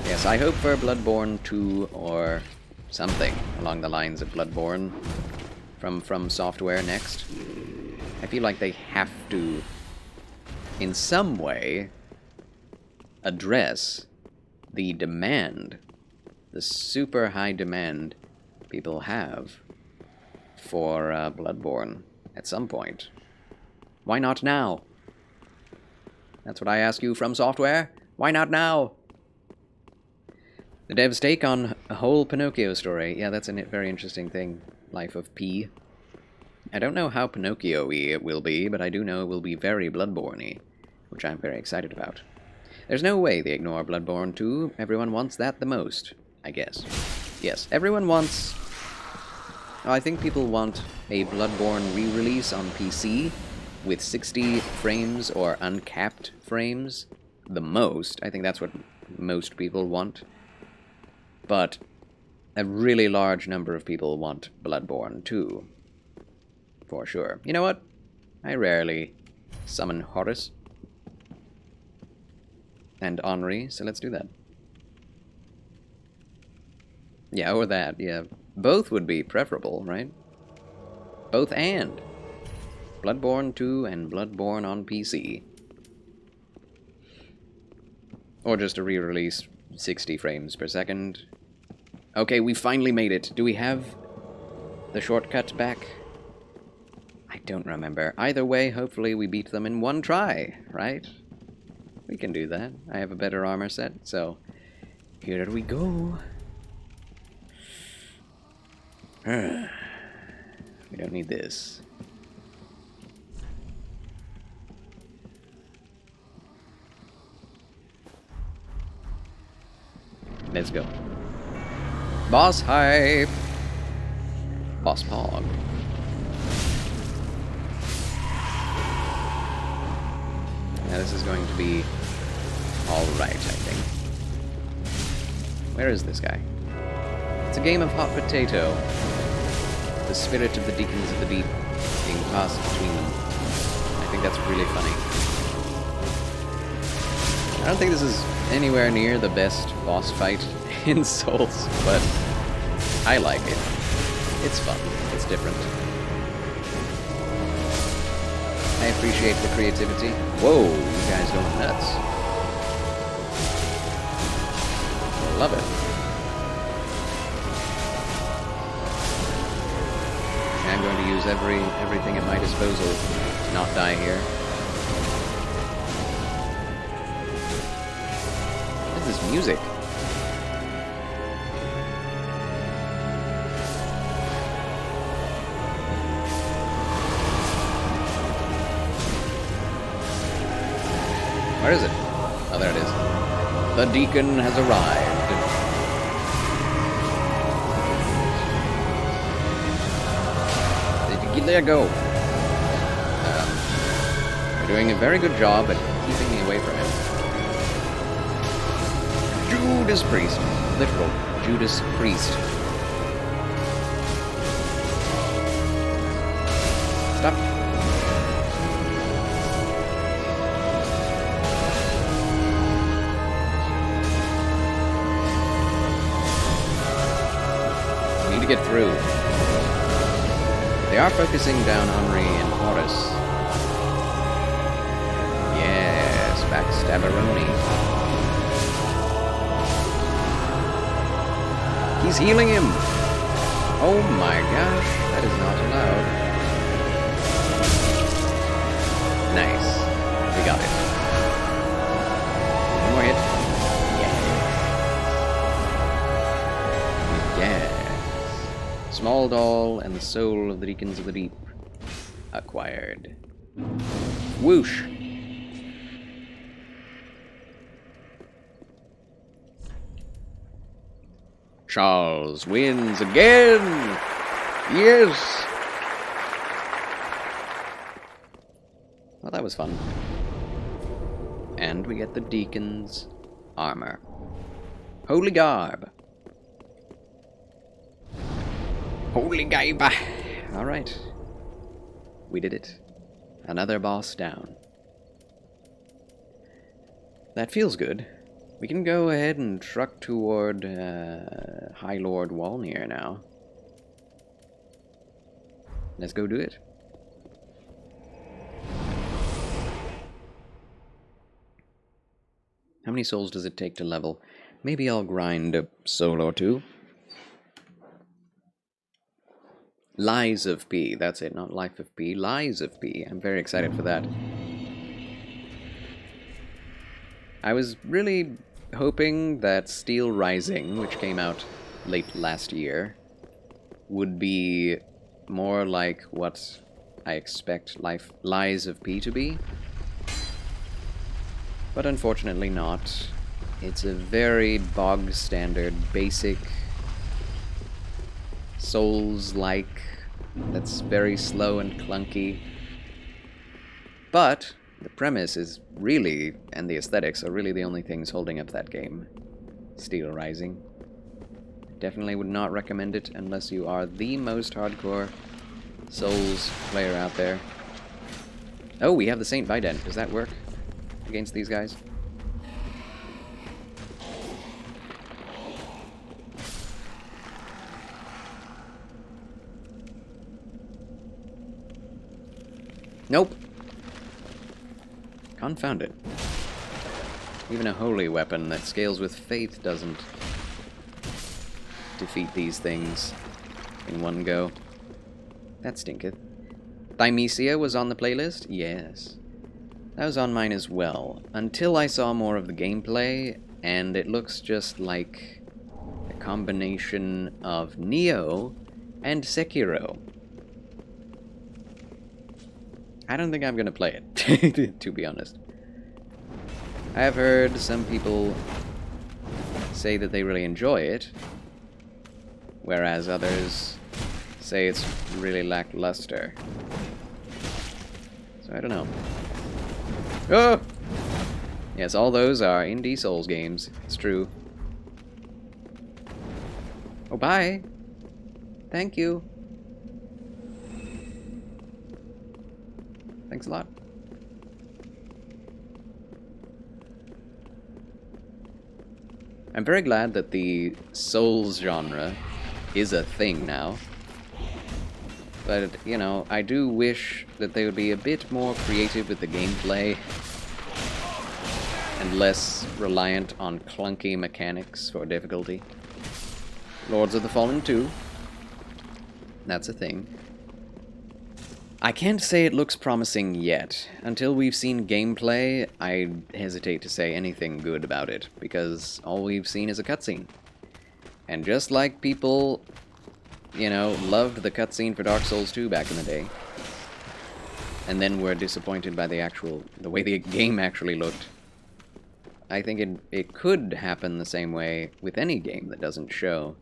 Yes, I hope for Bloodborne 2 or something along the lines of Bloodborne from Software next. I feel like they have to, in some way, address the demand, the super high demand people have for Bloodborne at some point. Why not now? That's what I ask you, From Software. Why not now? The devs' take on a whole Pinocchio story. Yeah, that's a very interesting thing. Life of P. I don't know how Pinocchio-y it will be, but I do know it will be very Bloodborne-y, which I'm very excited about. There's no way they ignore Bloodborne 2. Everyone wants that the most, I guess. Yes, everyone wants... Oh, I think people want a Bloodborne re-release on PC with 60 frames or uncapped frames the most. I think that's what most people want. But a really large number of people want Bloodborne 2. For sure. You know what? I rarely summon Horus and Henri, so let's do that. Yeah, or that, yeah. Both would be preferable, right? Both and. Bloodborne 2 and Bloodborne on PC. Or just a re-release 60 frames per second. Okay, we finally made it. Do we have the shortcut back? I don't remember. Either way, hopefully we beat them in one try, right? We can do that. I have a better armor set, so here we go. We don't need this. Let's go. Boss hype! Boss Pog. Now this is going to be alright, I think. Where is this guy? It's a game of hot potato. The spirit of the Deacons of the Deep being passed between them. I think that's really funny. I don't think this is anywhere near the best boss fight in Souls, but I like it. It's fun. It's different. I appreciate the creativity. Whoa, you guys going nuts. Love it. I'm going to use everything at my disposal to not die here. What is this music? Where is it? Oh, there it is. The Deacon has arrived. There you go. We're doing a very good job at keeping me away from him. Judas Priest. Literal Judas Priest. Stop. We need to get through. They are focusing down Henri and Horus. Yes, backstabberoni. He's healing him! Oh my gosh, that is not allowed. Nice. We got it. One more hit. Yeah. Yeah. Small doll and the soul of the Deacons of the Deep acquired. Whoosh! Charles wins again! Yes! Well, that was fun. And we get the Deacon's armor. Holy Garb. Holy Gaiba! Alright. We did it. Another boss down. That feels good. We can go ahead and truck toward High Lord Walnir now. Let's go do it. How many souls does it take to level? Maybe I'll grind a soul or two. Lies of P. That's it, not Life of P. Lies of P. I'm very excited for that. I was really hoping that Steel Rising, which came out late last year, would be more like what I expect Lies of P to be. but unfortunately not. It's a very bog standard, basic Souls-like, that's very slow and clunky. But the premise is really, and the aesthetics are really the only things holding up that game. Steel Rising. Definitely would not recommend it unless you are the most hardcore Souls player out there. Oh, we have the Saint Vident. Does that work against these guys? Nope. Confound it. Even a holy weapon that scales with faith doesn't defeat these things in one go. That stinketh. Thymesia was on the playlist? Yes. That was on mine as well. Until I saw more of the gameplay, and it looks just like a combination of Nioh and Sekiro. I don't think I'm gonna play it, to be honest. I have heard some people say that they really enjoy it, whereas others say it's really lackluster. So I don't know. Oh! Yes, all those are indie Souls games. It's true. Oh, bye! Thank you. Thanks a lot. I'm very glad that the Souls genre is a thing now. But, you know, I do wish that they would be a bit more creative with the gameplay and less reliant on clunky mechanics for difficulty. Lords of the Fallen 2. That's a thing. I can't say it looks promising yet. Until we've seen gameplay, I hesitate to say anything good about it, because all we've seen is a cutscene. And just like people, you know, loved the cutscene for Dark Souls 2 back in the day, and then were disappointed by the way the game actually looked, I think it could happen the same way with any game that doesn't show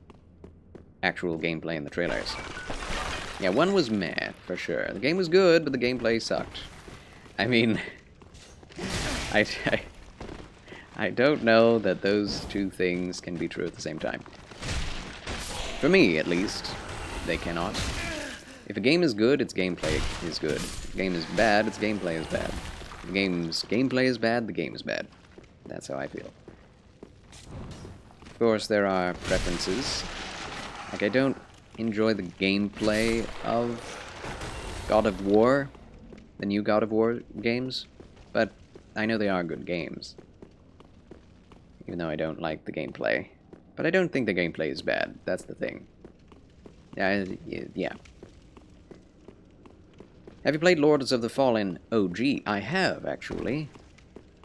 actual gameplay in the trailers. Yeah, 1 was meh, for sure. The game was good, but the gameplay sucked. I mean, I don't know that those two things can be true at the same time. For me, at least, they cannot. If a game is good, its gameplay is good. If a game is bad, its gameplay is bad. If the game's gameplay is bad, the game is bad. That's how I feel. Of course, there are preferences. Like, I don't enjoy the gameplay of God of War, the new God of War games, but I know they are good games. Even though I don't like the gameplay. But I don't think the gameplay is bad, that's the thing. Yeah. Have you played Lords of the Fallen OG? I have, actually.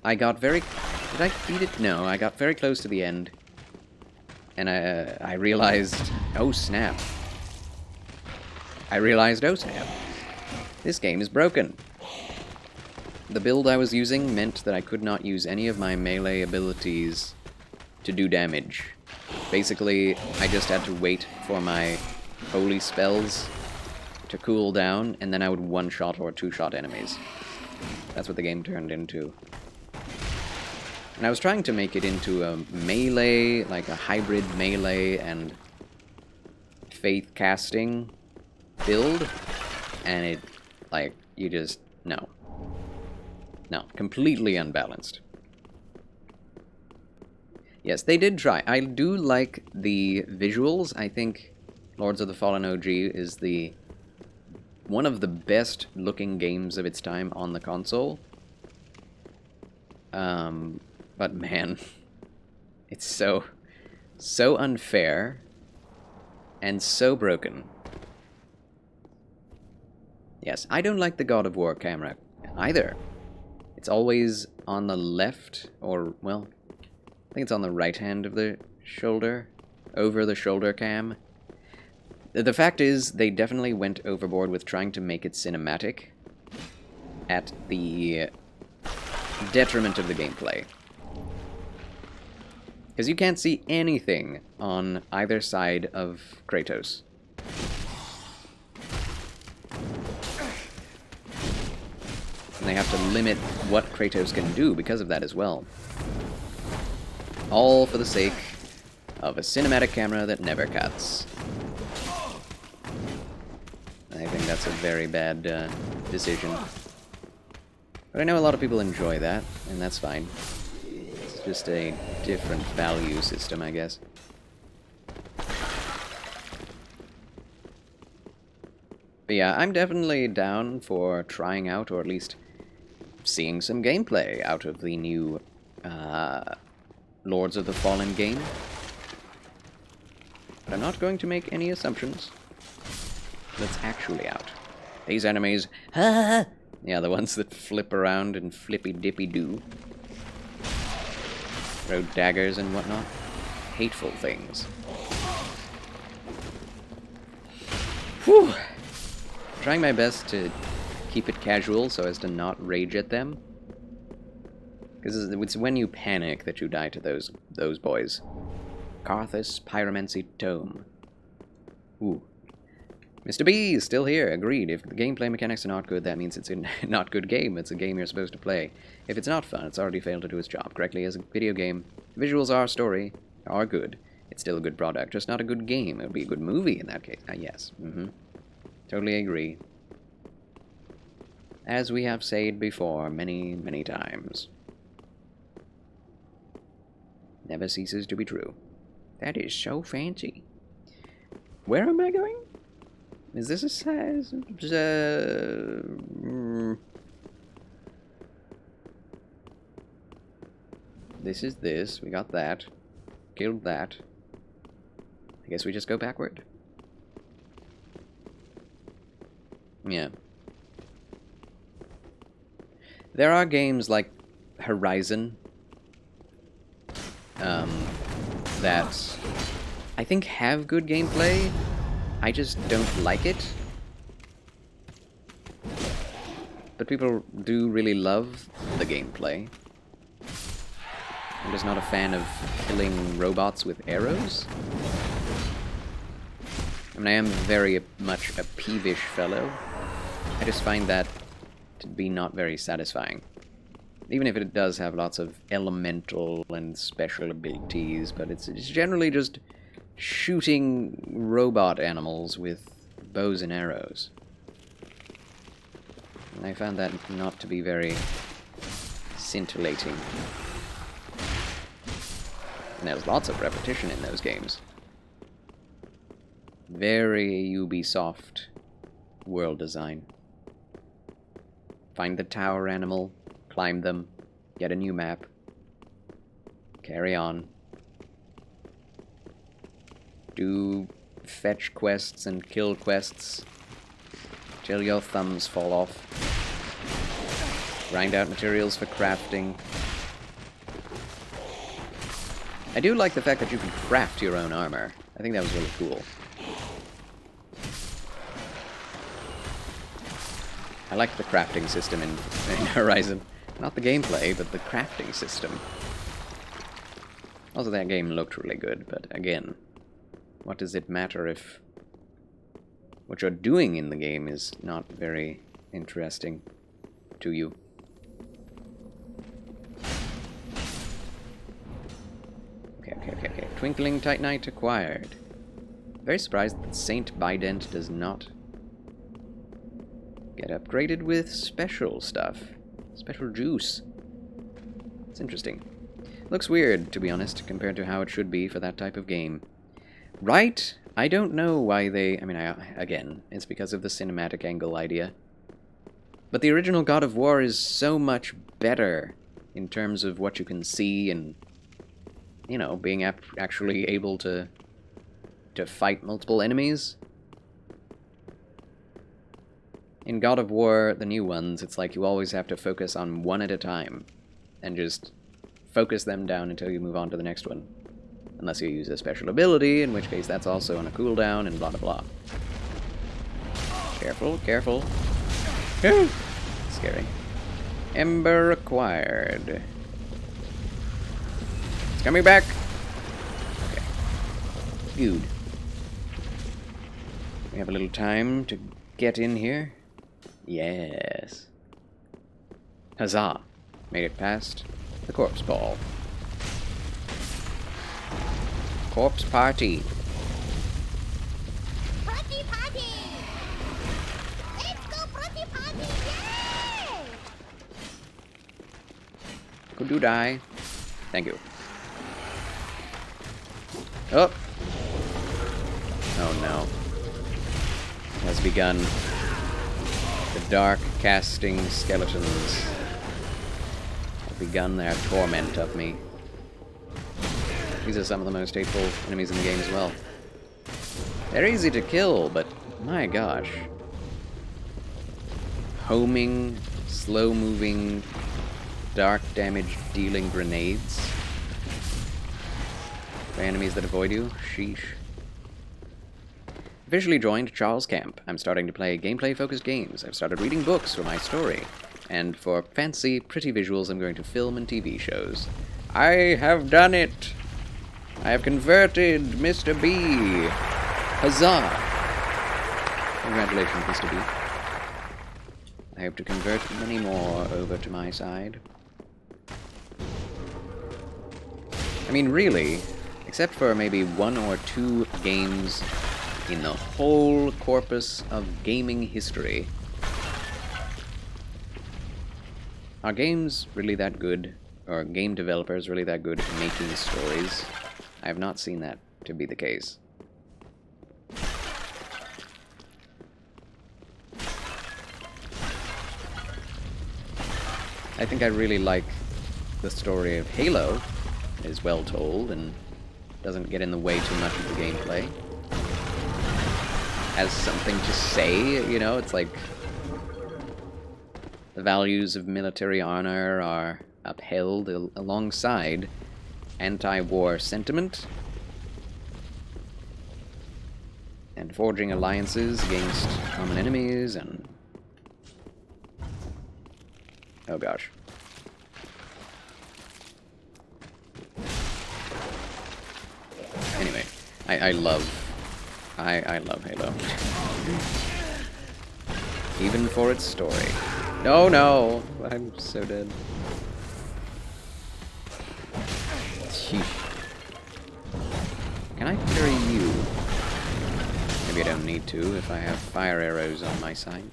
I got very... Did I beat it? No, I got very close to the end. And I realized... Oh, snap. Oh snap. This game is broken. The build I was using meant that I could not use any of my melee abilities to do damage. Basically, I just had to wait for my holy spells to cool down, and then I would one-shot or two-shot enemies. That's what the game turned into. And I was trying to make it into a melee, like a hybrid melee and faith casting build, and it, like, you just, no, completely unbalanced. Yes, they did try. I do like the visuals. I think Lords of the Fallen OG is one of the best looking games of its time on the console. But man, it's so unfair and so broken. Yes, I don't like the God of War camera either. It's always on the left, or, well, I think it's on the right hand of the shoulder, over the shoulder cam. The fact is, they definitely went overboard with trying to make it cinematic at the detriment of the gameplay. Because you can't see anything on either side of Kratos. And they have to limit what Kratos can do because of that as well. All for the sake of a cinematic camera that never cuts. I think that's a very bad decision. But I know a lot of people enjoy that, and that's fine. It's just a different value system, I guess. But yeah, I'm definitely down for trying out, or at least seeing some gameplay out of the new Lords of the Fallen game. But I'm not going to make any assumptions that's actually out. These enemies, yeah, the ones that flip around and flippy-dippy-do. Throw daggers and whatnot. Hateful things. Whew! Trying my best to keep it casual so as to not rage at them. Because it's when you panic that you die to those boys. Karthus Pyromancy Tome. Ooh. Mr. B is still here, agreed. If the gameplay mechanics are not good, that means it's a not good game. It's a game you're supposed to play. If it's not fun, it's already failed to do its job correctly as a video game. Visuals are story, are good. It's still a good product, just not a good game. It would be a good movie in that case. Yes. Totally agree. As we have said before many, many times. Never ceases to be true. That is so fancy. Where am I going? Is this a size? This is this. We got that. Killed that. I guess we just go backward. Yeah. There are games like Horizon that I think have good gameplay. I just don't like it. But people do really love the gameplay. I'm just not a fan of killing robots with arrows. I mean, I am very much a peevish fellow. I just find that to be not very satisfying. Even if it does have lots of elemental and special abilities, but it's generally just shooting robot animals with bows and arrows. And I found that not to be very scintillating. And there's lots of repetition in those games. Very Ubisoft world design. Find the tower animal, climb them, get a new map, carry on. Do fetch quests and kill quests till your thumbs fall off. Grind out materials for crafting. I do like the fact that you can craft your own armor. I think that was really cool. I like the crafting system in Horizon. Not the gameplay, but the crafting system. Also, that game looked really good, but again, what does it matter if what you're doing in the game is not very interesting to you? Okay. Twinkling Titanite acquired. Very surprised that Saint Bident does not get upgraded with special stuff. Special juice. It's interesting. Looks weird, to be honest, compared to how it should be for that type of game. Right? I don't know why they... I mean, again, it's because of the cinematic angle idea. But the original God of War is so much better in terms of what you can see and, you know, being actually able to fight multiple enemies. In God of War, the new ones, it's like you always have to focus on one at a time and just focus them down until you move on to the next one. Unless you use a special ability, in which case that's also on a cooldown and blah blah blah. Careful, careful. Scary. Ember required. It's coming back. Okay. Good. We have a little time to get in here. Yes. Huzzah. Made it past the corpse ball. Corpse party. Party party! Let's go party party! Yay! Could you die? Thank you. Oh! Oh no. It has begun. The dark casting skeletons have begun their torment of me. These are some of the most hateful enemies in the game as well. They're easy to kill, but my gosh. Homing, slow-moving, dark damage dealing grenades for enemies that avoid you? Sheesh. Officially joined Charles Camp. I'm starting to play gameplay-focused games. I've started reading books for my story. And for fancy, pretty visuals, I'm going to film and TV shows. I have done it! I have converted Mr. B! Huzzah! Congratulations, Mr. B. I hope to convert many more over to my side. I mean, really, except for maybe 1 or 2 games in the whole corpus of gaming history, are games really that good, or game developers really that good at making stories? I have not seen that to be the case. I think I really like the story of Halo. It is well told and doesn't get in the way too much of the gameplay. Has something to say, you know, it's like the values of military honor are upheld alongside anti-war sentiment and forging alliances against common enemies and... oh gosh. Anyway, I love Halo. Even for its story. No, no! I'm so dead. Sheesh. Can I carry you? Maybe I don't need to if I have fire arrows on my side.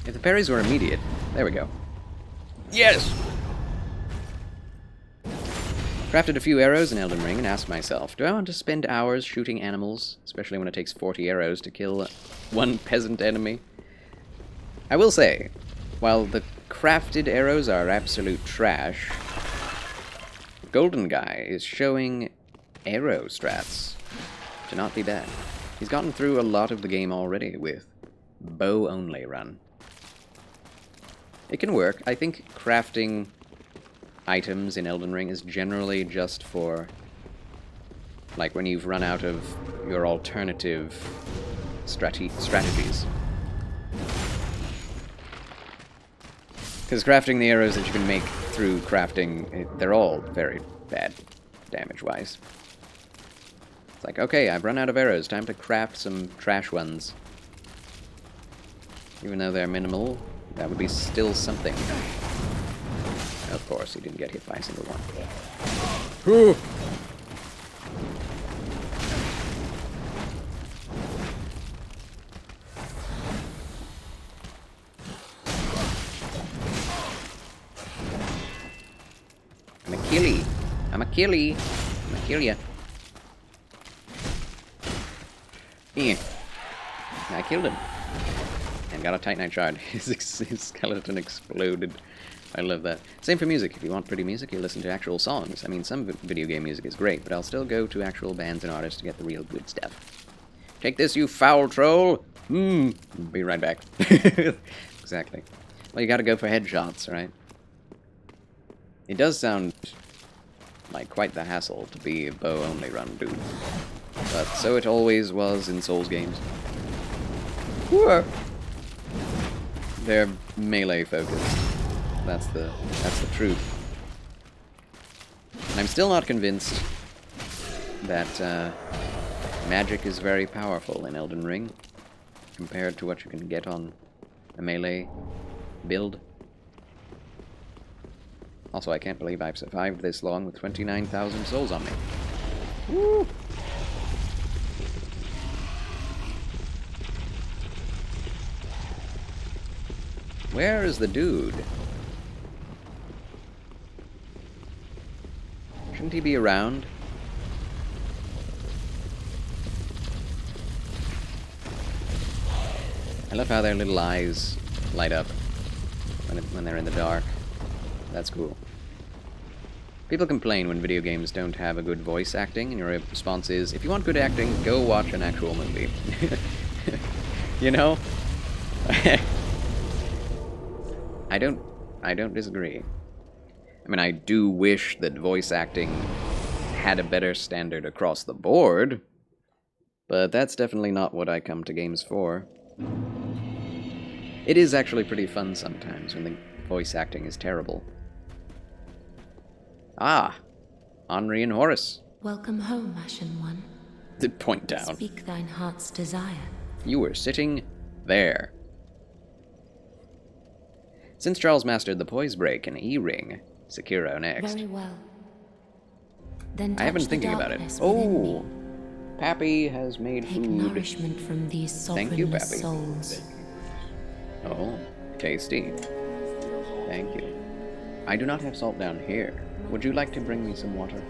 If the parries were immediate, there we go. Yes! Crafted a few arrows in Elden Ring and asked myself, do I want to spend hours shooting animals, especially when it takes 40 arrows to kill one peasant enemy? I will say, while the crafted arrows are absolute trash, Golden Guy is showing arrow strats to not be bad. He's gotten through a lot of the game already with bow-only run. It can work. I think crafting items in Elden Ring is generally just for, like, when you've run out of your alternative strategies. Because crafting the arrows that you can make through crafting, they're all very bad damage-wise. It's like, okay, I've run out of arrows, time to craft some trash ones. Even though they're minimal, that would be still something. Of course, he didn't get hit by a single one. Whew. I'm a killie. I'm a killie. I'm a kill ya. Yeah. I killed him. And got a Titanite shard. His skeleton exploded. I love that. Same for music. If you want pretty music, you listen to actual songs. I mean, some video game music is great, but I'll still go to actual bands and artists to get the real good stuff. Take this, you foul troll! Be right back. Exactly. Well, you gotta go for headshots, right? It does sound like quite the hassle to be a bow-only run dude. But so it always was in Souls games. Whoa. They're melee focused. That's the truth. And I'm still not convinced that magic is very powerful in Elden Ring compared to what you can get on a melee build. Also, I can't believe I've survived this long with 29,000 souls on me. Woo! Where is the dude? Shouldn't he be around? I love how their little eyes light up when they're in the dark. That's cool. People complain when video games don't have a good voice acting, and your response is, if you want good acting, go watch an actual movie. You know? I don't disagree. I mean, I do wish that voice acting had a better standard across the board, but that's definitely not what I come to games for. It is actually pretty fun sometimes when the voice acting is terrible. Ah, Henri and Horace. Welcome home, Ashen One. Point down. Speak thine heart's desire. You were sitting there. Since Charles mastered the poise break and E-ring, Sekiro next. Very well. Then I have been thinking about it. Oh, Pappy has made Take food. nourishment from these Thank you, sovereignless Pappy. souls. Oh, tasty. Thank you. I do not have salt down here. Would you like to bring me some water?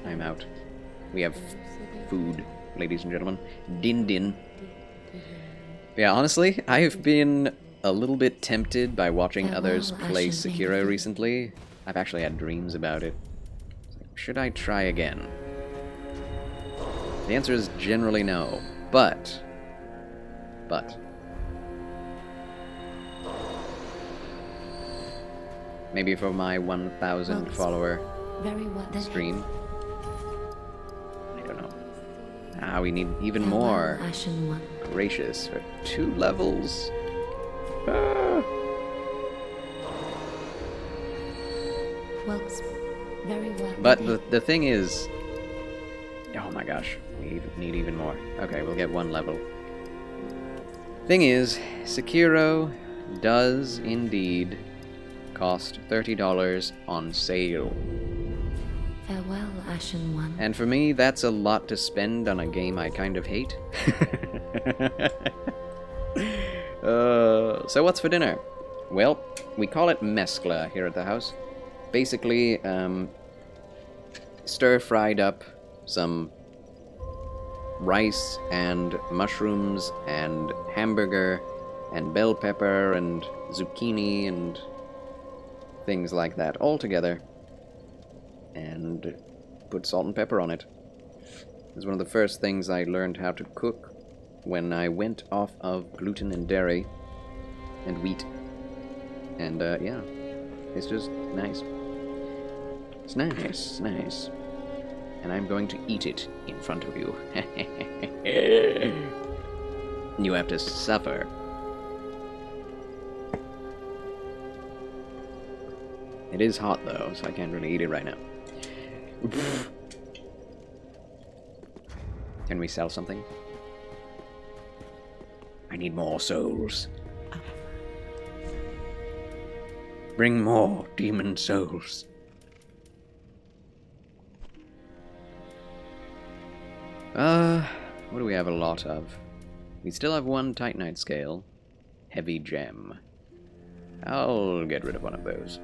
I'm out. We have food, ladies and gentlemen. Din din. Yeah, honestly, I've been a little bit tempted by watching others play Sekiro recently. I've actually had dreams about it. Should I try again? The answer is generally no, but... maybe for my 1,000 follower stream. I don't know. Ah, we need even more. Gracious, for 2 levels. Ah. Very well. But the thing is... oh my gosh, we need even more. Okay, we'll get 1 level. Thing is, Sekiro does indeed cost $30 on sale. Farewell, Ashen One. And for me, that's a lot to spend on a game I kind of hate. So what's for dinner? Well, we call it mescla here at the house. Basically, stir-fried up some rice and mushrooms and hamburger and bell pepper and zucchini and things like that all together, and put salt and pepper on it. It was one of the first things I learned how to cook when I went off of gluten and dairy and wheat. And yeah, it's just nice. It's nice, nice. And I'm going to eat it in front of you. You have to suffer. It is hot though, so I can't really eat it right now. Can we sell something? I need more souls. Bring more demon souls. What do we have a lot of? We still have 1 Titanite scale. Heavy gem. I'll get rid of one of those.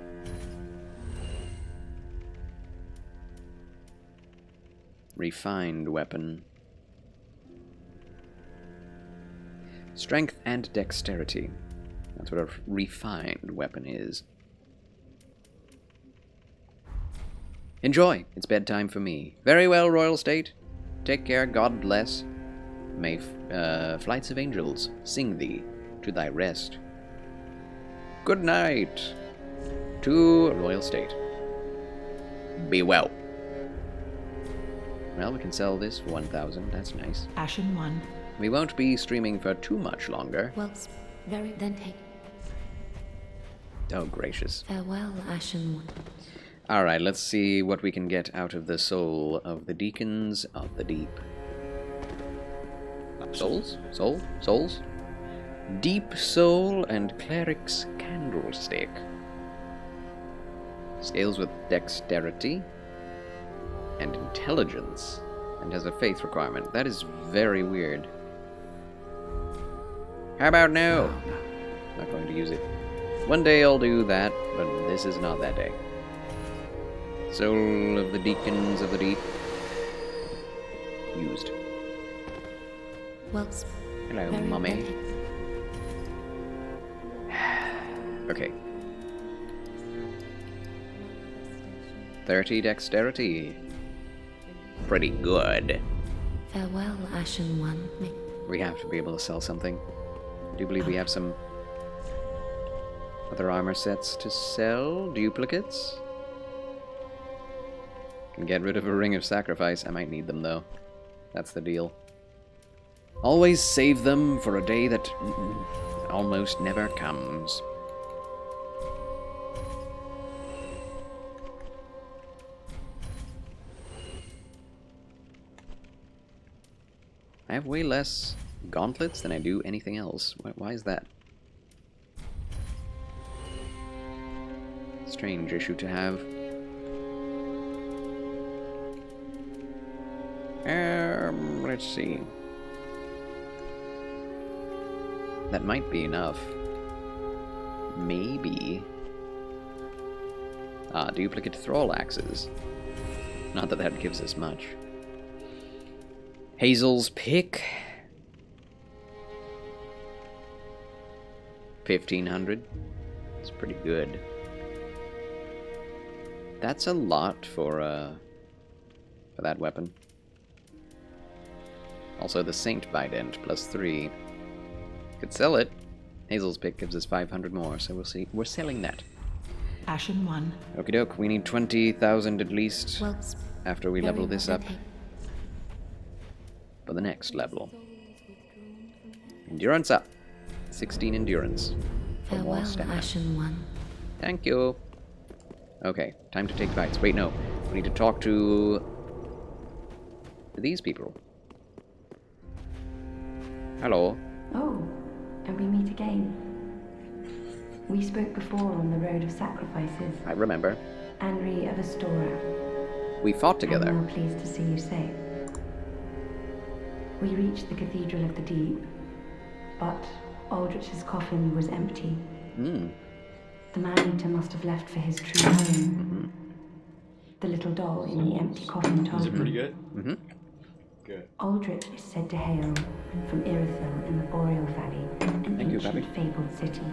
Refined weapon. Strength and dexterity. That's what a refined weapon is. Enjoy. It's bedtime for me. Very well, Royal State. Take care, God bless. May flights of angels sing thee to thy rest. Good night to Royal State. Be well. Well, we can sell this for 1,000. That's nice. Ashen 1. We won't be streaming for too much longer. Well, very then take. Oh, gracious. Farewell, Ashen 1. Alright, let's see what we can get out of the soul of the Deacons of the Deep. Souls? Souls? Deep Soul and Cleric's Candlestick. Scales with dexterity and intelligence, and has a faith requirement. That is very weird. How about no? Not going to use it. One day I'll do that, but this is not that day. Soul of the Deacons of the Deep. Used. Well, hello, mummy. Okay. 30 dexterity. Pretty good. Farewell, Ashen 1. We have to be able to sell something. I do believe we have some other armor sets to sell. Duplicates. Can get rid of a Ring of Sacrifice. I might need them though. That's the deal. Always save them for a day that almost never comes. I have way less gauntlets than I do anything else. Why is that? Strange issue to have. Let's see. That might be enough. Maybe. Ah, duplicate thrall axes. Not that that gives us much. Hazel's pick. 1,500. It's pretty good. That's a lot for that weapon. Also the Saint Bident +3. Could sell it. Hazel's pick gives us 500 more, so we'll see. We're selling that. Ashen 1. Okie doke. We need 20,000 at least Well, after we level this up. then For the next level. Endurance up. 16 endurance. For more farewell, stamina. Ashen 1. Thank you. Okay, time to take bites. Wait, no. We need to talk to these people. Hello. Oh, and we meet again. We spoke before on the Road of Sacrifices. I remember. Anri of Astora. We fought together. I'm now pleased to see you safe. We reached the Cathedral of the Deep, but Aldrich's coffin was empty. The man-eater must have left for his true home. The little doll in the empty coffin told me. Is it pretty good? Good. Aldrich is said to hail from Irithyll in the Boreal Valley, an ancient fabled city.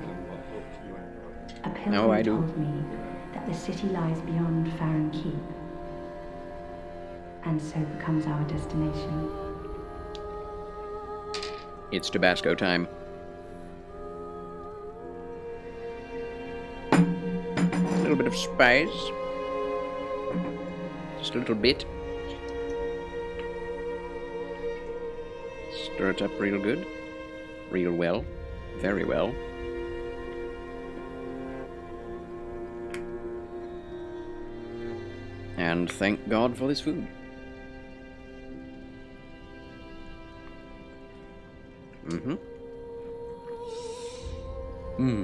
A pilgrim told me that the city lies beyond Farron Keep, and so becomes our destination. It's Tabasco time. A little bit of spice. Just a little bit. Stir it up real good. Real well. Very well. And thank God for this food.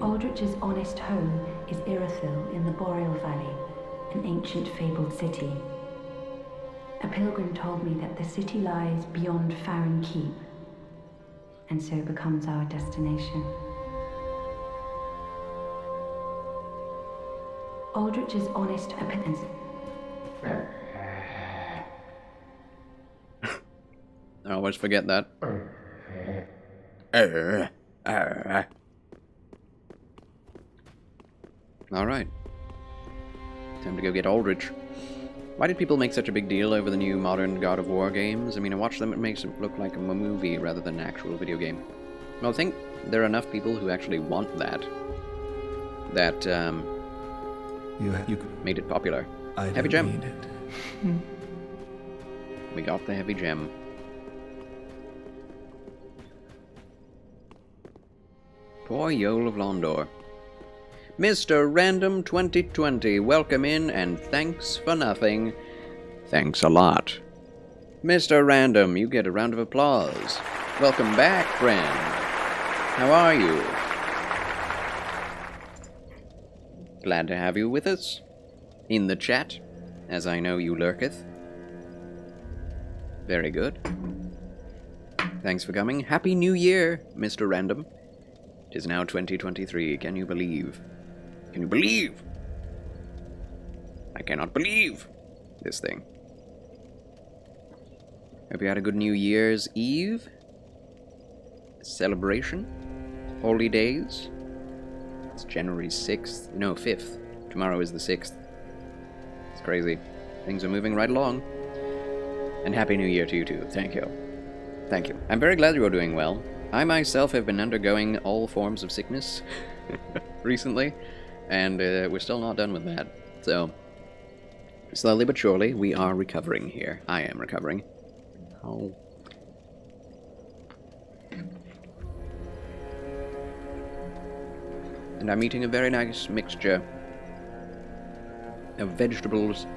Aldrich's honest home is Irithyll in the Boreal Valley, an ancient fabled city. A pilgrim told me that the city lies beyond Farron Keep, and so becomes our destination. Aldrich's honest opinions. I always forget that. Alright. Time to go get Aldrich. Why did people make such a big deal over the new modern God of War games? I mean, I watch them, it makes it look like a movie rather than an actual video game. Well, I think there are enough people who actually want that. That, You made it popular. I Heavy don't gem. need it. We got the heavy gem. Poor Yoel of Londor. Mr. Random 2020, welcome in and thanks for nothing. Thanks a lot. Mr. Random, you get a round of applause. Welcome back, friend. How are you? Glad to have you with us. In the chat, as I know you lurketh. Very good. Thanks for coming. Happy New Year, Mr. Random. It is now 2023. Can you believe? Can you believe? I cannot believe this thing. Hope you had a good New Year's Eve. Celebration. Holy days. It's January 6th. No, 5th. Tomorrow is the 6th. It's crazy. Things are moving right along. And Happy New Year to you too. Thank you. Thank you. I'm very glad you're doing well. I myself have been undergoing all forms of sickness recently, and we're still not done with that. So, slowly but surely, we are recovering here. I am recovering. Oh. And I'm eating a very nice mixture of vegetables,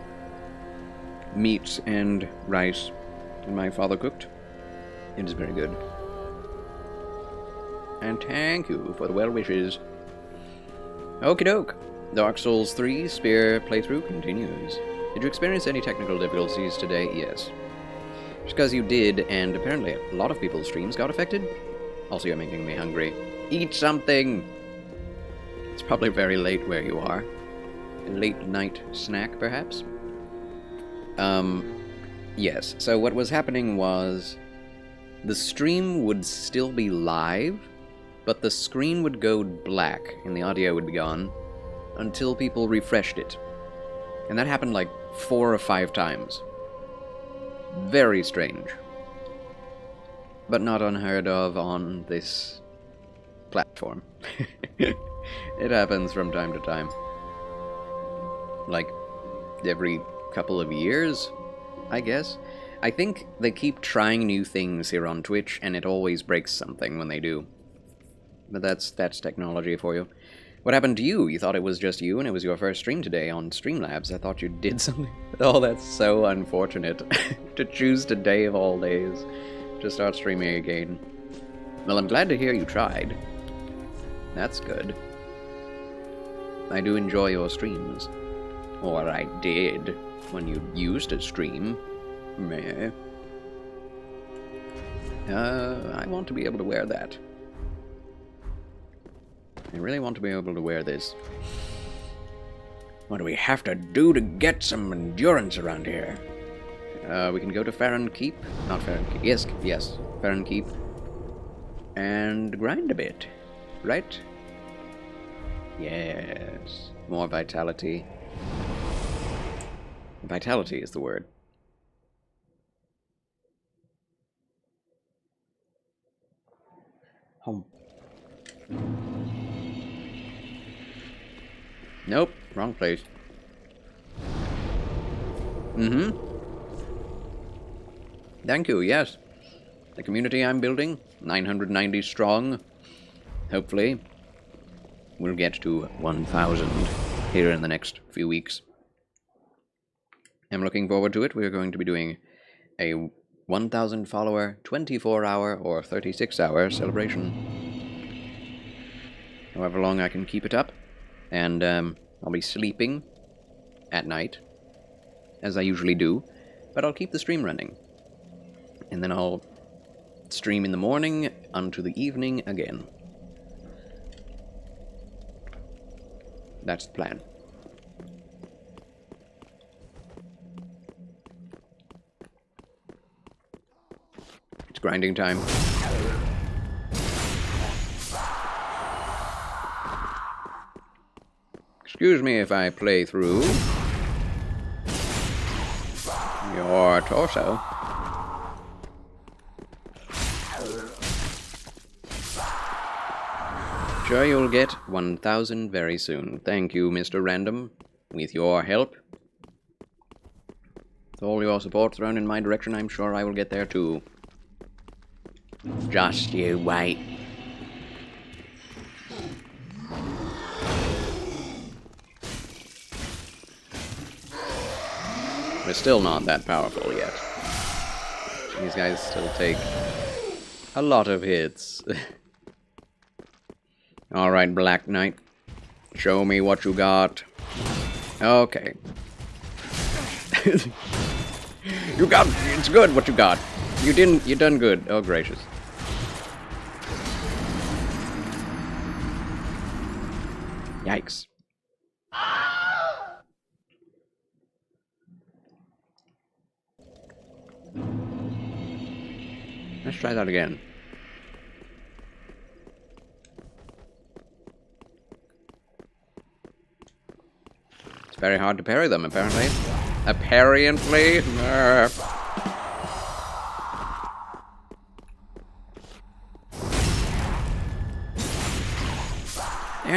meats, and rice that my father cooked. It is very good. And thank you for the well wishes. Okie doke. Dark Souls 3 Spear playthrough continues. Did you experience any technical difficulties today? Yes. Just because you did, and apparently a lot of people's streams got affected. Also, you're making me hungry. Eat something! It's probably very late where you are. A late night snack, perhaps? Yes. So what was happening was the stream would still be live, but the screen would go black and the audio would be gone until people refreshed it. And that happened like 4 or 5 times. Very strange. But not unheard of on this platform. It happens from time to time. Like, every couple of years, I guess. I think they keep trying new things here on Twitch, and it always breaks something when they do. But that's technology for you. What happened to you? You thought it was just you, and it was your first stream today on Streamlabs. I thought you did something. Oh, that's so unfortunate. To choose today of all days to start streaming again. Well, I'm glad to hear you tried. That's good. I do enjoy your streams. Or I did, when you used to stream. Meh. I want to be able to wear that. I really want to be able to wear this. What do we have to do to get some endurance around here? We can go to Farron Keep. Not Farron Keep. Yes. Farron Keep. And grind a bit. Right? Yes. More vitality. Vitality is the word. Home. Nope, wrong place. Thank you, yes. The community I'm building, 990 strong. Hopefully, we'll get to 1,000 here in the next few weeks. I'm looking forward to it. We're going to be doing a 1,000 follower, 24-hour or 36-hour celebration. However long I can keep it up. And I'll be sleeping at night, as I usually do, but I'll keep the stream running. And then I'll stream in the morning unto the evening again. That's the plan. It's grinding time. Excuse me if I play through your torso. Sure, you'll get 1,000 very soon. Thank you, Mr. Random. With your help, With all your support thrown in my direction, I'm sure I will get there too. Just you wait. We're still not that powerful yet. These guys still take a lot of hits. Alright, Black Knight. Show me what you got. Okay. You got... It's good what you got. You done good. Oh, gracious. Yikes. Let's try that again. It's very hard to parry them, apparently. Apparently? They're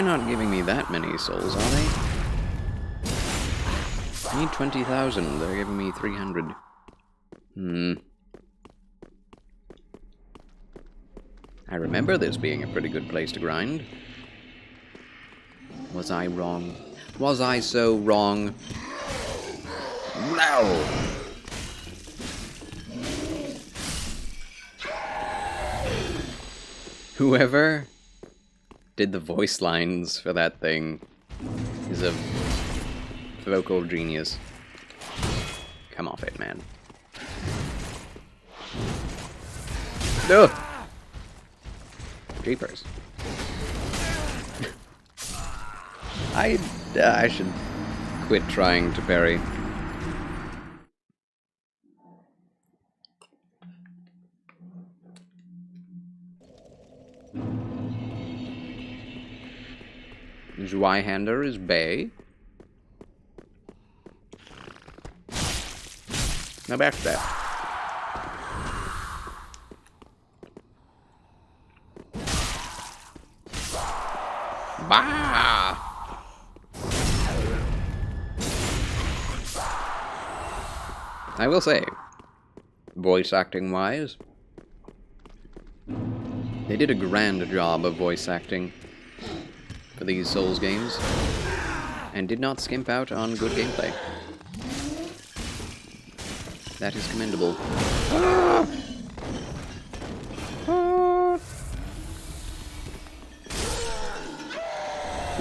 not giving me that many souls, are they? I need 20,000. They're giving me 300. I remember this being a pretty good place to grind. Was I wrong? Was I so wrong? No! Whoever did the voice lines for that thing is a vocal genius. Come off it, man. Ugh! Jeepers. I should quit trying to parry. Zweihander is Bay. Now back to that. Bah! I will say, voice acting wise, they did a grand job of voice acting for these Souls games, and did not skimp out on good gameplay. That is commendable.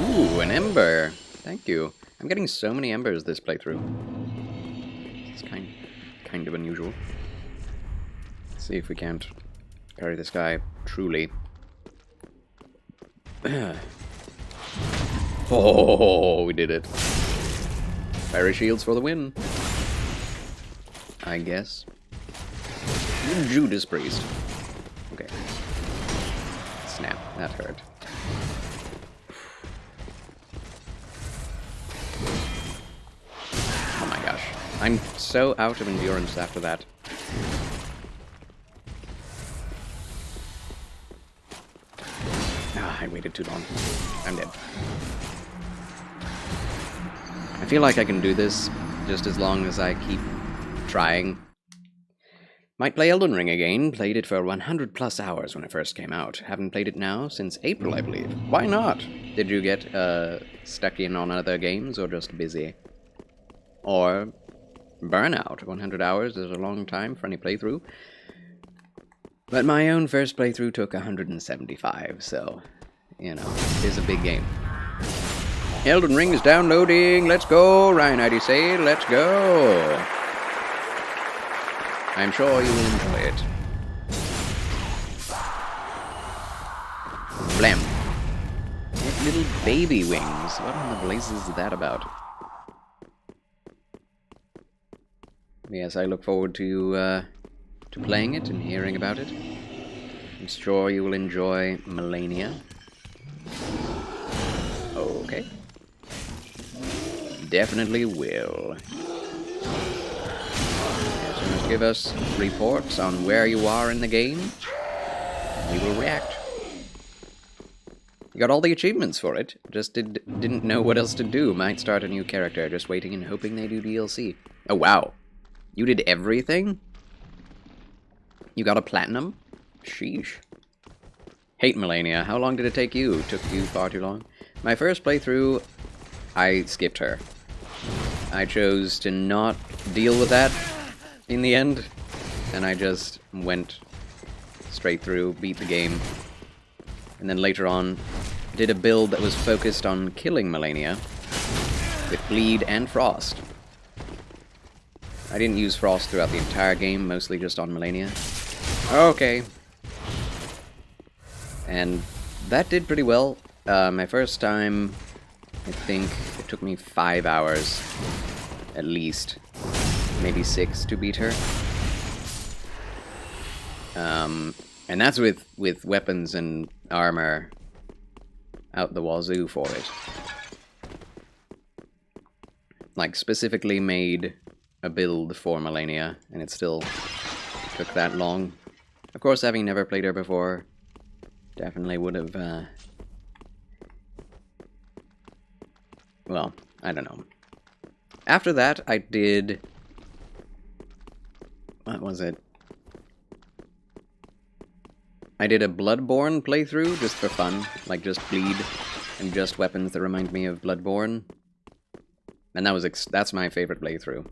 Ooh, an ember. Thank you. I'm getting so many embers this playthrough. It's kind of unusual. Let's see if we can't parry this guy truly. Oh, we did it. Fairy shields for the win. I guess. Judas Priest. Okay. Snap. That hurt. Oh my gosh. I'm so out of endurance after that. Ah, I waited too long. I'm dead. I feel like I can do this just as long as I keep trying. Might play Elden Ring again. Played it for 100 plus hours when it first came out. Haven't played it now since April, I believe. Why not? Did you get stuck in on other games or just busy? Or burnout? 100 hours is a long time for any playthrough. But my own first playthrough took 175, so, you know, it is a big game. Elden Ring is downloading. Let's go, Ryan IDC. Let's go. I'm sure you will enjoy it. Blam. Little baby wings. What in the blazes is that about? Yes, I look forward to playing it and hearing about it. I'm sure you will enjoy Malenia. Okay. Definitely will. Yes, you must give us reports on where you are in the game. We will react. You got all the achievements for it. Just didn't know what else to do. Might start a new character. Just waiting and hoping they do DLC. Oh, wow. You did everything? You got a platinum? Sheesh. Hate Melania. How long did it take you? Took you far too long. My first playthrough, I skipped her. I chose to not deal with that in the end, and I just went straight through, beat the game, and then later on did a build that was focused on killing Melania with Bleed and Frost. I didn't use Frost throughout the entire game, mostly just on Melania. Okay. And that did pretty well. My first time, I think it took me 5 hours, at least. Maybe 6 to beat her. And that's with weapons and armor out the wazoo for it. Like, specifically made a build for Melania, and it still took that long. Of course, having never played her before, definitely would have, well, I don't know. After that, I did... What was it? I did a Bloodborne playthrough, just for fun. Like, just Bleed, and just weapons that remind me of Bloodborne. And that was that's my favorite playthrough.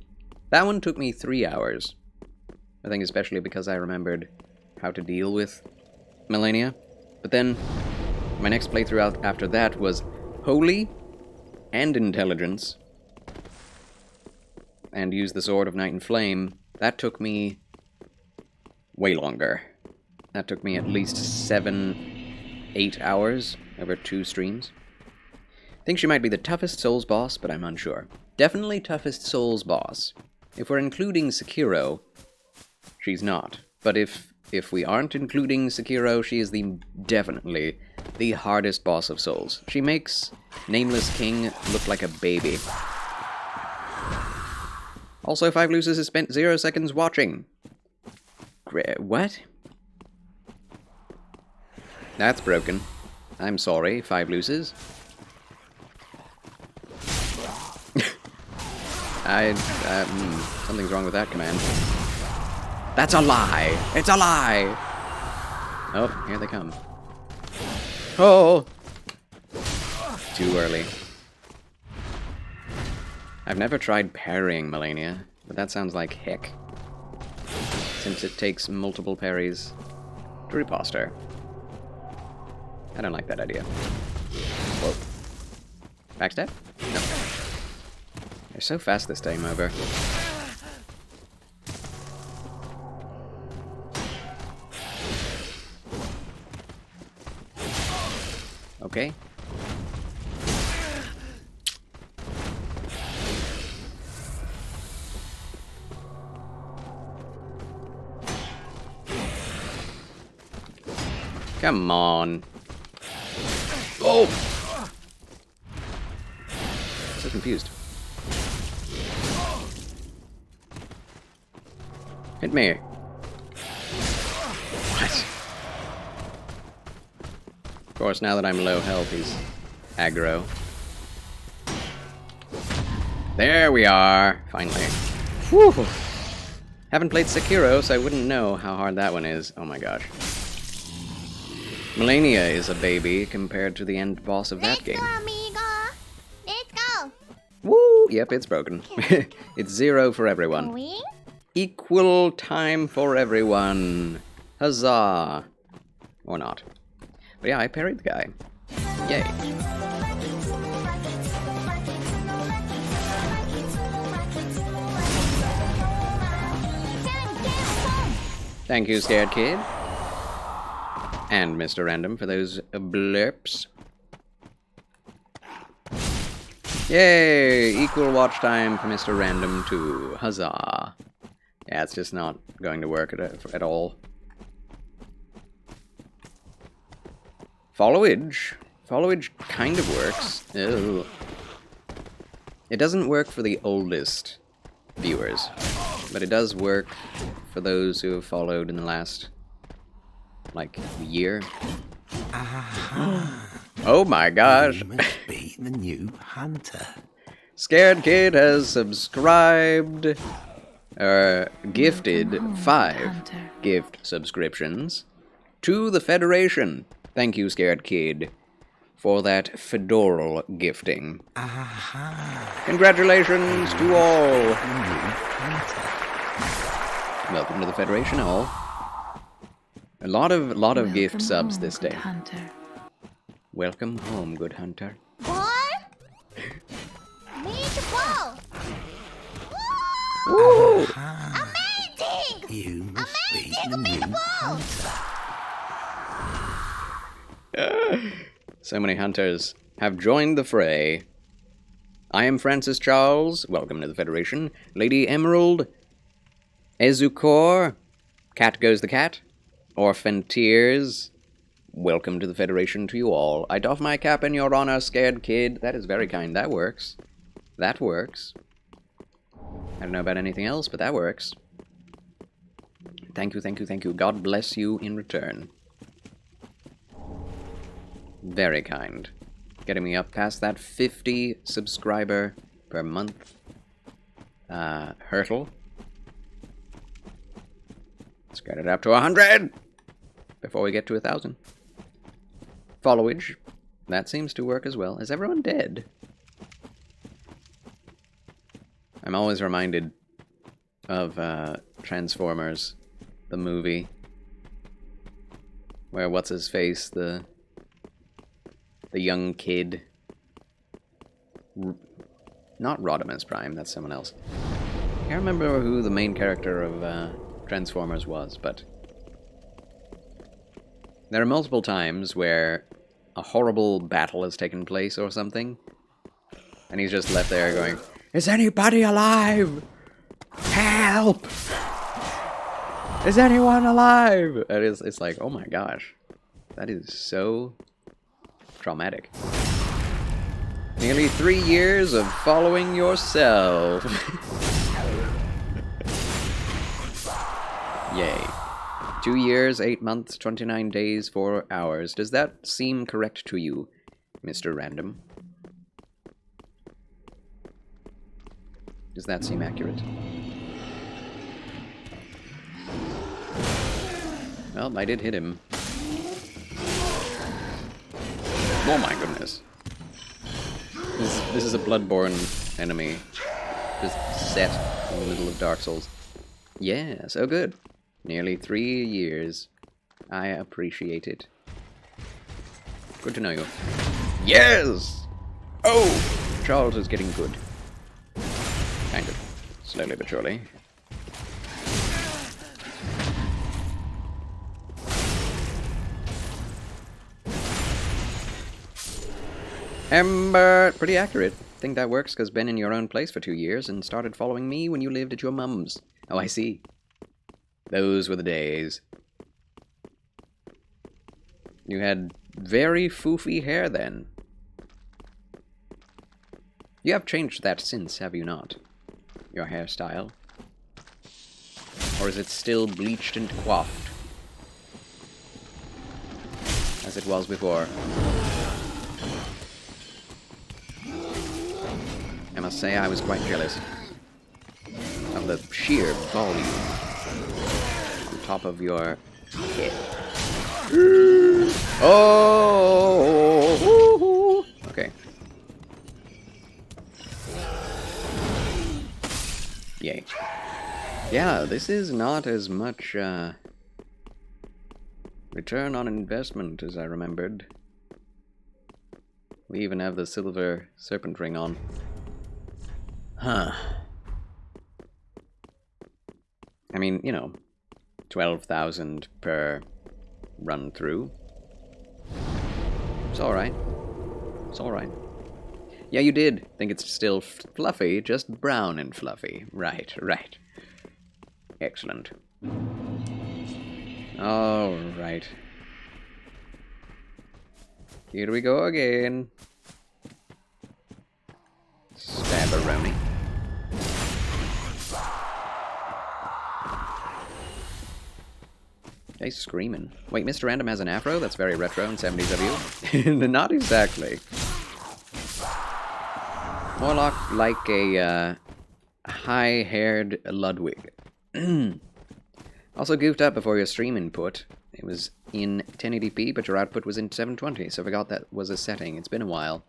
That one took me 3 hours. I think especially because I remembered how to deal with Melania. But then, my next playthrough after that was Holy and Intelligence. And use the Sword of Night and Flame. That took me way longer. That took me at least 7-8 hours over 2 streams. I think she might be the toughest Souls boss, but I'm unsure. Definitely toughest Souls boss. If we're including Sekiro, she's not. But if we aren't including Sekiro, she is definitely the hardest boss of Souls. She makes Nameless King look like a baby. Also, 5 Losers has spent 0 seconds watching. What? That's broken. I'm sorry, 5 Losers. Something's wrong with that command. That's a lie! It's a lie! Oh, here they come. Oh! Too early. I've never tried parrying Melania, but that sounds like heck. Since it takes multiple parries to riposte her. I don't like that idea. Whoa. Backstab? No. They're so fast this time over. Okay. Come on. Oh! So confused. Hit me. What? Of course, now that I'm low health, he's aggro. There we are! Finally. Whew! Haven't played Sekiro, so I wouldn't know how hard that one is. Oh my gosh. Melania is a baby compared to the end boss of that game. Let's go! Woo! Yep, it's broken. It's 0 for everyone. Equal time for everyone. Huzzah! Or not. But yeah, I parried the guy. Yay. Thank you, Scared Kid. And Mr. Random for those blurps. Yay! Equal watch time for Mr. Random too. Huzzah. Yeah, it's just not going to work at all. Followage. Followage kind of works. Ew. It doesn't work for the oldest viewers, but it does work for those who have followed in the last, like, year. Oh my gosh. You must be the new hunter. Scared Kid has subscribed. gifted 5 gift subscriptions to the Federation. Thank you, Scared Kid, for that fedoral gifting. Congratulations to all. Welcome to the Federation, all. A lot of gift subs this day. Welcome home, good hunter. What? Meatball! Woo! Amazing! You must be the Amazing new meatball! So many hunters have joined the fray. I am Francis Charles. Welcome to the Federation. Lady Emerald, Ezukor, Cat Goes the Cat, Orphan Tears. Welcome to the Federation to you all. I doff my cap in your honor, Scared Kid. That is very kind. That works. That works. I don't know about anything else, but that works. Thank you, thank you, thank you. God bless you in return. Very kind. Getting me up past that 50 subscriber per month hurdle. Let's get it up to 100 before we get to 1,000. Followage. That seems to work as well. Is everyone dead? I'm always reminded of Transformers, the movie, where what's-his-face, the young kid, not Rodimus Prime, that's someone else. I can't remember who the main character of Transformers was, but there are multiple times where a horrible battle has taken place or something, and he's just left there going, "Is anybody alive? Help! Is anyone alive?" And it's like, oh my gosh, that is so traumatic. Nearly 3 years of following yourself. Yay. 2 years, 8 months, 29 days, 4 hours. Does that seem correct to you, Mr. Random? Does that seem accurate? Well, I did hit him. Oh my goodness. This is a Bloodborne enemy. Just set in the middle of Dark Souls. Yeah, so good. Nearly 3 years. I appreciate it. Good to know you. Yes! Oh! Charles is getting good. Kind of. Slowly but surely. Ember! Pretty accurate. Think that works because been in your own place for 2 years and started following me when you lived at your mum's. Oh, I see. Those were the days. You had very foofy hair then. You have changed that since, have you not? Your hairstyle? Or is it still bleached and coiffed? As it was before. I must say I was quite jealous of the sheer volume on top of your head. Oh! Okay. Yay. Yeah, this is not as much return on investment as I remembered. We even have the silver serpent ring on. Huh. I mean, you know, 12,000 per run through. It's alright. It's alright. Yeah, you did think it's still fluffy, just brown and fluffy. Right, right. Excellent. Alright. Here we go again. Stab-a-roni. He's screaming. Wait, Mr. Random has an afro? That's very retro and 70s of you. Not exactly. More like a high-haired Ludwig. Also goofed up before your stream input. It was in 1080p, but your output was in 720, so I forgot that was a setting. It's been a while.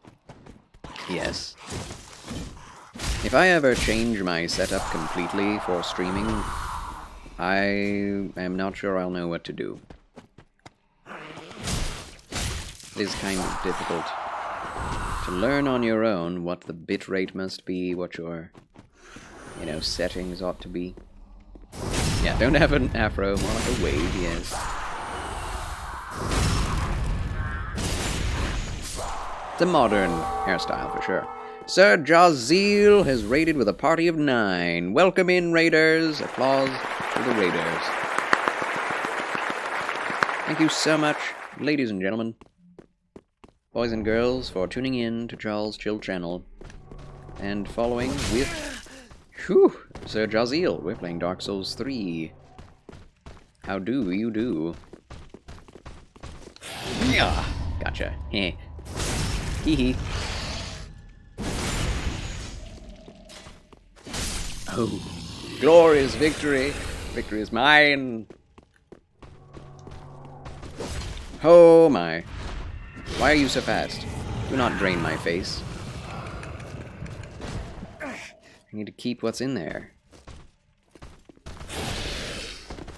Yes. If I ever change my setup completely for streaming, I am not sure I'll know what to do. It is kind of difficult to learn on your own what the bitrate must be, what your, settings ought to be. Yeah, don't have an afro, more like a wave, yes. It's a modern hairstyle for sure. Sir Jazeel has raided with a party of 9. Welcome in, raiders. Applause for the raiders. Thank you so much, ladies and gentlemen, boys and girls, for tuning in to Charles Chill Channel and following with Sir Jazeel. We're playing Dark Souls 3. How do you do? Yeah, gotcha. Heh. Hee hee. Oh, glorious victory! Victory is mine! Oh my. Why are you so fast? Do not drain my face. I need to keep what's in there.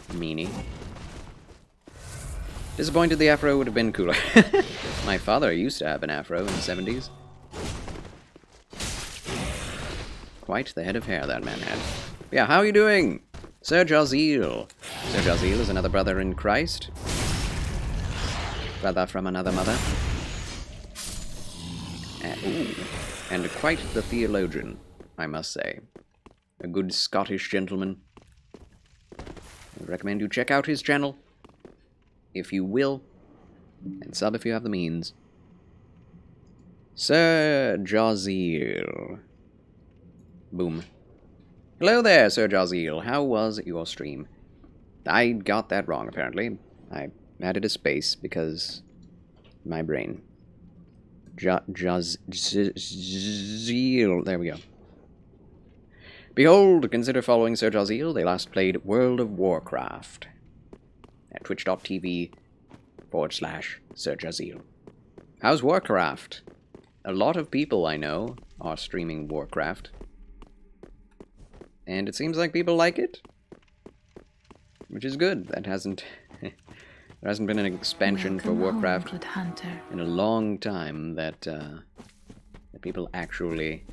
Meanie. Disappointed the afro would have been cooler. My father used to have an afro in the 70s. Quite the head of hair that man had. Yeah, how are you doing? Sir Jazeel. Sir Jazeel is another brother in Christ. Brother from another mother. And quite the theologian, I must say. A good Scottish gentleman. I recommend you check out his channel, if you will, and sub if you have the means. Sir Jazeel. Boom. Hello there, Sir Jazeel. How was your stream? I got that wrong, apparently. I added a space because my brain. Jazeel. There we go. Behold, consider following Sir Jazeel. They last played World of Warcraft at twitch.tv/Sir Jazeel. How's Warcraft? A lot of people I know are streaming Warcraft. And it seems like people like it. Which is good. That hasn't... there hasn't been an expansion for Warcraft in a long time that people actually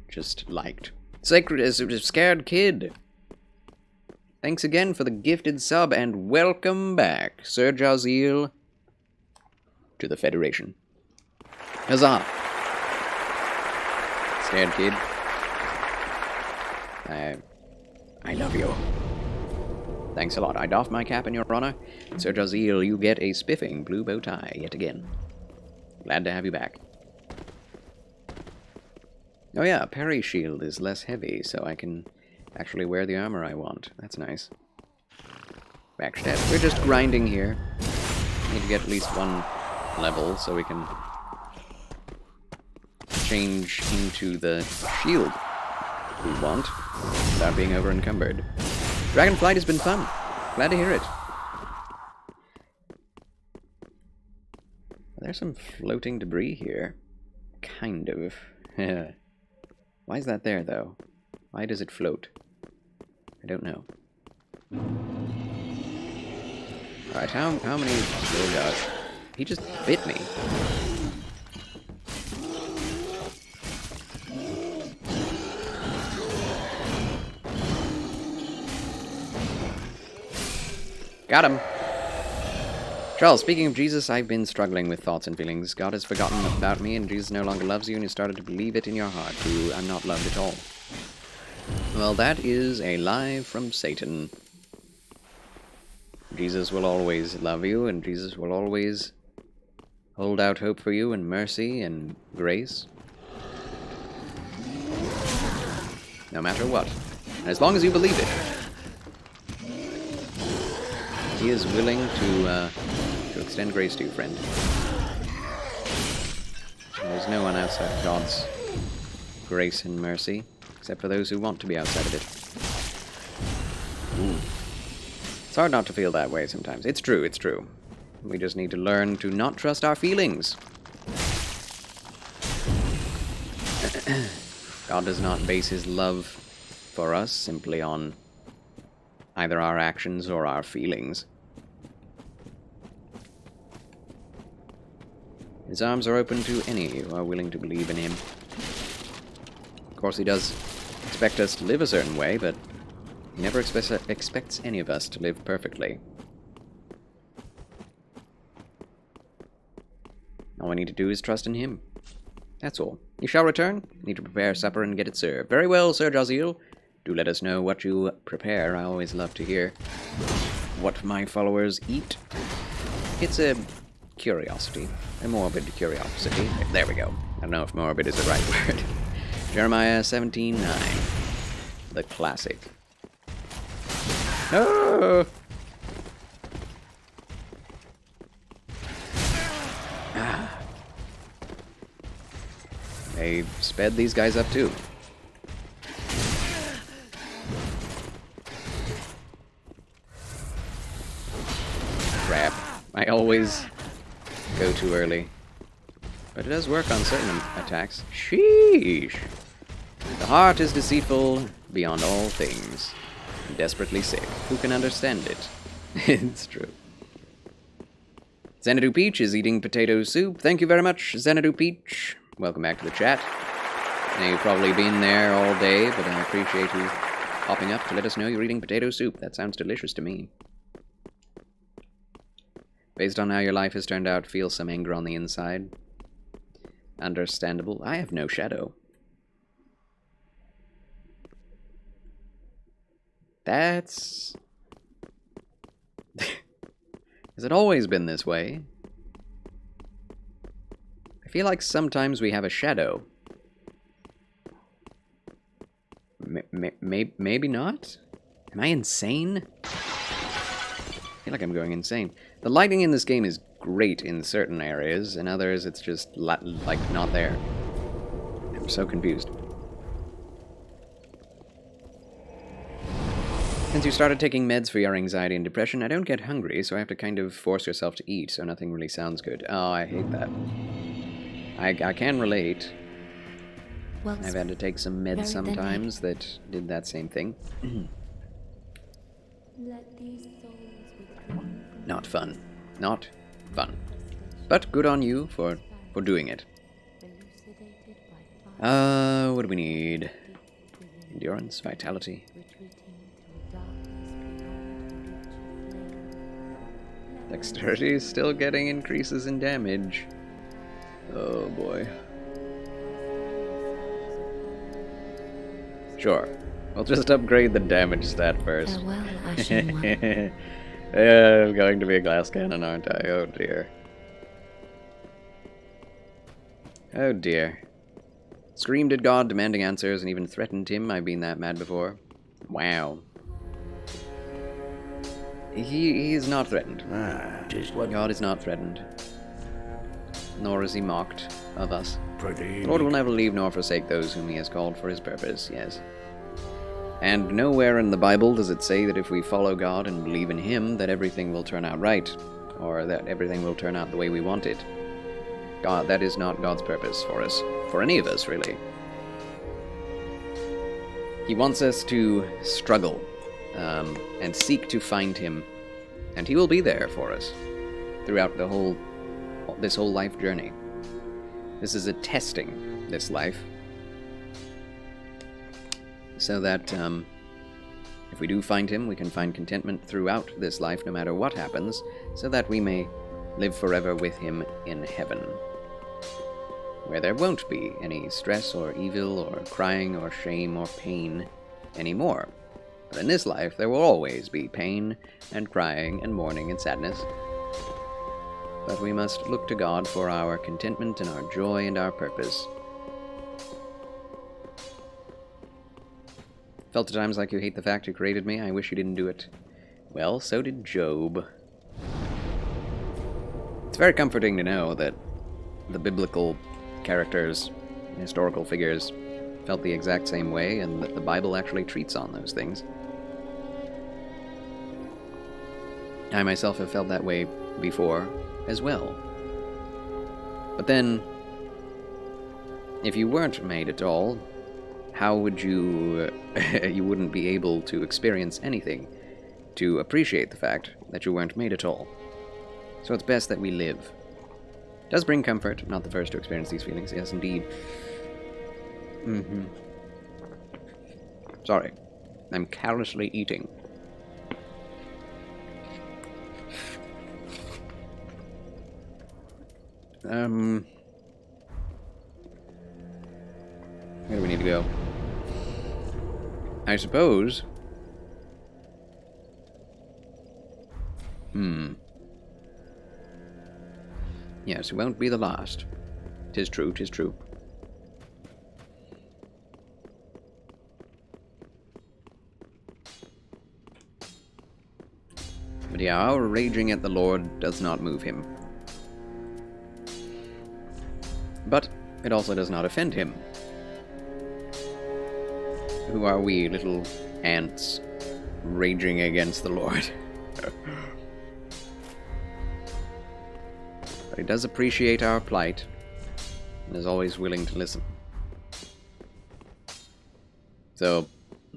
just liked. Sacred as a scared kid. Thanks again for the gifted sub, and welcome back, Sir Jazeel, to the Federation. Huzzah! Scared kid. I love you. Thanks a lot. I doff my cap in your honor. Sir Jazeel, you get a spiffing blue bow tie yet again. Glad to have you back. Oh yeah, parry shield is less heavy, so I can actually wear the armor I want. That's nice. Backstab. We're just grinding here. Need to get at least one level so we can change into the shield we want without being over encumbered. Dragonflight has been fun. Glad to hear it. There's some floating debris here. Kind of. Why is that there, though? Why does it float? I don't know. Alright, how many... Oh gosh. He just bit me. Got him! Charles, speaking of Jesus, I've been struggling with thoughts and feelings. God has forgotten about me, and Jesus no longer loves you, and you started to believe it in your heart, too. I'm not loved at all. Well, that is a lie from Satan. Jesus will always love you, and Jesus will always hold out hope for you, and mercy, and grace. No matter what. As long as you believe it. He is willing to extend grace to you, friend. There's no one outside God's grace and mercy. Except for those who want to be outside of it. Ooh. It's hard not to feel that way sometimes. It's true, it's true. We just need to learn to not trust our feelings. God does not base his love for us simply on either our actions or our feelings. His arms are open to any who are willing to believe in him. Of course, he does expect us to live a certain way, but he never expects any of us to live perfectly. All we need to do is trust in him. That's all. You shall return. Need to prepare supper and get it served. Very well, Sir Jaziel. Do let us know what you prepare. I always love to hear what my followers eat. It's a curiosity. A morbid curiosity. There we go. I don't know if morbid is the right word. Jeremiah 17:9. The classic. Oh! They sped these guys up too. Crap. I always go too early. But it does work on certain attacks. Sheesh! The heart is deceitful beyond all things. And desperately sick. Who can understand it? It's true. Xanadu Peach is eating potato soup. Thank you very much, Xanadu Peach. Welcome back to the chat. I know you've probably been there all day, but I appreciate you popping up to let us know you're eating potato soup. That sounds delicious to me. Based on how your life has turned out, feel some anger on the inside. Understandable. I have no shadow. That's... Has it always been this way? I feel like sometimes we have a shadow. Maybe not? Am I insane? I feel like I'm going insane. The lighting in this game is great in certain areas, in others it's just, like, not there. I'm so confused. Since you started taking meds for your anxiety and depression, I don't get hungry, so I have to kind of force yourself to eat, so nothing really sounds good. Oh, I hate that. I can relate. Well, I've had to take some meds sometimes that did that same thing. Not fun. Not fun. But good on you for doing it. What do we need? Endurance, vitality. Dexterity is still getting increases in damage. Oh boy. Sure. We'll just upgrade the damage stat first. Farewell, Ashen One. Yeah, I'm going to be a glass cannon, aren't I? Oh dear. Oh dear. Screamed at God, demanding answers, and even threatened him. I've been that mad before. Wow. He is not threatened. God is not threatened. Nor is he mocked of us. The Lord will never leave nor forsake those whom he has called for his purpose, yes. And nowhere in the Bible does it say that if we follow God and believe in him, that everything will turn out right, or that everything will turn out the way we want it. God, that is not God's purpose for us, for any of us, really. He wants us to struggle, and seek to find him, and he will be there for us throughout this whole life journey. This is a testing, this life, so that if we do find him, we can find contentment throughout this life, no matter what happens, so that we may live forever with him in heaven, where there won't be any stress or evil or crying or shame or pain anymore. But in this life, there will always be pain and crying and mourning and sadness. But we must look to God for our contentment and our joy and our purpose. Felt at times like you hate the fact you created me. I wish you didn't do it. Well, so did Job. It's very comforting to know that the biblical characters, historical figures, felt the exact same way, and that the Bible actually treats on those things. I myself have felt that way before as well. But then, if you weren't made at all, how would you... you wouldn't be able to experience anything, to appreciate the fact that you weren't made at all. So it's best that we live. It does bring comfort, not the first to experience these feelings, yes indeed. Sorry, I'm carelessly eating. Where do we need to go? I suppose... Yes, it won't be the last. 'Tis true, 'tis true. But yeah, our raging at the Lord does not move him. But it also does not offend him. Who are we, little ants, raging against the Lord? But he does appreciate our plight, and is always willing to listen. So,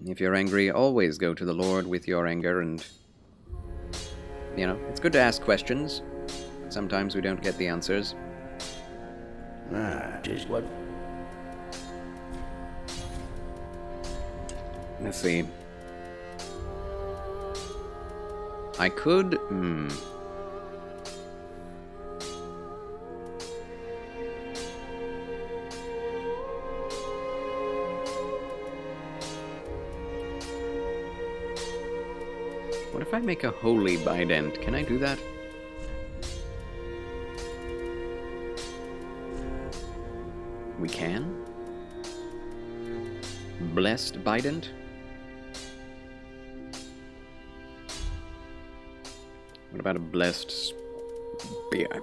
if you're angry, always go to the Lord with your anger, and, you know, it's good to ask questions. Sometimes we don't get the answers. Just what? Let's see. I could... What if I make a holy bident? Can I do that? We can? Blessed bident? What about a blessed spear?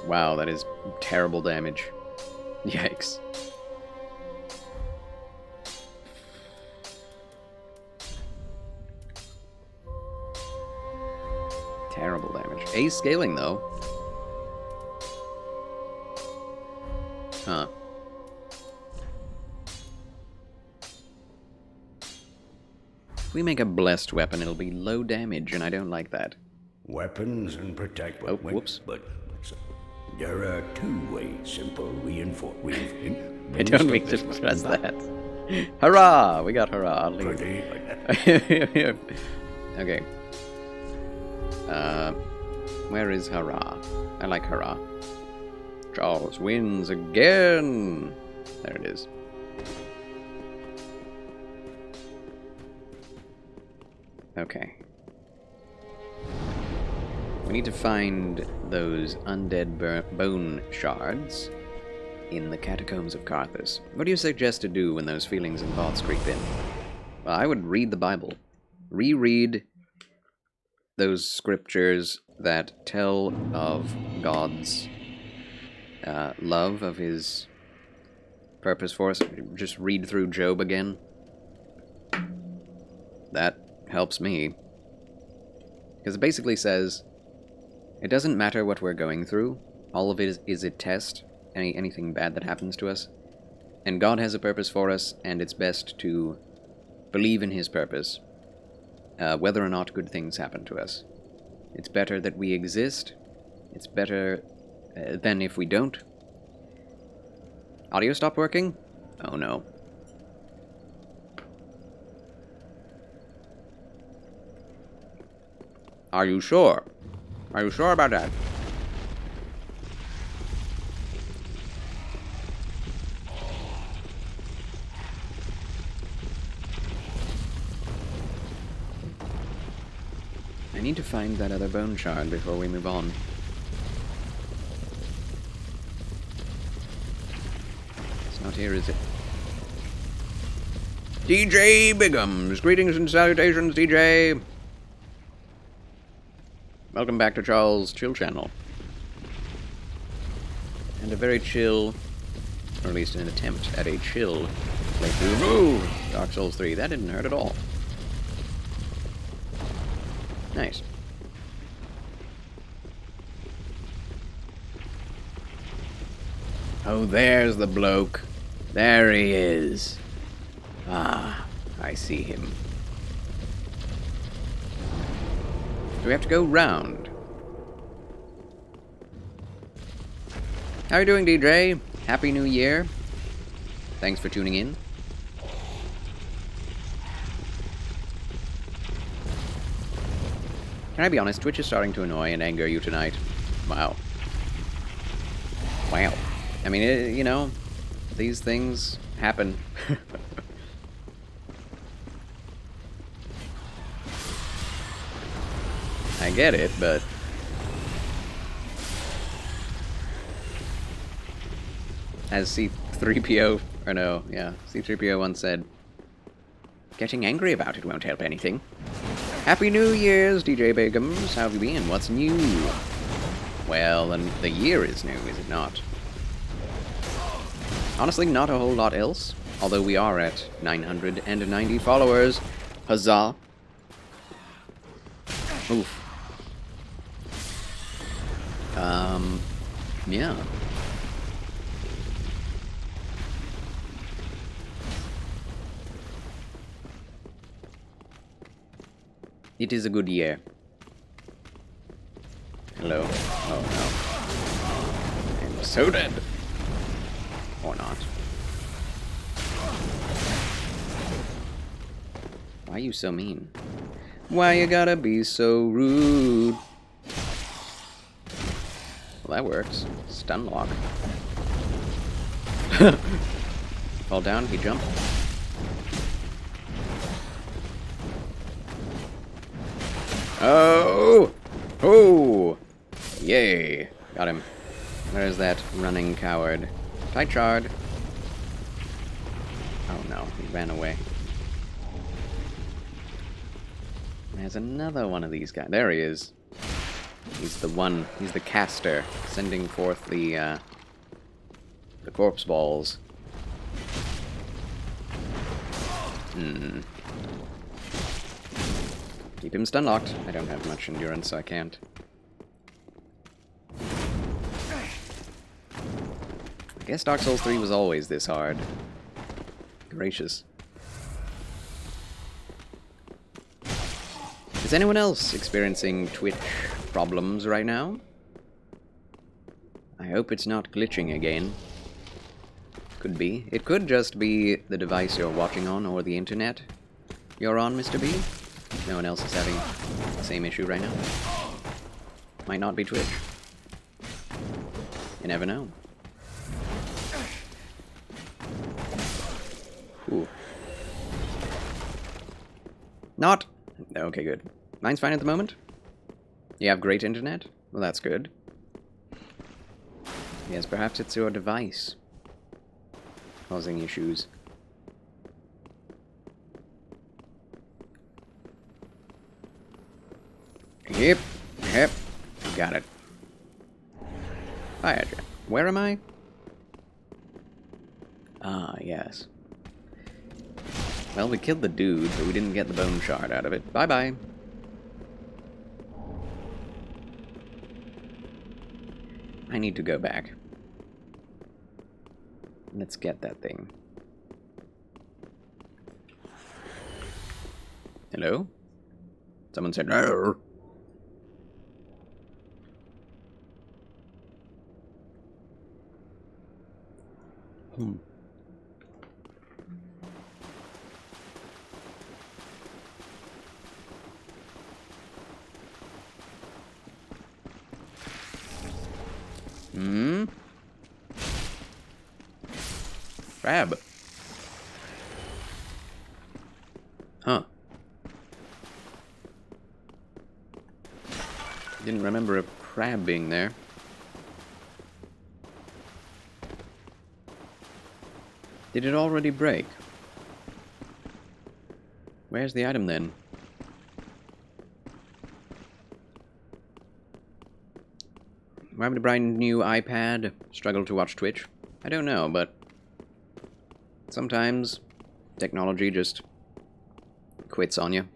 Wow, that is terrible damage. Yikes. Terrible damage. Ace scaling, though. Huh. If we make a blessed weapon, it'll be low damage, and I don't like that. Weapons and protect... Oh, whoops. But there are two-way simple reinforcement. I don't mean to press that. Hurrah! We got hurrah. Okay. Where is hurrah? I like hurrah. Charles wins again! There it is. Okay. We need to find those undead bone shards in the catacombs of Carthus. What do you suggest to do when those feelings and thoughts creep in? Well, I would read the Bible. Reread those scriptures that tell of God's love, of his purpose for us. Just read through Job again. That helps me. Because it basically says, it doesn't matter what we're going through. All of it is a test. Anything bad that happens to us. And God has a purpose for us, and it's best to believe in his purpose, whether or not good things happen to us. It's better that we exist. It's better than if we don't. Audio stopped working? Oh no. Are you sure? Are you sure about that? I need to find that other bone shard before we move on. It's not here, is it? DJ Bigums! Greetings and salutations, DJ! Welcome back to Charles' Chill Channel. And a very chill, or at least an attempt at a chill playthrough. Ooh! Dark Souls 3. That didn't hurt at all. Nice. Oh, there's the bloke. There he is. Ah, I see him. Do we have to go round? How are you doing, DJ? Happy New Year. Thanks for tuning in. Can I be honest? Twitch is starting to annoy and anger you tonight. Wow. Wow. I mean, you know, these things happen. I get it, but... As C3PO, or no, yeah, C3PO once said, getting angry about it won't help anything. Happy New Year's, DJ Begums. How have you been? What's new? Well, and the year is new, is it not? Honestly, not a whole lot else. Although we are at 990 followers. Huzzah. Oof. Yeah. It is a good year. Hello. Oh no. I'm so dead. Or not. Why are you so mean? Why you gotta be so rude? Well, that works. Stun lock. Fall down, he jumped. Oh! Oh! Yay! Got him. Where's that running coward? Tight shard. Oh no, he ran away. There's another one of these guys. There he is. He's the one. He's the caster, sending forth the corpse balls. Keep him stun locked. I don't have much endurance, so I can't. I guess Dark Souls 3 was always this hard. Gracious. Is anyone else experiencing Twitch problems right now? I hope it's not glitching again. Could be. It could just be the device you're watching on or the internet you're on, Mr. B. No one else is having the same issue right now. Might not be Twitch. You never know. Ooh. Not! Okay, good. Mine's fine at the moment. You have great internet? Well, that's good. Yes, perhaps it's your device causing issues. Yep. Got it. Hi, Adrian. Where am I? Ah, yes. Well, we killed the dude, but we didn't get the bone shard out of it. Bye-bye. I need to go back. Let's get that thing. Hello? Someone said no. Crab. Huh. Didn't remember a crab being there. Did it already break? Where's the item then? Am I having a brand new iPad? Struggle to watch Twitch? I don't know, but sometimes technology just quits on you.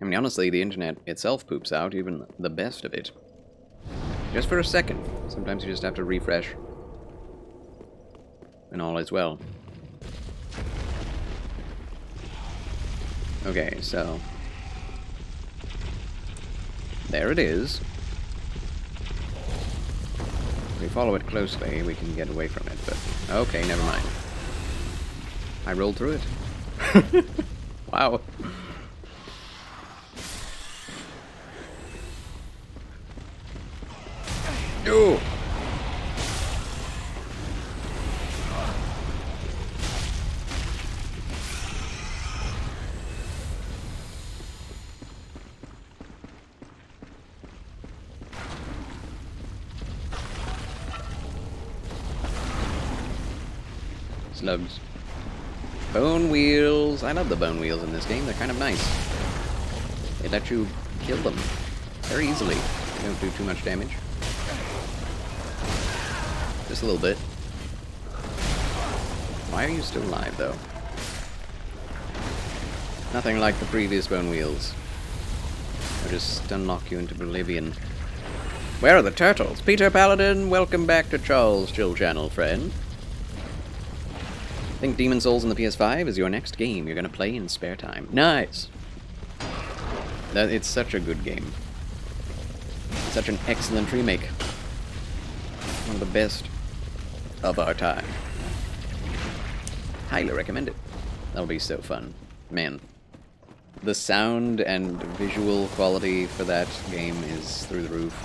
I mean, honestly, the internet itself poops out even the best of it. Just for a second. Sometimes you just have to refresh. And all is well. Okay, so there it is. If we follow it closely, we can get away from it, but okay, never mind. I rolled through it. Wow. Oh! Slugs. Bone wheels. I love the bone wheels in this game. They're kind of nice. They let you kill them very easily. They don't do too much damage. Just a little bit. Why are you still alive, though? Nothing like the previous bone wheels. They'll just unlock you into oblivion. Where are the turtles? Peter Paladin, welcome back to Charles' Chill Channel, friend. I think Demon's Souls on the PS5 is your next game you're gonna play in spare time. Nice! It's such a good game. Such an excellent remake. One of the best of our time. Highly recommend it. That'll be so fun. Man, the sound and visual quality for that game is through the roof.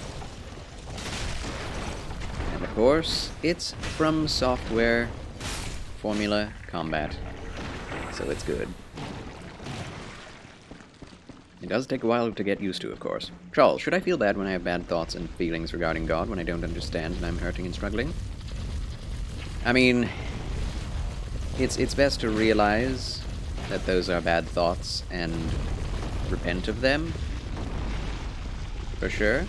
And of course, it's from Software Formula Combat, so it's good. It does take a while to get used to, of course. Charles, should I feel bad when I have bad thoughts and feelings regarding God when I don't understand and I'm hurting and struggling? I mean, it's best to realize that those are bad thoughts and repent of them, for sure.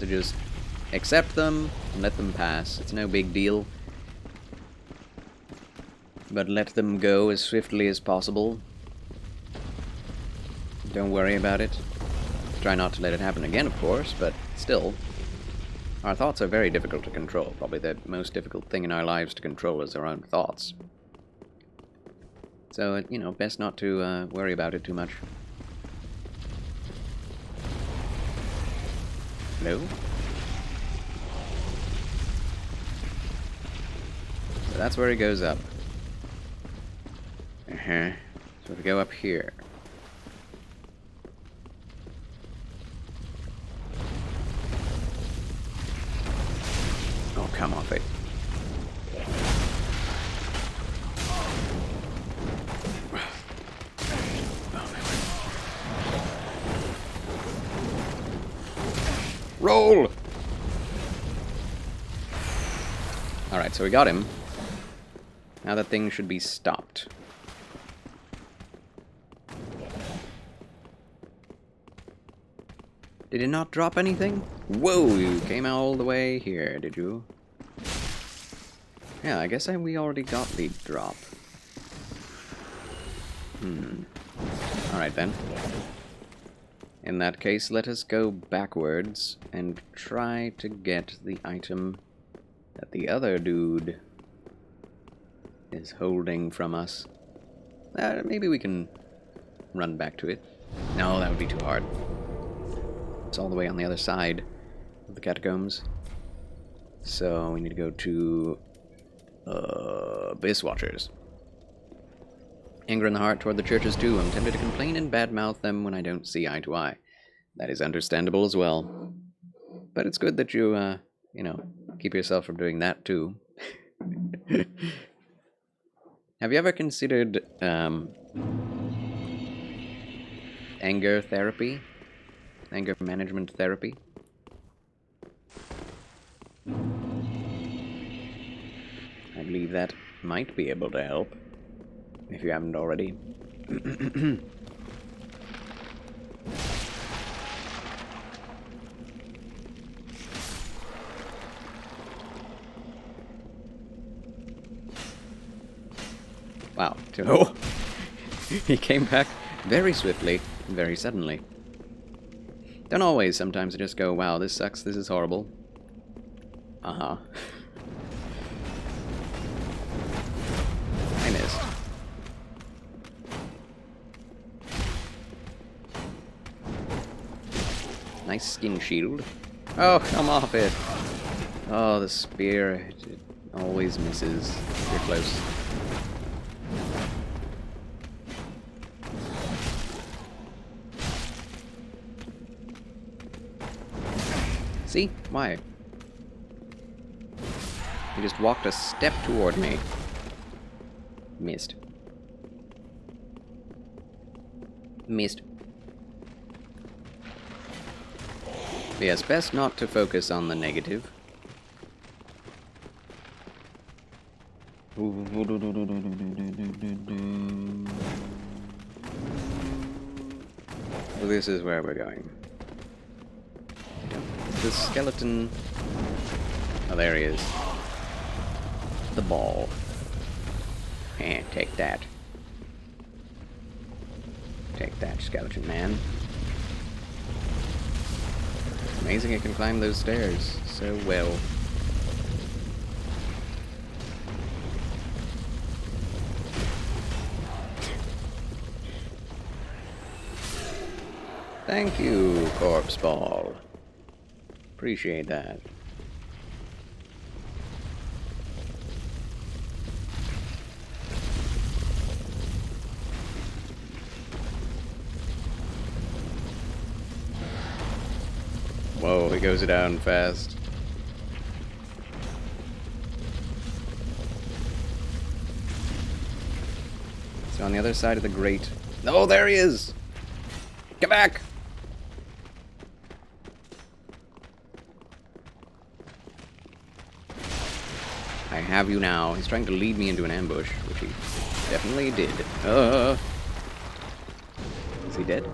To just accept them and let them pass. It's no big deal. But let them go as swiftly as possible. Don't worry about it. Try not to let it happen again, of course, but still. Our thoughts are very difficult to control. Probably the most difficult thing in our lives to control is our own thoughts. So, you know, best not to worry about it too much. No? So that's where he goes up. So we go up here. Oh, come off it. Roll! Alright, so we got him. Now that thing should be stopped. Did it not drop anything? Whoa, you came all the way here, did you? Yeah, I guess we already got the drop. Alright then. In that case, let us go backwards and try to get the item that the other dude is holding from us. Maybe we can run back to it. No, that would be too hard. It's all the way on the other side of the catacombs. So we need to go to Abyss Watchers. Anger in the heart toward the churches too. I'm tempted to complain and badmouth them when I don't see eye to eye. That is understandable as well. But it's good that you, you know, keep yourself from doing that too. Have you ever considered anger therapy? Anger management therapy? I believe that might be able to help, if you haven't already. Wow. Oh! He came back very swiftly and very suddenly. Don't always, sometimes I just go, wow, this sucks, this is horrible. Uh-huh. I missed. Nice skin shield. Oh, come off it! Oh, the spear, it always misses. You're close. See? Why? He just walked a step toward me. Missed. Missed. But yes, best not to focus on the negative. Well, this is where we're going. The skeleton... Oh, there he is. The ball. Take that. Take that, skeleton man. Amazing it can climb those stairs so well. Thank you, Corpse Ball. Appreciate that. Whoa, he goes down fast. So on the other side of the grate. Oh, there he is! Get back! I have you now. He's trying to lead me into an ambush, which he definitely did. Is he dead?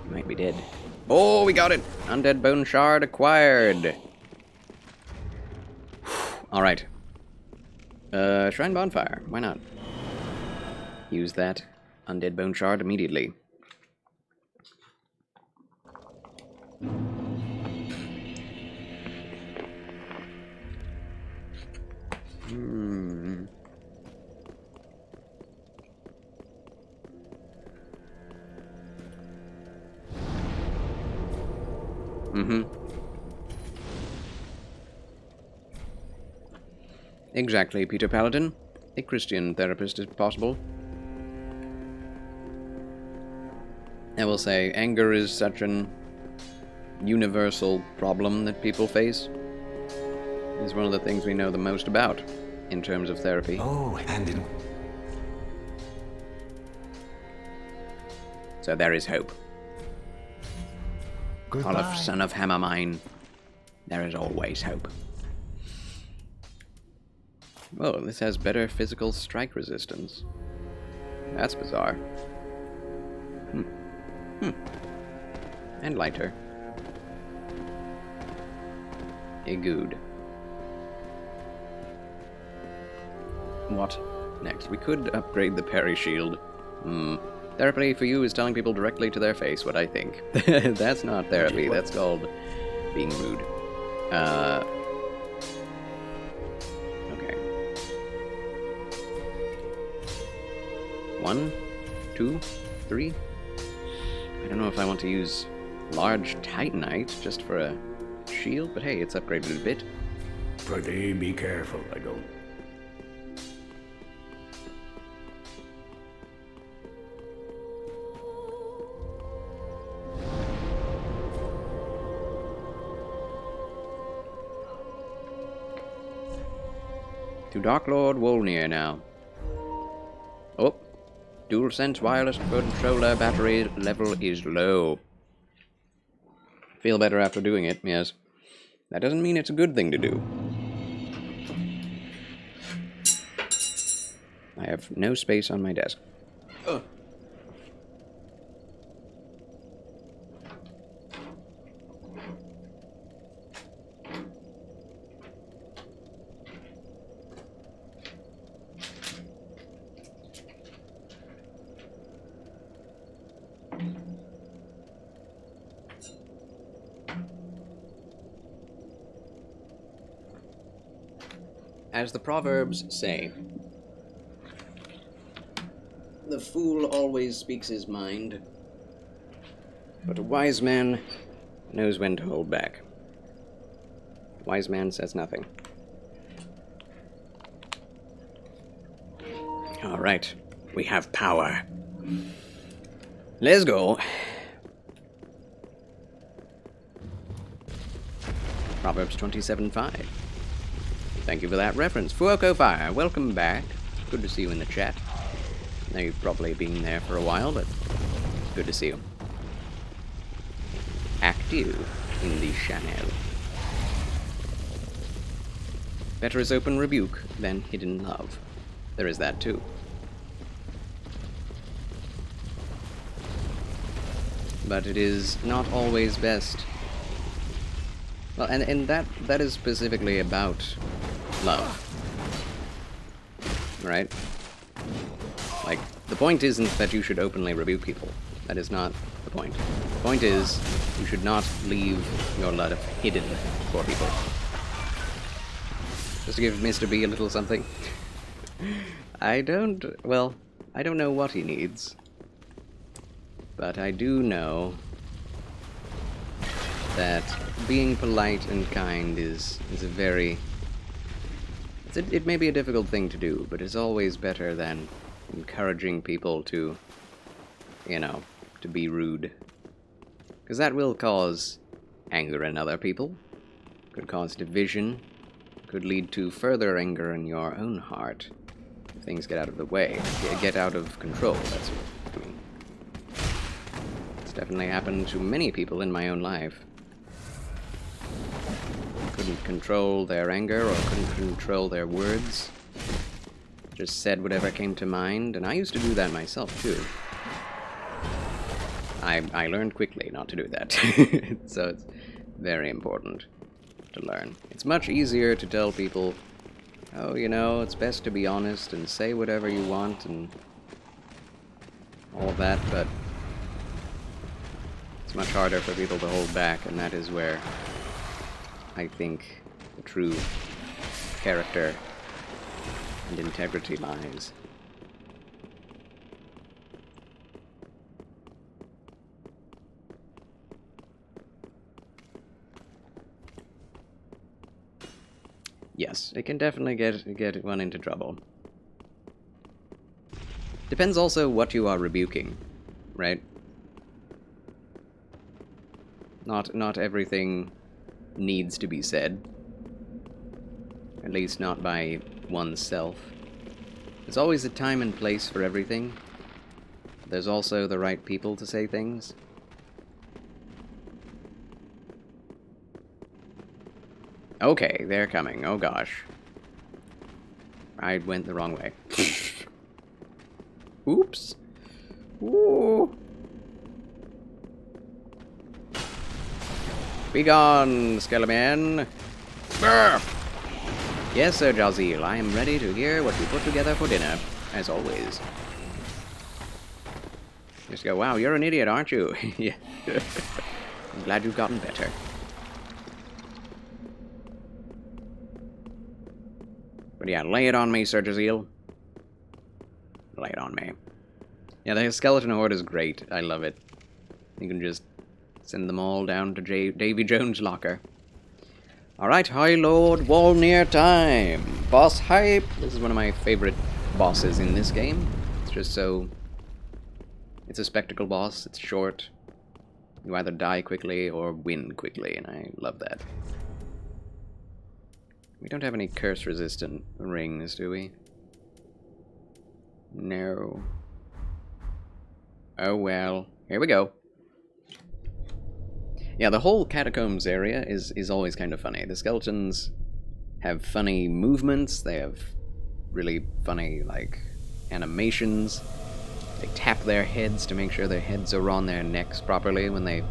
He might be dead. Oh, we got it! Undead Bone Shard acquired! Alright. Shrine Bonfire. Why not? Use that Undead Bone Shard immediately. Exactly, Peter Paladin. A Christian therapist, if possible. I will say, anger is such an universal problem that people face. It's one of the things we know the most about in terms of therapy. Oh, and in... So there is hope. Goodbye. Olaf, son of Hammermine, there is always hope. Oh, this has better physical strike resistance. That's bizarre. And lighter. A good. What next? We could upgrade the parry shield. Therapy for you is telling people directly to their face what I think. That's not therapy. That's called being rude. Okay. 1, 2, 3. I don't know if I want to use large Titanite just for a shield, but hey, it's upgraded a bit. Pretty be careful, I don't. To Dark Lord Wolnir now. Oh, DualSense wireless controller battery level is low. Feel better after doing it, yes. That doesn't mean it's a good thing to do. I have no space on my desk. Ugh. As the Proverbs say, the fool always speaks his mind, but a wise man knows when to hold back. A wise man says nothing. All right, we have power. Let's go. Proverbs 27:5. Thank you for that reference. Fuoco Fire, welcome back. Good to see you in the chat. I know you've probably been there for a while, but good to see you. Active in the channel. Better is open rebuke than hidden love. There is that too. But it is not always best. Well, and that is specifically about love. Right? Like, the point isn't that you should openly rebuke people. That is not the point. The point is, you should not leave your love hidden for people. Just to give Mr. B a little something. I don't know what he needs. But I do know that being polite and kind is a very... It may be a difficult thing to do, but it's always better than encouraging people to, to be rude. Because that will cause anger in other people, could cause division, could lead to further anger in your own heart. If things get out of the way, get out of control, that's what I mean. It's definitely happened to many people in my own life. Couldn't control their anger or couldn't control their words. Just said whatever came to mind, and I used to do that myself too. I learned quickly not to do that. So it's very important to learn. It's much easier to tell people, oh, it's best to be honest and say whatever you want and all of that, but it's much harder for people to hold back, and that is where I think the true character and integrity lies. Yes, it can definitely get one into trouble. Depends also what you are rebuking, right? Not everything needs to be said. At least not by oneself. There's always a time and place for everything. There's also the right people to say things. Okay, they're coming. Oh gosh. I went the wrong way. Oops. Ooh. Be gone, Skeleman. Brr. Yes, Sir Jazil, I am ready to hear what you put together for dinner, as always. Just go, wow, you're an idiot, aren't you? Yeah. I'm glad you've gotten better. But yeah, lay it on me, Sir Jazil. Lay it on me. Yeah, the skeleton horde is great. I love it. You can just send them all down to Davy Jones' locker. Alright, High Lord Wolnir time! Boss hype! This is one of my favorite bosses in this game. It's just so... It's a spectacle boss, it's short. You either die quickly or win quickly, and I love that. We don't have any curse-resistant rings, do we? No. Oh well. Here we go. Yeah, the whole catacombs area is always kind of funny. The skeletons have funny movements, they have really funny, like, animations. They tap their heads to make sure their heads are on their necks properly when they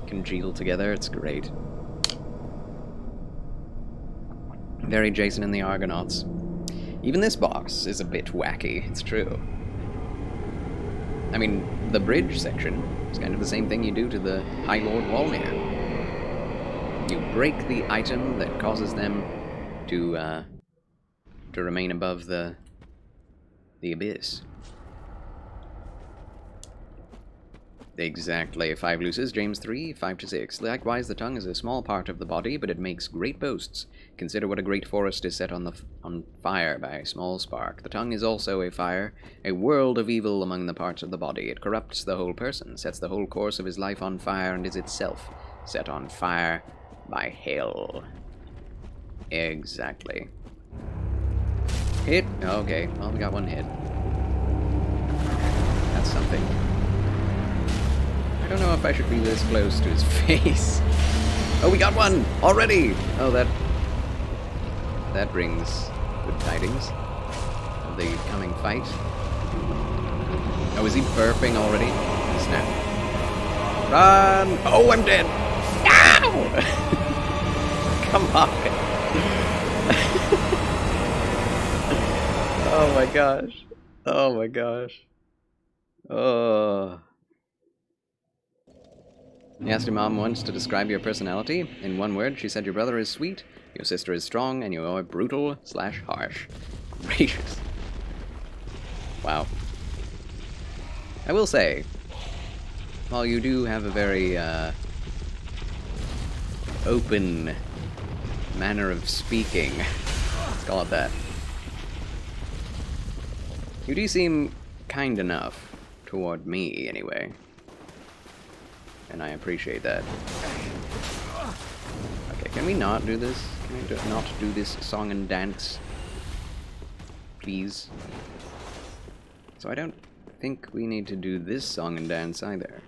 congeal together. It's great. Very Jason and the Argonauts. Even this boss is a bit wacky, it's true. I mean, the bridge section is kind of the same thing you do to the High Lord Wolnir. You break the item that causes them to to remain above the abyss. Exactly. 5 luces, James 3, 5 to 6. Likewise, the tongue is a small part of the body, but it makes great boasts. Consider what a great forest is set on fire by a small spark. The tongue is also a fire, a world of evil among the parts of the body. It corrupts the whole person, sets the whole course of his life on fire, and is itself set on fire by hell. Exactly. Hit. Okay, well, we got one hit. That's something. I don't know if I should be this close to his face. Oh, we got one already! Oh, that brings good tidings of the coming fight. Oh, is he burping already? Snap. Run! Oh, I'm dead! Ow! Come on! Oh my gosh. Oh my gosh. Oh. You asked your mom once to describe your personality. In one word, she said your brother is sweet, your sister is strong, and you are brutal/harsh. Gracious. Wow. I will say, while you do have a very, open manner of speaking, let's call it that, you do seem kind enough toward me, anyway. And I appreciate that. Okay, can we not do this? Can we not do this song and dance? Please? So I don't think we need to do this song and dance either.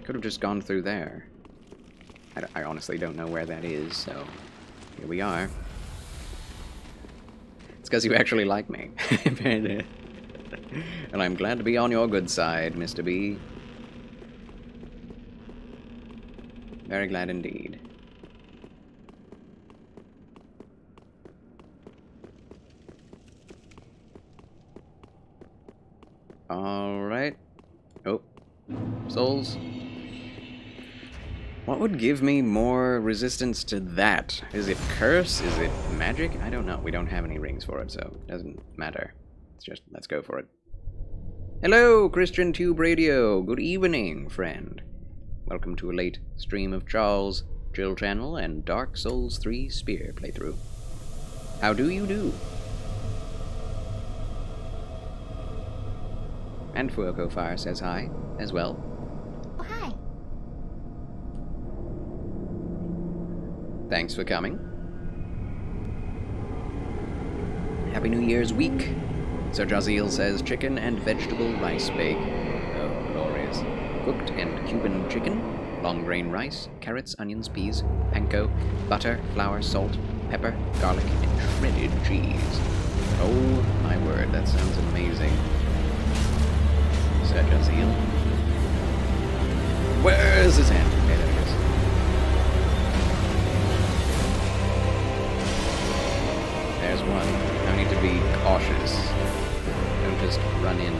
Could have just gone through there. I honestly don't know where that is, so here we are. It's because you actually like me. And I'm glad to be on your good side, Mr. B. Very glad indeed. Alright. Oh. Souls. What would give me more resistance to that? Is it curse? Is it magic? I don't know. We don't have any rings for it, so it doesn't matter. It's just, let's go for it. Hello, Christian Tube Radio. Good evening, friend. Welcome to a late stream of Charles' Chill Channel and Dark Souls 3 Spear playthrough. How do you do? And Fuoco Fire says hi, as well. Oh, hi. Thanks for coming. Happy New Year's week. Sir Jaziel says chicken and vegetable rice bake. Oh, glorious. Cooked and Cuban chicken, long grain rice, carrots, onions, peas, panko, butter, flour, salt, pepper, garlic, and shredded cheese. Oh my word, that sounds amazing. Sir Jaziel. Where's his hand? Okay, there it is. There's one. I need to be cautious. Don't just run in.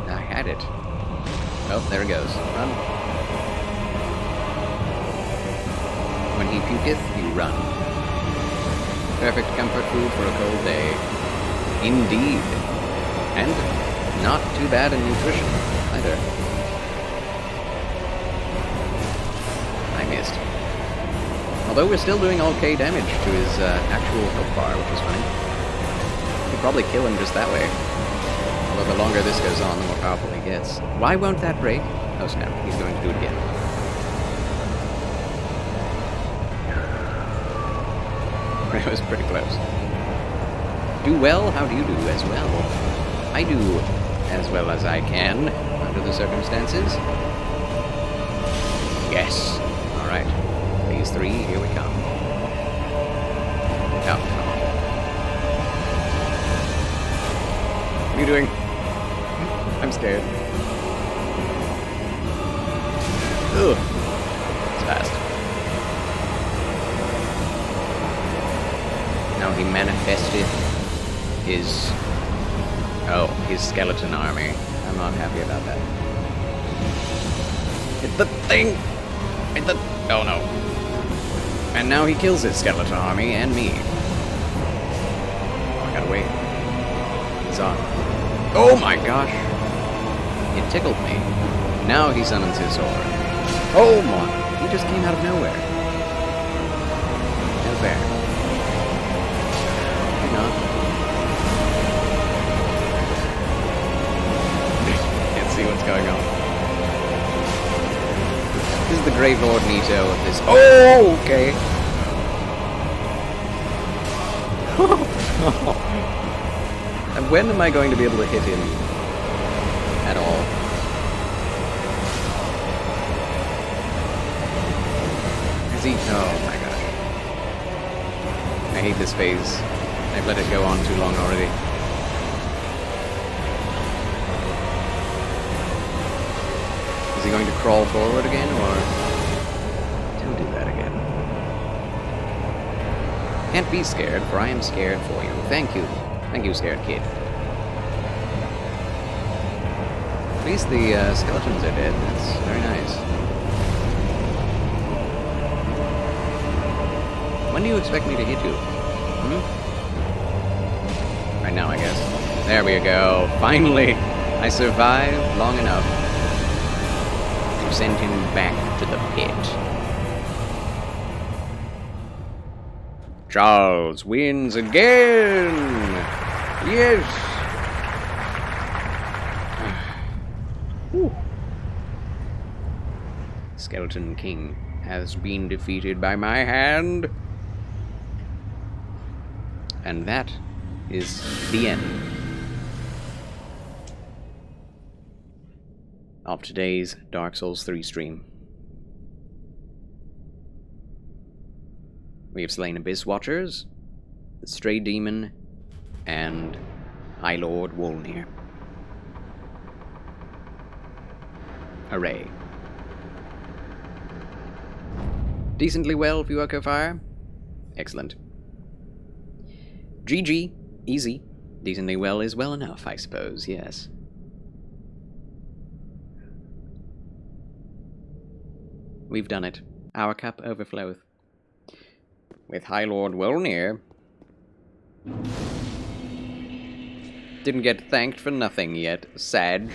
I had it. Oh, there it goes. Run. When he puketh, you run. Perfect comfort food for a cold day. Indeed. And not too bad in nutrition, either. I missed. Although we're still doing okay damage to his actual health bar, which is funny. We could probably kill him just that way. Although the longer this goes on, the more powerful he gets. Why won't that break? Oh snap, he's going to do it again. It was pretty close. Do well? How do you do as well? I do as well as I can, under the circumstances. Yes. Alright. Phase 3, here we come. Oh, come on. What are you doing? I'm scared. Ugh. It's fast. Now he manifested his... Oh, his skeleton army. I'm not happy about that. Hit the thing! Oh no. And now he kills his skeleton army and me. Oh, I gotta wait. He's on. Oh my gosh! It tickled me. Now he summons his sword. Oh my! He just came out of nowhere. Unfair. Maybe not. Can't see what's going on. This is the Great Lord Nito of this. Oh, okay. And when am I going to be able to hit him at all? Is he? Oh my gosh. I hate this phase. I've let it go on too long already. Is he going to crawl forward again, or... Don't do that again. Can't be scared, for I am scared for you. Thank you. Thank you, scared kid. At least the skeletons are dead. That's very nice. When do you expect me to hit you? Right now, I guess. There we go. Finally! I survived long enough to send him back to the pit. Charles wins again! Yes! Skeleton King has been defeated by my hand. And that is the end of today's Dark Souls 3 stream. We have slain Abyss Watchers, the Stray Demon, and High Lord Wolnir. Hooray. Decently well, Fuoco Fire? Excellent. GG. Easy. Decently well is well enough, I suppose, yes. We've done it. Our cup overfloweth. With High Lord Wolnir. Didn't get thanked for nothing yet, Sag.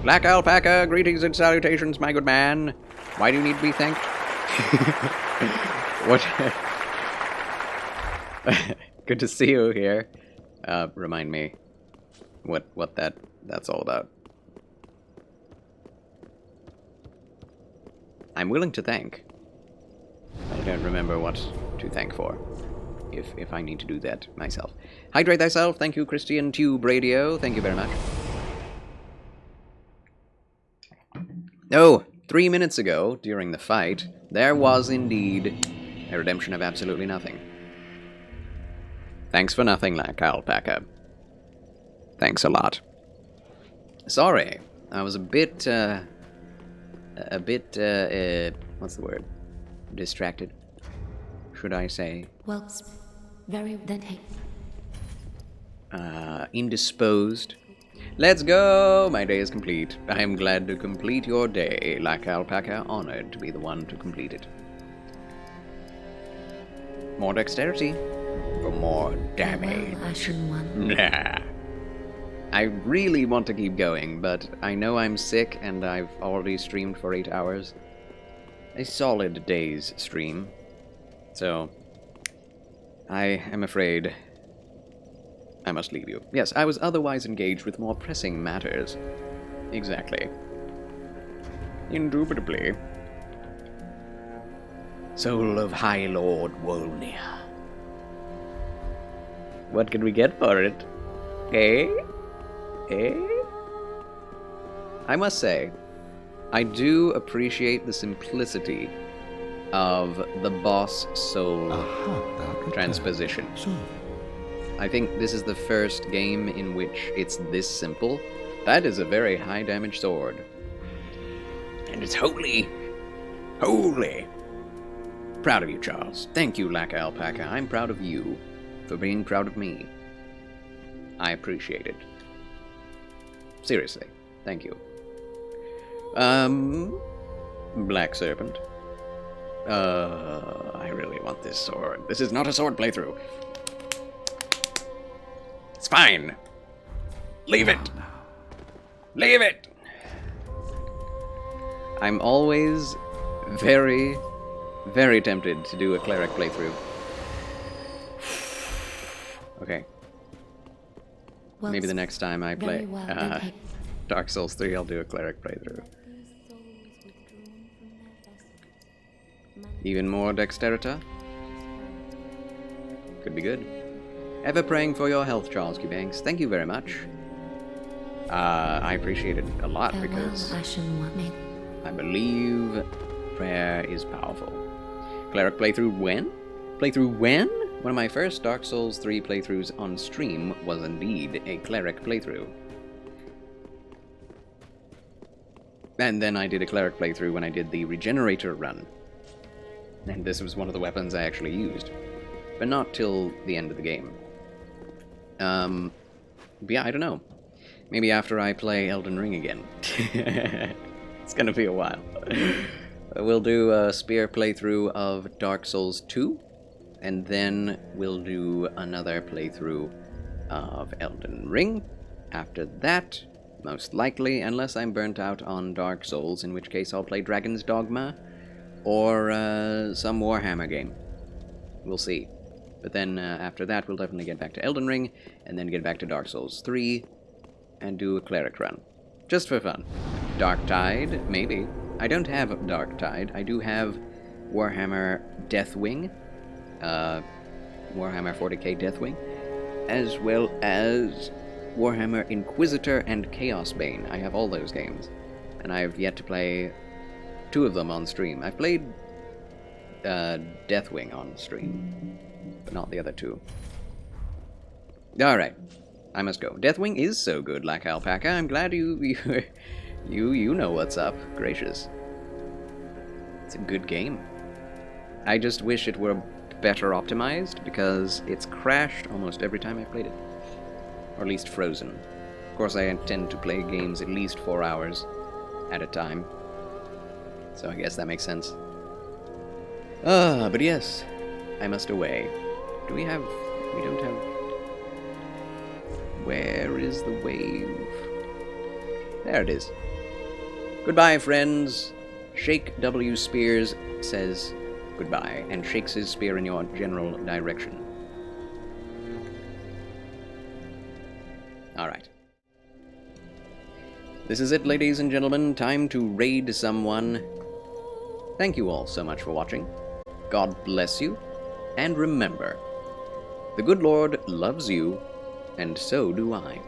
Black Alpaca, greetings and salutations, my good man. Why do you need to be thanked? What? Good to see you here. Remind me what that's all about. I'm willing to thank. I don't remember what to thank for, if I need to do that myself. Hydrate thyself. Thank you, Christian Tube Radio. Thank you very much. Oh, 3 minutes ago, during the fight, there was indeed a redemption of absolutely nothing. Thanks for nothing, Black Alpaca. Thanks a lot. Sorry, I was a bit, what's the word? Distracted, should I say? Well, very then hey. Indisposed. Let's go! My day is complete. I am glad to complete your day, like Alpaca, honored to be the one to complete it. More dexterity for more damage. Well, Ashen One. Nah. I really want to keep going, but I know I'm sick and I've already streamed for 8 hours. A solid day's stream. So, I am afraid I must leave you. Yes, I was otherwise engaged with more pressing matters. Exactly. Indubitably. Soul of High Lord Wolnir. What can we get for it? Eh? Eh? I must say, I do appreciate the simplicity of the boss soul transposition. I think this is the first game in which it's this simple. That is a very high damage sword. And it's holy. Holy. Proud of you, Charles. Thank you, Black Alpaca. I'm proud of you for being proud of me. I appreciate it. Seriously. Thank you. Black Serpent. I really want this sword. This is not a sword playthrough. It's fine. Leave it. Leave it. I'm always very, very tempted to do a cleric playthrough. Okay. Well, maybe the next time I play well, okay. Dark Souls 3, I'll do a cleric playthrough. Even more dexterita? Could be good. Ever praying for your health, Charles Cubanks. Thank you very much. I appreciate it a lot because I believe prayer is powerful. Cleric playthrough when? Playthrough when? One of my first Dark Souls 3 playthroughs on stream was indeed a cleric playthrough. And then I did a cleric playthrough when I did the regenerator run. And this was one of the weapons I actually used. But not till the end of the game. But yeah, I don't know. Maybe after I play Elden Ring again. It's gonna be a while. We'll do a spear playthrough of Dark Souls 2. And then we'll do another playthrough of Elden Ring. After that, most likely, unless I'm burnt out on Dark Souls, in which case I'll play Dragon's Dogma, or some Warhammer game. We'll see. But then after that, we'll definitely get back to Elden Ring, and then get back to Dark Souls 3, and do a cleric run. Just for fun. Darktide, maybe. I don't have Darktide. I do have Warhammer Deathwing, Warhammer 40k Deathwing, as well as Warhammer Inquisitor and Chaos Bane. I have all those games, and I've yet to play 2 of them on stream. I've played Deathwing on stream, but not the other 2. Alright, I must go. Deathwing is so good, like Alpaca. I'm glad you know what's up. Gracious. It's a good game. I just wish it were better optimized, because it's crashed almost every time I've played it. Or at least frozen. Of course, I intend to play games at least 4 hours at a time. So I guess that makes sense. But yes, I must away. We don't have... Where is the wave? There it is. Goodbye, friends. Shake W. Spears says goodbye, and shakes his spear in your general direction. Alright. This is it, ladies and gentlemen. Time to raid someone. Thank you all so much for watching. God bless you. And remember, the good Lord loves you, and so do I.